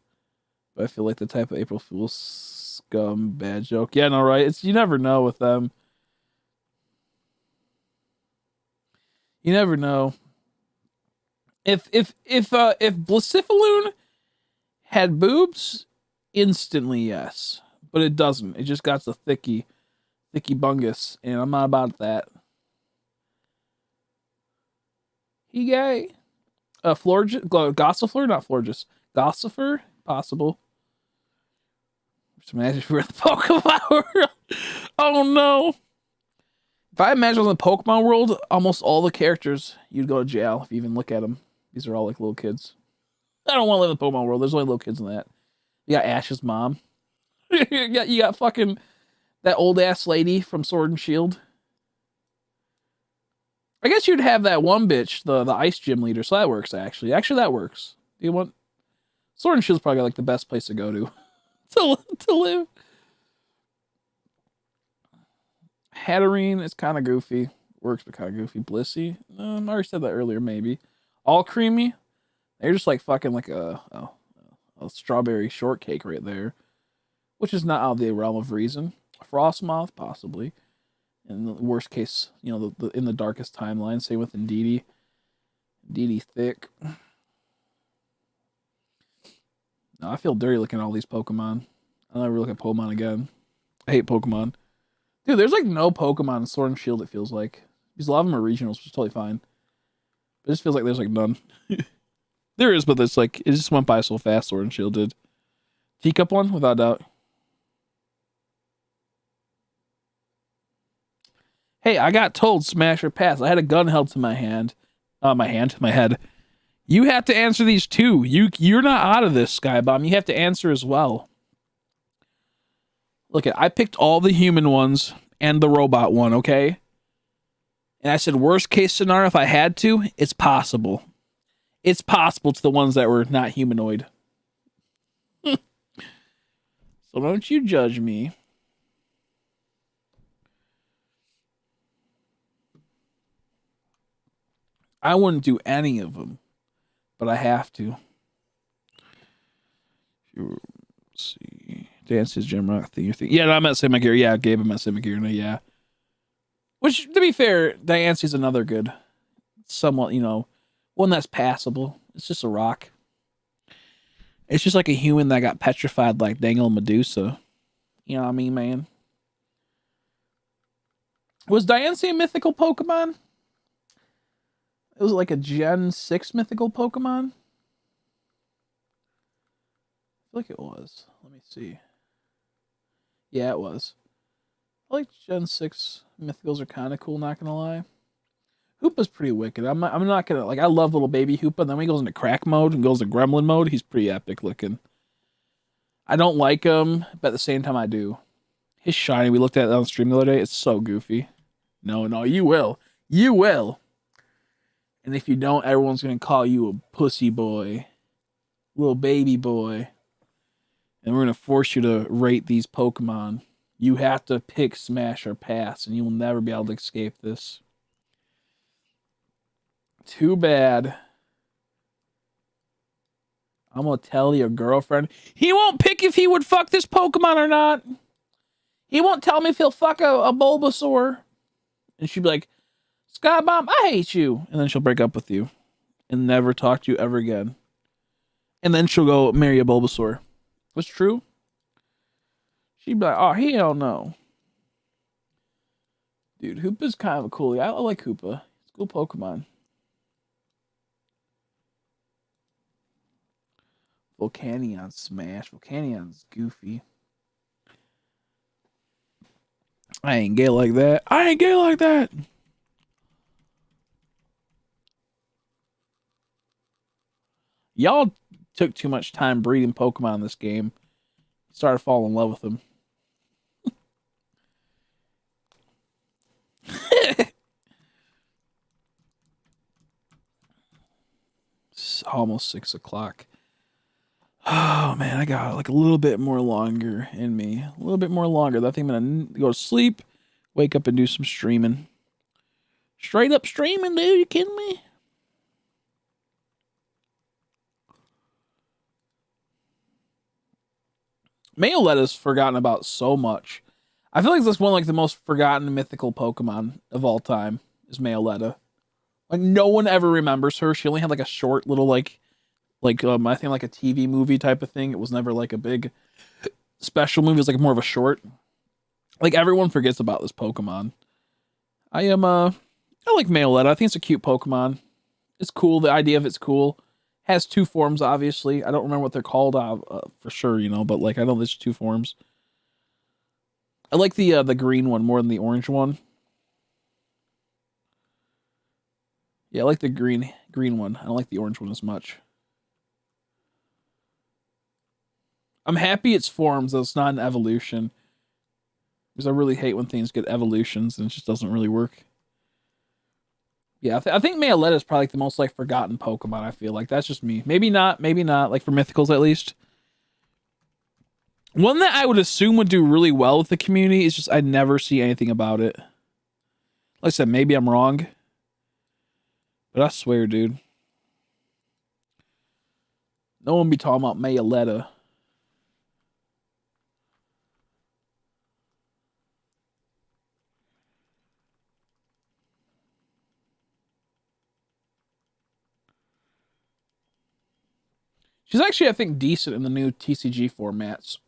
But I feel like the type of April Fool's scum bad joke. Yeah, no, right? It's you never know with them. You never know. If Blissifaloon had boobs, instantly yes. But it doesn't. It just got the thicky bungus, and I'm not about that. He gay. Gossifleur, not Florges. Gossifer, possible. Just imagine if we were in the Pokemon world. Oh no. If I imagine in the Pokemon world, almost all the characters, you'd go to jail if you even look at them. These are all like little kids. I don't want to live in the Pokemon world. There's only little kids in that. You got Ash's mom. you got fucking that old ass lady from Sword and Shield. I guess you'd have that one bitch, the ice gym leader, so that works actually. Actually, that works. Do you want Sword and Shield's probably like the best place to go to to live. Hatterene is kind of goofy. Works, but kind of goofy. Blissey, I already said that earlier, maybe. All Creamy, they're just like fucking like a strawberry shortcake right there, which is not out of the realm of reason. Frostmoth, possibly. In the worst case, you know, the in the darkest timeline, same with Indeedee. Indeedee thick. No, I feel dirty looking at all these Pokemon. I'll never look at Pokemon again. I hate Pokemon. Dude, there's like no Pokemon in Sword and Shield, it feels like. Because a lot of them are regionals, which is totally fine. But it just feels like there's like none. There is, but it's like, it just went by so fast, Sword and Shield did. Teacup one, without doubt. Hey, I got told smash or pass. I had a gun held to my hand. My head. You have to answer these too. You're not out of this, Skybomb. You have to answer as well. Look, I picked all the human ones and the robot one, okay? And I said, worst case scenario, if I had to, it's possible. It's possible to the ones that were not humanoid. So don't you judge me. I wouldn't do any of them, but I have to. Let's see. Dance's Gem Rock thing. Yeah, no, I meant Simigear. Yeah, Gabe, I meant Simigear. No, yeah. Which, to be fair, Diancie's another good, somewhat, you know, one that's passable. It's just a rock. It's just like a human that got petrified like Dangle Medusa. You know what I mean, man? Was Diancie a mythical Pokemon? It was like a Gen 6 mythical Pokemon? I feel like it was. Let me see. Yeah, it was. I like Gen 6 mythicals are kind of cool, not gonna lie. Hoopa's pretty wicked. I'm not gonna, like, I love little baby Hoopa, and then when he goes into crack mode and goes to gremlin mode, he's pretty epic looking. I don't like him, but at the same time I do. His shiny, we looked at it on stream the other day, it's so goofy. No, you will. You will. And if you don't, everyone's gonna call you a pussy boy. Little baby boy. And we're gonna force you to rate these Pokemon. You have to pick Smash or Pass, and you will never be able to escape this. Too bad. I'm gonna tell your girlfriend. He won't pick if he would fuck this Pokemon or not. He won't tell me if he'll fuck a Bulbasaur. And she'd be like, Sky Bomb, I hate you. And then she'll break up with you and never talk to you ever again. And then she'll go marry a Bulbasaur. What's true? She'd be like, oh, hell no. Dude, Hoopa's kind of a coolie. I like Hoopa. It's a cool Pokemon. Volcanion smash. Volcanion's goofy. I ain't gay like that. I ain't gay like that. Y'all took too much time breeding Pokemon in this game. Started falling in love with them. It's almost 6 o'clock. Oh man, I got like a little bit more longer in me. A little bit more longer. I think I'm gonna go to sleep, wake up and do some streaming. Straight up streaming, dude. You kidding me? Mayoletta's forgotten about so much. I feel like that's one of like the most forgotten mythical Pokemon of all time is Mayoletta. Like no one ever remembers her. She only had like a short little like I think like a TV movie type of thing. It was never like a big special movie. It was like more of a short. Like everyone forgets about this Pokemon. I like Mayoletta. I think it's a cute Pokemon. It's cool. The idea of it's cool. Has 2 forms, obviously. I don't remember what they're called for sure, you know, but like I know there's 2 forms. I like the green one more than the orange one. Yeah, I like the green one. I don't like the orange one as much. I'm happy it's forms, though it's not an evolution. Because I really hate when things get evolutions and it just doesn't really work. Yeah, I think Mayoletta is probably like the most like forgotten Pokemon. I feel like that's just me. Maybe not. Like for mythicals at least. One that I would assume would do really well with the community is just I never see anything about it. Like I said, maybe I'm wrong, but I swear, dude, no one be talking about Mayoletta. She's actually, I think, decent in the new TCG formats.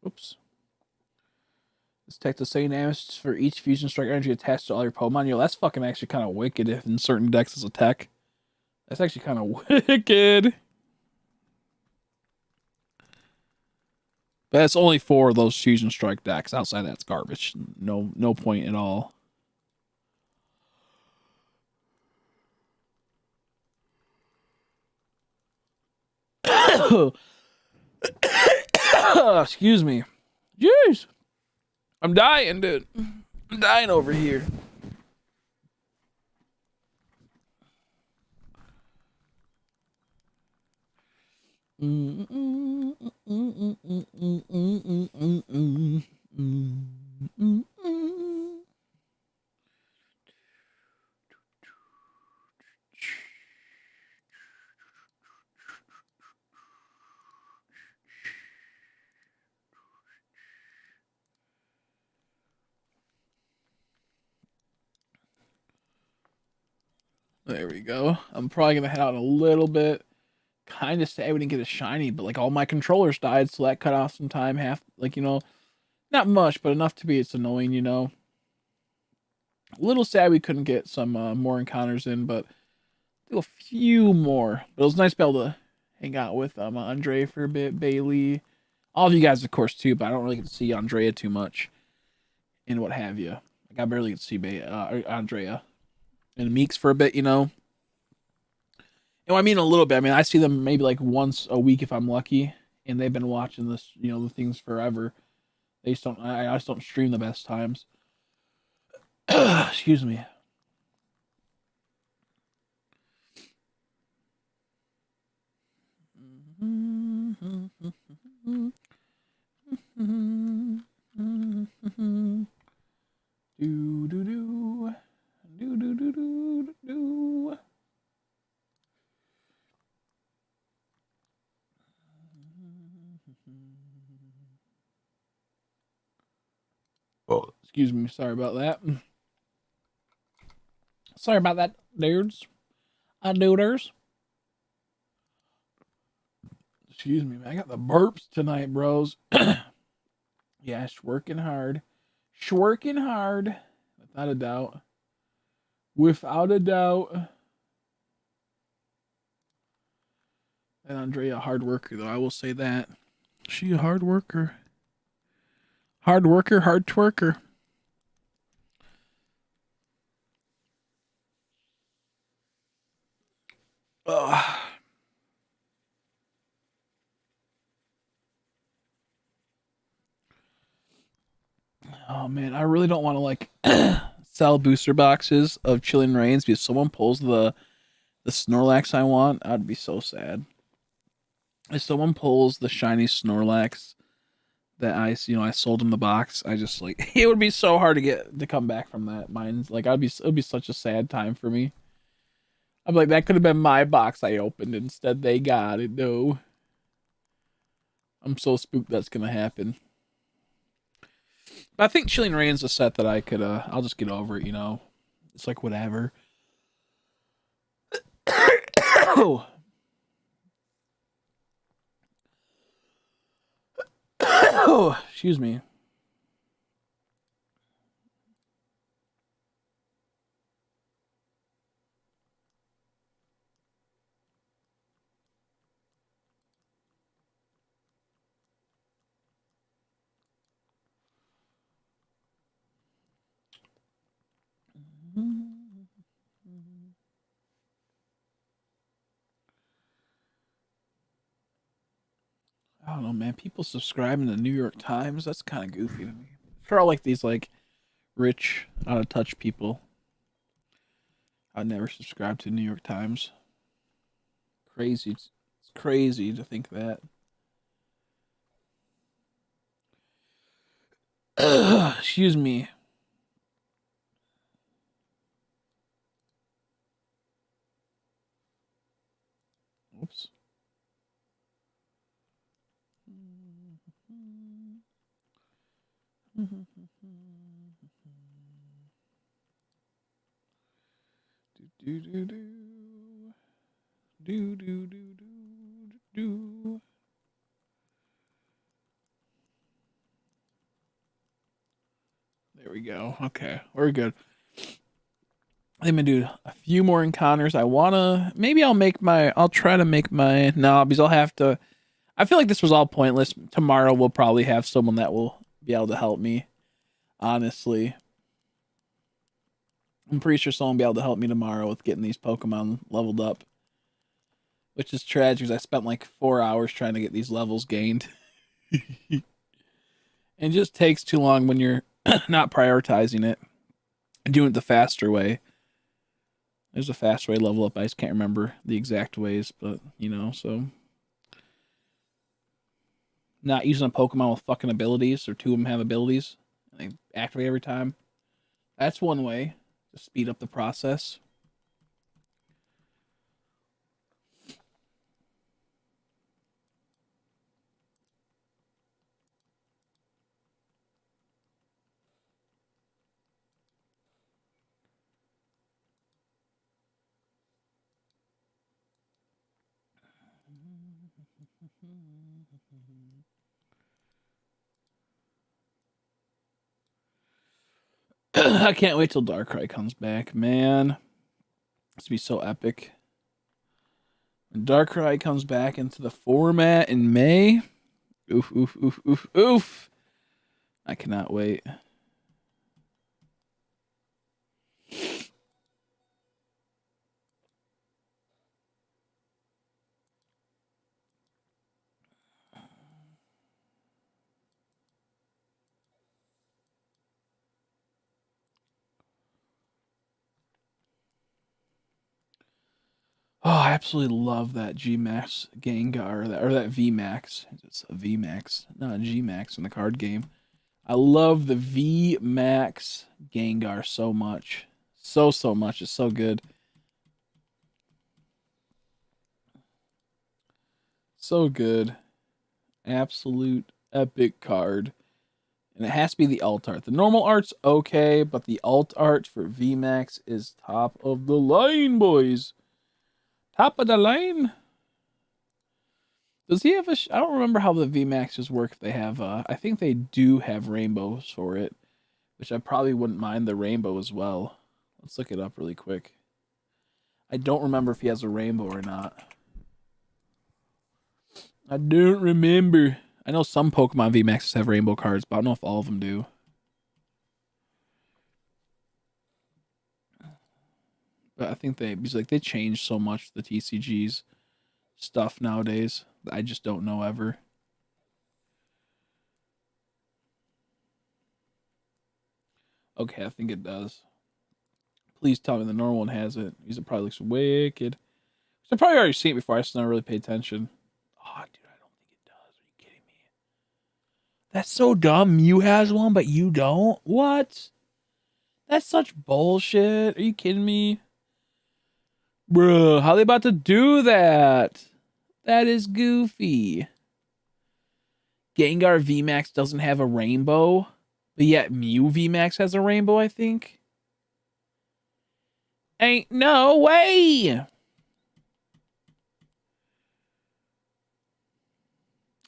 Oops. This tech the same damage for each fusion strike energy attached to all your Pokemon. Yo, that's fucking actually kind of wicked if in certain decks as a tech. That's actually kind of wicked. But it's only for those fusion strike decks. Outside that's garbage. No point at all. Excuse me. Jeez. I'm dying, dude. I'm dying over here. There we go. I'm probably gonna head out a little bit. Kind of sad we didn't get a shiny, but like all my controllers died, so that cut off some time. Half, like, you know, not much, but enough to be it's annoying, you know. A little sad we couldn't get some more encounters in, but do a few more. But it was nice to be able to hang out with Andre for a bit, Bailey, all of you guys, of course, too. But I don't really get to see Andrea too much, and what have you. Like I barely get to see Andrea and Meeks for a bit, you know. And I mean a little bit. I mean I see them maybe like once a week if I'm lucky, and they've been watching this, you know, the things forever. They just don't. I just don't stream the best times. Excuse me. Do do do do do do do do. Oh, excuse me. Sorry about that. Sorry about that, dudes. Duders. Excuse me, man. I got the burps tonight, bros. Yeah, working hard. Working hard. Without a doubt. Without a doubt. And Andrea, a hard worker, though. I will say that. She a hard worker. Hard worker, hard twerker. Ugh. Oh man, I really don't want to like sell booster boxes of Chilling Reigns because someone pulls the Snorlax I want. I'd be so sad. If someone pulls the shiny Snorlax that I sold in the box, I just like it would be so hard to get to come back from that. Mine's like it'd be such a sad time for me. I'm like that could have been my box I opened. Instead, they got it. No, I'm so spooked that's gonna happen. But I think Chilling Reign's a set that I could. I'll just get over it. It's like whatever. Oh. Oh, excuse me. I don't know, man. People subscribing to the New York Times, that's kind of goofy to me. For all like these like rich, out of touch people, I'd never subscribe to the New York Times. Crazy. It's crazy to think that. Excuse me. Oops. Do do do do do do do do. There we go. Okay, we're good. I'm gonna do a few more encounters. I'll try to make my because I'll have to. I feel like this was all pointless. Tomorrow we'll probably have someone that will be able to help me. Honestly, I'm pretty sure someone will be able to help me tomorrow with getting these Pokemon leveled up. Which is tragic because I spent like 4 hours trying to get these levels gained. And it just takes too long when you're not prioritizing it and doing it the faster way. There's a fast way to level up. I just can't remember the exact ways, but so not using a Pokemon with fucking abilities or two of them have abilities and they activate every time. That's one way to speed up the process. I can't wait till Darkrai comes back, man. It's gonna be so epic. When Darkrai comes back into the format in May. Oof, oof, oof, oof, oof. I cannot wait. Oh, I absolutely love that G Max Gengar or that V Max. It's a V Max, not a G Max in the card game. I love the V Max Gengar so much. So much. It's so good. So good. Absolute epic card. And it has to be the alt art. The normal art's okay, but the alt art for VMAX is top of the line, boys. Top of the line. Does he have a... I don't remember how the VMAXs work if they have... I think they do have rainbows for it, which I probably wouldn't mind the rainbow as well. Let's look it up really quick. I don't remember if he has a rainbow or not. I don't remember. I know some Pokemon VMAXs have rainbow cards, but I don't know if all of them do. But I think they change so much the TCG's stuff nowadays. I just don't know ever. Okay, I think it does. Please tell me the normal one has it. Because it probably looks wicked. So I probably already seen it before. I just never really paid attention. Oh, dude, I don't think it does. Are you kidding me? That's so dumb. Mew has one, but you don't? What? That's such bullshit. Are you kidding me? Bruh, how are they about to do that? That is goofy. Gengar VMAX doesn't have a rainbow, but yet Mew VMAX has a rainbow, I think. Ain't no way!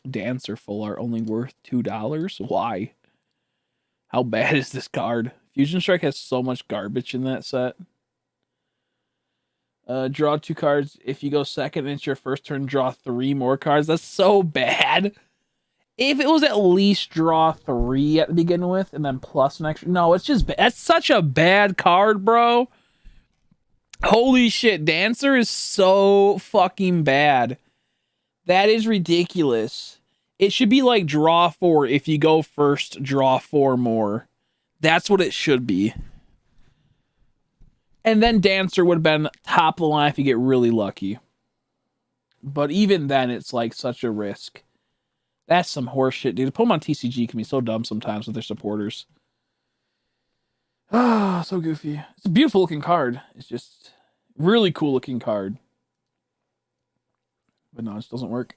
Dancer full art only worth $2? Why? How bad is this card? Fusion Strike has so much garbage in that set. Draw 2 cards. If you go second and it's your first turn, draw 3 more cards. That's so bad. If it was at least draw 3 at the beginning with and then plus an extra. No, it's just that's such a bad card, bro. Holy shit. Dancer is so fucking bad. That is ridiculous. It should be like draw 4. If you go first, draw 4 more. That's what it should be. And then Dancer would have been top of the line if you get really lucky. But even then, it's like such a risk. That's some horse shit, dude. Pokemon TCG can be so dumb sometimes with their supporters. Ah, so goofy. It's a beautiful looking card. It's just really cool looking card. But no, it just doesn't work.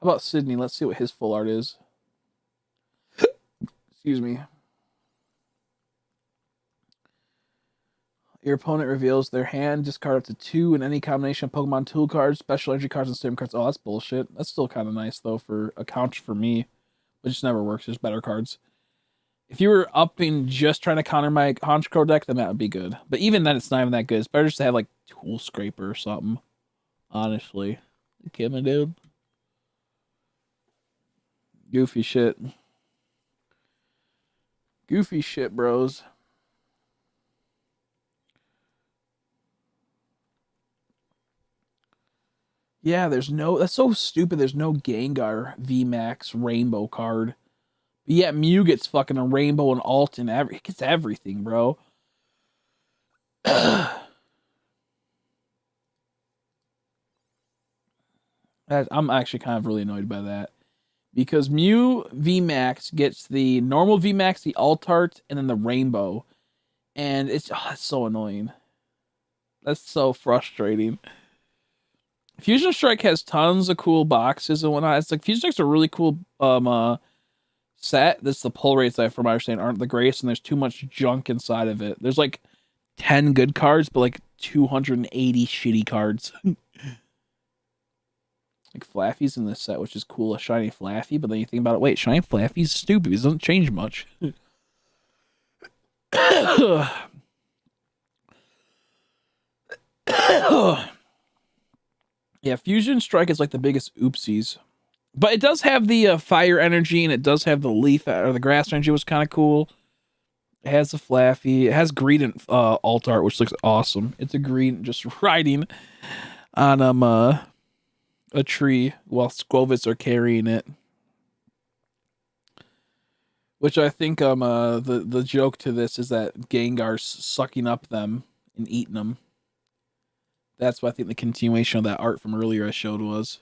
How about Sydney? Let's see what his full art is. Excuse me. Your opponent reveals their hand, discard up to 2 in any combination of Pokemon tool cards, special entry cards, and stadium cards. Oh, that's bullshit. That's still kind of nice, though, for a counter for me. But it just never works. There's better cards. If you were upping just trying to counter my Honchkrow deck, then that would be good. But even then, it's not even that good. It's better just to have, like, Tool Scraper or something. Honestly. You kidding me, dude? Goofy shit. Goofy shit, bros. Yeah, there's no... That's so stupid. There's no Gengar VMAX rainbow card. But yet Mew gets fucking a rainbow and alt and it gets everything, bro. I'm actually kind of really annoyed by that. Because Mew VMAX gets the normal VMAX, the alt art, and then the rainbow. And it's so annoying. That's so frustrating. Fusion Strike has tons of cool boxes and whatnot. It's like Fusion Strike's a really cool set. That's the pull rates that, from my understanding, aren't the greatest, and there's too much junk inside of it. There's like 10 good cards, but like 280 shitty cards. Like Flaffy's in this set, which is cool, a shiny Flaffy, but then you think about it, wait, shiny Flaffy's stupid. It doesn't change much. Yeah, Fusion Strike is like the biggest oopsies. But it does have the fire energy, and it does have the leaf or the grass energy, which was kind of cool. It has the Flaffy. It has Greedent alt art, which looks awesome. It's a Greedent just riding on a tree while Squovits are carrying it. Which I think the joke to this is that Gengar's sucking up them and eating them. That's what I think the continuation of that art from earlier I showed was.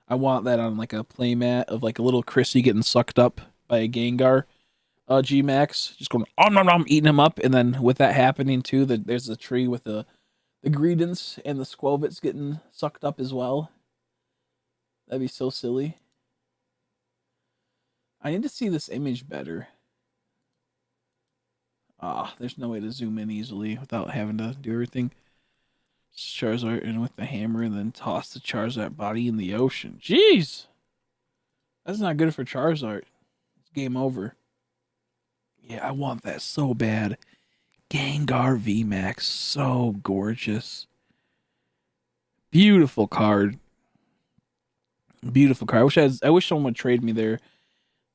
I want that on like a playmat of like a little Chrissy getting sucked up by a Gengar G-Max. Just going, nom nom nom, eating him up. And then with that happening too, there's a tree with the Greedents and the Squovits getting sucked up as well. That'd be so silly. I need to see this image better. Ah, there's no way to zoom in easily without having to do everything. Charizard in with the hammer and then toss the Charizard body in the ocean. Jeez! That's not good for Charizard. It's game over. Yeah, I want that so bad. Gengar VMAX, so gorgeous. Beautiful card. Beautiful card. I wish someone would trade me their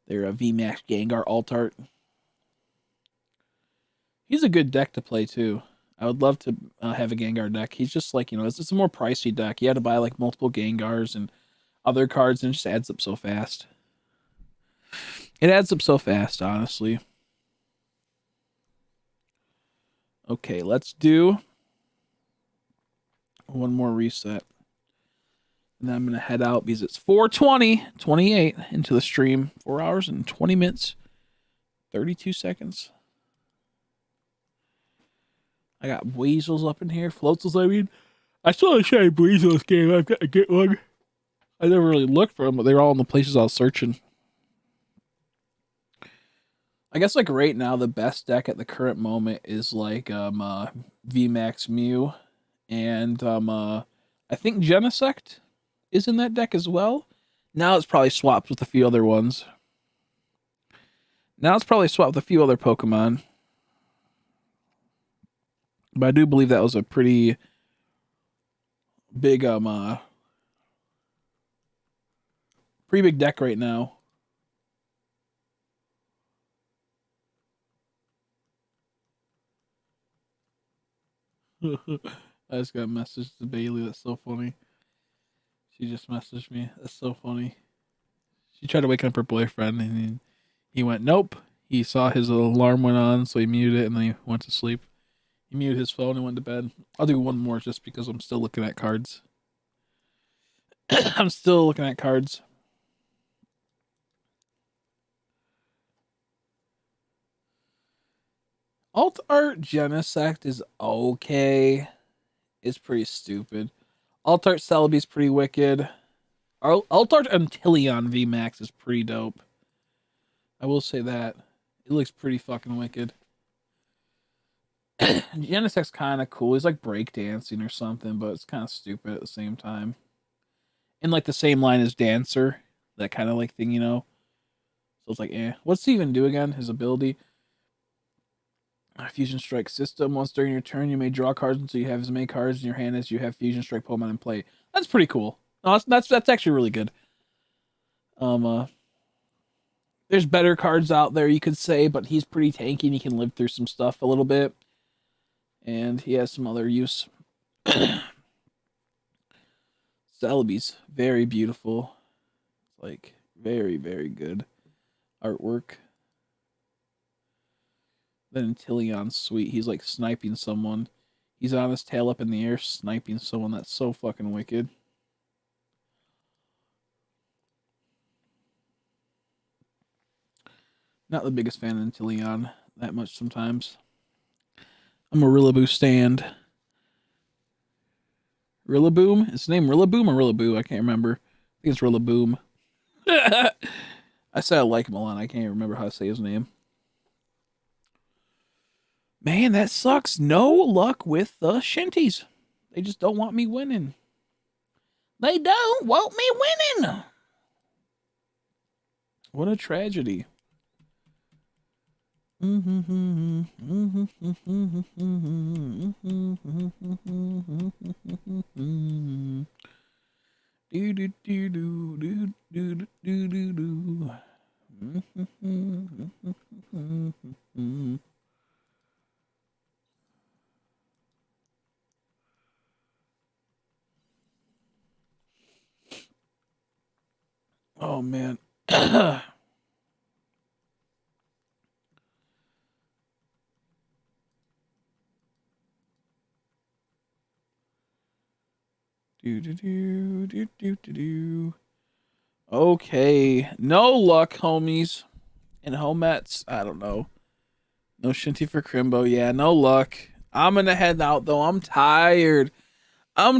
VMAX Gengar alt art. He's a good deck to play too. I would love to have a Gengar deck. He's just like, it's a more pricey deck. You had to buy like multiple Gengars and other cards, and it just adds up so fast. It adds up so fast, honestly. Okay, let's do one more reset. And then I'm going to head out because it's 4:28 into the stream. 4 hours and 20 minutes, 32 seconds. I got weasels up in here. Floatels, I mean. I saw a shiny weasels game. I've got to get one. I never really looked for them, but they were all in the places I was searching. I guess like right now, the best deck at the current moment is like VMAX Mew. And I think Genesect is in that deck as well. Now it's probably swapped with a few other ones. Now it's probably swapped with a few other Pokemon. But I do believe that was a pretty big pretty big deck right now. I just got a message to Bailey. That's so funny. She just messaged me. That's so funny. She tried to wake up her boyfriend, and he went, nope. He saw his alarm went on, so he muted it, and then he went to sleep. He muted his phone and went to bed. I'll do one more just because I'm still looking at cards. I'm still looking at cards. Alt Art Genesect is okay. It's pretty stupid. Alt Art Celebi's pretty wicked. Alt Art Antilleon VMAX is pretty dope. I will say that. It looks pretty fucking wicked. Genesect's kind of cool. He's like breakdancing or something, but it's kind of stupid at the same time. In like the same line as Dancer. That kind of like thing, So it's like, eh. What's he even do again? His ability. Fusion Strike system. Once during your turn, you may draw cards until you have as many cards in your hand as you have Fusion Strike Pokemon in play. That's pretty cool. No, that's actually really good. There's better cards out there, you could say, but he's pretty tanky and he can live through some stuff a little bit. And he has some other use. Celebi's very beautiful. It's like very, very good artwork. Then Antilleon's sweet. He's like sniping someone. He's on his tail up in the air sniping someone. That's so fucking wicked. Not the biggest fan of Antilleon that much sometimes. I'm a Rillaboom stand. Rillaboom? Is his name Rillaboom or Rillaboo? I can't remember. I think it's Rillaboom. I said I like him a lot. I can't remember how to say his name. Man, that sucks. No luck with the Shinties. They just don't want me winning. They don't want me winning. What a tragedy. Oh man. Okay, no luck, homies and homettes. I don't know. No Shinty for Crimbo. Yeah, no luck. I'm gonna head out though. I'm tired. I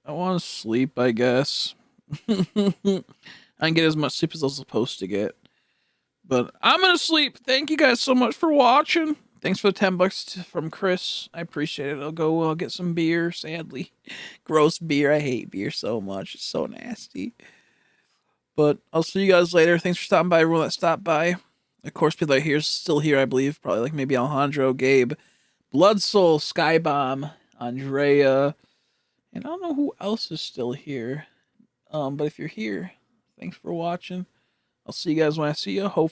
want to sleep, I guess. I didn't get as much sleep as I was supposed to get. But I'm gonna sleep. Thank you guys so much for watching. Thanks for the $10 from Chris. I appreciate it. I'll go get some beer, sadly. Gross beer. I hate beer so much. It's so nasty. But I'll see you guys later. Thanks for stopping by, everyone that stopped by. Of course, people that are still here, I believe. Probably like maybe Alejandro, Gabe, Blood Soul, Skybomb, Andrea, and I don't know who else is still here. But if you're here, thanks for watching. I'll see you guys when I see you. Hope